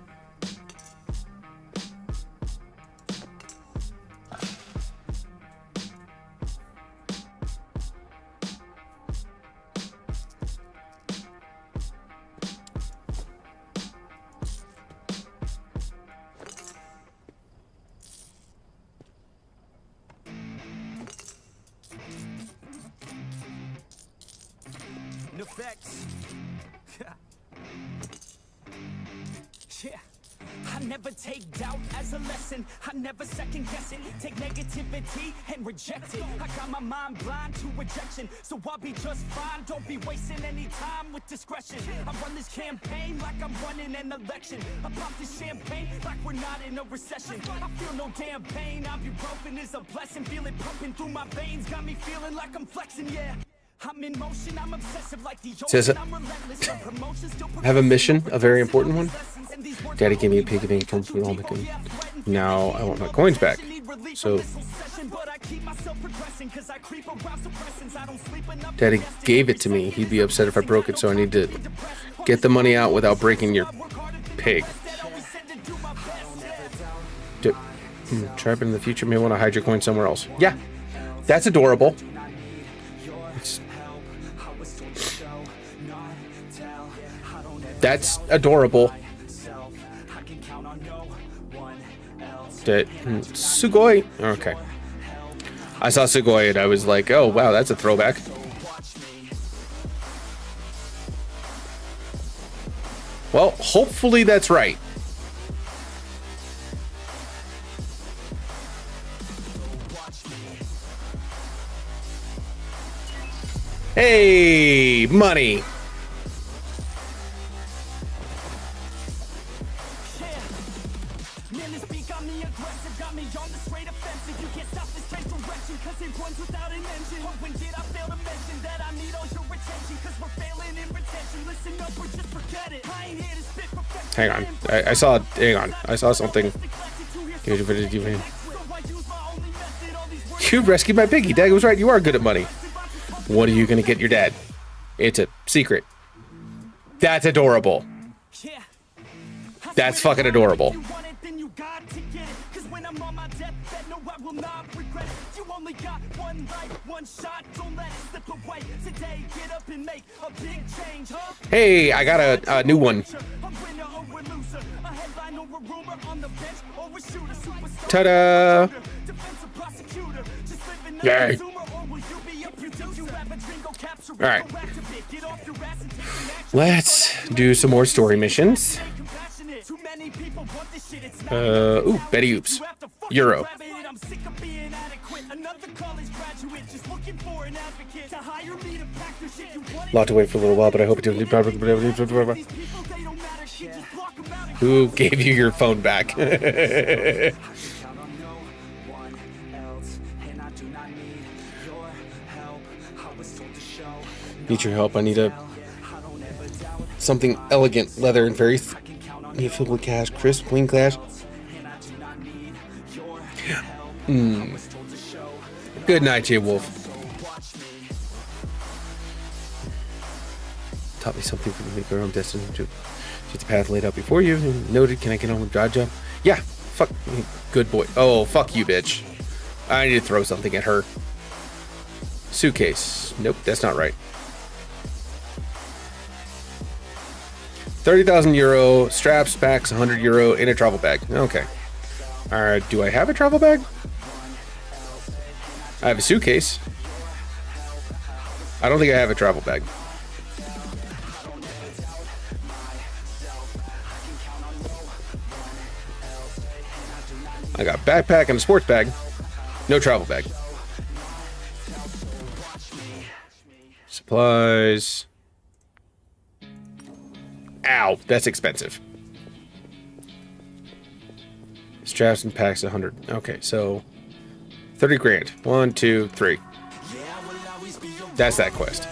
[SPEAKER 6] Effects. Yeah. I never take doubt as a lesson. I never second guess it. Take negativity and reject it. I got my mind blind to rejection, so I'll be just fine. Don't be wasting any time with discretion. I run this campaign like I'm running an election. I pop this champagne like we're not in a recession. I feel no damn pain. Ibuprofen is a blessing. Feel it pumping through my veins. Got me feeling like I'm flexing, yeah. I'm in motion, I'm obsessive like the
[SPEAKER 2] Says it. I have a mission, a very important one. Daddy gave me a piggy bank account from all now I want my coins back. So Daddy gave it to me. He'd be upset if I broke it, so I need to get the money out without breaking your pig. Tribe in the future may want to hide your coin somewhere else. Yeah, that's adorable. That's adorable. Sugoi. Okay. I saw Sugoi and I was like, oh wow, that's a throwback. Well, hopefully that's right. Hey, money. Hang on. I saw. Hang on. I saw something. You rescued my piggy. Dag was right. You are good at money. What are you gonna get your dad? It's a secret. That's adorable. That's fucking adorable. Hey, I got a new one. Ta-da! Yay! Alright. Let's do some more story missions. Ooh, Betty Oops. Euro. Lot to wait for a little while, but I hope it didn't. Who gave you your phone back? Need your help. I need something elegant, leather, and very need filled with cash, crisp, clean cash. Good night, Jay Wolf. Taught me something from the girl I'm destined to. She's the path laid out before you. Noted. Can I get on with dodge job? Yeah. Fuck. Good boy. Oh, fuck you, bitch. I need to throw something at her. Suitcase. Nope, that's not right. 30,000 euro. Straps, packs, 100 euro in a travel bag. Okay. Alright, do I have a travel bag? I have a suitcase. I don't think I have a travel bag. I got a backpack and a sports bag. No travel bag. Supplies. Ow, that's expensive. Straps and packs 100. Okay, so 30 grand. 1, 2, 3. That's that quest.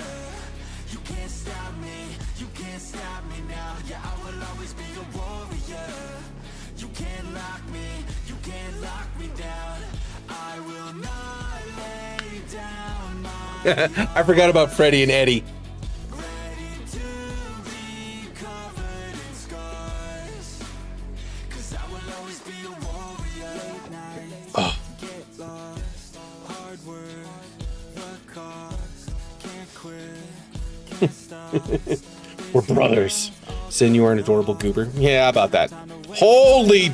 [SPEAKER 2] I forgot about Freddie and Eddie. Oh. We're brothers. Sin, you are an adorable goober. Yeah, how about that? Holy.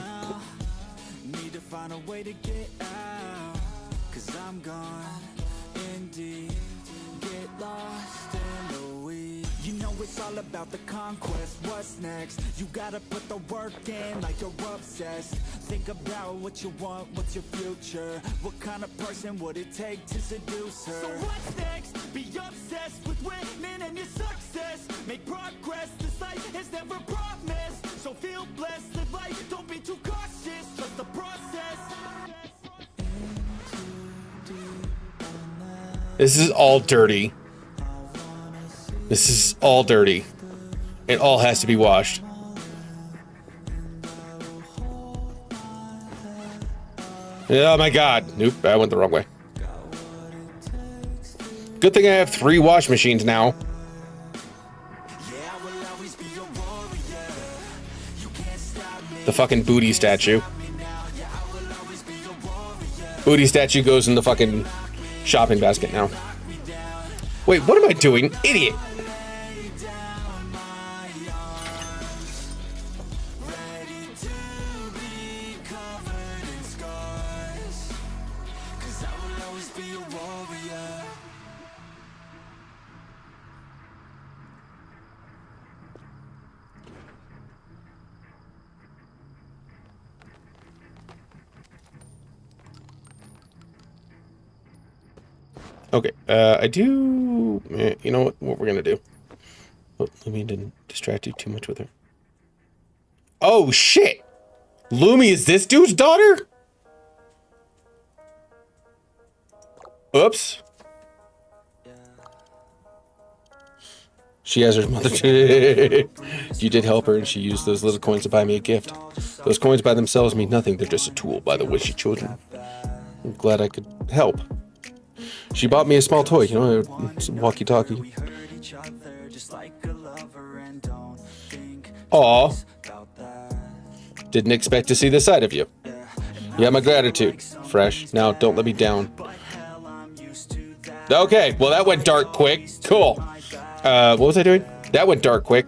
[SPEAKER 9] About the conquest, what's next? You gotta put the work in like you're obsessed. Think about what you want, what's your future? What kind of person would it take to seduce her? So what's next? Be obsessed with winning and your success. Make progress, this life is never promised. So feel blessed, live life, don't be too cautious. Trust the process.
[SPEAKER 2] This is all dirty. This is all dirty. It all has to be washed. Oh my god. Nope, I went the wrong way. Good thing I have 3 wash machines now. The fucking booty statue. Booty statue goes in the fucking shopping basket now. Wait, what am I doing? Idiot! Okay, I do... you know what we're gonna do? Oh, Lumi didn't distract you too much with her. Oh, shit! Lumi is this dude's daughter? Oops. She has her mother. You did help her, and she used those little coins to buy me a gift. Those coins by themselves mean nothing. They're just a tool by the wishy children. I'm glad I could help. She bought me a small toy, you know, a walkie-talkie. Aw. Didn't expect to see this side of you. You have my gratitude. Fresh. Now, don't let me down. Okay, well that went dark quick. Cool. What was I doing? That went dark quick.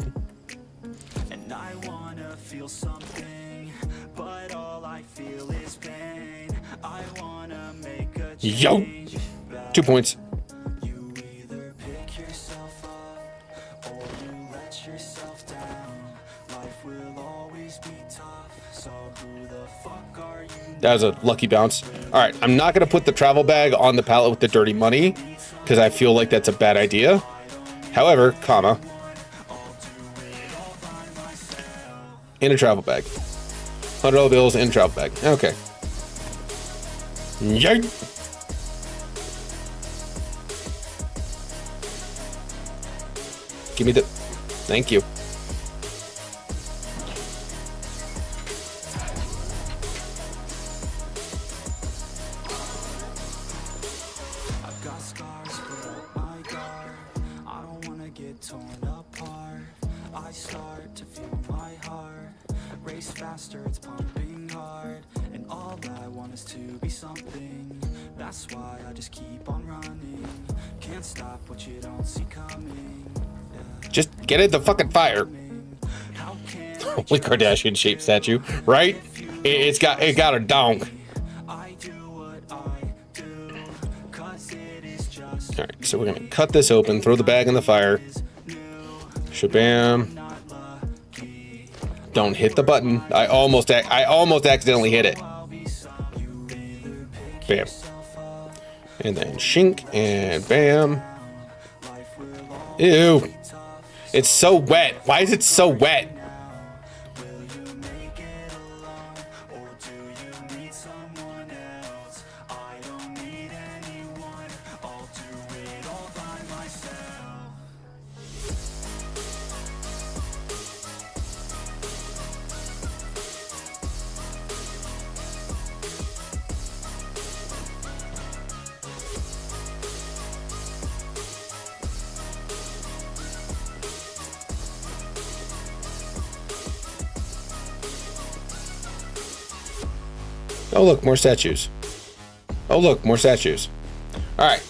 [SPEAKER 2] Yo! 2 points. That was a lucky bounce. All right, I'm not going to put the travel bag on the pallet with the dirty money because I feel like that's a bad idea. However, comma, in a travel bag. $100 bills in a travel bag. Okay. Yay! Give me the... Thank you.
[SPEAKER 9] I've got scars, but my guard, I don't wanna get torn apart. I start to feel my heart race faster, it's pumping hard, and all I want is to be something. That's why I just keep on running. Can't stop what you don't see coming.
[SPEAKER 2] Just get in the fucking fire.
[SPEAKER 9] How can
[SPEAKER 2] Holy Kardashian shaped statue, right? It got a donk.
[SPEAKER 9] I do what I do? 'Cause it is just
[SPEAKER 2] All right, so we're gonna cut this open, throw the bag in the fire. Shabam.
[SPEAKER 9] not lucky.
[SPEAKER 2] Don't hit the button. I almost accidentally hit it. Bam. And then shink and bam. Ew. It's so wet. Why is it so wet?
[SPEAKER 9] Or do you need someone else? I don't need anyone. I'll do it all by myself.
[SPEAKER 2] Oh, look, more statues. Oh, look, more statues. All right.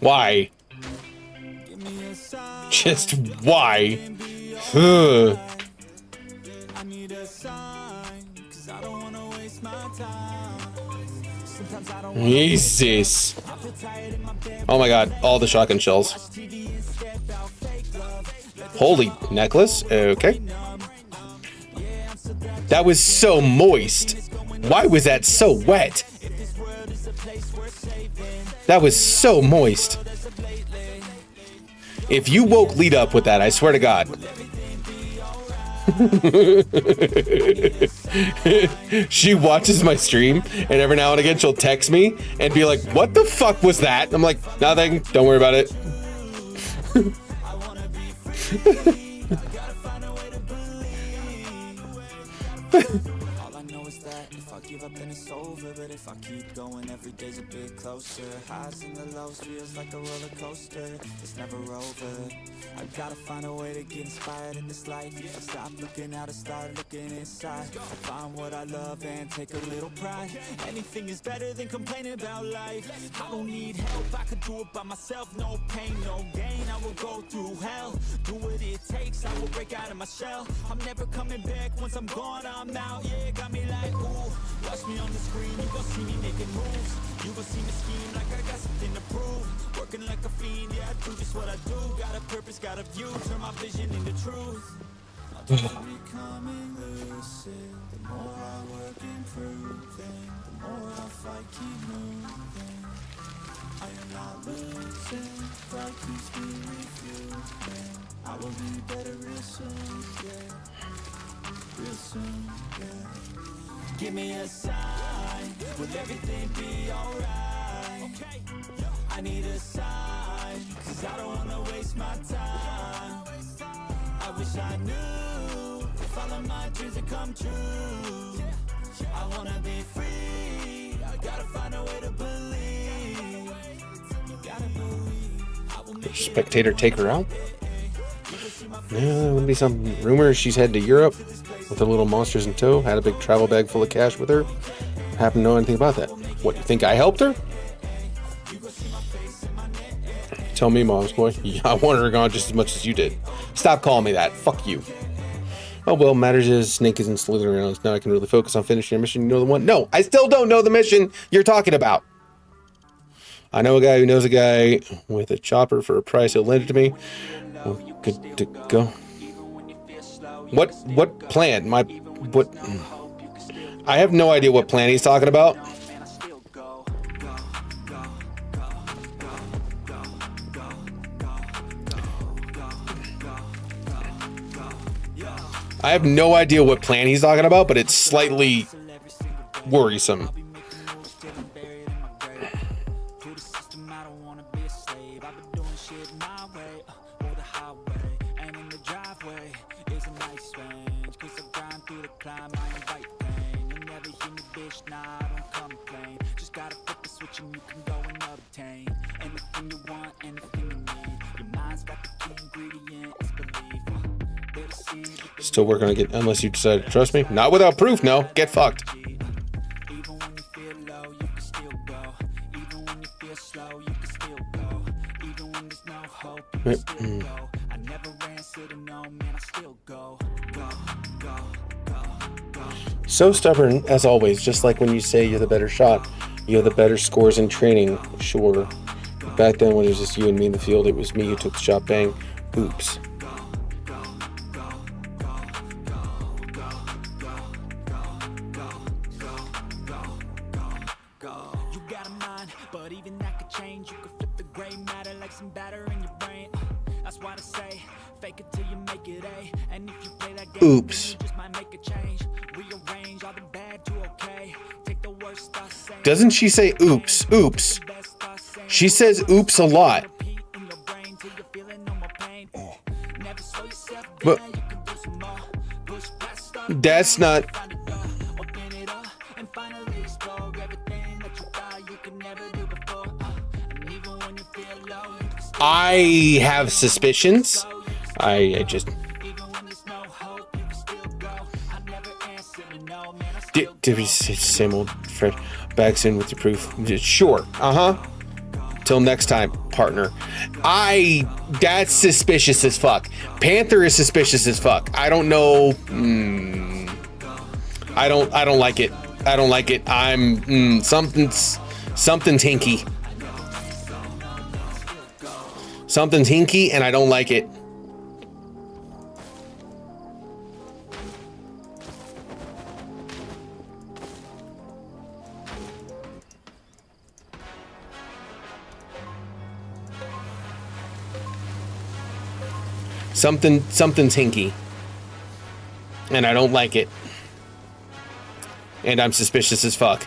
[SPEAKER 2] Why? Just why? Ugh.
[SPEAKER 9] I need a sign, 'cause I don't wanna waste my time. Sometimes I don't
[SPEAKER 2] Jesus. Oh my god, all the shotgun shells. Holy necklace. Okay. That was so moist. Why was that so wet? That was so moist. If you woke Lead up with that, I swear to God. She watches my stream, and every now and again she'll text me and be like, "What the fuck was that?" I'm like, "Nothing. Don't worry about it."
[SPEAKER 9] All I know is that if I give up then it's over. But if I keep going every day's a bit closer. Highs and the lows feels like a roller coaster. It's never over. I gotta find a way to get inspired in this life. I stop looking out and start looking inside. Find what I love and take a little pride. Anything is better than complaining about life. I don't need help, I could do it by myself. No pain, no gain, I will go through hell. Do what it takes, I will break out of my shell. I'm never coming back, once I'm gone I'm out. Yeah, got me like ooh. Watch me on the screen, you gon' see me making moves. You gon' see me scheme like I got something to prove. Working like a fiend, yeah, I do just what I do. Got a purpose, got a view, turn my vision into truth. I'm becoming lucid. The more I work improving, the more I fight, keep moving. I am not losing, fight keeps me refusing. I will be better real soon, yeah. Real soon, yeah. Give me a sign, will everything be alright? Okay. I need a sign, 'cause I don't wanna waste my time. I wish I knew, if all of my dreams would come true. I wanna be free, I gotta find a way to believe. You gotta believe, I will make
[SPEAKER 2] Spectator take her out? Yeah, there would be some rumors she's headed to Europe with her little monsters in tow. Had a big travel bag full of cash with her. Happen to know anything about that? What, you think I helped her? Tell me, mom's boy. Yeah, I wanted her gone just as much as you did. Stop calling me that. Fuck you. Oh, well, matters is Snake isn't slithering around. Now I can really focus on finishing your mission. You know the one? No, I still don't know the mission you're talking about. I know a guy who knows a guy with a chopper for a price. He'll lend it to me. We're good to go. What plan? I have no idea what plan he's talking about. I have no idea what plan he's talking about, but it's slightly worrisome. Still working on it, unless you decide to trust me. Not without proof, no. Get fucked. So stubborn, as always, just like when you say you're the better shot. You have the better scores in training, sure. But back then, when it was just you and me in the field, it was me who took the shot, bang. Oops. Oops. Doesn't she say oops? Oops. She says oops a lot. But that's not. I have suspicions. I just. Did we say same old Fred? Back soon with the proof. Sure. Till next time, partner. That's suspicious as fuck. Panther is suspicious as fuck. I don't know. I don't like it. I don't like it. I'm something's hinky. Something's hinky, and I don't like it. Something's hinky, and I don't like it, and I'm suspicious as fuck.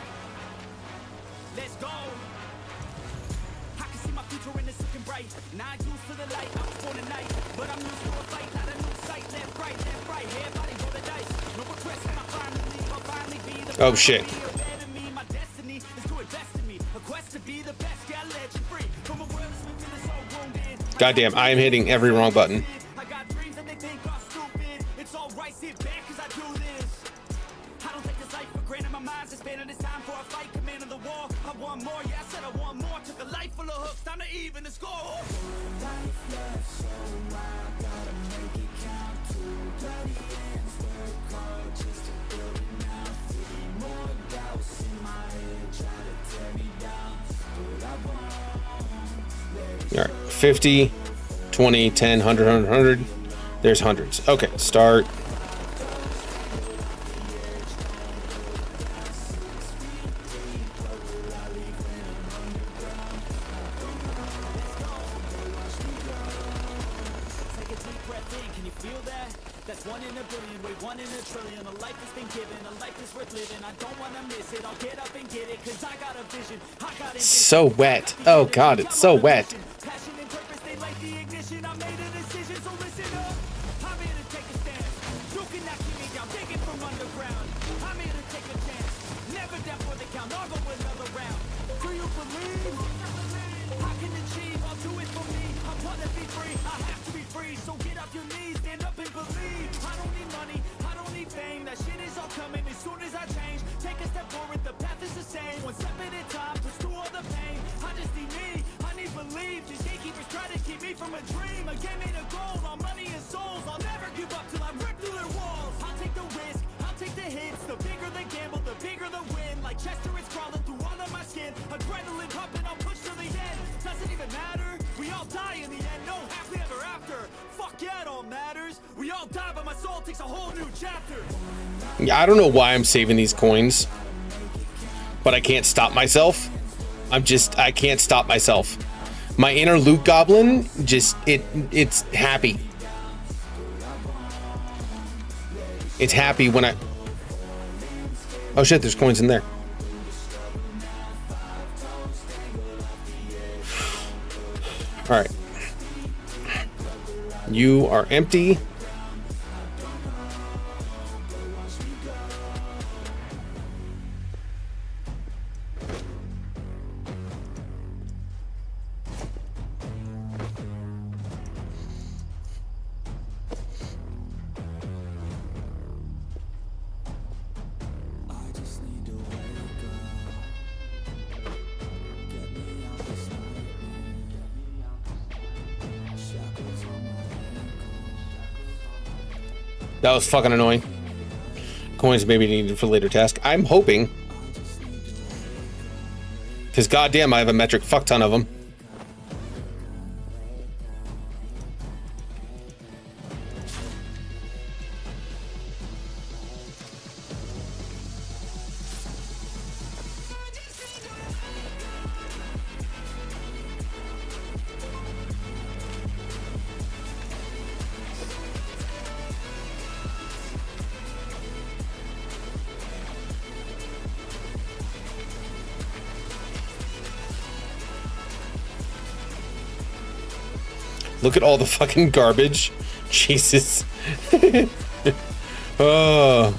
[SPEAKER 6] Let's go. I can see my future in this looking bright. Not used to the light, I was born at night, but I'm used to a fight, not a new sight. Left, right, everybody roll the dice. No regrets, I'll finally be the.
[SPEAKER 2] Oh shit.
[SPEAKER 6] My destiny is to invest in me. A quest to be the best, yeah, let you free. From a world that's been feeling so wounded.
[SPEAKER 2] Goddamn, I am hitting every wrong button. All right, 50, 20, 10, 100, 100, 100. There's hundreds. Okay, start. So wet. Oh god, it's so wet.
[SPEAKER 6] all die, but my soul takes a whole new chapter.
[SPEAKER 2] Yeah, I don't know why I'm saving these coins, but I can't stop myself. I can't stop myself. My inner loot goblin it's happy. It's happy when I... Oh shit, there's coins in there. All right. You are empty. That was fucking annoying. Coins may be needed for later task. I'm hoping. Because goddamn, I have a metric fuck ton of them. Look at all the fucking garbage. Jesus. Oh.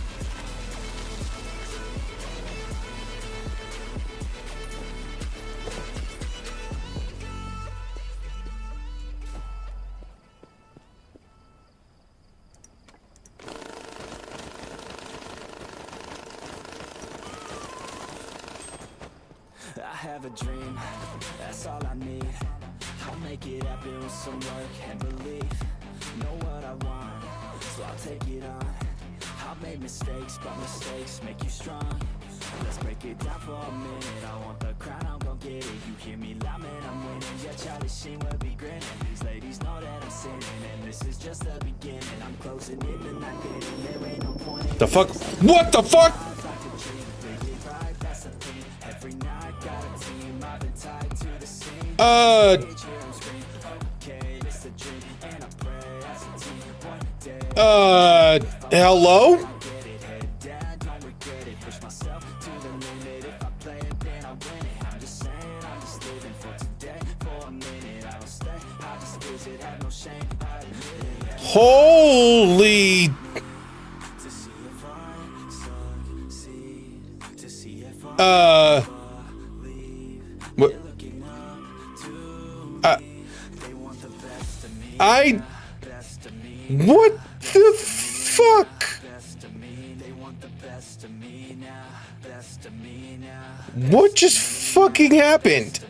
[SPEAKER 9] I have a dream, that's all I need. I'll make it happen with some work and belief. Know what I want, so I'll take it on. I'll make mistakes, but mistakes make you strong. Let's break it down for a minute. I want the crown, I'm gon' get it. You hear me loud, man, I'm winning. Yeah, Charlie Sheen will be grinning. These ladies know that I'm sinning, and this is just the beginning. I'm closing in and I did it. There ain't no point in
[SPEAKER 2] The fuck? What the fuck?
[SPEAKER 9] every night. Got a team, I've been tied to the scene.
[SPEAKER 2] Hello? Holy... What? What the fuck? What just fucking happened?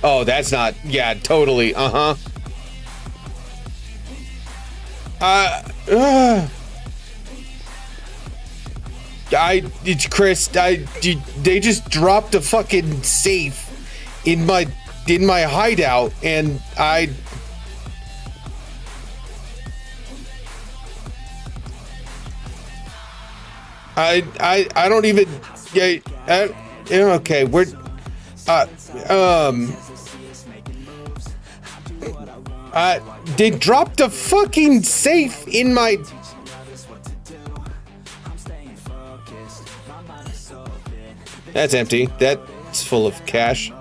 [SPEAKER 2] Oh, that's not... Yeah, totally. It's Chris. They just dropped a fucking safe in my hideout, and I don't even. Yeah. Okay. We're. They dropped a fucking safe in my. That's empty. That's full of cash.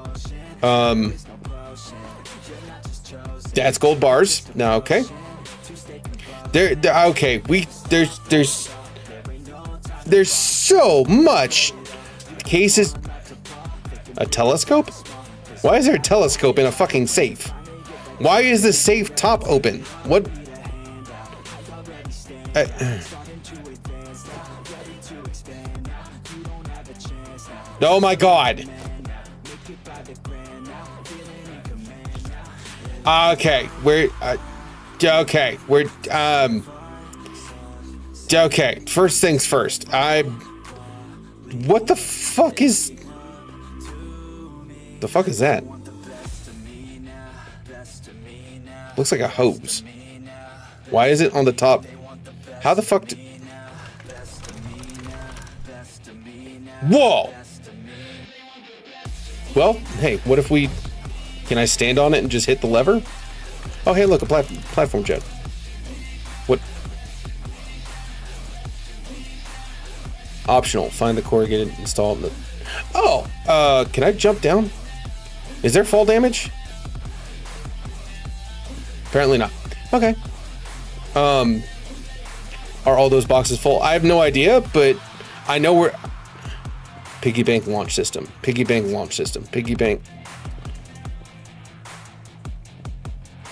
[SPEAKER 2] That's gold bars. No, okay. Okay. There's so much cases. A telescope? Why is there a telescope in a fucking safe? Why is the safe top open? What? Oh my god. Okay, okay, okay, first things first. What the fuck is... The fuck is that? Looks like a hose. Why is it on the top? How the fuck? Whoa! Well, hey, what if we... Can I stand on it and just hit the lever? Oh, hey, look, a platform jet. What? Optional. Find the corrugated, install the... Oh! Can I jump down? Is there fall damage? Apparently not. Okay. Are all those boxes full? I have no idea, but I know we're... Piggy bank launch system. Piggy bank launch system. Piggy bank.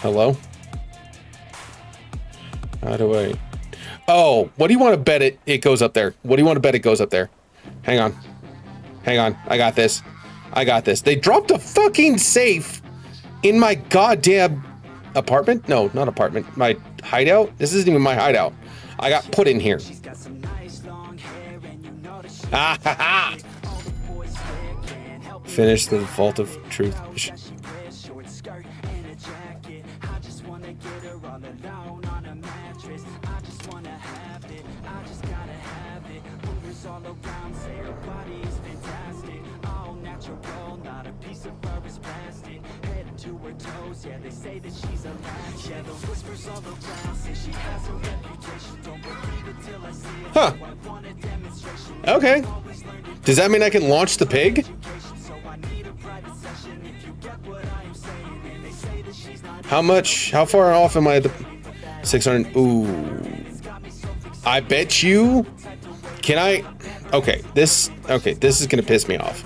[SPEAKER 2] Hello? How do I... Oh, what do you want to bet it goes up there? What do you want to bet it goes up there? Hang on. Hang on. I got this. I got this. They dropped a fucking safe in my goddamn apartment? No, not apartment. My hideout? This isn't even my hideout. I got put in here. Ah ha ha! Finish the Vault of Truth. Huh. Okay. Does that mean I can launch the pig? How far off am I? The 600. Ooh. I bet you. Can I? Okay, this is gonna piss me off.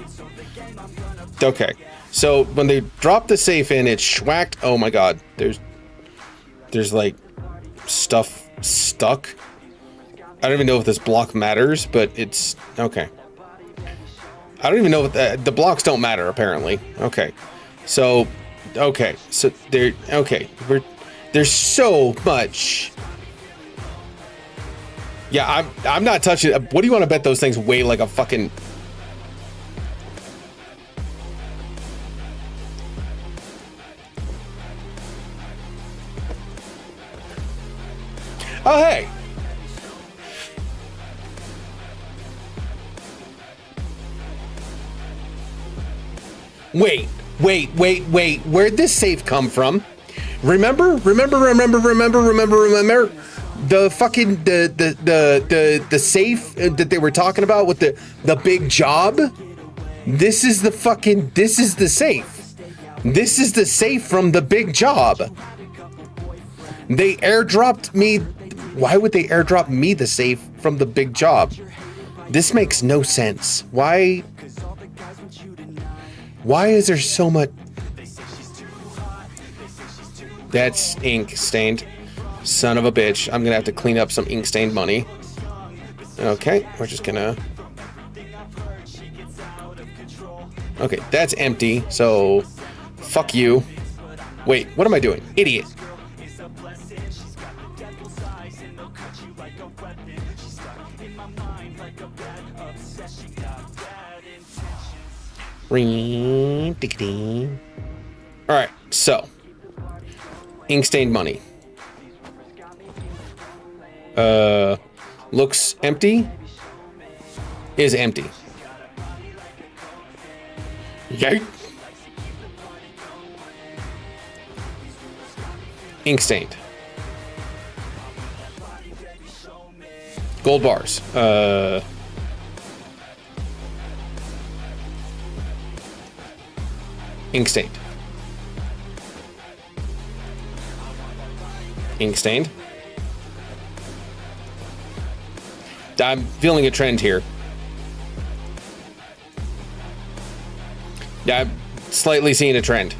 [SPEAKER 2] Okay, so when they drop the safe in, it's schwacked. Oh my god, there's like stuff stuck. I don't even know if this block matters, but it's okay. I don't even know if the blocks don't matter apparently. Okay, so there's so much. Yeah, I'm not touching it. What do you want to bet those things weigh like a fucking... Oh, hey. Wait. Where'd this safe come from? Remember? The fucking the safe that they were talking about with the big job. This is the safe. This is the safe from the big job. They airdropped me. Why would they airdrop me the safe from the big job? This makes no sense. Why is there so much? That's ink stained. Son of a bitch. I'm gonna have to clean up some ink stained money. Okay, we're just gonna... Okay, that's empty, so fuck you. Wait, what am I doing? Idiot. Alright, so ink stained money. Looks empty. Is empty. Yay. Ink stained. Gold bars. Ink stained. Ink stained. I'm feeling a trend here. Yeah, I'm slightly seeing a trend.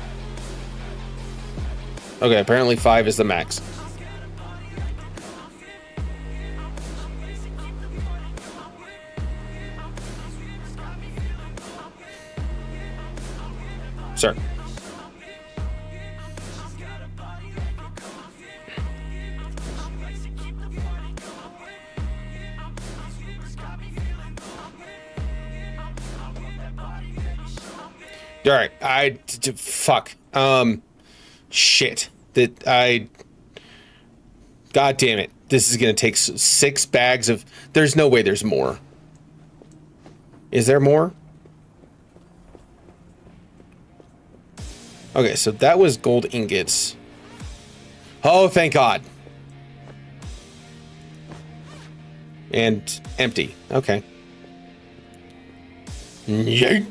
[SPEAKER 2] Okay, apparently 5 is the max. Sir. All right, fuck. Shit. God damn it. This is going to take 6 bags of... There's no way there's more. Is there more? Okay, so that was gold ingots. Oh, thank God. And empty. Okay. Yeet.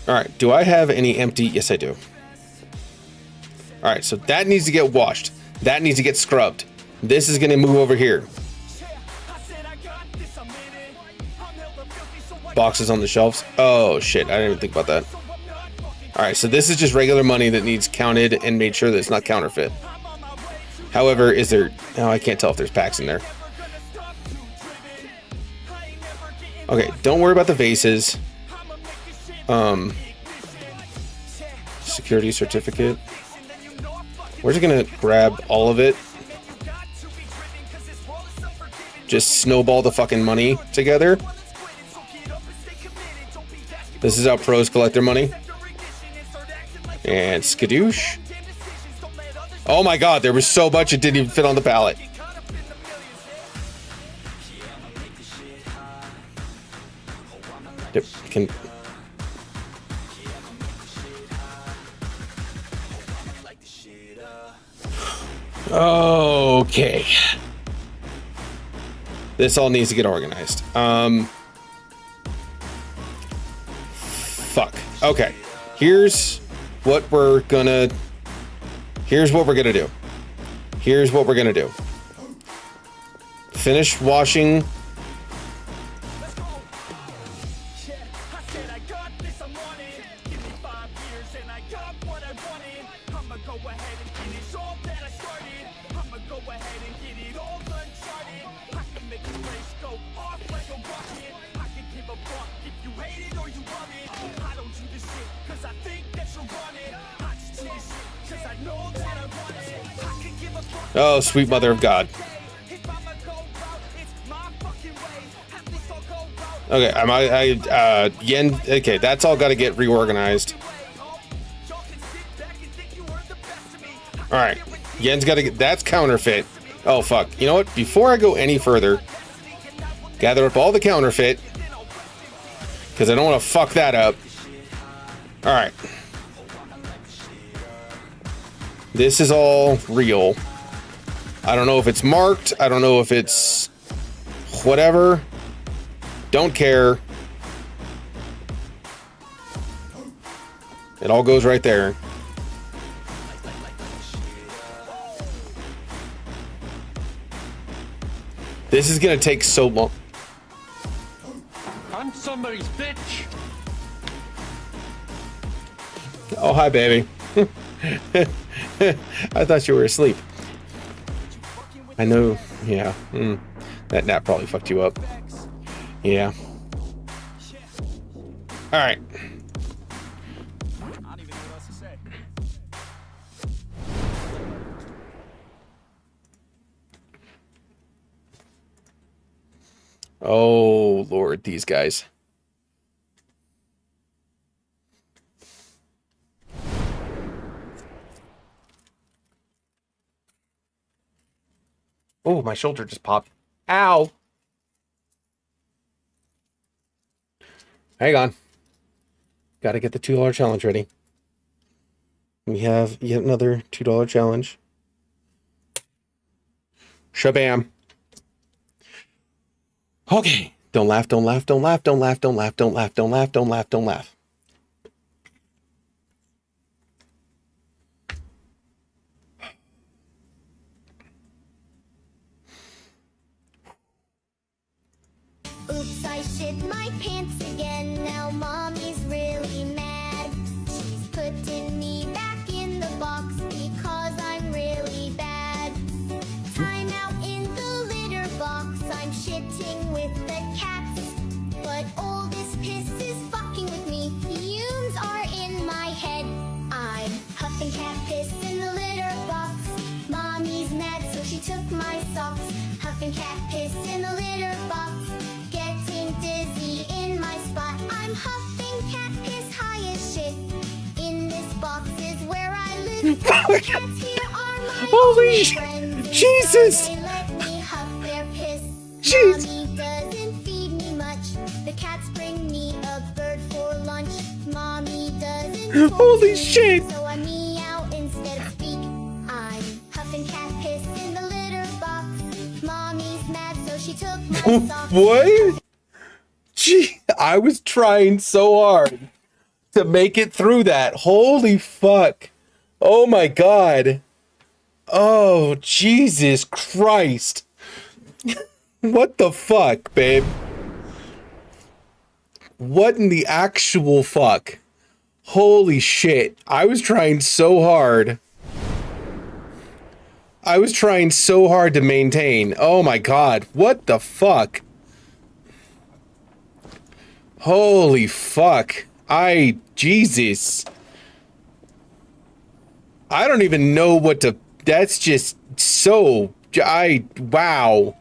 [SPEAKER 2] All right, do I have any empty? Yes, I do. All right, so that needs to get washed. That needs to get scrubbed. This is going to move over here. Boxes on the shelves. Oh, shit. I didn't even think about that. All right, so this is just regular money that needs counted and made sure that it's not counterfeit. However, is there... Oh, I can't tell if there's packs in there. Okay, don't worry about the vases. Security certificate. We're just gonna grab all of it. Just snowball the fucking money together. This is how pros collect their money. And skadoosh. Oh my God, there was so much it didn't even fit on the pallet. Yep, can... Okay. This all needs to get organized. Fuck. Okay. Here's what we're gonna do. Here's what we're gonna do. Finish washing. Oh, sweet mother of God. Okay, Yen, okay, that's all got to get reorganized. All right, Yen's got to get, that's counterfeit. Oh, fuck. You know what? Before I go any further, gather up all the counterfeit, because I don't want to fuck that up. All right. This is all real. I don't know if it's marked. I don't know if it's whatever. Don't care. It all goes right there. This is going to take so long.
[SPEAKER 12] I'm somebody's bitch.
[SPEAKER 2] Oh, hi, baby. I thought you were asleep. I know, yeah. That nap probably fucked you up. Yeah. All right. Oh, Lord, these guys. Oh, my shoulder just popped. Ow. Hang on. Got to get the $2 challenge ready. We have yet another $2 challenge. Shabam. Okay. Don't laugh, don't laugh, don't laugh, don't laugh, don't laugh, don't laugh, don't laugh, don't laugh, don't laugh.
[SPEAKER 5] Oops, I shit my pants again. Now mommy's really mad. She's putting me back in the box because I'm really bad. Time out in the litter box. I'm shitting with the cats. But all this piss is fucking with me. Fumes are in my head. I'm huffing cat piss in the litter box. Mommy's mad, so she took my socks. Huffing cat piss in the litter box. Getting dizzy in my spot. I'm huffing cat piss high as shit. In this box is where I live. cats here are my
[SPEAKER 2] Holy
[SPEAKER 5] only
[SPEAKER 2] sh-
[SPEAKER 5] friends.
[SPEAKER 2] Jesus!
[SPEAKER 5] They let me huff their piss.
[SPEAKER 2] Jeez.
[SPEAKER 5] Mommy doesn't feed me much. The cats bring me a bird for lunch. Mommy doesn't
[SPEAKER 2] Holy
[SPEAKER 5] me,
[SPEAKER 2] shit.
[SPEAKER 5] so I meow instead of speak. I'm huffing cat piss in the litter box. Mommy's mad, so she took my socks.
[SPEAKER 2] What? Gee, I was trying so hard to make it through that. Holy fuck. Oh my god. Oh, Jesus Christ. What the fuck, babe? What in the actual fuck? Holy shit. I was trying so hard. I was trying so hard to maintain. Oh my god. What the fuck? Holy fuck. Jesus. I don't even know what to, that's just so, wow.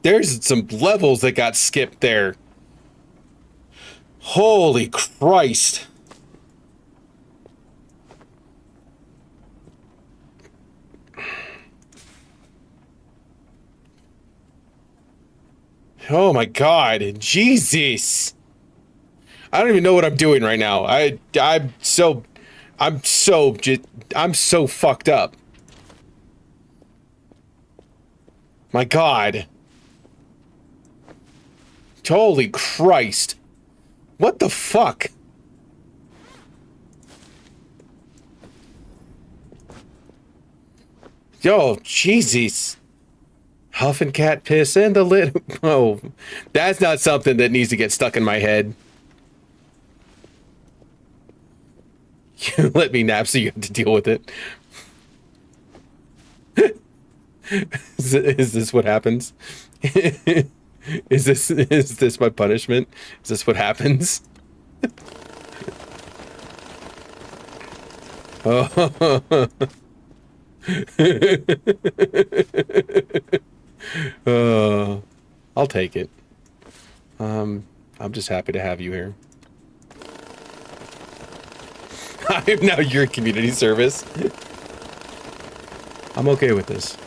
[SPEAKER 2] There's some levels that got skipped there. Holy Christ. Oh my god, Jesus. I don't even know what I'm doing right now. I'm so fucked up. My god. Holy Christ. What the fuck? Yo, Jesus. Huff and cat piss and the lid. Oh, that's not something that needs to get stuck in my head. You let me nap so you have to deal with it. Is this what happens? Is this my punishment? Is this what happens? Oh. I'll take it. I'm just happy to have you here. I am now your community service. I'm okay with this.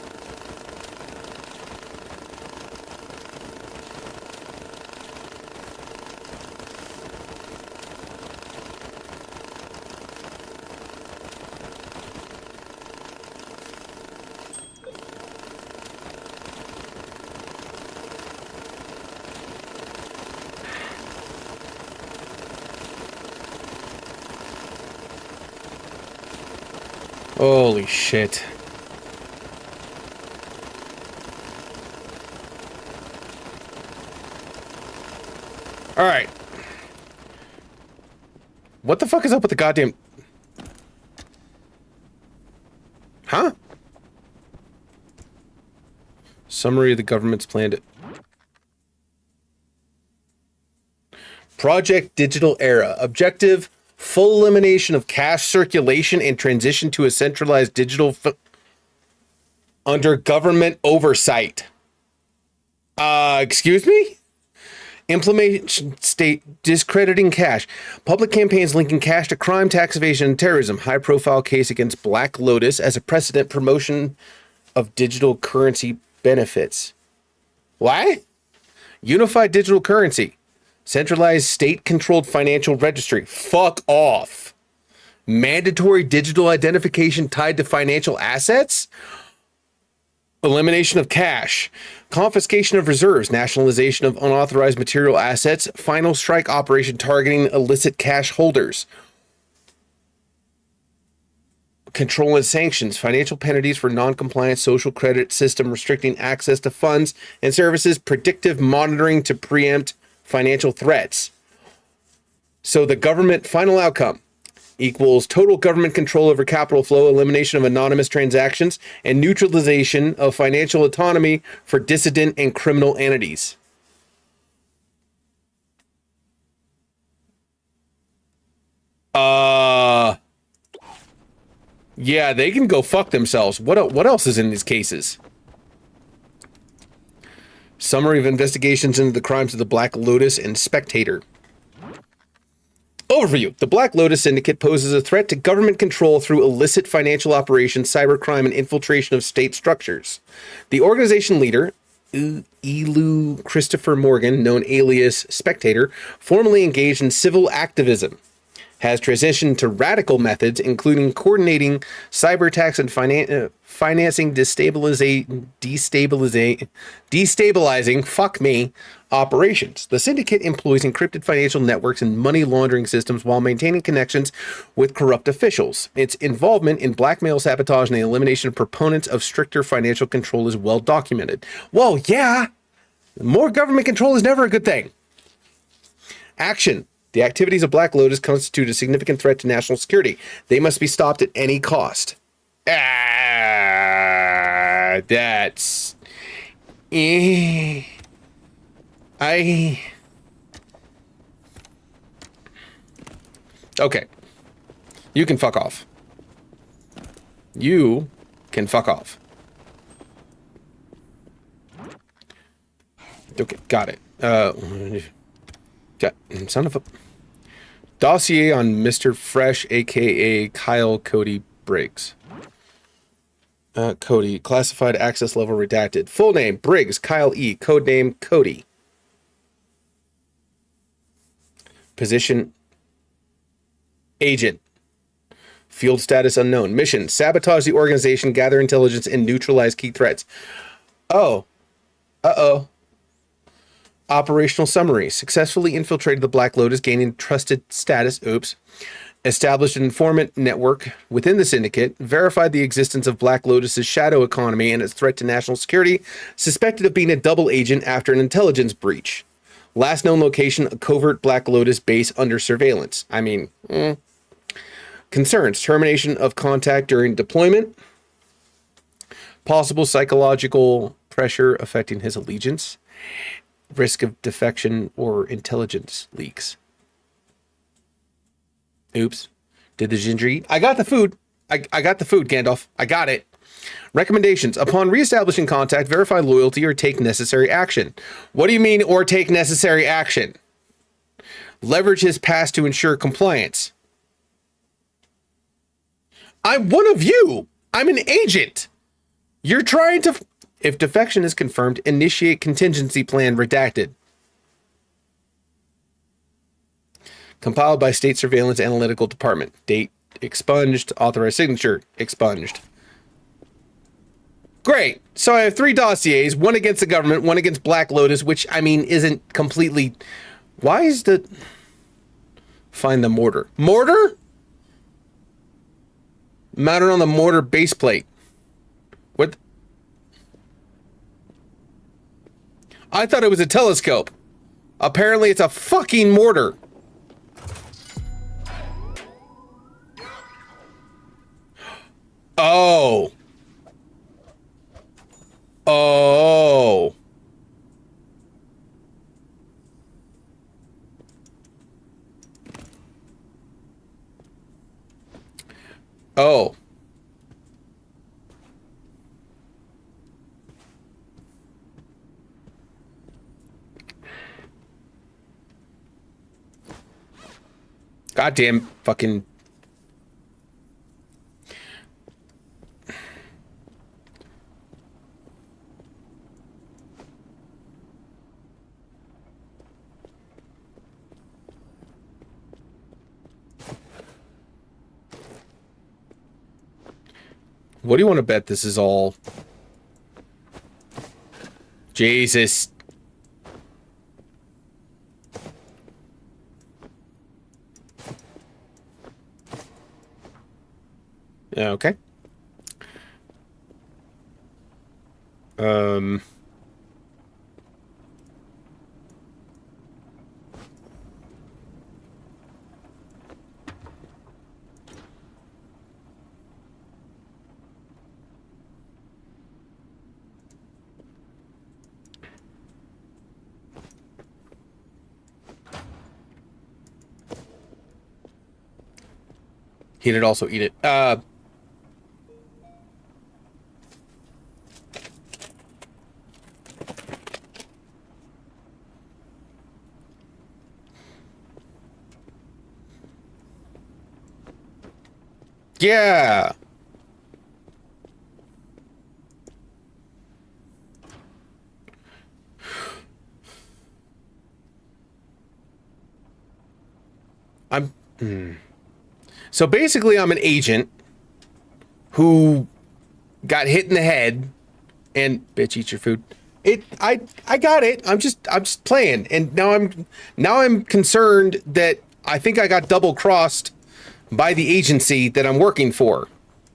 [SPEAKER 2] Holy shit. All right. What the fuck is up with the goddamn... Huh? Summary of the government's plan to... Project Digital Era. Objective: full elimination of cash circulation and transition to a centralized digital under government oversight. Excuse me? Implementation state discrediting cash. Public campaigns linking cash to crime, tax evasion, and terrorism. High profile case against Black Lotus as a precedent promotion of digital currency benefits. What? Unified digital currency. Centralized state-controlled financial registry. Fuck off. Mandatory digital identification tied to financial assets? Elimination of cash. Confiscation of reserves. Nationalization of unauthorized material assets. Final strike operation targeting illicit cash holders. Control and sanctions. Financial penalties for non-compliant social credit system restricting access to funds and services. Predictive monitoring to preempt financial threats. So the government final outcome equals total government control over capital flow, elimination of anonymous transactions, and neutralization of financial autonomy for dissident and criminal entities. Yeah, they can go fuck themselves. What else is in these cases? Summary of investigations into the crimes of the Black Lotus and Spectator. Overview. The Black Lotus Syndicate poses a threat to government control through illicit financial operations, cybercrime, and infiltration of state structures. The organization leader, Elu Christopher Morgan, known alias Spectator, formerly engaged in civil activism, has transitioned to radical methods, including coordinating cyber attacks and financing destabilizing operations. The syndicate employs encrypted financial networks and money laundering systems while maintaining connections with corrupt officials. Its involvement in blackmail, sabotage, and the elimination of proponents of stricter financial control is well documented. Well, yeah, more government control is never a good thing. Action. The activities of Black Lotus constitute a significant threat to national security. They must be stopped at any cost. That's... Okay. You can fuck off. You can fuck off. Okay, got it. Son of a... Dossier on Mr. Fresh, a.k.a. Kyle Cody Briggs. Cody. Classified access level redacted. Full name, Briggs Kyle E. Codename, Cody. Position, Agent. Field status unknown. Mission, sabotage the organization, gather intelligence, and neutralize key threats. Oh. Uh-oh. Operational summary. Successfully infiltrated the Black Lotus, gaining trusted status. Oops. Established an informant network within the syndicate. Verified the existence of Black Lotus's shadow economy and its threat to national security. Suspected of being a double agent after an intelligence breach. Last known location, a covert Black Lotus base under surveillance. I mean, Concerns. Termination of contact during deployment. Possible psychological pressure affecting his allegiance. Risk of defection or intelligence leaks. Oops. Did the ginger eat? I got the food. I got the food, Gandalf. I got it. Recommendations. Upon reestablishing contact, verify loyalty or take necessary action. What do you mean, or take necessary action? Leverage his past to ensure compliance. I'm one of you. I'm an agent. You're trying to... If defection is confirmed, initiate contingency plan redacted. Compiled by State Surveillance Analytical Department. Date expunged. Authorized signature expunged. Great. So I have 3 dossiers, one against the government, one against Black Lotus, which, I mean, isn't completely... Why is the... Find the mortar. Mortar? Mounted on the mortar base plate. What... I thought it was a telescope. Apparently it's a fucking mortar. Oh. Oh. Oh. Goddamn fucking... What do you want to bet this is all? Jesus. Okay. He did also eat it. Yeah. So basically, I'm an agent who got hit in the head, and bitch, eat your food. I got it. I'm just playing, and now I'm concerned that I think I got double crossed by the agency that I'm working for,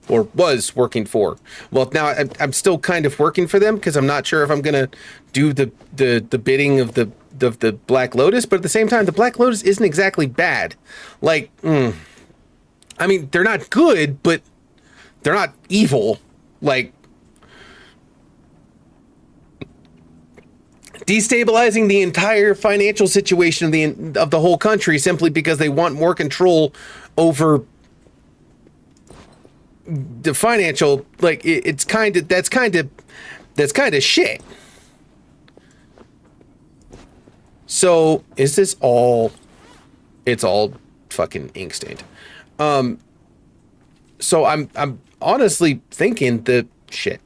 [SPEAKER 2] or was working for. Well, now I'm still kind of working for them because I'm not sure if I'm gonna do the bidding of the Black Lotus, but at the same time, the Black Lotus isn't exactly bad. Like, I mean, they're not good, but they're not evil. Like, destabilizing the entire financial situation of the whole country simply because they want more control over the financial, like, that's kind of shit. So is this all? It's all fucking ink stained. So I'm honestly thinking the shit.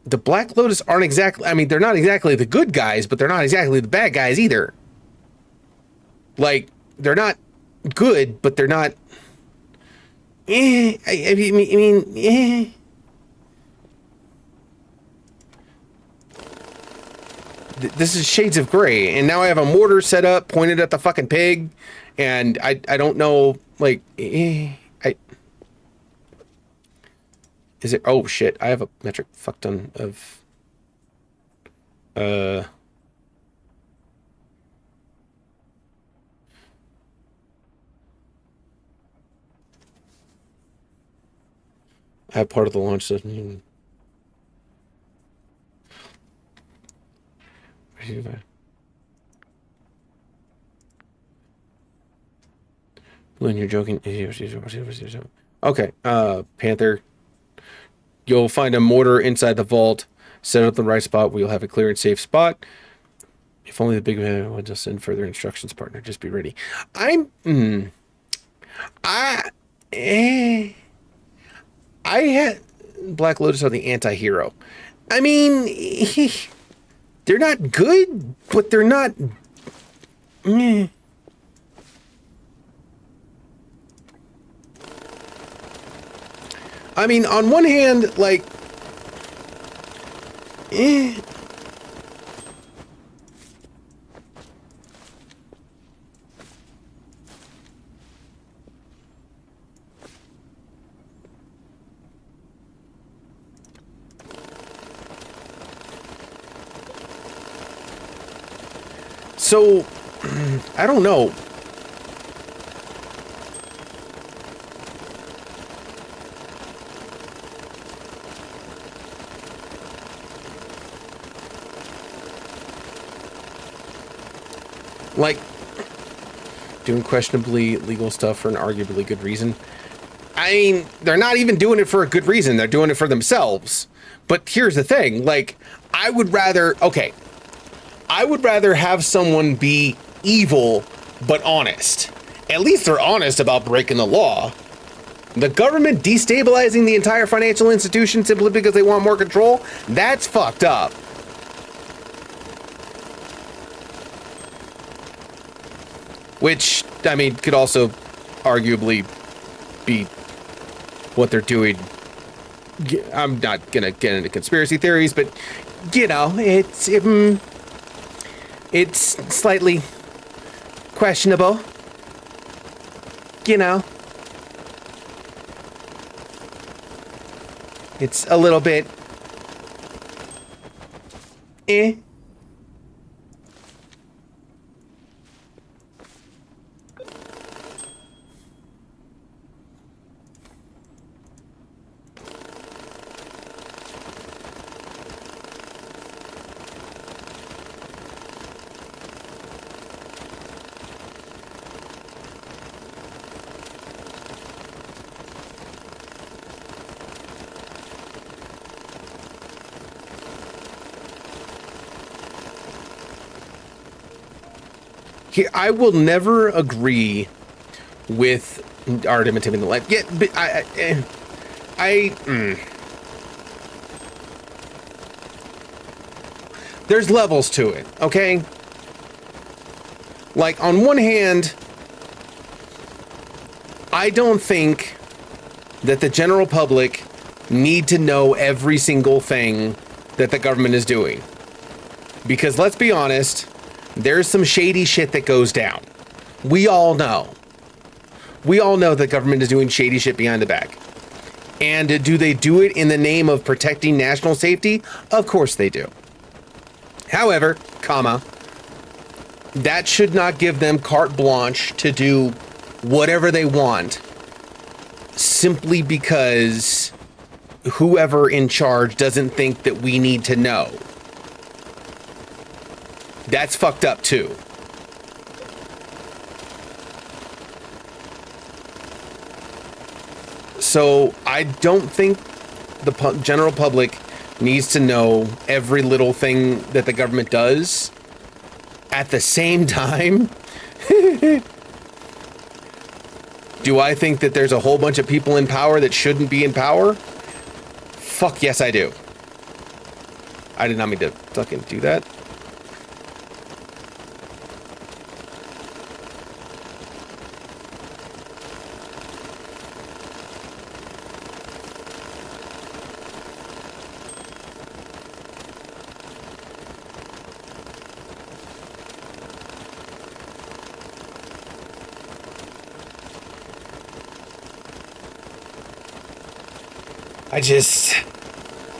[SPEAKER 2] The Black Lotus aren't exactly, I mean, they're not exactly the good guys, but they're not exactly the bad guys either. Like, they're not good, but they're not, I mean, This is shades of gray, and now I have a mortar set up, pointed at the fucking pig, and I don't know, like, is it? Oh shit! I have a metric fuck ton of. I have part of the launch system. When you're joking. Okay, Panther. You'll find a mortar inside the vault. Set it up in the right spot where you'll have a clear and safe spot. If only the big man would just send further instructions, partner. Just be ready. I had Black Lotus are the anti-hero. I mean, they're not good, but they're not. I mean, on one hand, like, so, I don't know. Like, doing questionably legal stuff for an arguably good reason. I mean, they're not even doing it for a good reason. They're doing it for themselves. But here's the thing. Like, I would rather have someone be evil but honest. At least they're honest about breaking the law. The government destabilizing the entire financial institution simply because they want more control, that's fucked up. Which, I mean, could also arguably be what they're doing. I'm not gonna get into conspiracy theories, but, you know, it's slightly questionable. You know. It's a little bit I will never agree with art imitating the light. Yeah, but there's levels to it, okay? Like, on one hand, I don't think that the general public need to know every single thing that the government is doing. Because let's be honest, there's some shady shit that goes down. We all know. We all know the government is doing shady shit behind the back. And do they do it in the name of protecting national safety? Of course they do. However, comma, that should not give them carte blanche to do whatever they want simply because whoever in charge doesn't think that we need to know. That's fucked up too. So I don't think the general public needs to know every little thing that the government does. At the same time, do I think that there's a whole bunch of people in power that shouldn't be in power? Fuck yes, I do. I did not mean to fucking do that.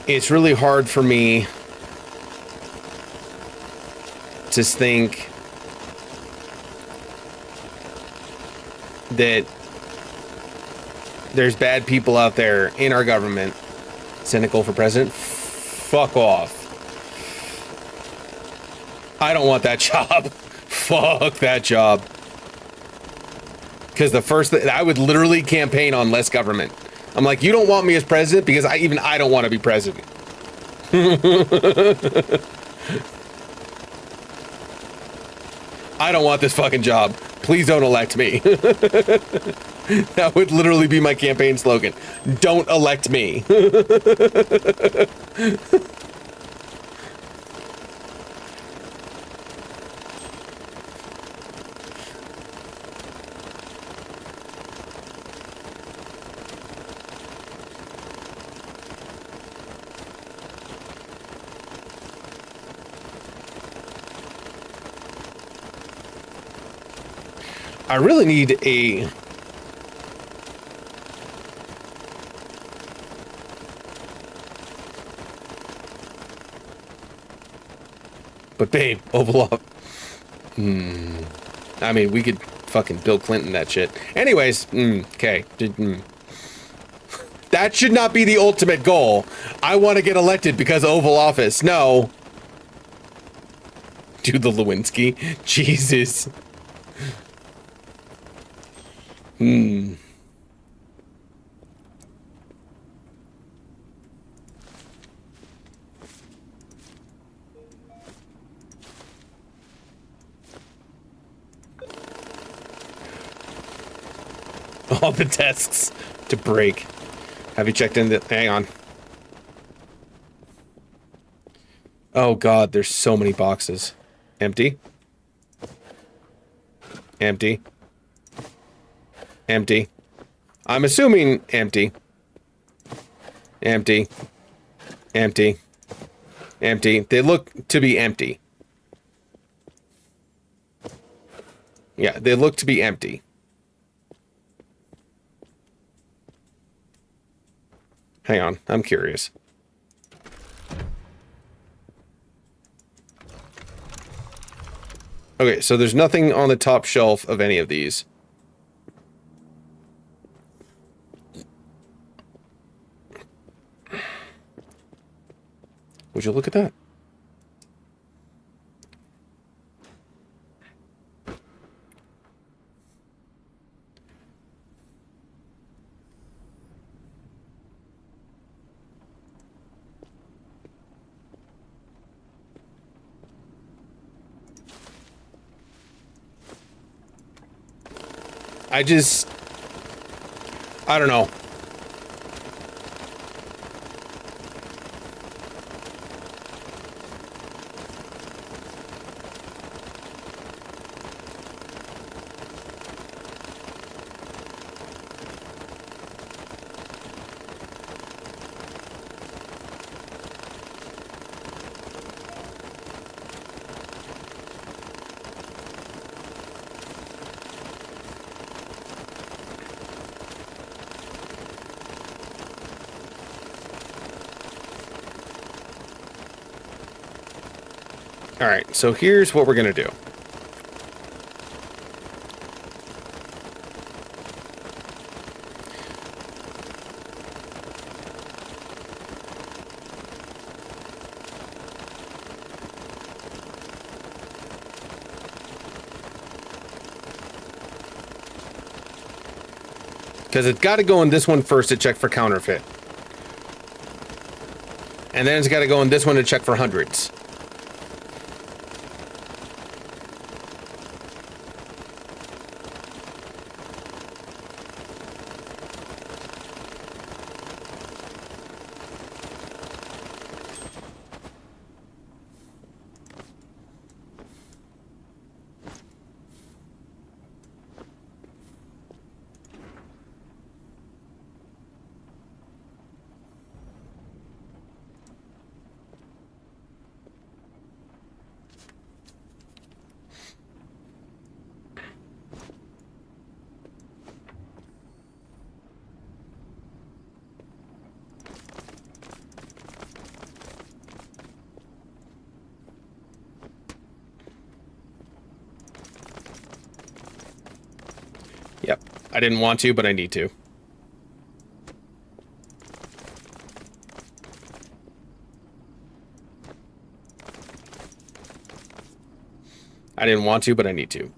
[SPEAKER 2] It's really hard for me to think that there's bad people out there in our government. Cynical for president? Fuck off. I don't want that job. Fuck that job. Because the first thing, I would literally campaign on less government. I'm like, you don't want me as president because I don't want to be president. I don't want this fucking job. Please don't elect me. That would literally be my campaign slogan. Don't elect me. I really need a... But babe, Oval Office... I mean, we could fucking Bill Clinton that shit. Anyways, okay. That should not be the ultimate goal. I want to get elected because Oval Office. No. Do the Lewinsky. Jesus. All the desks to break. Have you checked in the... Hang on. Oh god, there's so many boxes. Empty. Empty. Empty. I'm assuming empty. Empty. Empty. Empty. They look to be empty. Yeah, they look to be empty. Hang on, I'm curious. Okay, so there's nothing on the top shelf of any of these. Would you look at that? I don't know. All right, so here's what we're going to do. Because it's got to go in this one first to check for counterfeit. And then it's got to go in this one to check for hundreds. Yep, I didn't want to, but I need to. I didn't want to, but I need to.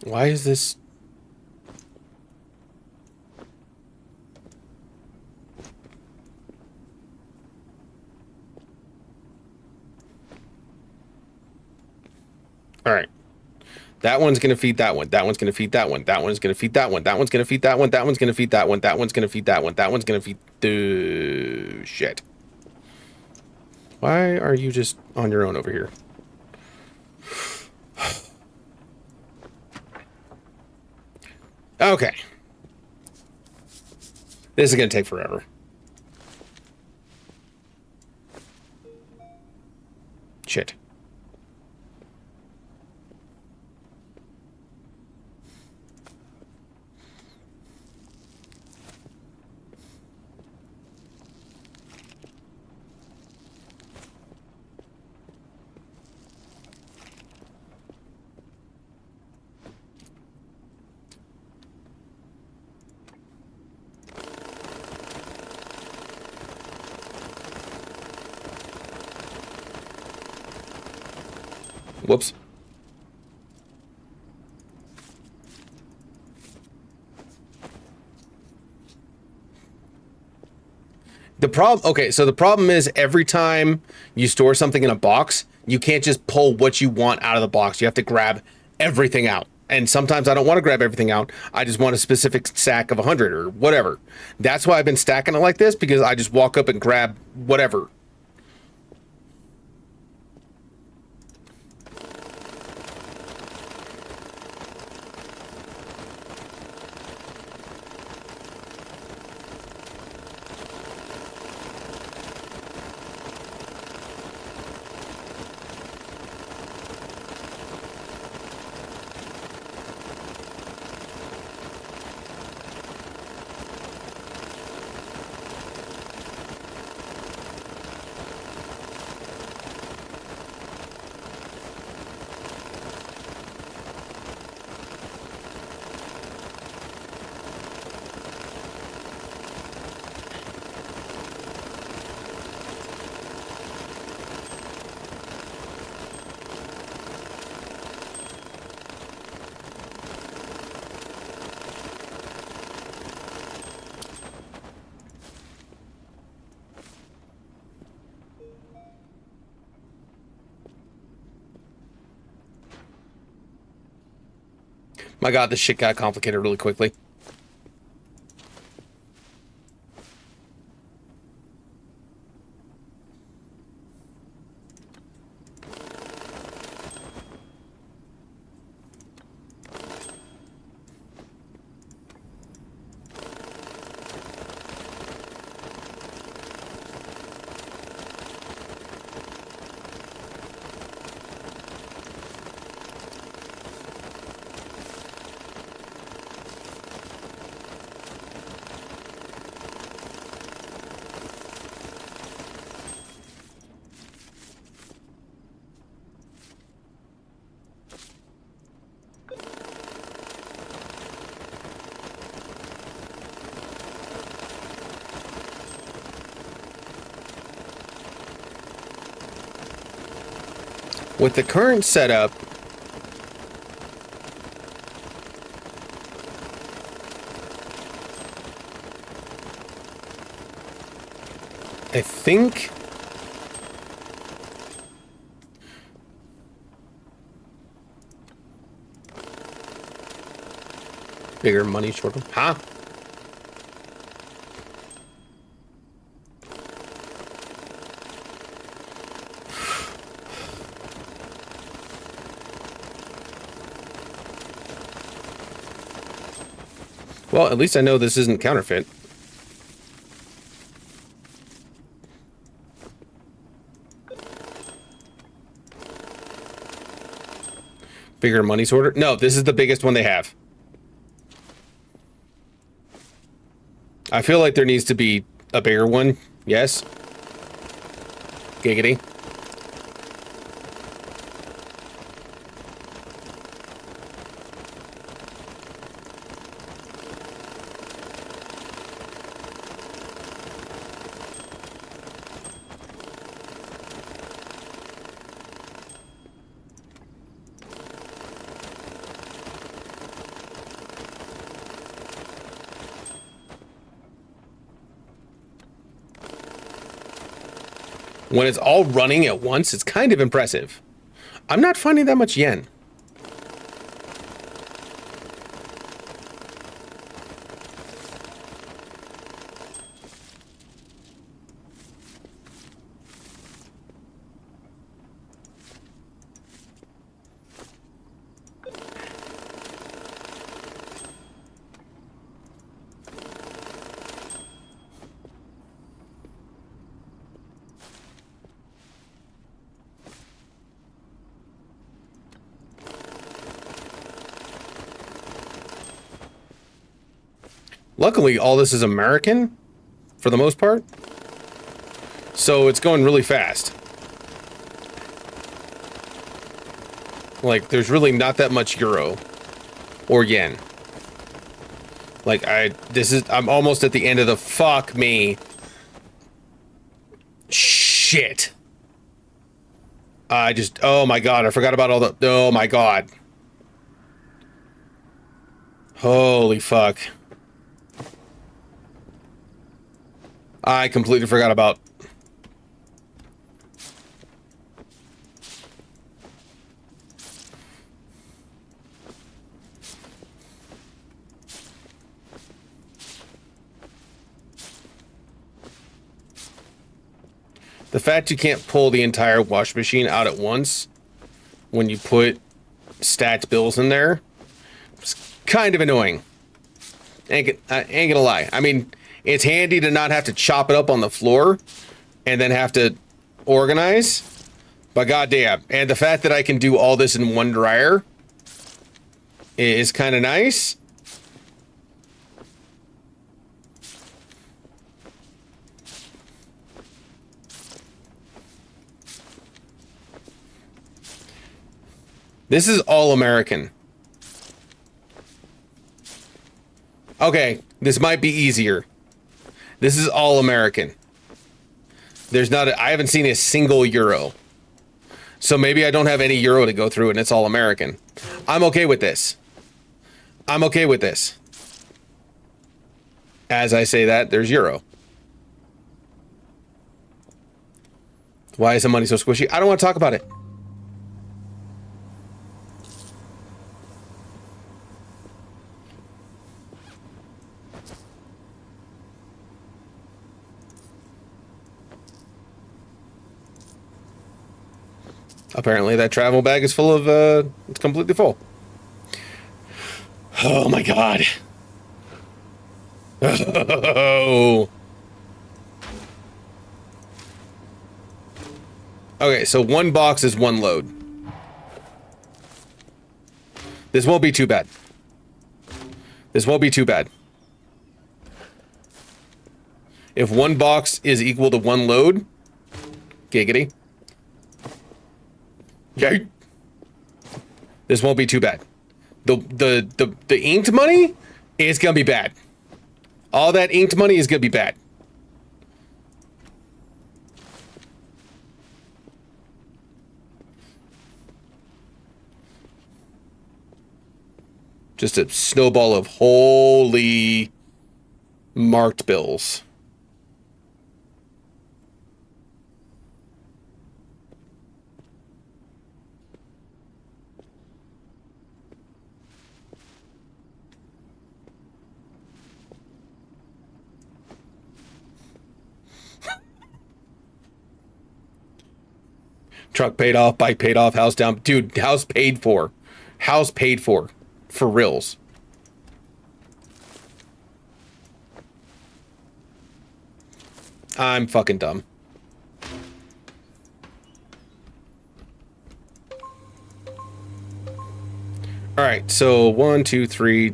[SPEAKER 2] Why is this? All right. That one's going to feed that one. That one's going to feed that one. That one's going to feed that one. That one's going to feed that one. That one's going to feed that one. That one's going to feed that one. That one's going to feed the shit. Why are you just on your own over here? Okay. This is going to take forever. Shit. Whoops. The problem, okay, so the problem is every time you store something in a box, you can't just pull what you want out of the box. You have to grab everything out. And sometimes I don't want to grab everything out. I just want a specific stack of 100 or whatever. That's why I've been stacking it like this, because I just walk up and grab whatever. My god, this shit got complicated really quickly. With the current setup, I think bigger money, shorter. Huh? Well, at least I know this isn't counterfeit. Bigger money sorter? No, this is the biggest one they have. I feel like there needs to be a bigger one. Yes. Giggity. When it's all running at once, it's kind of impressive. I'm not finding that much yen. Luckily, all this is American, for the most part. So it's going really fast. Like, there's really not that much euro or yen. Like, I'm almost at the end of the, fuck me. Shit. Oh my god, I forgot about all the, oh my god. Holy fuck. I completely forgot about. The fact you can't pull the entire wash machine out at once when you put stacked bills in there, it's kind of annoying. Ain't gonna lie. I mean, it's handy to not have to chop it up on the floor and then have to organize, but goddamn. And the fact that I can do all this in one dryer is kind of nice. This is all American. Okay, this might be easier. This is all American. I haven't seen a single euro. So maybe I don't have any euro to go through and it's all American. I'm okay with this. I'm okay with this. As I say that, there's euro. Why is the money so squishy? I don't want to talk about it. apparently that travel bag is full of, it's completely full. Oh my god. Oh. Okay, so one box is one load. This won't be too bad. This won't be too bad. If one box is equal to one load, giggity. Yay. This won't be too bad. The inked money is gonna be bad. All that inked money is gonna be bad. Just a snowball of holy marked bills. Truck paid off, bike paid off, house down. Dude, house paid for. House paid for. For reals. I'm fucking dumb. All right, so 1, 2, 3,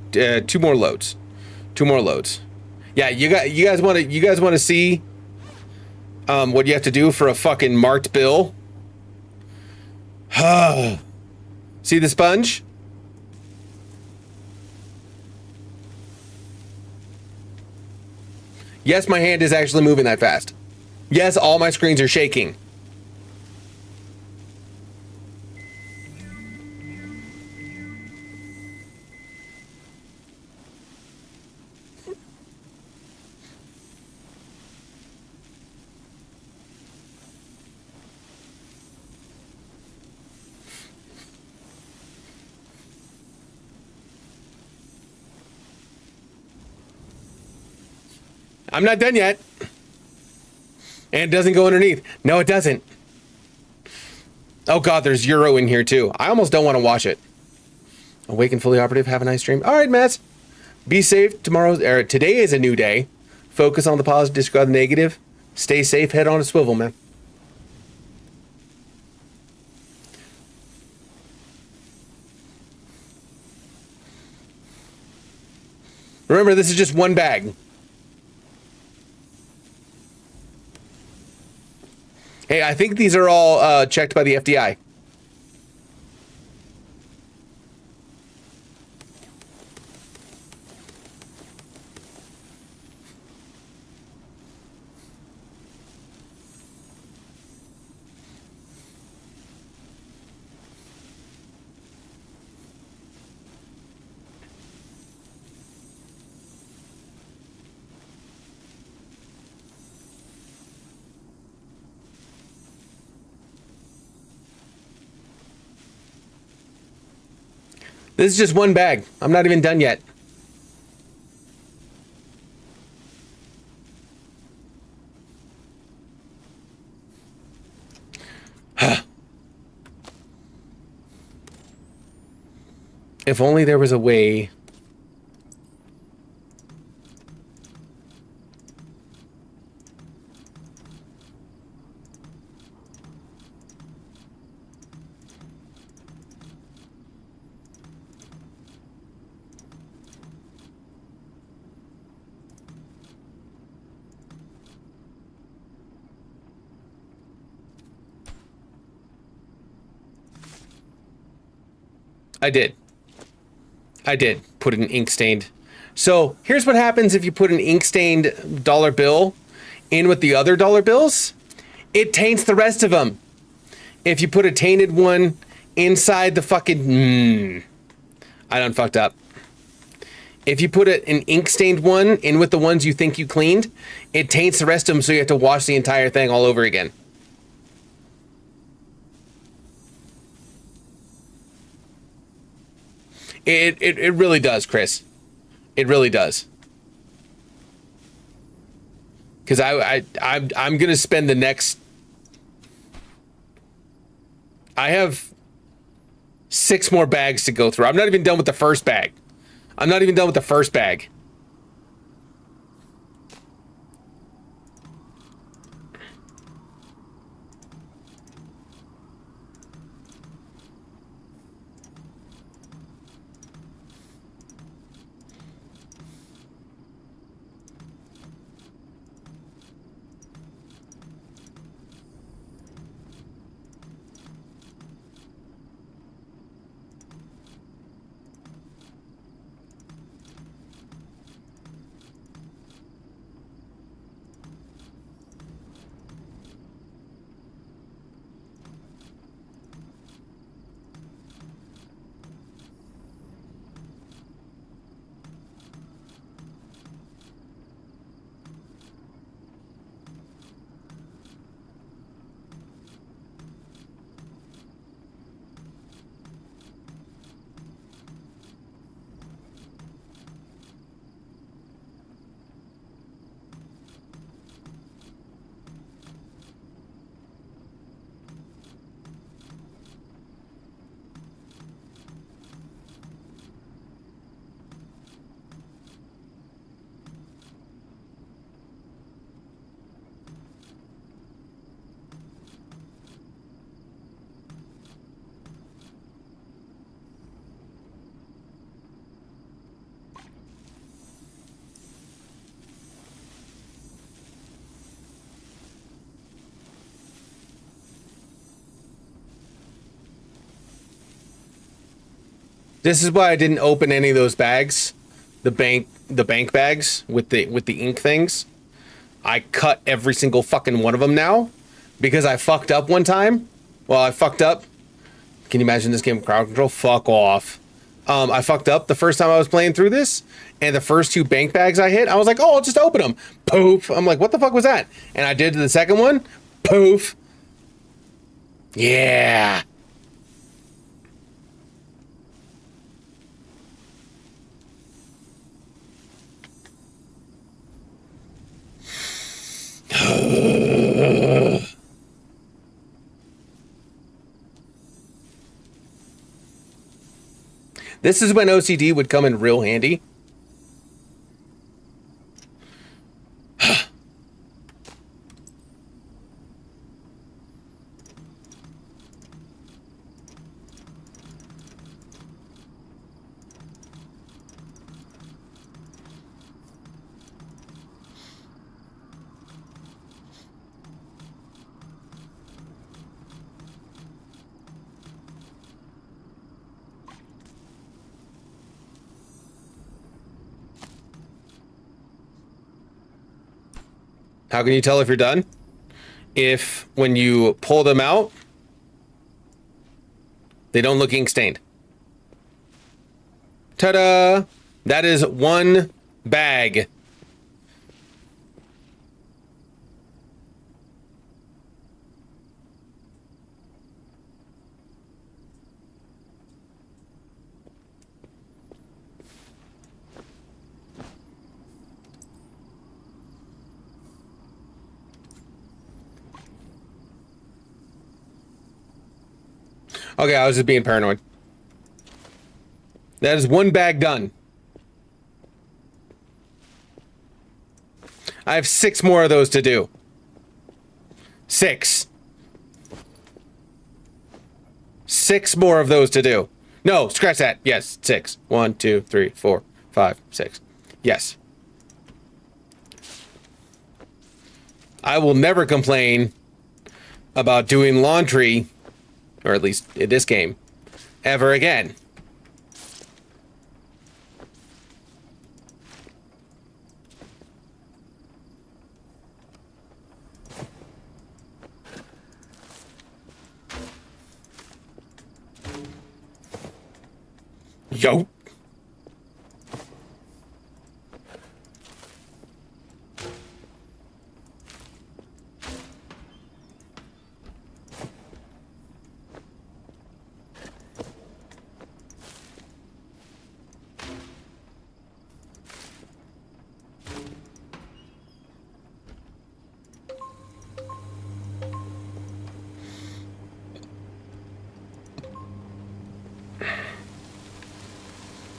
[SPEAKER 2] 2 more loads. 2 more loads. Yeah, you guys want to see what you have to do for a fucking marked bill? See the sponge? Yes, my hand is actually moving that fast. Yes, all my screens are shaking. I'm not done yet. And it doesn't go underneath. No, it doesn't. Oh god, there's Euro in here too. I almost don't want to watch it. Awake and fully operative. Have a nice dream. All right, Matt. Be safe. Today is a new day. Focus on the positive, disregard the negative. Stay safe. Head on a swivel, man. Remember, this is just one bag. Hey, I think these are all checked by the FDI. This is just one bag. I'm not even done yet. If only there was a way. I did put an ink stained. So here's what happens if you put an ink stained dollar bill in with the other dollar bills. It taints the rest of them. If you put a tainted one inside the fucking... I done fucked up. If you put an ink stained one in with the ones you think you cleaned, it taints the rest of them, so you have to wash the entire thing all over again. It really does, Chris. It really does. Because I'm gonna spend the next... I have 6 more bags to go through. I'm not even done with the first bag. I'm not even done with the first bag. This is why I didn't open any of those bags, the bank bags with the ink things. I cut every single fucking one of them now because I fucked up one time. Well, I fucked up. Can you imagine this game of crowd control? Fuck off. I fucked up the first time I was playing through this, and the first 2 bank bags I hit, I was like, oh, I'll just open them. Poof. I'm like, what the fuck was that? And I did the second one. Poof. Yeah. This is when OCD would come in real handy. How can you tell if you're done? If when you pull them out, they don't look ink stained. Ta-da! That is 1 bag. Okay, I was just being paranoid. That is 1 bag done. I have 6 more of those to do. 6. 6 more of those to do. No, scratch that. Yes, 6. 1, 2, 3, 4, 5, 6. Yes. I will never complain about doing laundry, or at least in this game, ever again. Yo.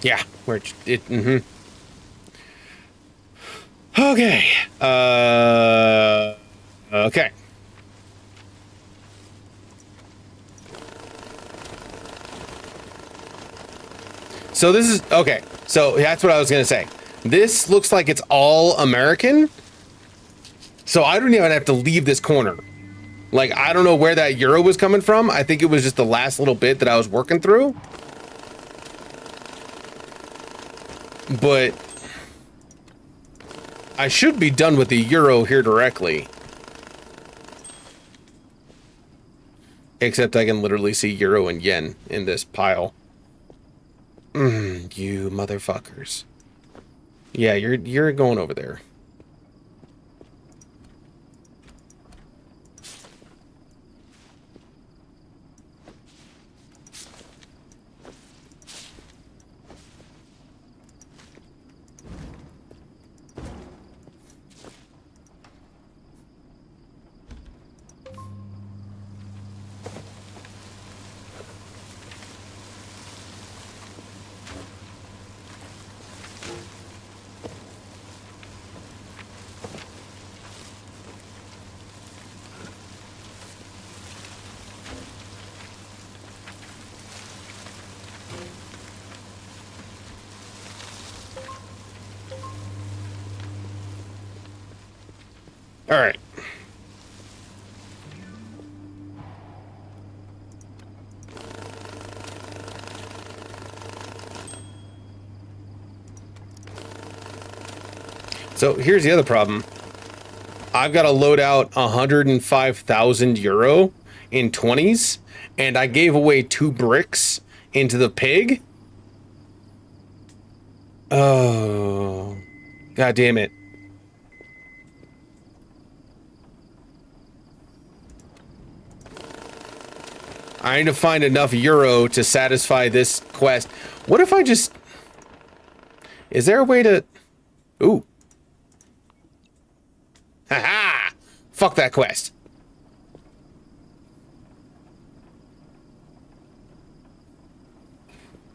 [SPEAKER 2] Yeah, where it. Okay. Okay. So this is okay. So that's what I was gonna say. This looks like it's all American. So I don't even have to leave this corner. Like, I don't know where that euro was coming from. I think it was just the last little bit that I was working through. But I should be done with the euro here directly. Except I can literally see euro and yen in this pile. You motherfuckers. Yeah, you're going over there. All right. So here's the other problem. I've got to load out 105,000 euro in 20s, and I gave away 2 bricks into the pig. Oh, God damn it. I need to find enough euro to satisfy this quest. What if I just... Is there a way to... Ooh. Haha! Fuck that quest.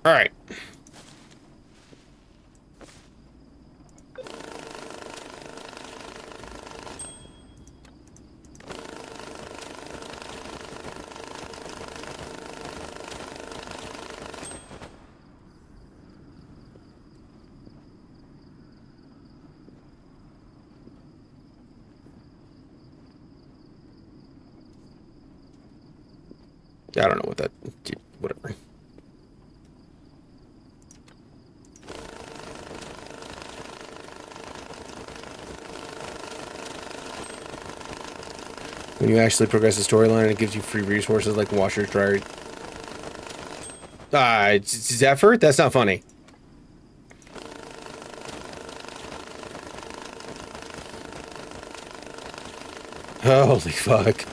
[SPEAKER 2] Alright. I don't know what that... Whatever. When you actually progress the storyline, it gives you free resources like washers, dryers. Zephyr? That's not funny. Holy fuck.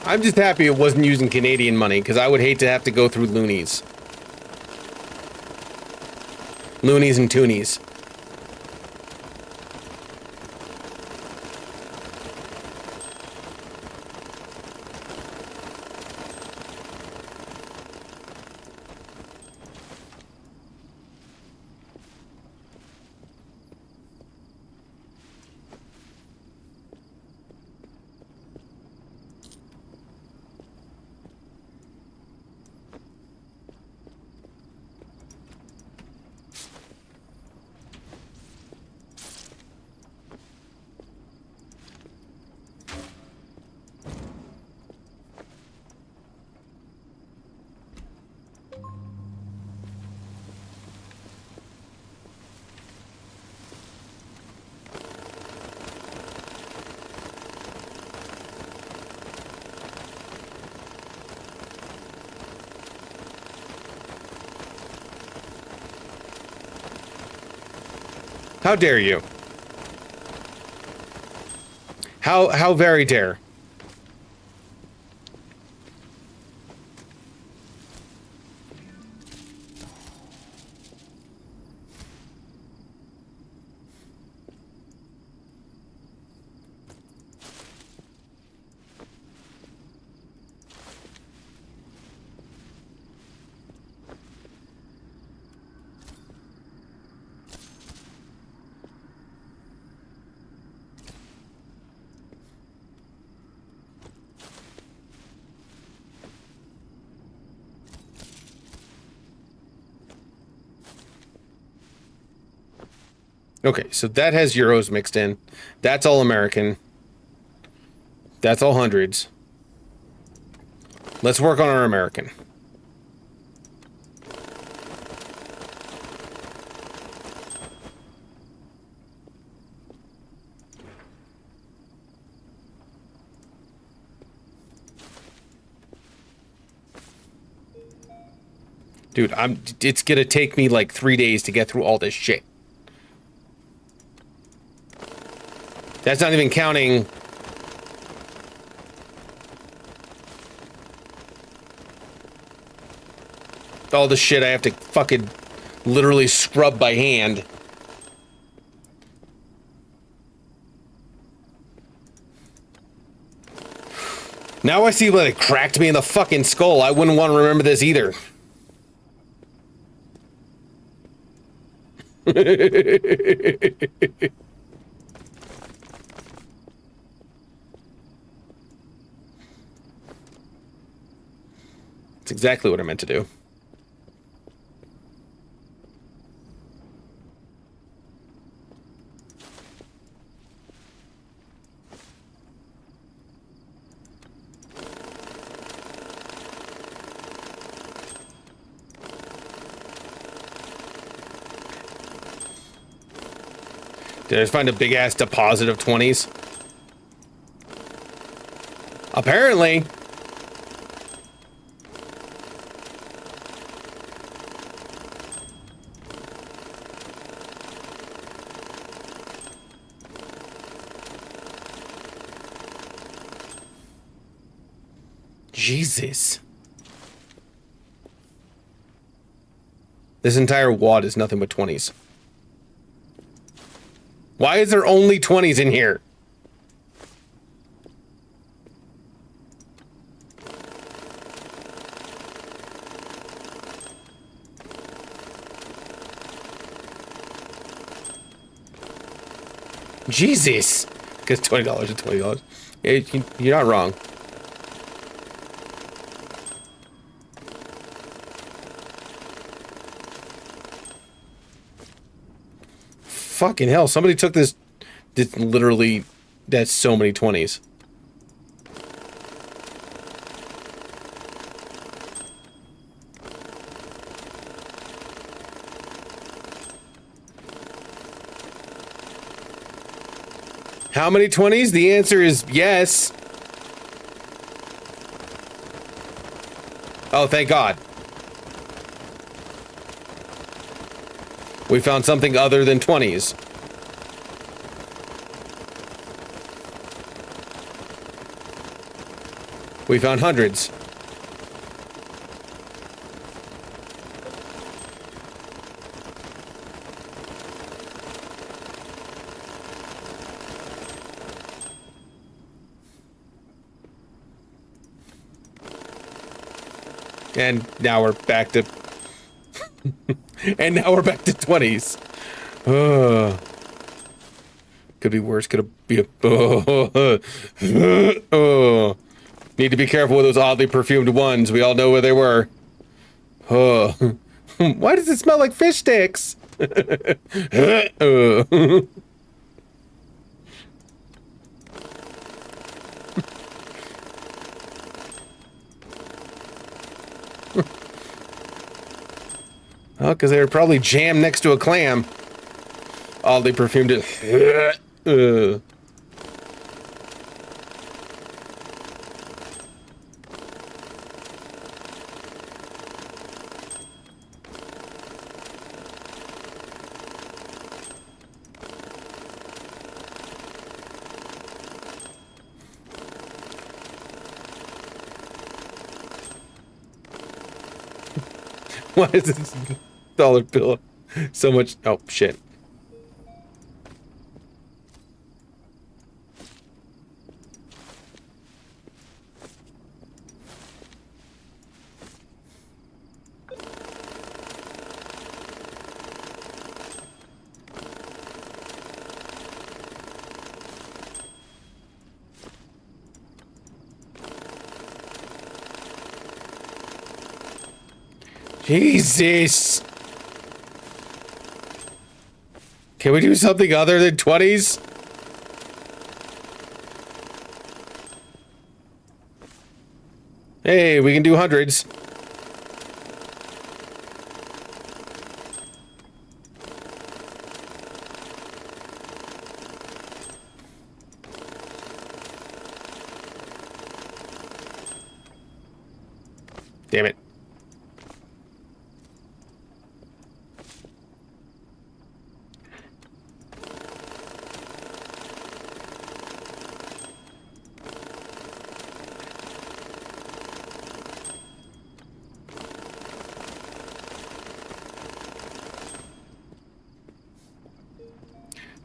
[SPEAKER 2] I'm just happy it wasn't using Canadian money, because I would hate to have to go through loonies. Loonies and toonies. How dare you? How very dare? Okay, so that has euros mixed in. That's all American. That's all hundreds. Let's work on our American. Dude, it's gonna take me like 3 days to get through all this shit. That's not even counting all the shit I have to fucking literally scrub by hand. Now I see what it cracked me in the fucking skull. I wouldn't want to remember this either. It's exactly what I meant to do. Did I find a big ass deposit of 20s? Apparently. Jesus. This entire wad is nothing but 20s. Why is there only 20s in here? Jesus. Because $20 is $20. You're not wrong. Fucking hell, somebody took this literally, that's so many 20s. How many 20s? The answer is yes. Oh, thank God. We found something other than 20s. We found hundreds. And now we're back to... and now we're back to 20s. Could be worse. Could be a... Need to be careful with those oddly perfumed ones. We all know where they were. Why does it smell like fish sticks? Oh, because they were probably jammed next to a clam. Oddly perfumed it. Why is this dollar bill so much? Oh, shit. Jesus. Can we do something other than 20s? Hey, we can do hundreds. Damn it.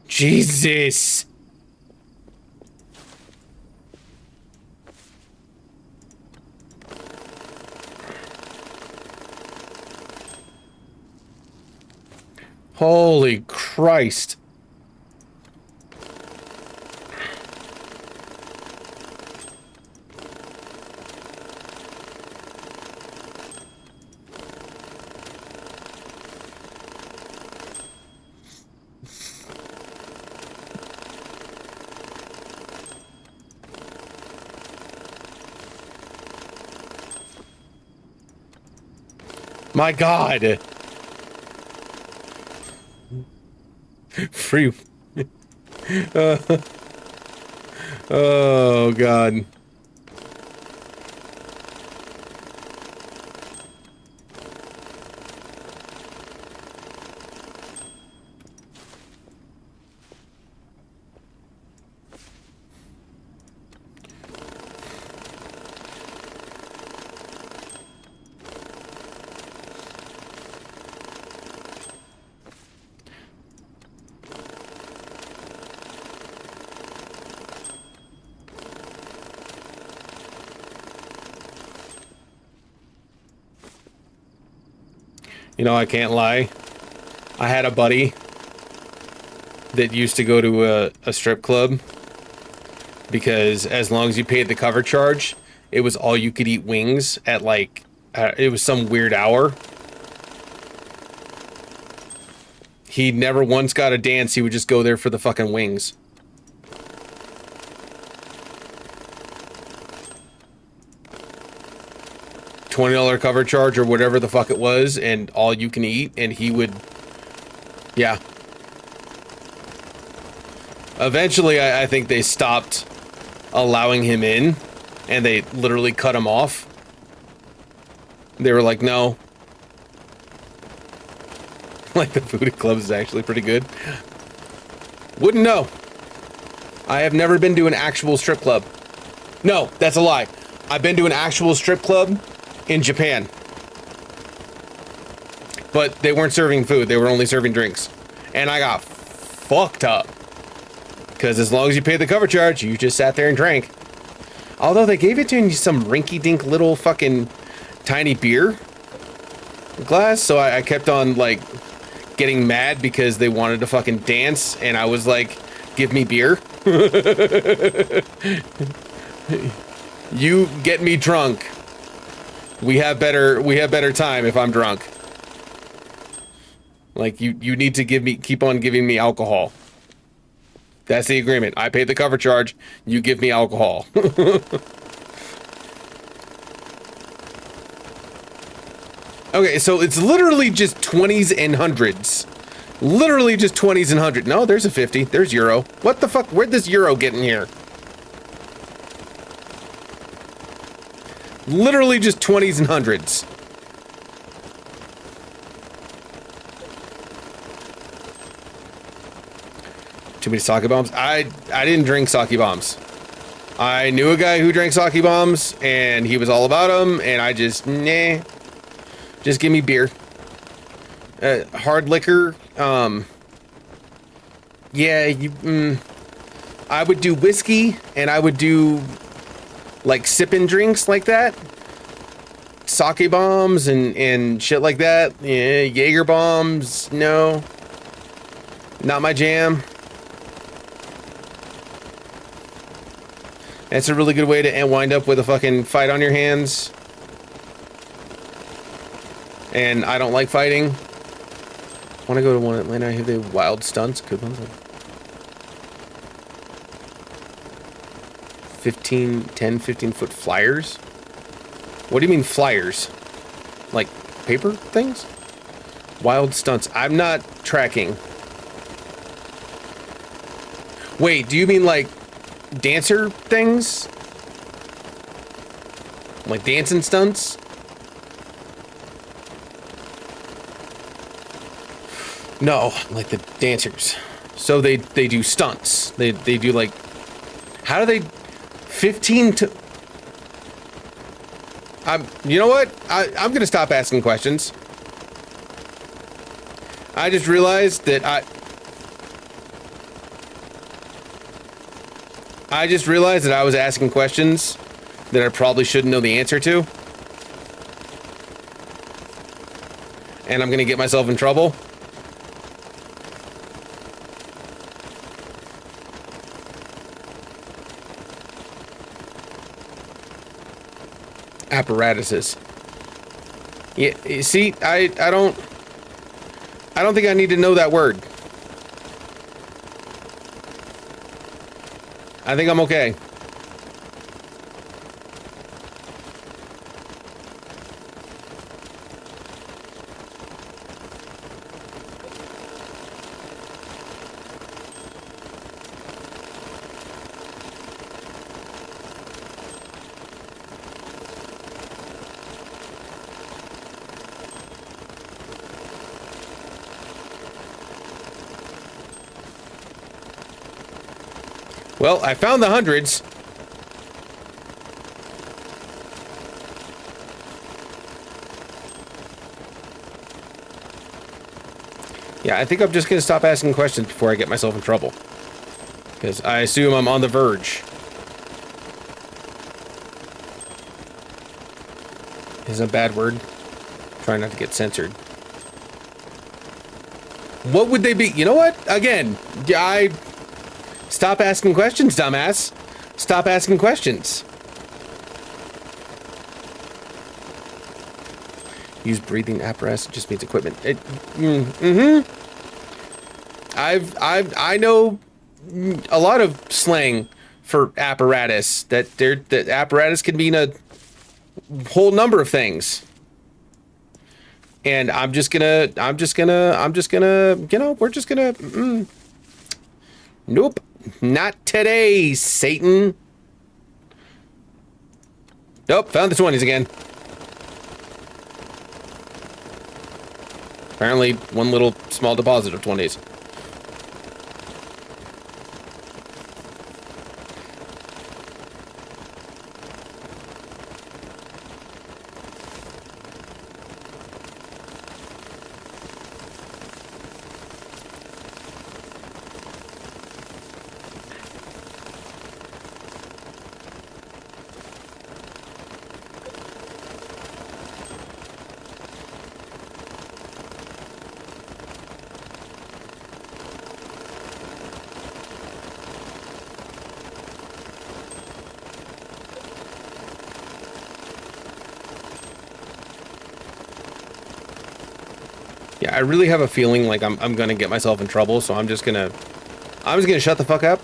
[SPEAKER 2] Jesus. Holy Christ. My God. Free. Oh, God. You know, I can't lie. I had a buddy that used to go to a strip club because as long as you paid the cover charge, it was all you could eat wings at like, it was some weird hour. He never once got a dance. He would just go there for the fucking wings. $20 cover charge or whatever the fuck it was, and all you can eat, and he would, yeah. Eventually, I think they stopped allowing him in, and they literally cut him off. They were like, no. Like, the food at clubs is actually pretty good. Wouldn't know. I have never been to an actual strip club. No, that's a lie. I've been to an actual strip club in Japan. But they weren't serving food, they were only serving drinks. And I got fucked up. Because as long as you paid the cover charge, you just sat there and drank. Although they gave it to you some rinky-dink little fucking tiny beer glass, so I kept on, like, getting mad because they wanted to fucking dance, and I was like, give me beer. You get me drunk. We have better time if I'm drunk. Like, you need to keep on giving me alcohol. That's the agreement. I paid the cover charge, you give me alcohol. Okay, so it's literally just 20s and hundreds. Literally just 20s and hundreds. No, there's a 50. There's euro. What the fuck? Where'd this euro get in here? Literally just 20s and hundreds. Too many sake bombs? I didn't drink sake bombs. I knew a guy who drank sake bombs, and he was all about them, and I just, nah. Just give me beer. Hard liquor. Yeah, I would do whiskey, and I would do like sipping drinks like that. Sake bombs and shit like that. Yeah, Jaeger bombs. No. Not my jam. That's a really good way to wind up with a fucking fight on your hands. And I don't like fighting. Want to go to one in Atlanta? I have the wild stunts. Good ones. 10, 15 foot flyers? What do you mean flyers? Like paper things? Wild stunts. I'm not tracking. Wait, do you mean like dancer things? Like dancing stunts? No, like the dancers. So they do stunts. They do like, how do they 15 to you know what? I'm gonna stop asking questions. I just realized that I was asking questions that I probably shouldn't know the answer to. And I'm gonna get myself in trouble. Apparatuses. Yeah, you see, I don't think I need to know that word. I think I'm okay. Well, I found the hundreds. Yeah, I think I'm just going to stop asking questions before I get myself in trouble. Because I assume I'm on the verge. Is a bad word. Try not to get censored. What would they be? You know what? Again, stop asking questions, dumbass. Stop asking questions. Use breathing apparatus. It just means equipment. I know a lot of slang for apparatus. That apparatus can mean a whole number of things. And I'm just gonna, you know, we're just gonna, nope. Not today, Satan. Nope, found the 20s again. Apparently, one little small deposit of 20s. Yeah, I really have a feeling like I'm gonna get myself in trouble, so I'm just gonna shut the fuck up.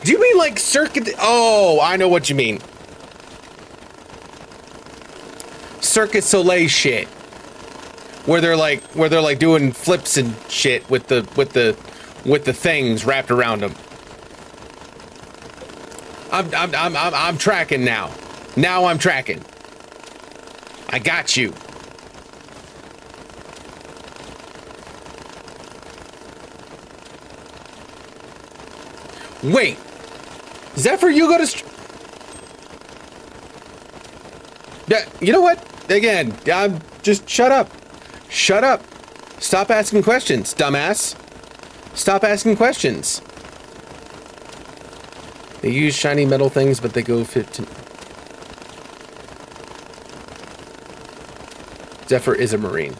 [SPEAKER 2] Do you mean like circuit? Oh, I know what you mean. Cirque du Soleil shit, where they're like doing flips and shit with the things wrapped around them. I'm tracking now. Now I'm tracking. I got you. Wait. Zephyr, you go to... Yeah, you know what? Again, just shut up. Shut up. Stop asking questions, dumbass. Stop asking questions. They use shiny metal things, but they go 15... Zephyr is a Marine.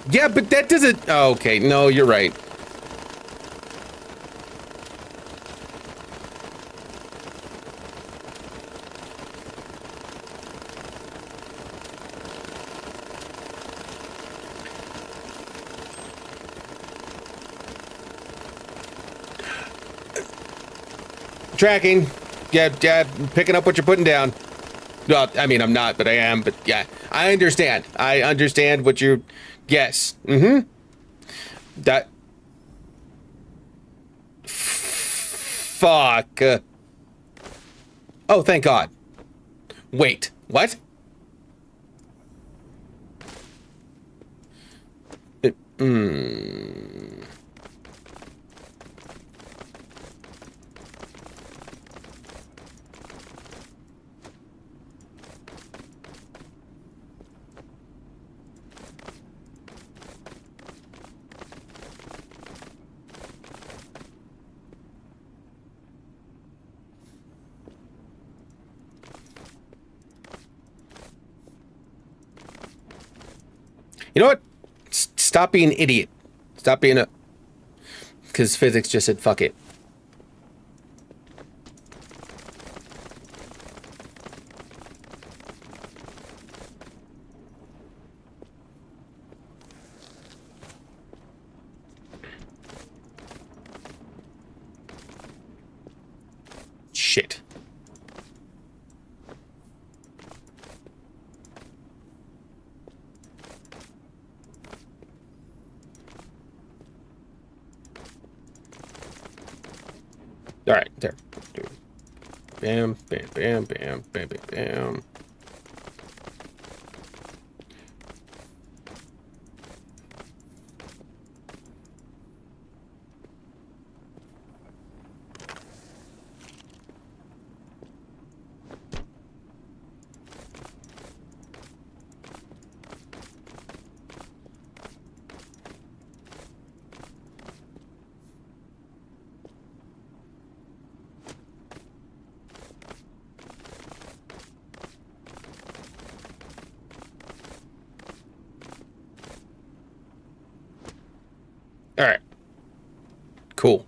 [SPEAKER 2] Yeah, but that doesn't... Oh, okay, no, you're right. Tracking. Yeah, picking up what you're putting down. Well, I mean, I'm not, but I am. But yeah, I understand. I understand what you're... Yes. Mm-hmm. That... Fuck. Oh, thank God. Wait. What? You know what? Stop being an idiot. Stop being a... Because physics just said, fuck it. Shit. All right, there. Bam, bam, bam, bam, bam, bam, bam. All right. Cool.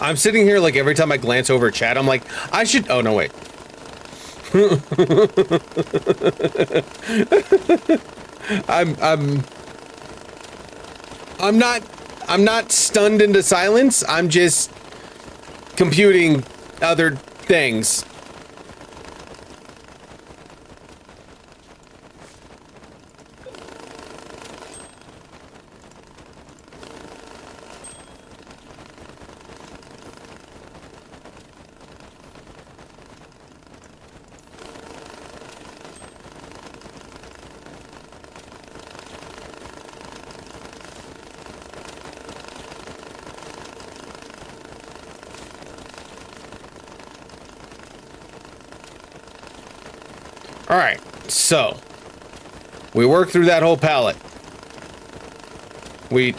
[SPEAKER 2] I'm sitting here like every time I glance over chat, I'm like, I should... Oh, no, wait. I'm not stunned into silence. I'm just computing other things. All right, so we worked through that whole pallet. We...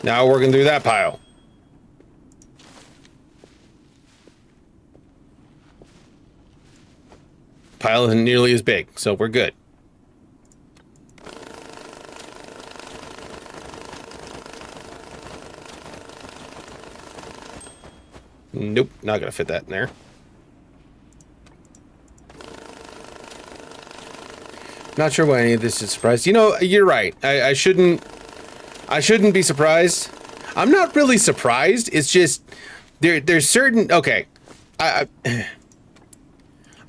[SPEAKER 2] Now working through that pile. pile isn't nearly as big, so we're good. Nope, not gonna fit that in there. Not sure why any of this is surprised. You know, you're right. I shouldn't be surprised. I'm not really surprised. It's just there's certain okay.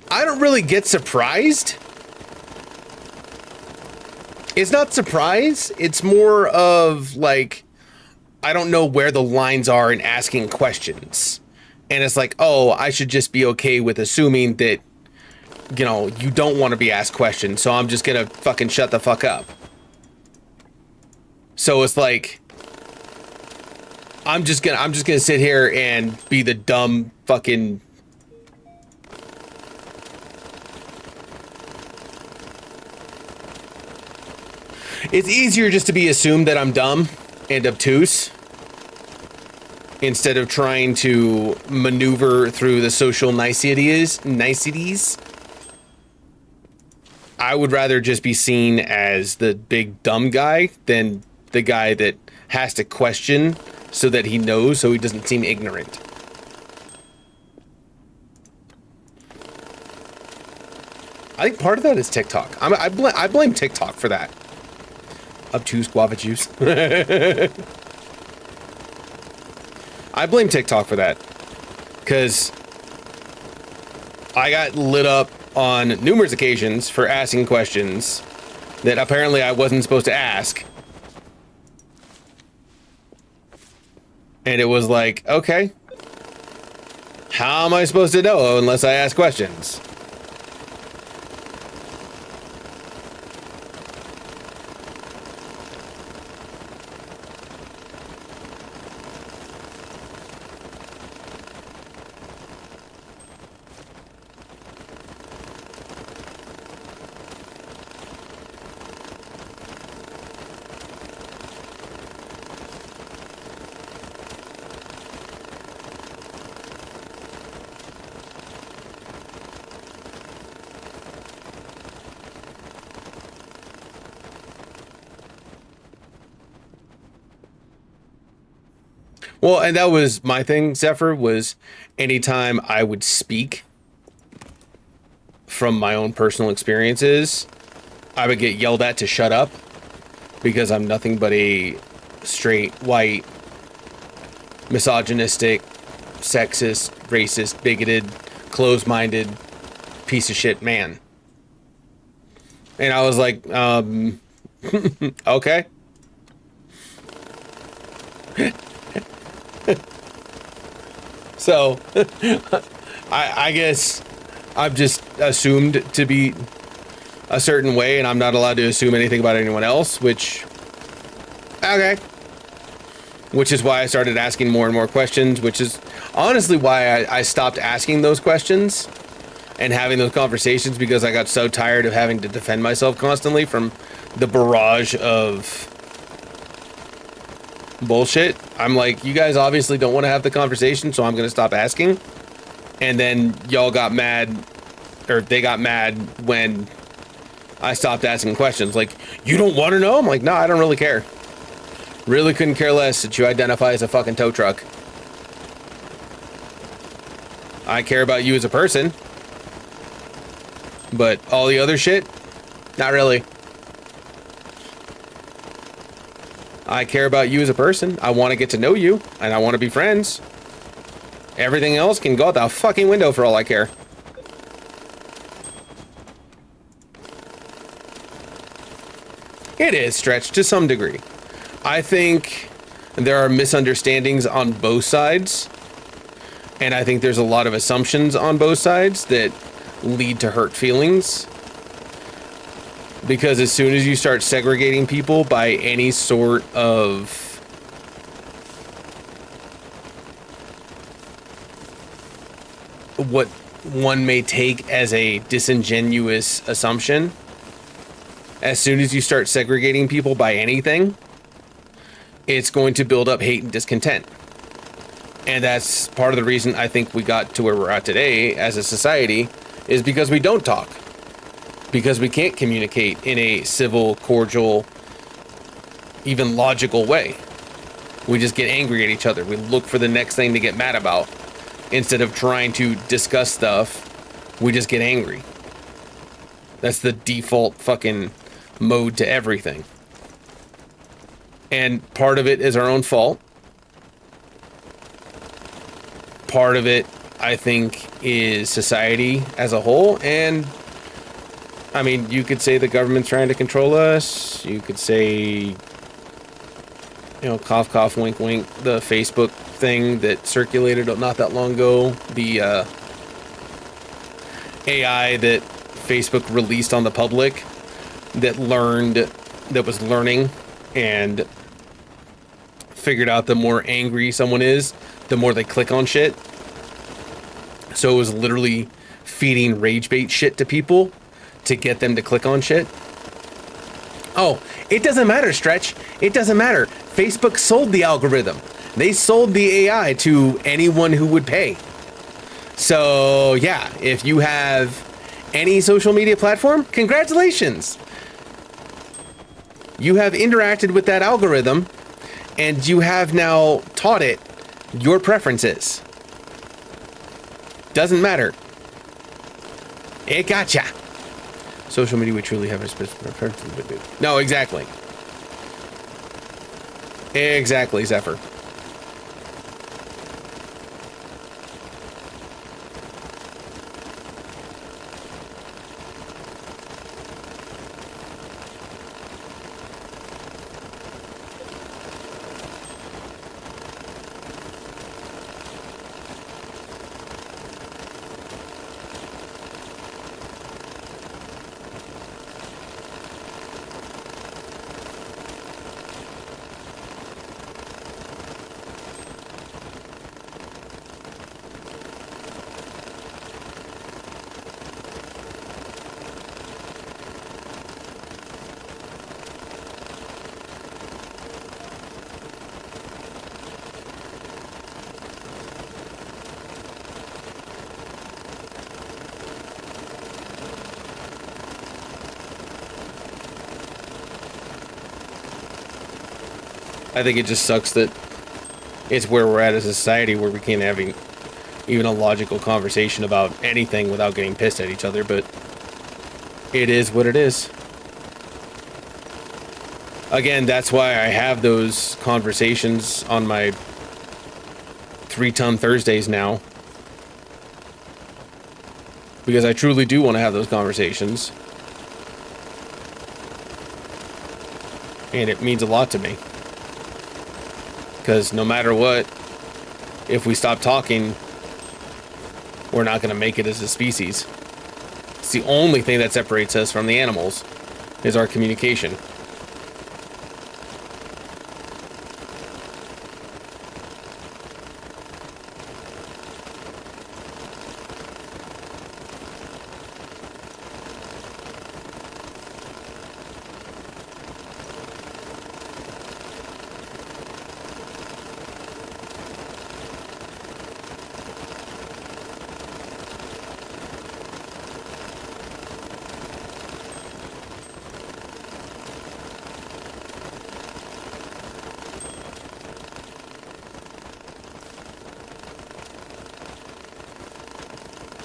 [SPEAKER 2] I don't really get surprised. It's not surprise. It's more of like I don't know where the lines are in asking questions. And it's like, oh, I should just be okay with assuming that, you know, you don't want to be asked questions, so I'm just gonna fucking shut the fuck up. So it's like, I'm just gonna sit here and be the dumb fucking. It's easier just to be assumed that I'm dumb and obtuse, instead of trying to maneuver through the social niceties. I would rather just be seen as the big dumb guy than the guy that has to question so that he knows, so he doesn't seem ignorant. I think part of that is TikTok. I blame TikTok for that. Obtuse guava juice. I blame TikTok for that, because I got lit up on numerous occasions for asking questions that apparently I wasn't supposed to ask. And it was like, okay, how am I supposed to know unless I ask questions? Well, and that was my thing, Zephyr, was anytime I would speak from my own personal experiences, I would get yelled at to shut up because I'm nothing but a straight, white, misogynistic, sexist, racist, bigoted, closed-minded piece of shit man. And I was like, okay. So, I guess I've just assumed to be a certain way, and I'm not allowed to assume anything about anyone else, which, okay. Which is why I started asking more and more questions, which is honestly why I stopped asking those questions and having those conversations, because I got so tired of having to defend myself constantly from the barrage of bullshit. I'm like, you guys obviously don't want to have the conversation, so I'm going to stop asking. And then y'all got mad, or they got mad when I stopped asking questions. Like, you don't want to know? I'm like, no, I don't really care. Really couldn't care less that you identify as a fucking tow truck. I care about you as a person. But all the other shit, not really. I care about you as a person. I want to get to know you, and I want to be friends. Everything else can go out the fucking window for all I care. It is stretched to some degree. I think there are misunderstandings on both sides, and I think there's a lot of assumptions on both sides that lead to hurt feelings. Because as soon as you start segregating people by any sort of what one may take as a disingenuous assumption, as soon as you start segregating people by anything, it's going to build up hate and discontent. And that's part of the reason I think we got to where we're at today as a society, is because we don't talk. because we can't communicate in a civil, cordial, even logical way. We just get angry at each other. We look for the next thing to get mad about. Instead of trying to discuss stuff, we just get angry. That's the default fucking mode to everything. And part of it is our own fault. Part of it, I think, is society as a whole. And, I mean, you could say the government's trying to control us. You could say, you know, cough, cough, wink, wink, the Facebook thing that circulated not that long ago, the AI that Facebook released on the public that was learning and figured out the more angry someone is, the more they click on shit. So it was literally feeding rage bait shit to people to get them to click on shit. Oh, it doesn't matter, Stretch. It doesn't matter. Facebook sold the algorithm. They sold the AI to anyone who would pay. So, yeah, if you have any social media platform, congratulations. You have interacted with that algorithm, and you have now taught it your preferences. Doesn't matter. It gotcha. Social media, we truly have a specific preference. No, exactly. Exactly, Zephyr. I think it just sucks that it's where we're at as a society where we can't have even a logical conversation about anything without getting pissed at each other, but it is what it is. Again, that's why I have those conversations on my 3-ton Thursdays now. Because I truly do want to have those conversations. And it means a lot to me. Because no matter what, if we stop talking, we're not going to make it as a species. It's the only thing that separates us from the animals, is our communication.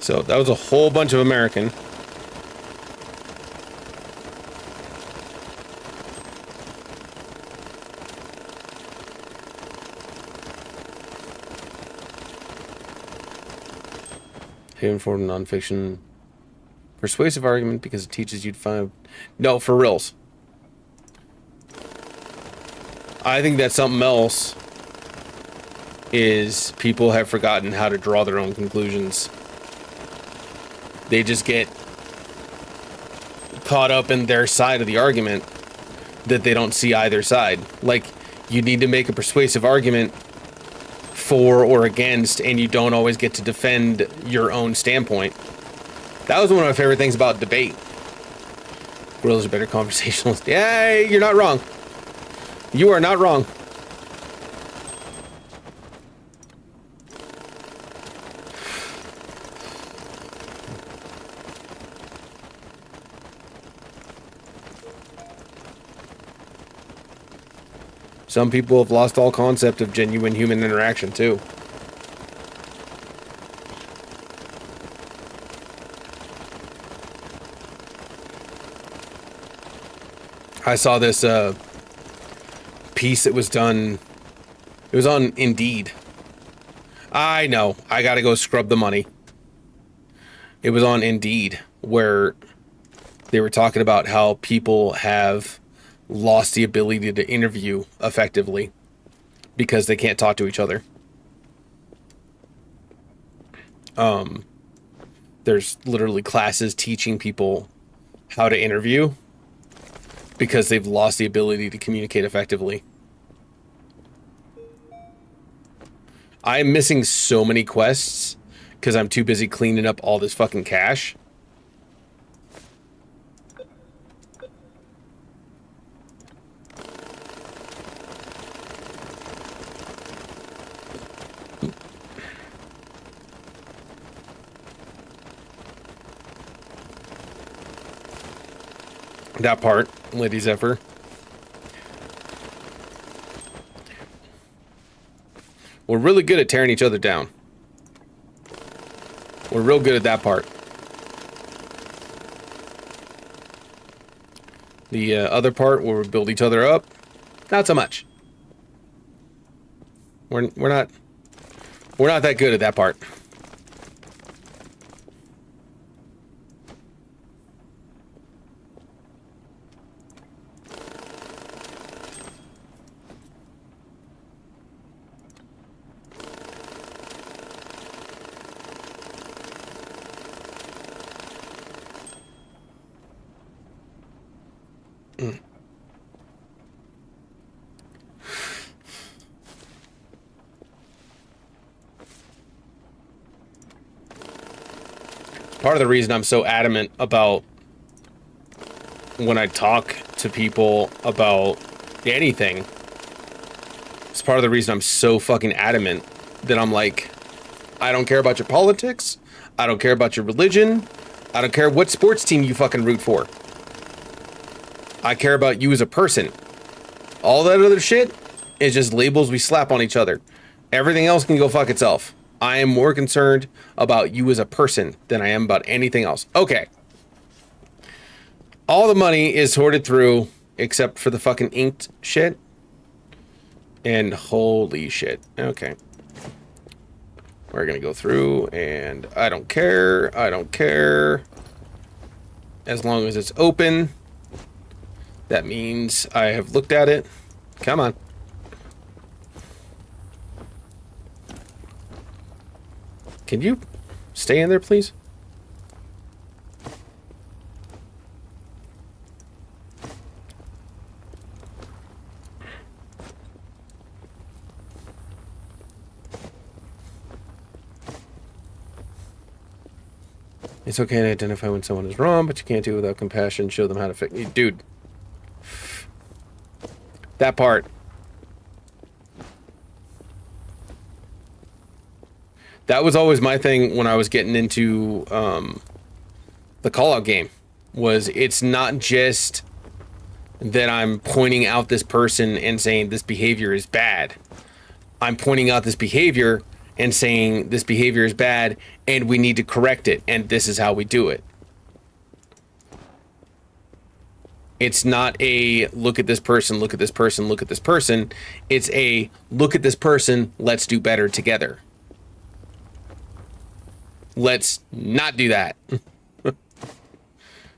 [SPEAKER 2] So that was a whole bunch of American. Informed nonfiction. Persuasive argument because it teaches you to find... No, for reals. I think that something else is people have forgotten how to draw their own conclusions. They just get caught up in their side of the argument that they don't see either side. Like, you need to make a persuasive argument for or against, and you don't always get to defend your own standpoint. That was one of my favorite things about debate. Gorillas are better conversationalists. Yeah, you're not wrong. You are not wrong. Some people have lost all concept of genuine human interaction too. I saw this piece that was done. It was on Indeed. I know. I gotta go scrub the money. It was on Indeed where they were talking about how people have lost the ability to interview effectively because they can't talk to each other. There's literally classes teaching people how to interview because they've lost the ability to communicate effectively. I'm missing so many quests because I'm too busy cleaning up all this fucking cash. That part, Lady Zephyr. We're really good at tearing each other down. We're real good at that part. The other part where we build each other up, not so much. We're not that good at that part. Part of the reason I'm so adamant about when I talk to people about anything, it's part of the reason I'm so fucking adamant that I'm like, I don't care about your politics, I don't care about your religion, I don't care what sports team you fucking root for. I care about you as a person. All that other shit is just labels we slap on each other. Everything else can go fuck itself. I am more concerned about you as a person than I am about anything else. Okay. All the money is sorted through except for the fucking inked shit. And holy shit. Okay. We're gonna go through and I don't care. I don't care. As long as it's open. That means I have looked at it. Come on. Can you stay in there, please? It's okay to identify when someone is wrong, but you can't do it without compassion. Show them how to fix it. Dude. That part. That was always my thing when I was getting into the call-out game. Was it's not just that I'm pointing out this person and saying this behavior is bad. I'm pointing out this behavior and saying this behavior is bad and we need to correct it, and this is how we do it. It's not a look at this person, look at this person, look at this person. It's a look at this person, let's do better together. Let's not do that.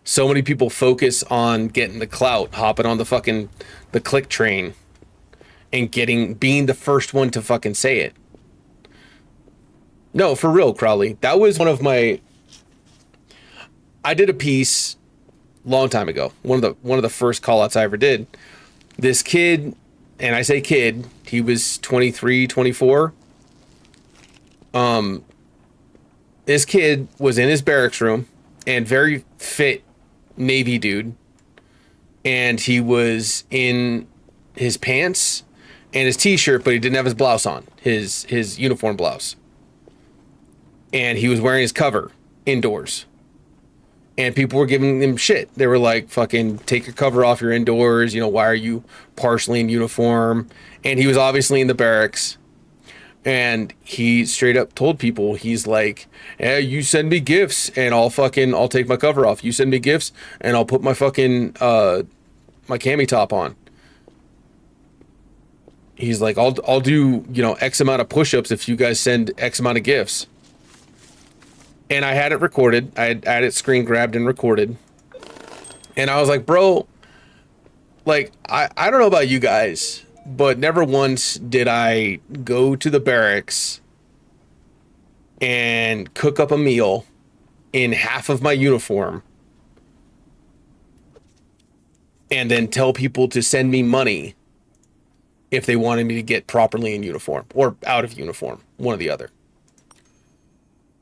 [SPEAKER 2] So many people focus on getting the clout, hopping on the click train and being the first one to fucking say it. No, for real, Crowley. That was one of my, I did a piece long time ago. One of the first call outs I ever did. This kid, and I say kid, he was 23, 24. This kid was in his barracks room and very fit Navy dude. And he was in his pants and his t-shirt, but he didn't have his blouse on, his uniform blouse. And he was wearing his cover indoors. And people were giving him shit. They were like, fucking take your cover off, you're indoors. You know, why are you partially in uniform? And he was obviously in the barracks. And he straight up told people, he's like, hey, you send me gifts and I'll take my cover off. You send me gifts and I'll put my fucking, my cami top on. He's like, I'll do, you know, X amount of push-ups if you guys send X amount of gifts. And I had it recorded. I had it screen grabbed and recorded. And I was like, bro, like, I don't know about you guys, but never once did I go to the barracks and cook up a meal in half of my uniform and then tell people to send me money if they wanted me to get properly in uniform or out of uniform, one or the other.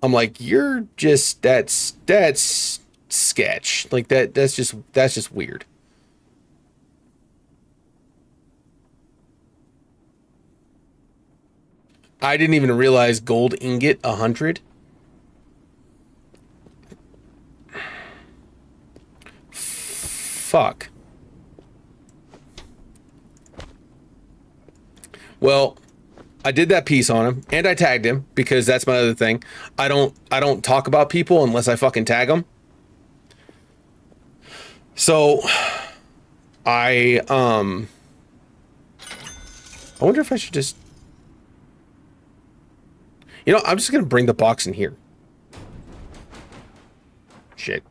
[SPEAKER 2] I'm like, you're just, that's sketch. Like that's just weird. I didn't even realize gold ingot 100. Fuck. Well, I did that piece on him and I tagged him because that's my other thing. I don't talk about people unless I fucking tag them. So I wonder if I should just, you know, I'm just going to bring the box in here. Shit.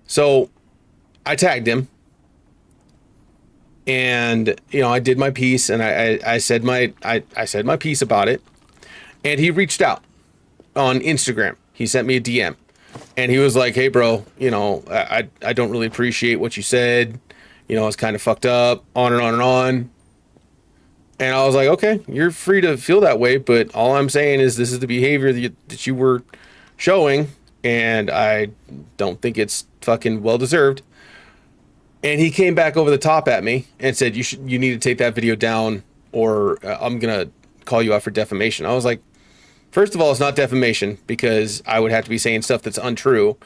[SPEAKER 2] So I tagged him. And, you know, I did my piece and I said my piece about it. And he reached out on Instagram. He sent me a DM. And he was like, hey, bro, you know, I don't really appreciate what you said. You know, it's kind of fucked up, on and on and on. And I was like, okay, you're free to feel that way. But all I'm saying is this is the behavior that you were showing. And I don't think it's fucking well-deserved. And he came back over the top at me and said, you need to take that video down or I'm going to call you out for defamation. I was like, first of all, it's not defamation because I would have to be saying stuff that's untrue.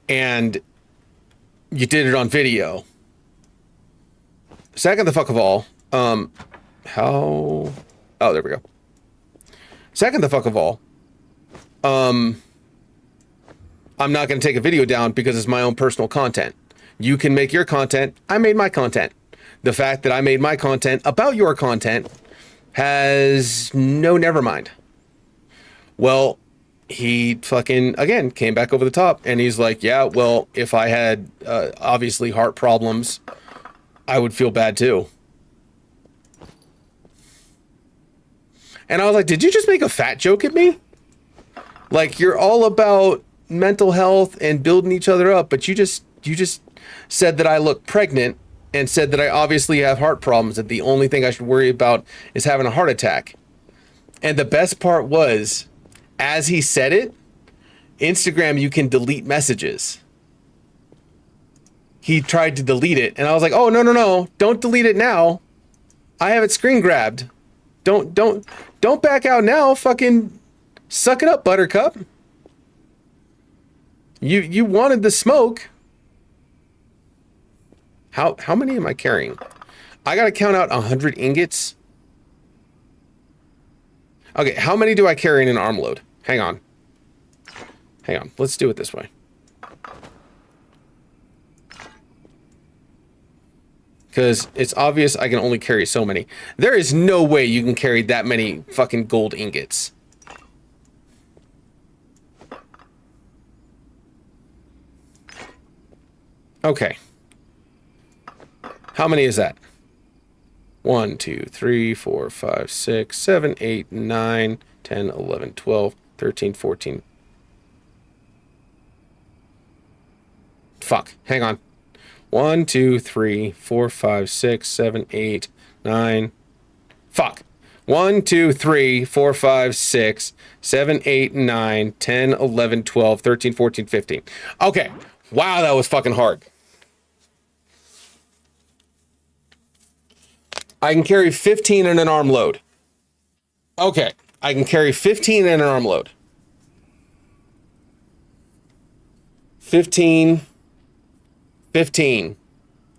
[SPEAKER 2] And you did it on video. Second the fuck of all, oh, there we go. Second the fuck of all, I'm not going to take a video down because it's my own personal content. You can make your content. I made my content. The fact that I made my content about your content has no never mind. Well, he fucking, again, came back over the top and he's like, yeah, well, if I had obviously heart problems, I would feel bad too. And I was like, did you just make a fat joke at me? Like, you're all about mental health and building each other up, but you just said that I look pregnant and said that I obviously have heart problems, that the only thing I should worry about is having a heart attack. And the best part was, as he said it, Instagram, you can delete messages. He tried to delete it, and I was like, oh, no, don't delete it now. I have it screen grabbed. Don't back out now. Fucking suck it up, Buttercup. You wanted the smoke. How many am I carrying? I gotta count out 100 ingots. Okay, how many do I carry in an arm load? Hang on. Let's do it this way. Because it's obvious I can only carry so many. There is no way you can carry that many fucking gold ingots. Okay. How many is that? 1, 2, 3, 4, 5, 6, 7, 8, 9, 10, 11, 12, 13, 14. Fuck. Hang on. 1, 2, 3, 4, 5, 6, 7, 8, 9. Fuck. 1, 2, 3, 4, 5, 6, 7, 8, 9, 10, 11, 12, 13, 14, 15. Okay. Wow, that was fucking hard. I can carry 15 in an arm load. Okay, I can carry 15 in an arm load. 15, 15,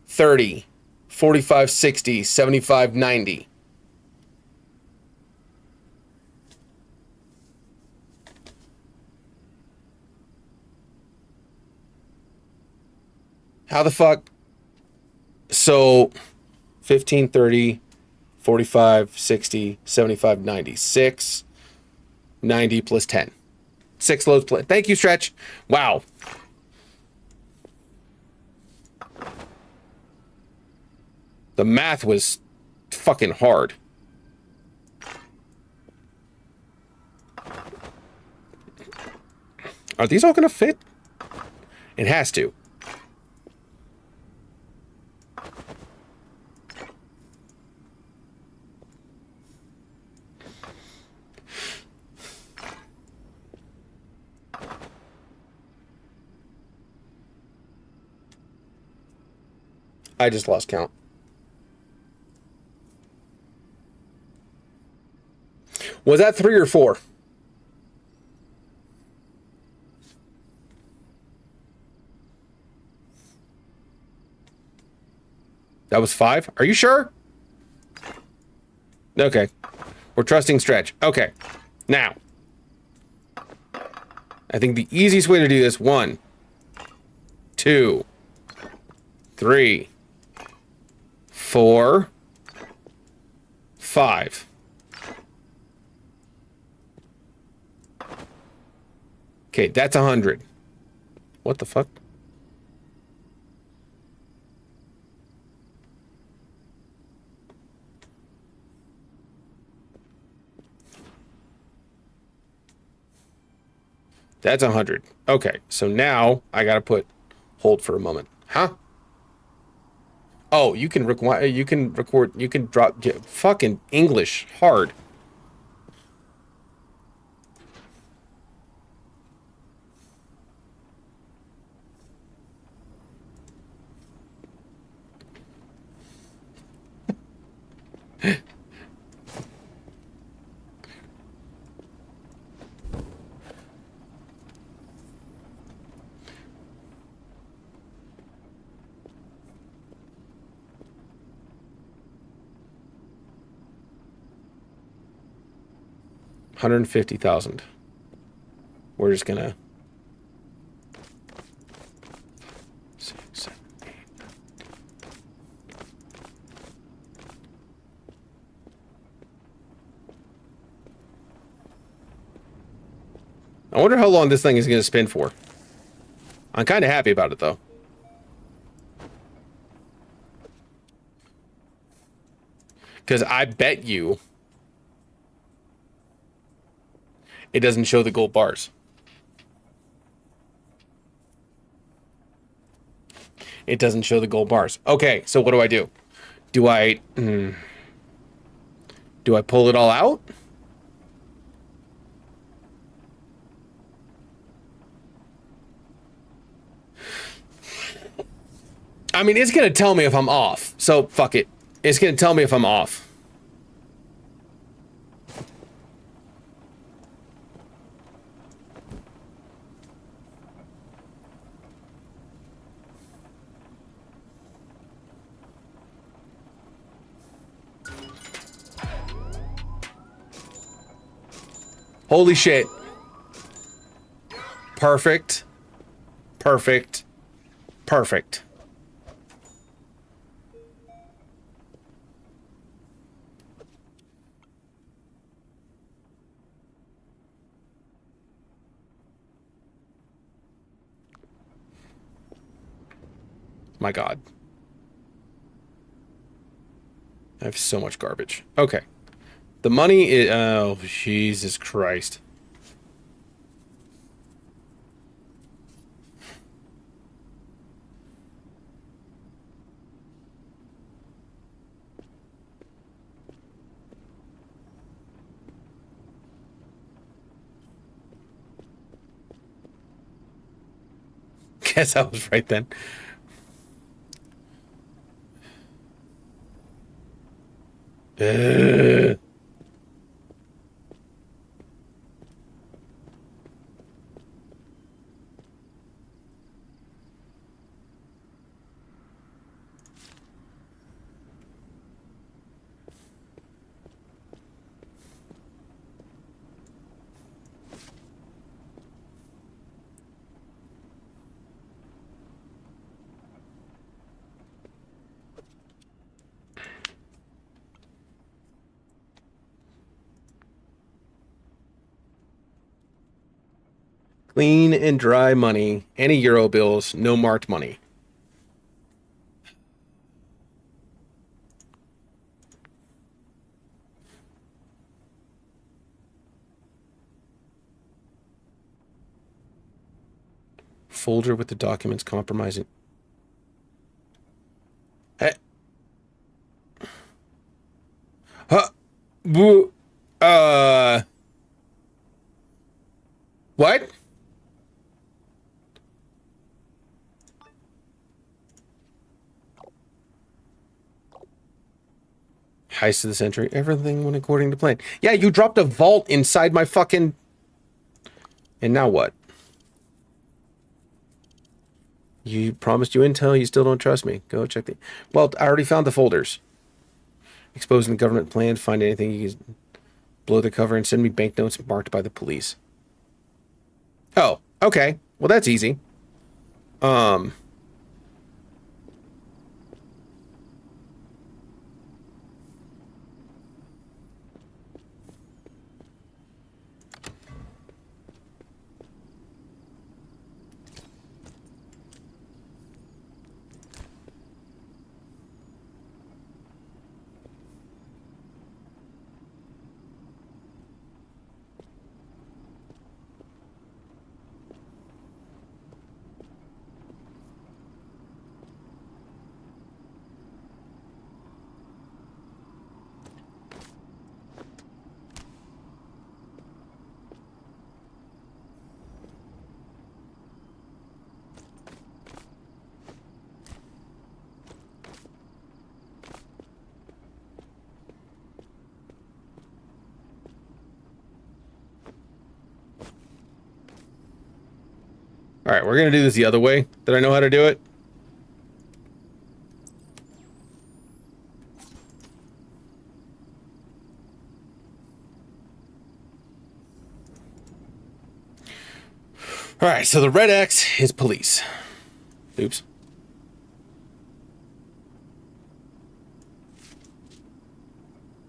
[SPEAKER 2] 30, 45, 60, 75, 90. How the fuck? So 15, 30, 45, 60, 75, 90. 6, 90 plus 10. 6 loads plus. Thank you, Stretch. Wow. The math was fucking hard. Are these all gonna fit? It has to. I just lost count. Was that 3 or 4? That was 5? Are you sure? Okay. We're trusting Stretch. Okay. Now. I think the easiest way to do this, 1, 2, 3, 4, 5. Okay, that's 100. What the fuck? That's 100. Okay, so now I gotta hold for a moment. Huh? Oh, you can record, you can drop, fucking English hard. $150,000. We're just gonna 6, 7, 8. I wonder how long this thing is gonna spin for. I'm kind of happy about it though. Because I bet you it doesn't show the gold bars. It doesn't show the gold bars. Okay, so what do I do? Do I pull it all out? I mean, it's gonna tell me if I'm off. So fuck it. It's gonna tell me if I'm off. Holy shit. Perfect. Perfect. Perfect. My God. I have so much garbage. Okay. The money is... Oh, Jesus Christ. Guess I was right then. Clean and dry money. Any Euro bills. No marked money. Folder with the documents compromising. Hey. Huh. What? Heist of the century. Everything went according to plan. Yeah, you dropped a vault inside my fucking... And now what? You promised you intel, you still don't trust me. Go check the... Well, I already found the folders. Exposing the government plan, find anything you can blow the cover and send me banknotes marked by the police. Oh, okay. Well, that's easy. All right, we're going to do this the other way that I know how to do it. All right, so the red X is police. Oops.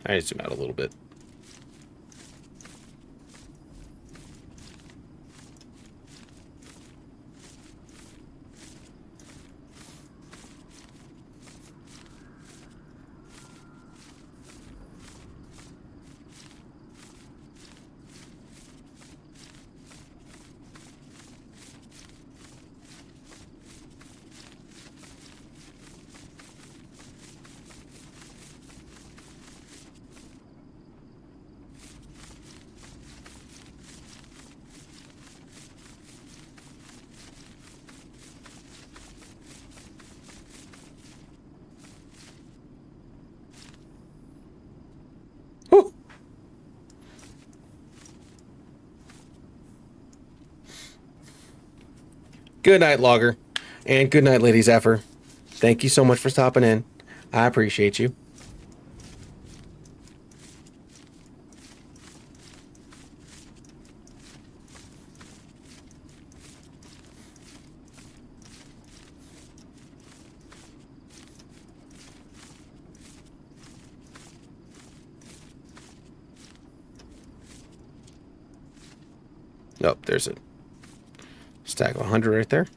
[SPEAKER 2] I need to zoom out a little bit. Whew. Good night, Logger. And good night, Lady Zephyr. Thank you so much for stopping in. I appreciate you. Oh, there's a stack of 100 right there.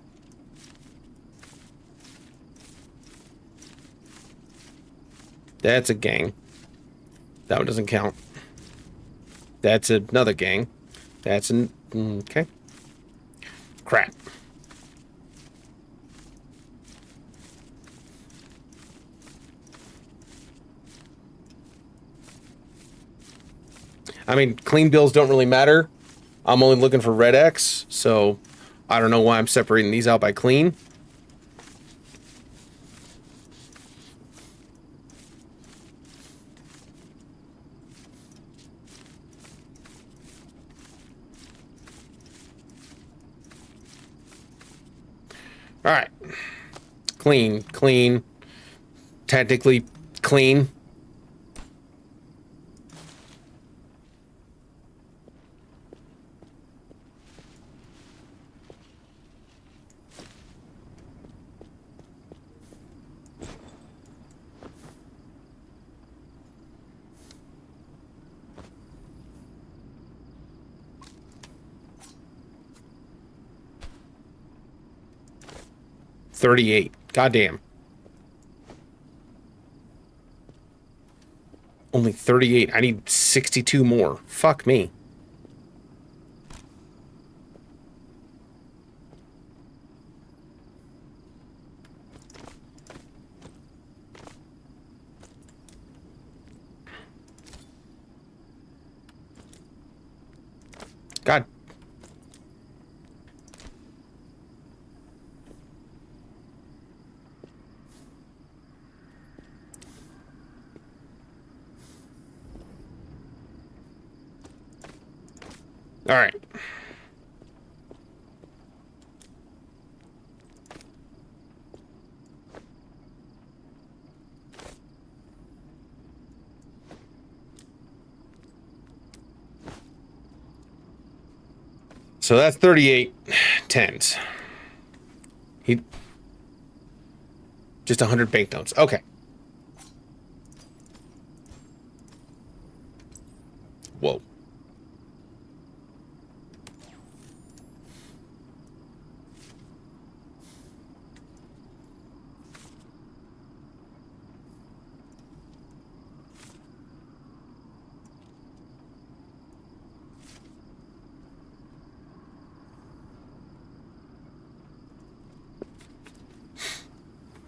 [SPEAKER 2] That's a gang. That one doesn't count. That's another gang. That's an... Okay. Crap. I mean, clean bills don't really matter. I'm only looking for red X, so I don't know why I'm separating these out by clean. All right. Clean, clean. Technically clean. 38. Goddamn. Only 38. I need 62 more. Fuck me. God. All right. So that's 38 tens. He just 100 banknotes. Okay. Whoa.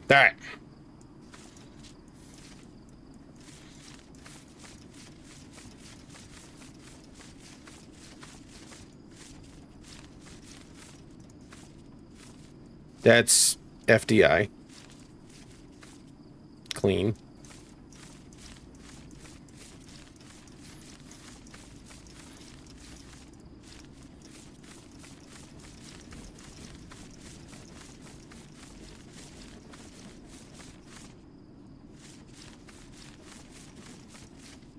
[SPEAKER 2] All right. That's FDI. Clean.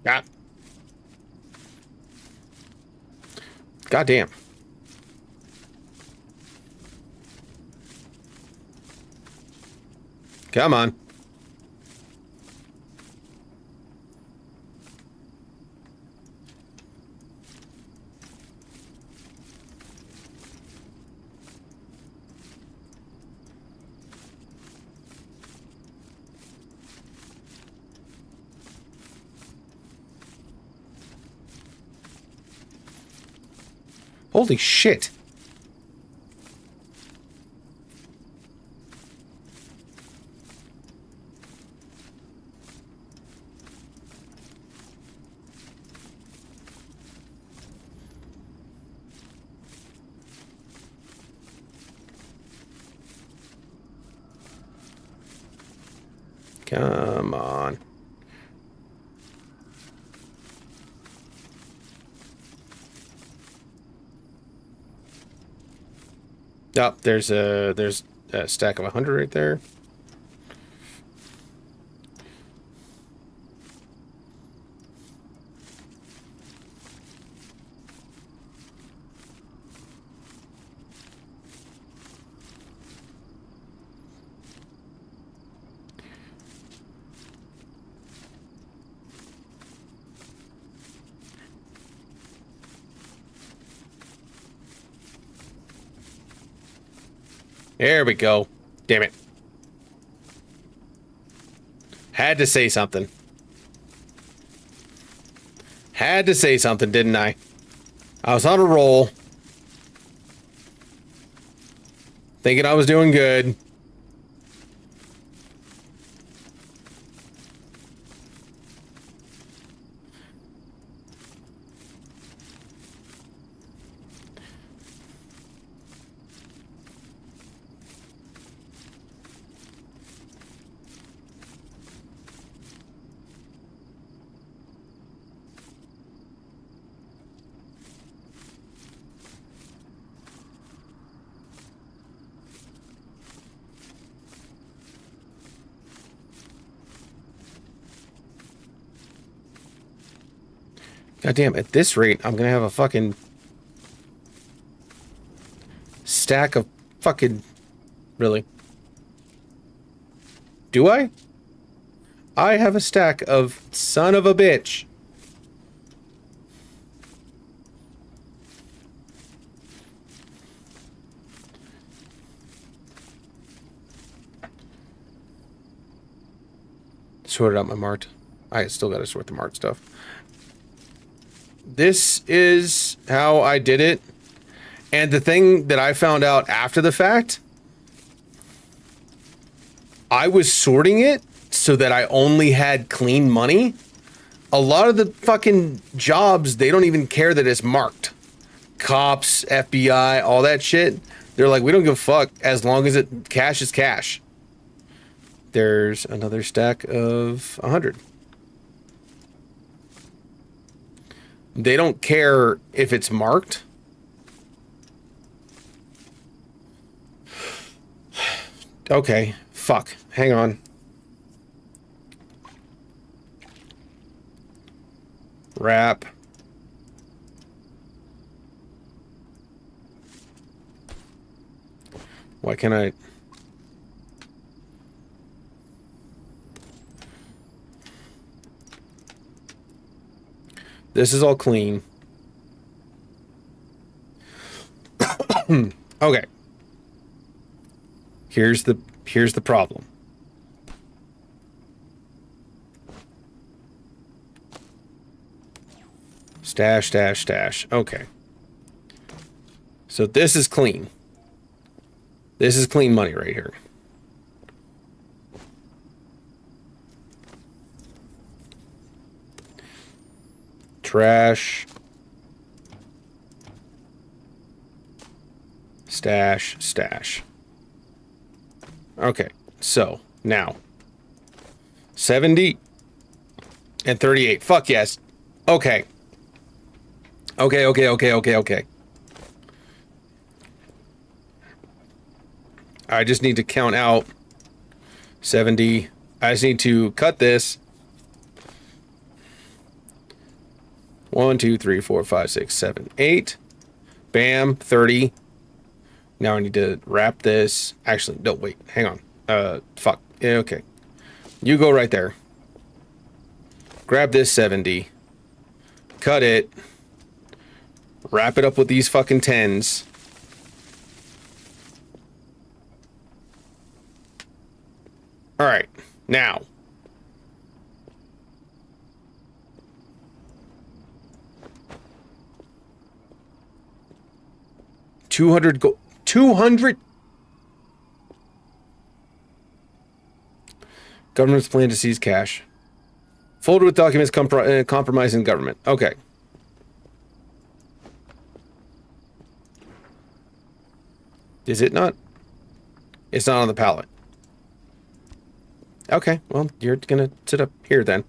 [SPEAKER 2] God. Goddamn. Come on. Holy shit. Come on. Oh, there's a stack of 100 right there. There we go. Damn it. Had to say something. Had to say something, didn't I? I was on a roll. Thinking I was doing good. God damn, at this rate, I'm gonna have a fucking stack of fucking... Really? Do I? I have a stack of son of a bitch. Sorted out my marked. I still got to sort the marked stuff. This is how I did it. And the thing that I found out after the fact, I was sorting it so that I only had clean money. A lot of the fucking jobs, they don't even care that it's marked. Cops, FBI, all that shit. They're like, we don't give a fuck as long as it cash is cash. There's another stack of 100. They don't care if it's marked. Okay, fuck. Hang on. Wrap. Why can't I? This is all clean. Okay. Here's the problem. Stash, stash, stash. Okay. So this is clean. This is clean money right here. Trash. Stash, stash. Okay, so now 70 and 38. Fuck yes. Okay. Okay. I just need to count out 70. I just need to cut this. 1, 2, 3, 4, 5, 6, 7, 8. Bam, 30. Now I need to wrap this. Actually, no, wait, hang on. Fuck. Yeah, okay. You go right there. Grab this 70. Cut it. Wrap it up with these fucking 10s. Alright, now. $200 200. Government's plan to seize cash. Folder with documents compromising government. Okay. Is it not? It's not on the pallet. Okay, well, you're gonna sit up here then.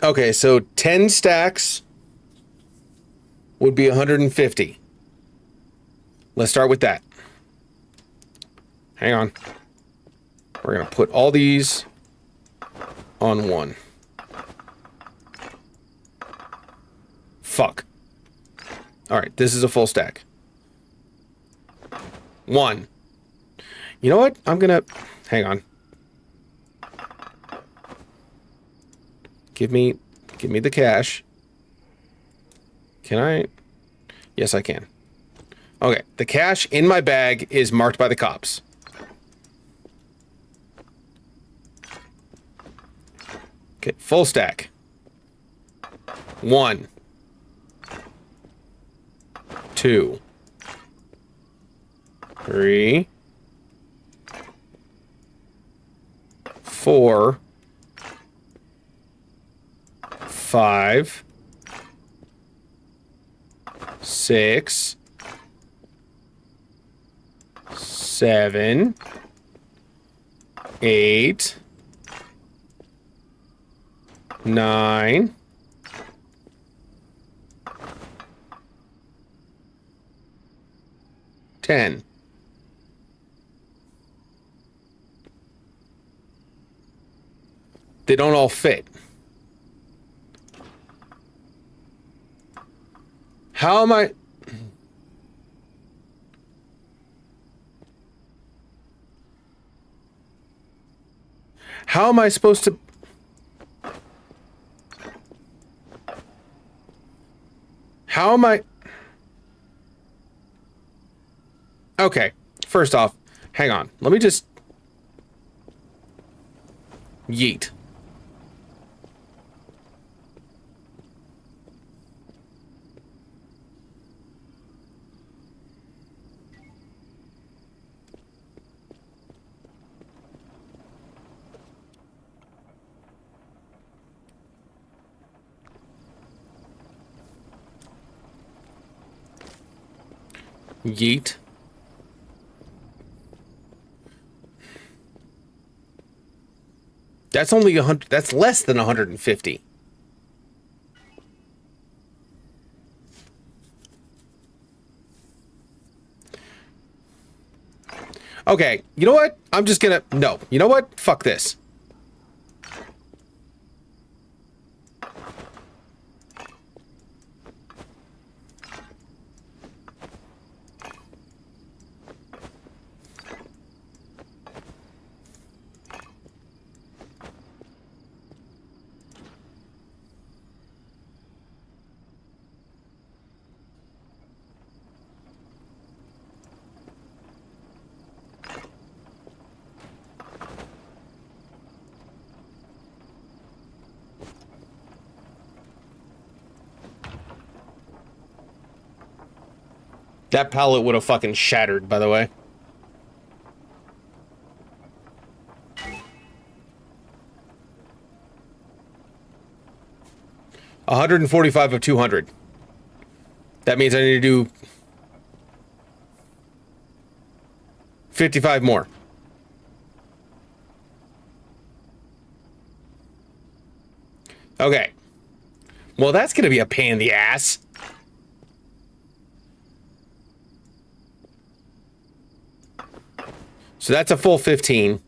[SPEAKER 2] Okay, so 10 stacks would be 150. Let's start with that. Hang on. We're gonna put all these on one. Fuck. Alright, this is a full stack. 1. You know what? I'm gonna... Hang on. Give me the cash. Can I? Yes, I can. Okay, the cash in my bag is marked by the cops. Okay, full stack. 1, 2, 3, 4, 5, 6, 7, 8, 9, 10. They don't all fit. How am I... How am I supposed to... How am I... Okay. First off, hang on. Let me just... Yeet. Yeet. That's only 100. That's less than 150. Okay, you know what? I'm just gonna... No, you know what? Fuck this. That pallet would have fucking shattered, by the way. $145 of 200. That means I need to do 55 more. Okay. Well, that's going to be a pain in the ass. So that's a full 15.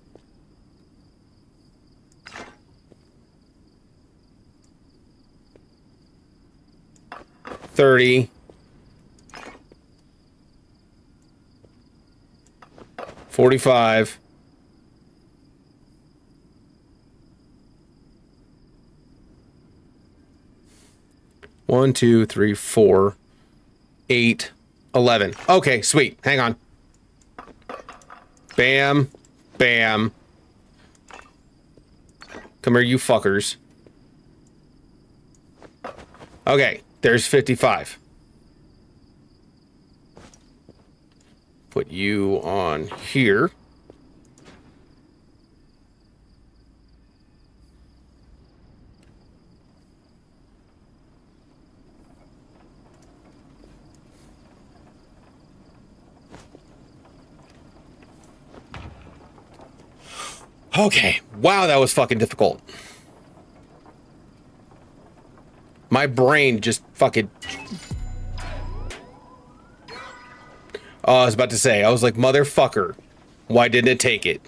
[SPEAKER 2] 30. 45. 1, 2, 3, 4, 8, 11. Okay, sweet. Hang on. Bam. Bam. Come here, you fuckers. Okay, there's 55. Put you on here. Okay. Wow, that was fucking difficult. My brain just fucking... Oh, I was about to say, I was like, motherfucker, why didn't it take it?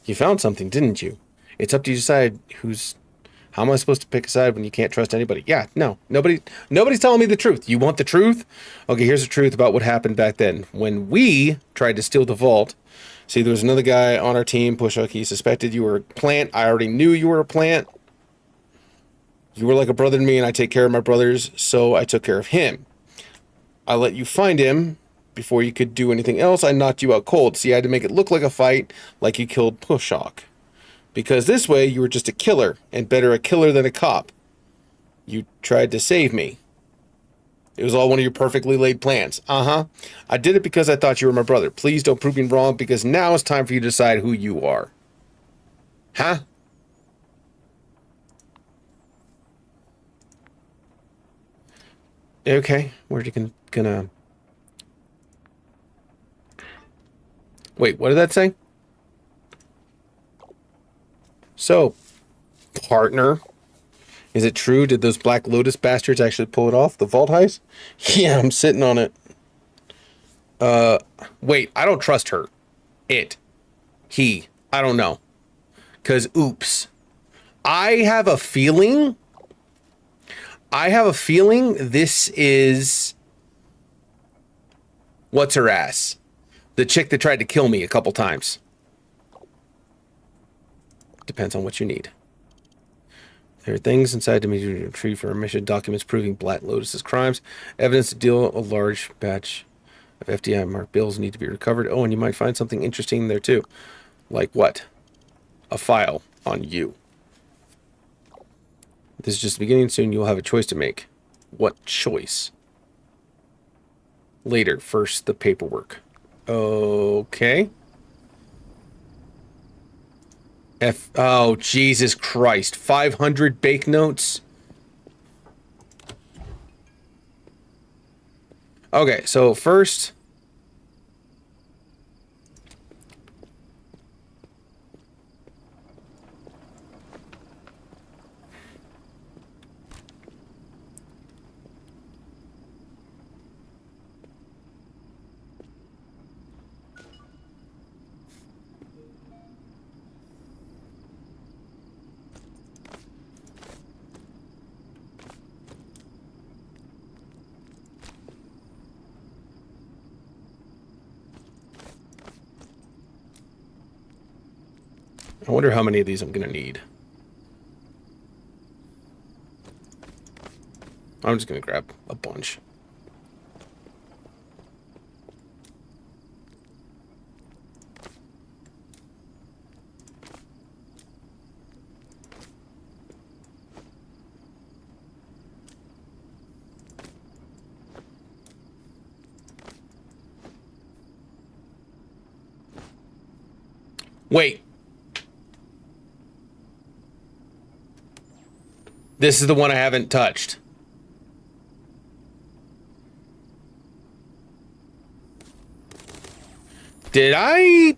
[SPEAKER 2] You found something, didn't you? It's up to you to decide who's... How am I supposed to pick a side when you can't trust anybody? Yeah, no. Nobody's telling me the truth. You want the truth? Okay, here's the truth about what happened back then. When we tried to steal the vault, see, there was another guy on our team, Pushhook. He suspected you were a plant. I already knew you were a plant. You were like a brother to me, and I take care of my brothers, so I took care of him. I let you find him. Before you could do anything else, I knocked you out cold. See, I had to make it look like a fight, like you killed Pushhook. Because this way, you were just a killer, and better a killer than a cop. You tried to save me. It was all one of your perfectly laid plans. Uh-huh. I did it because I thought you were my brother. Please don't prove me wrong, because now it's time for you to decide who you are. Huh? Okay, where are you gonna... Wait, what did that say? So, partner, is it true? Did those Black Lotus bastards actually pull it off? The vault heist? Yeah, I'm sitting on it. Wait, I don't trust her. It. He. I don't know. 'Cause, oops. I have a feeling this is... What's her ass? The chick that tried to kill me a couple times. Depends on what you need. There are things inside to retrieve for our mission, documents proving Black Lotus's crimes, evidence to deal a large batch of FDI marked bills need to be recovered. Oh, and you might find something interesting there too. Like what? A file on you. This is just the beginning. Soon you'll have a choice to make. What choice? Later. First, the paperwork. Okay. Oh, Jesus Christ. 500 bank notes? Okay, so first... I wonder how many of these I'm going to need. I'm just going to grab a bunch. Wait. This is the one I haven't touched. Did I?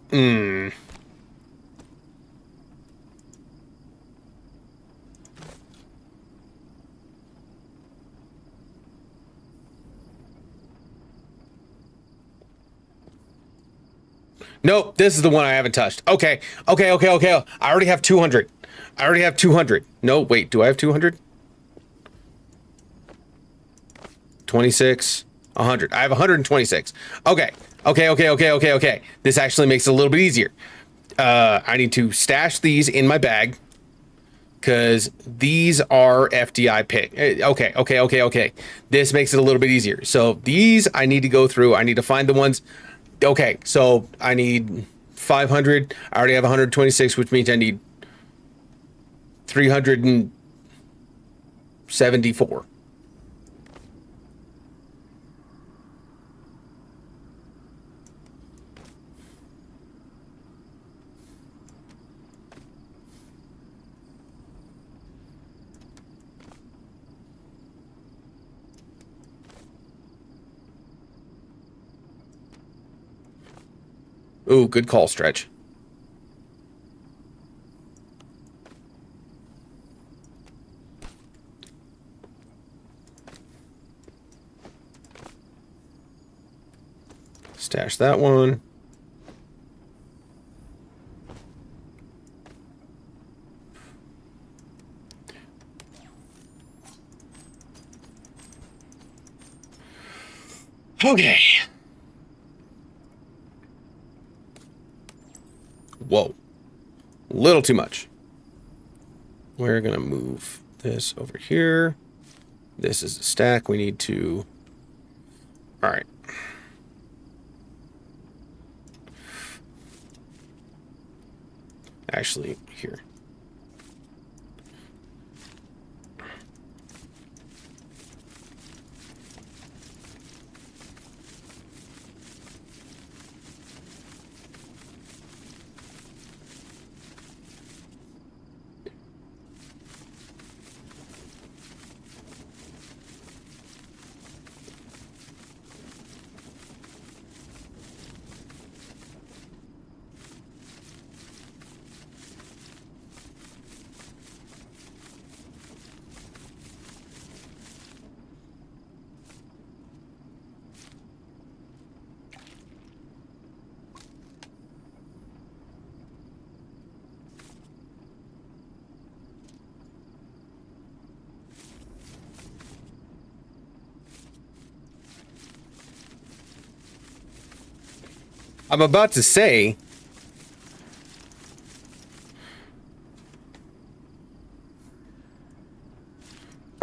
[SPEAKER 2] Nope, this is the one I haven't touched. Okay. I already have 200. I already have 200. No, wait, do I have 200? 26, 100. I have 126. Okay. This actually makes it a little bit easier. I need to stash these in my bag because these are FDI pick. Okay. This makes it a little bit easier. So these I need to go through. I need to find the ones. Okay, so I need 500. I already have 126, which means I need 374. Ooh, good call, Stretch. Stash that one. Okay. Whoa. A little too much. We're going to move this over here. This is a stack. We need to... All right. Actually, here. I'm about to say...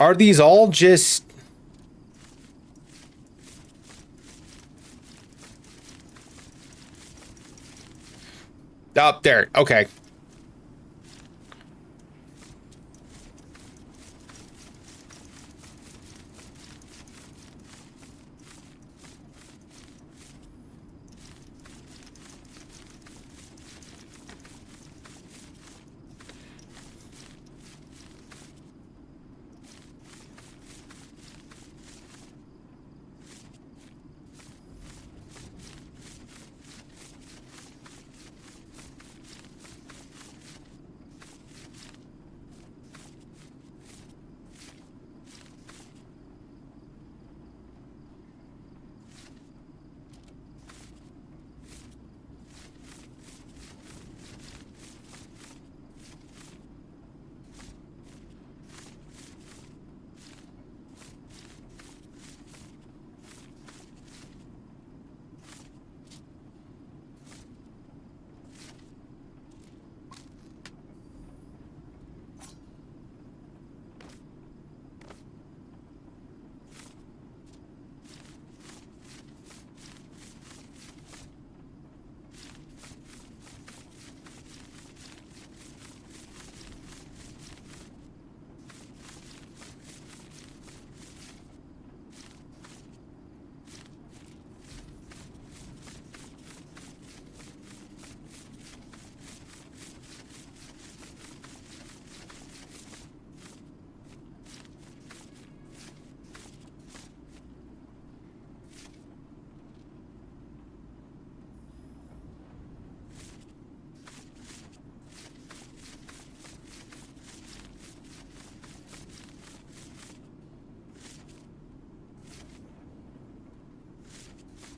[SPEAKER 2] Are these all just... Up there. Okay.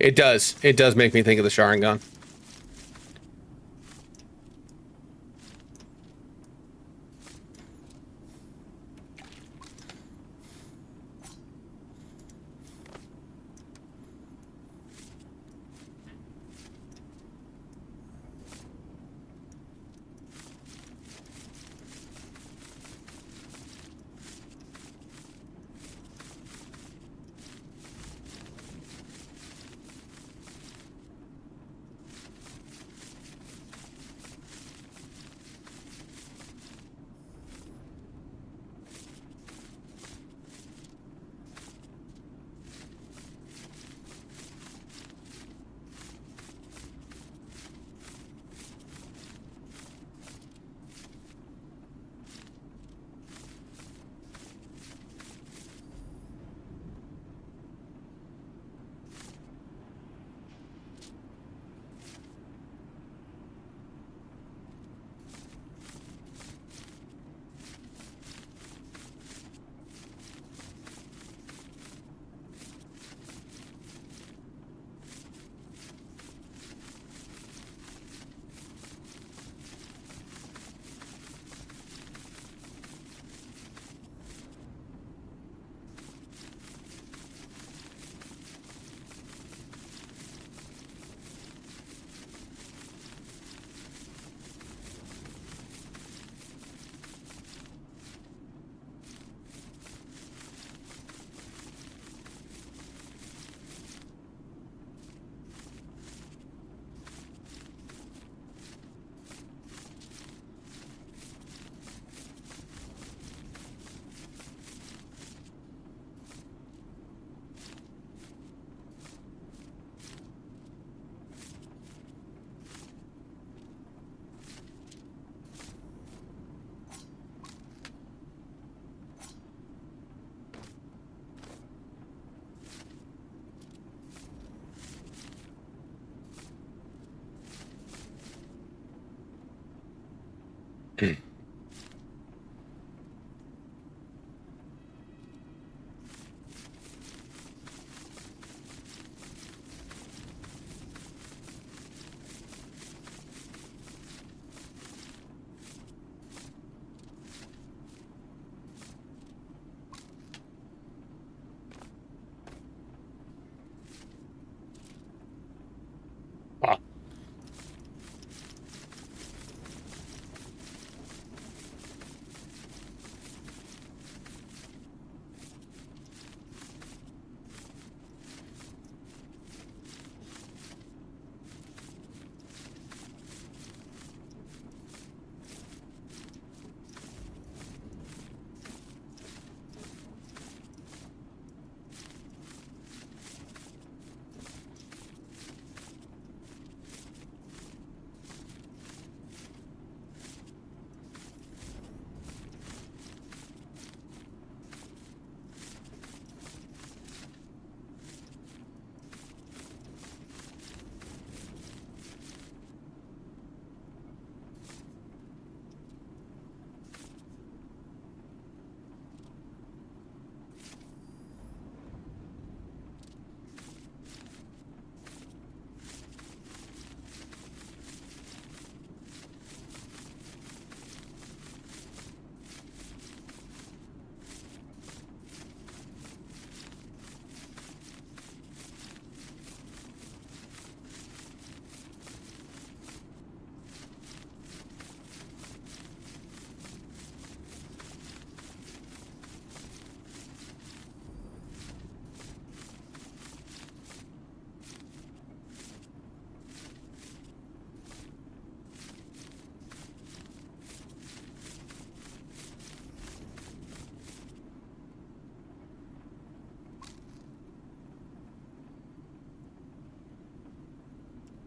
[SPEAKER 2] It does. It does make me think of the Sharingan.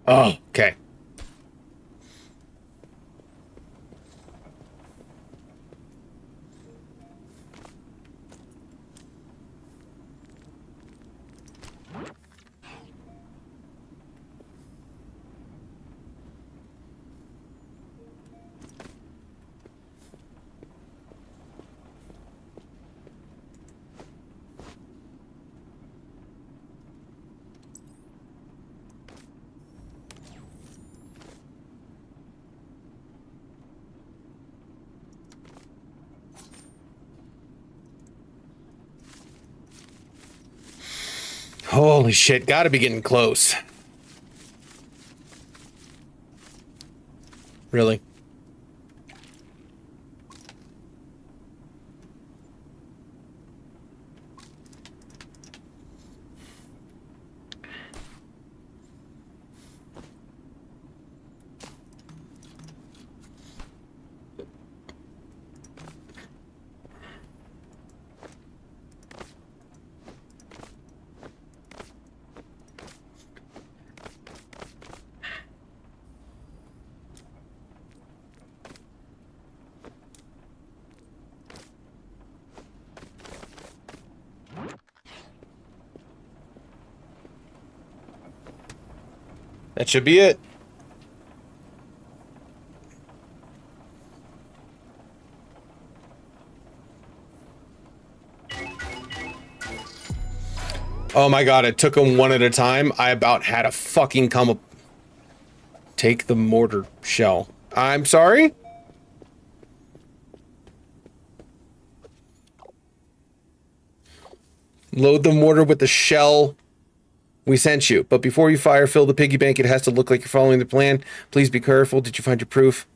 [SPEAKER 2] Oh, okay. Holy shit, gotta be getting close. Really? That should be it. Oh my god, it took them one at a time. I about had a fucking come up. Take the mortar shell. I'm sorry? Load the mortar with the shell we sent you. But before you fire, fill the piggy bank. It has to look like you're following the plan. Please be careful. Did you find your proof?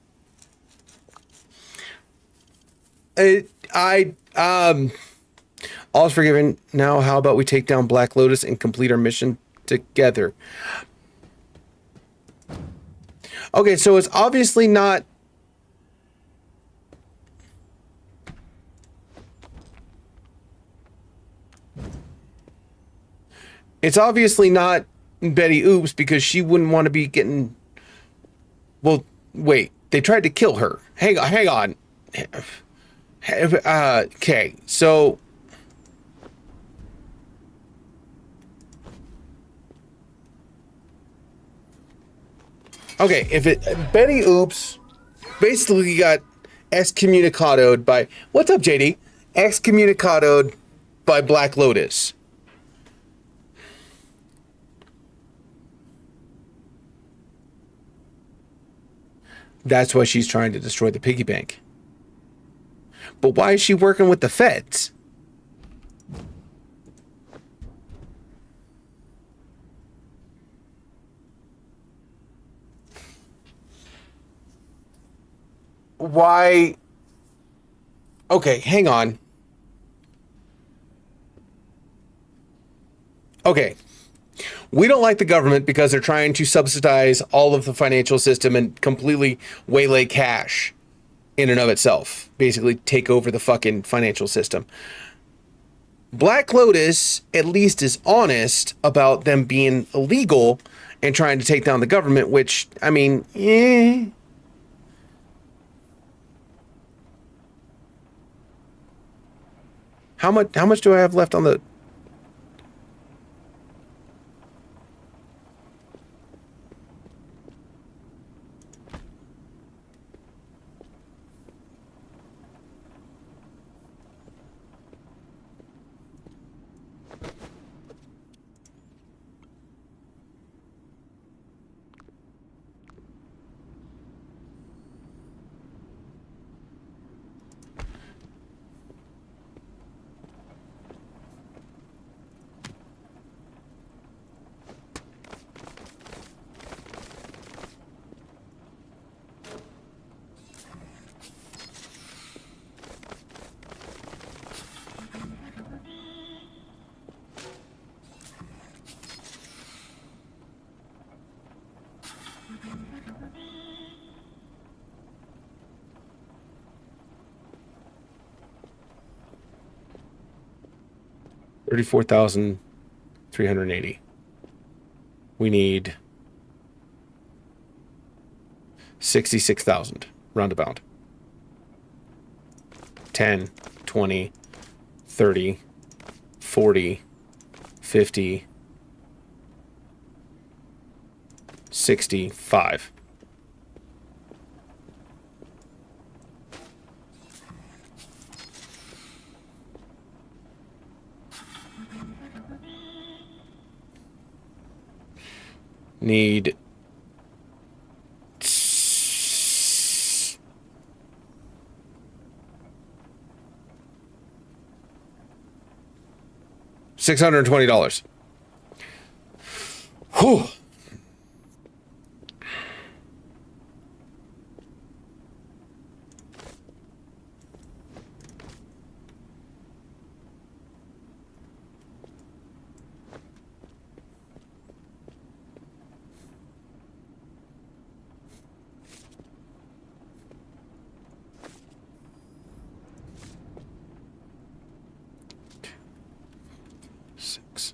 [SPEAKER 2] All's forgiven. Now, how about we take down Black Lotus and complete our mission together? Okay, so it's obviously not... It's obviously not Betty Oops because she wouldn't want to be getting... Well, wait. They tried to kill her. Hang on. Okay, so... Okay, if it... Betty Oops basically got excommunicadoed by... What's up, JD? Excommunicadoed by Black Lotus. That's why she's trying to destroy the piggy bank. But why is she working with the feds? Why? Okay, hang on. Okay. We don't like the government because they're trying to subsidize all of the financial system and completely waylay cash in and of itself. Basically take over the fucking financial system. Black Lotus at least is honest about them being illegal and trying to take down the government, which, I mean, How much do I have left on the... $34,380. We need 66,000 roundabout. 10, 20, 30, 40, 50, 65. Need $620. Whew. Six.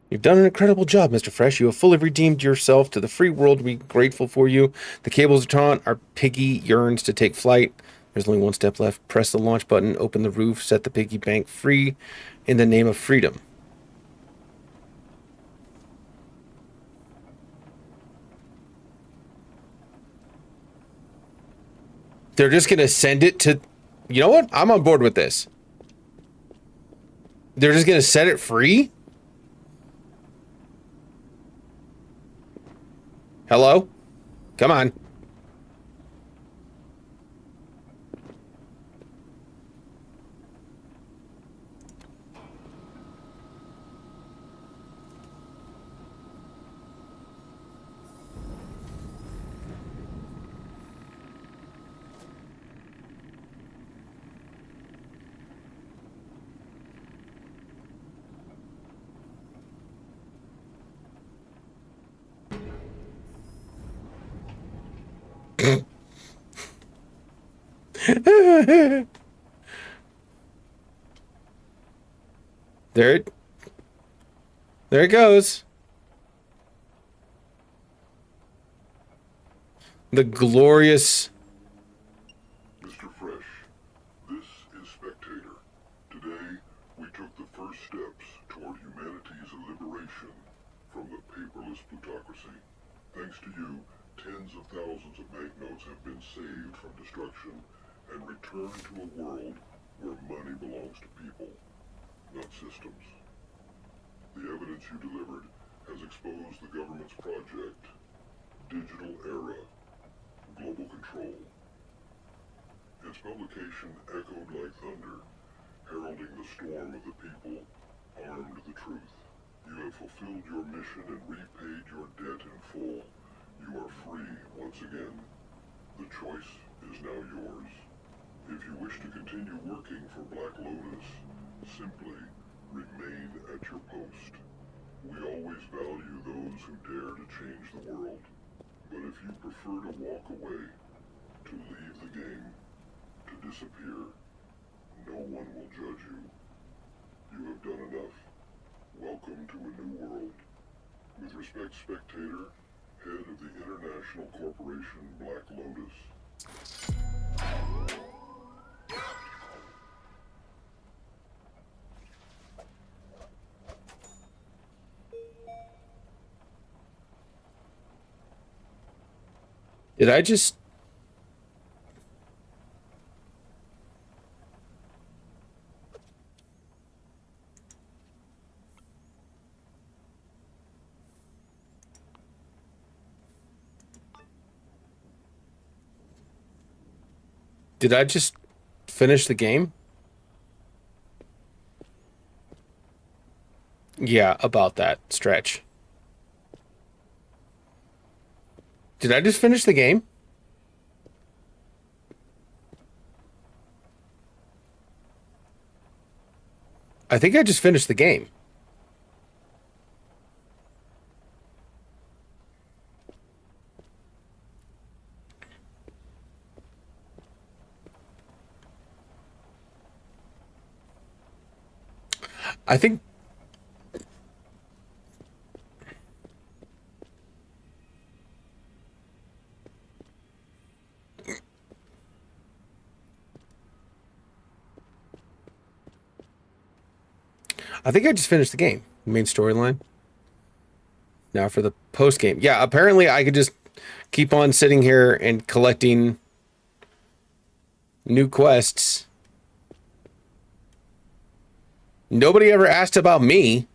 [SPEAKER 2] You've done an incredible job, Mr. Fresh. You have fully redeemed yourself to the free world. We're grateful for you. The cables are taut. Our piggy yearns to take flight. There's only one step left. Press the launch button, open the roof, set the piggy bank free in the name of freedom. They're just going to send it to... You know what? I'm on board with this. They're just going to set it free? Hello? Come on. There it goes. The glorious...
[SPEAKER 12] Mr. Fresh, this is Spectator. Today, we took the first steps toward humanity's liberation from the paperless plutocracy. Thanks to you, tens of thousands of banknotes have been saved from destruction and returned to a world where money belongs to people, not systems. The evidence you delivered has exposed the government's project, Digital Era, Global Control. Its publication echoed like thunder, heralding the storm of the people armed with the truth. You have fulfilled your mission and repaid your debt in full. You are free once again. The choice is now yours. If you wish to continue working for Black Lotus, simply remain at your post. We always value those who dare to change the world. But if you prefer to walk away, to leave the game, to disappear, no one will judge you. You have done enough. Welcome to a new world. With respect, Spectator, head of the international corporation Black Lotus.
[SPEAKER 2] Did I just... Did I just finish the game? Yeah, about that stretch. Did I just finish the game? I think I just finished the game. I think I just finished the game. The main storyline. Now for the post game. Yeah, apparently I could just keep on sitting here and collecting new quests. Nobody ever asked about me.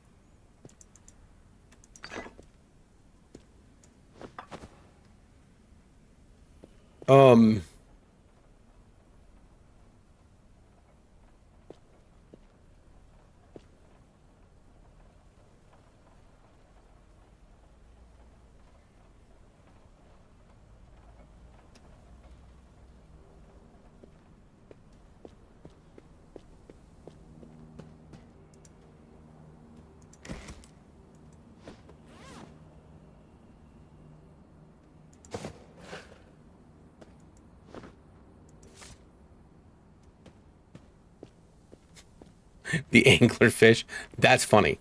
[SPEAKER 2] The anglerfish. That's funny.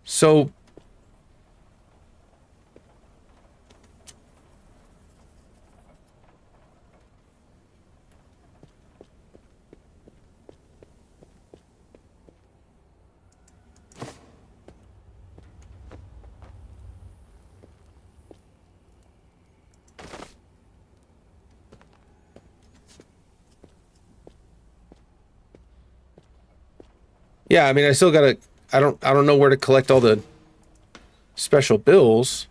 [SPEAKER 2] So yeah, I mean, I still gotta. I don't know where to collect all the special bills.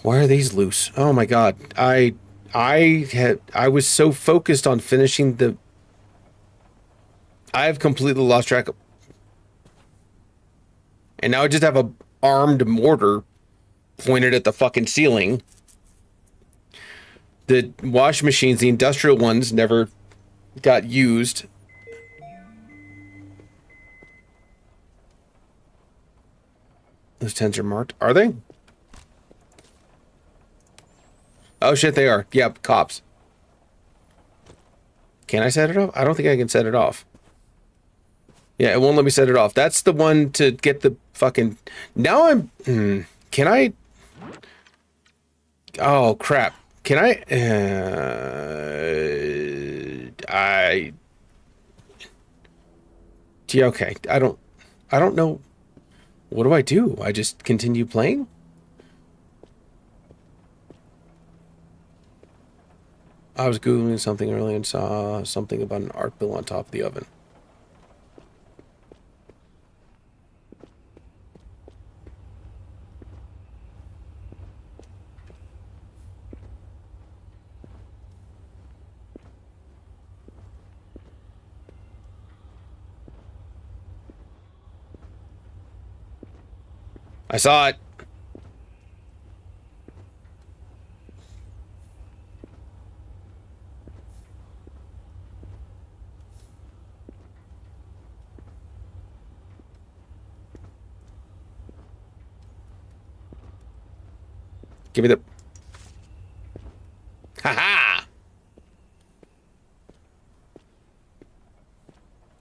[SPEAKER 2] Why are these loose? Oh my god. I was so focused on finishing the. I have completely lost track of. And now I just have a armed mortar pointed at the fucking ceiling. The wash machines, the industrial ones, never got used. Those tents are marked. Are they? Oh shit, they are. Yep, cops. Can I set it off? I don't think I can set it off. Yeah, it won't let me set it off. That's the one to get the fucking... Now I'm... Can I... Oh, crap. Can I... Yeah, okay. I don't know. What do I do? I just continue playing? I was Googling something earlier and saw something about an art bill on top of the oven. I saw it. Give me the... Ha-ha!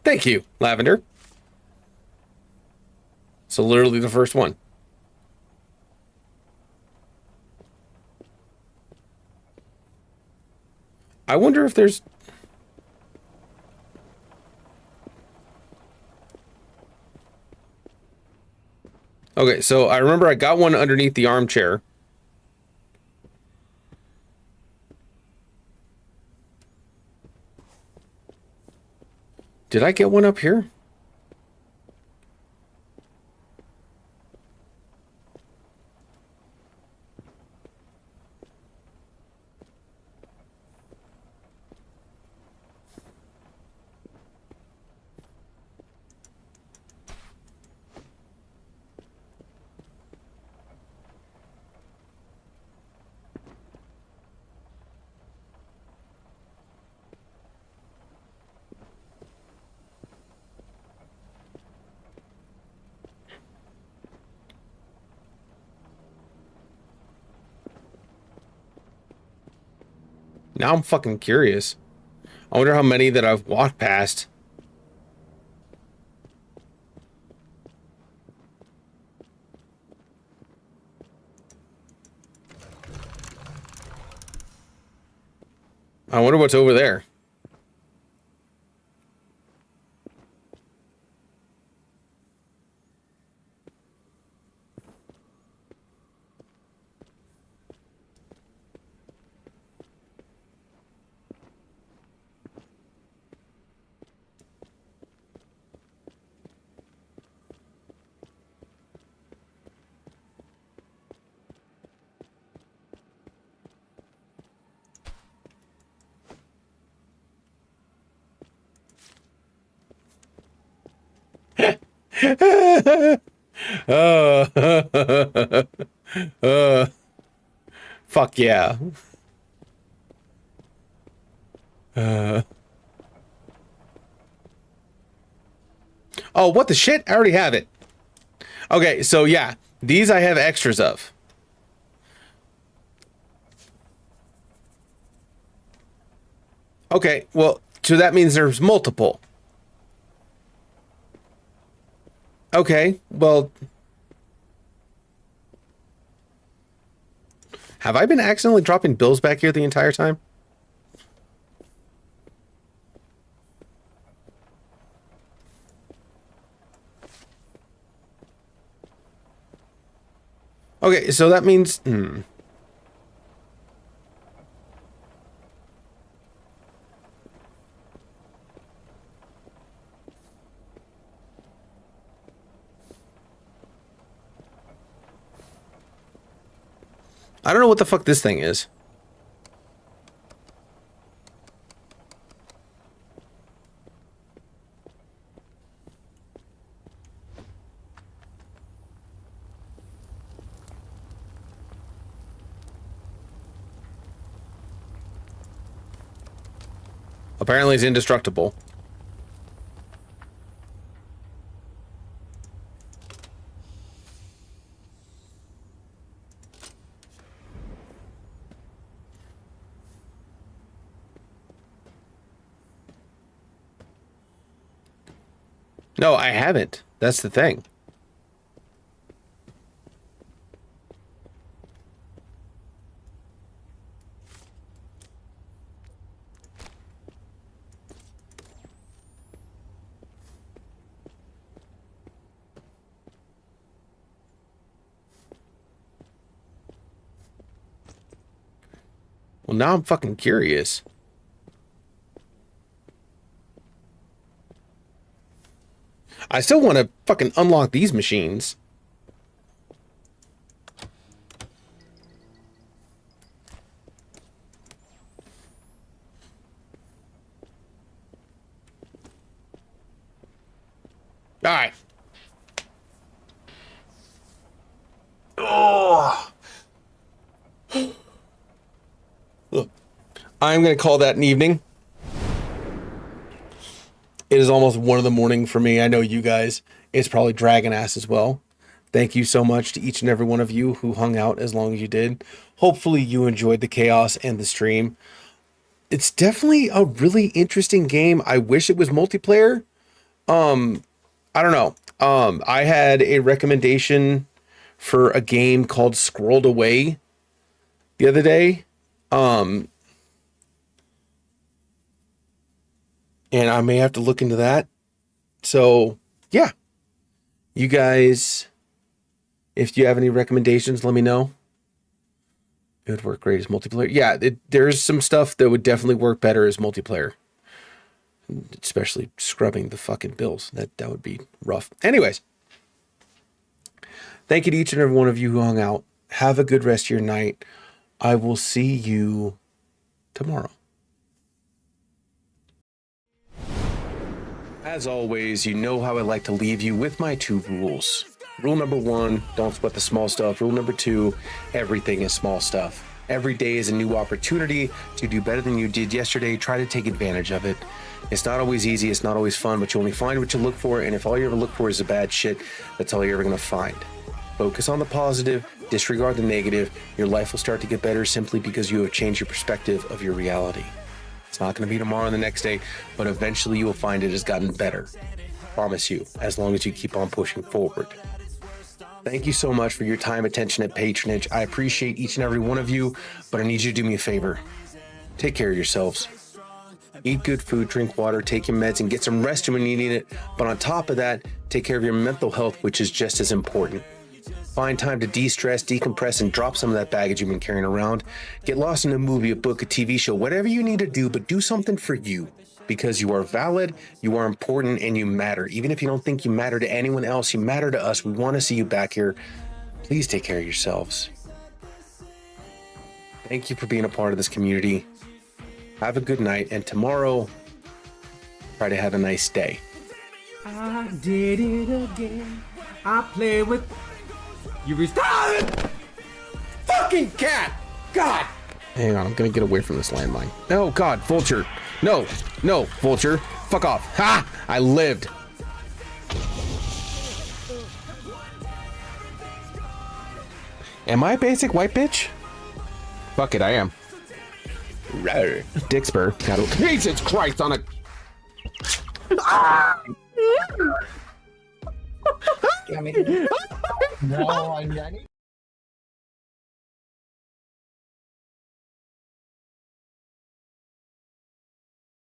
[SPEAKER 2] Thank you, Lavender. So literally the first one. I wonder if there's... Okay, so I remember I got one underneath the armchair. Did I get one up here? Now I'm fucking curious. I wonder how many that I've walked past. I wonder what's over there. Fuck yeah. Oh, what the shit? I already have it. Okay, so yeah, these I have extras of. Okay, well, so that means there's multiple. Okay, well, have I been accidentally dropping bills back here the entire time? Okay, so that means... I don't know what the fuck this thing is. Apparently it's indestructible. No, I haven't. That's the thing. Well, now I'm fucking curious. I still want to fucking unlock these machines. All right. Oh. Look, I'm going to call that an evening. It is almost 1 in the morning for me. I know you guys. It's probably dragging ass as well. Thank you so much to each and every one of you who hung out as long as you did. Hopefully you enjoyed the chaos and the stream. It's definitely a really interesting game. I wish it was multiplayer. I don't know. I had a recommendation for a game called Squirreled Away the other day. And I may have to look into that. So, yeah. You guys, if you have any recommendations, let me know. It would work great as multiplayer. Yeah, there's some stuff that would definitely work better as multiplayer. Especially scrubbing the fucking bills. That would be rough. Anyways. Thank you to each and every one of you who hung out. Have a good rest of your night. I will see you tomorrow. As always, you know how I like to leave you with my 2 rules. Rule number 1, don't sweat the small stuff. Rule number 2, everything is small stuff. Every day is a new opportunity to do better than you did yesterday. Try to take advantage of it. It's not always easy, it's not always fun, but you only find what you look for, and if all you ever look for is the bad shit, that's all you're ever gonna find. Focus on the positive, disregard the negative. Your life will start to get better simply because you have changed your perspective of your reality. It's not going to be tomorrow and the next day, but eventually you will find it has gotten better. Promise you, as long as you keep on pushing forward. Thank you so much for your time, attention, and patronage. I appreciate each and every one of you, but I need you to do me a favor. Take care of yourselves. Eat good food, drink water, take your meds, and get some rest when you need it. But on top of that, take care of your mental health, which is just as important. Find time to de-stress, decompress, and drop some of that baggage you've been carrying around. Get lost in a movie, a book, a TV show, whatever you need to do, but do something for you. Because you are valid, you are important, and you matter. Even if you don't think you matter to anyone else, you matter to us. We want to see you back here. Please take care of yourselves. Thank you for being a part of this community. Have a good night, and tomorrow, try to have a nice day.
[SPEAKER 10] I did it again. I play with... You restarted! Fucking cat! God!
[SPEAKER 2] Hang on, I'm gonna get away from this landmine. Oh God, Vulture! No, no, Vulture! Fuck off! Ha! I lived! Am I a basic white bitch? Fuck it, I am. Rawr. Dickspur. Jesus Christ on a...
[SPEAKER 13] No, I'm not.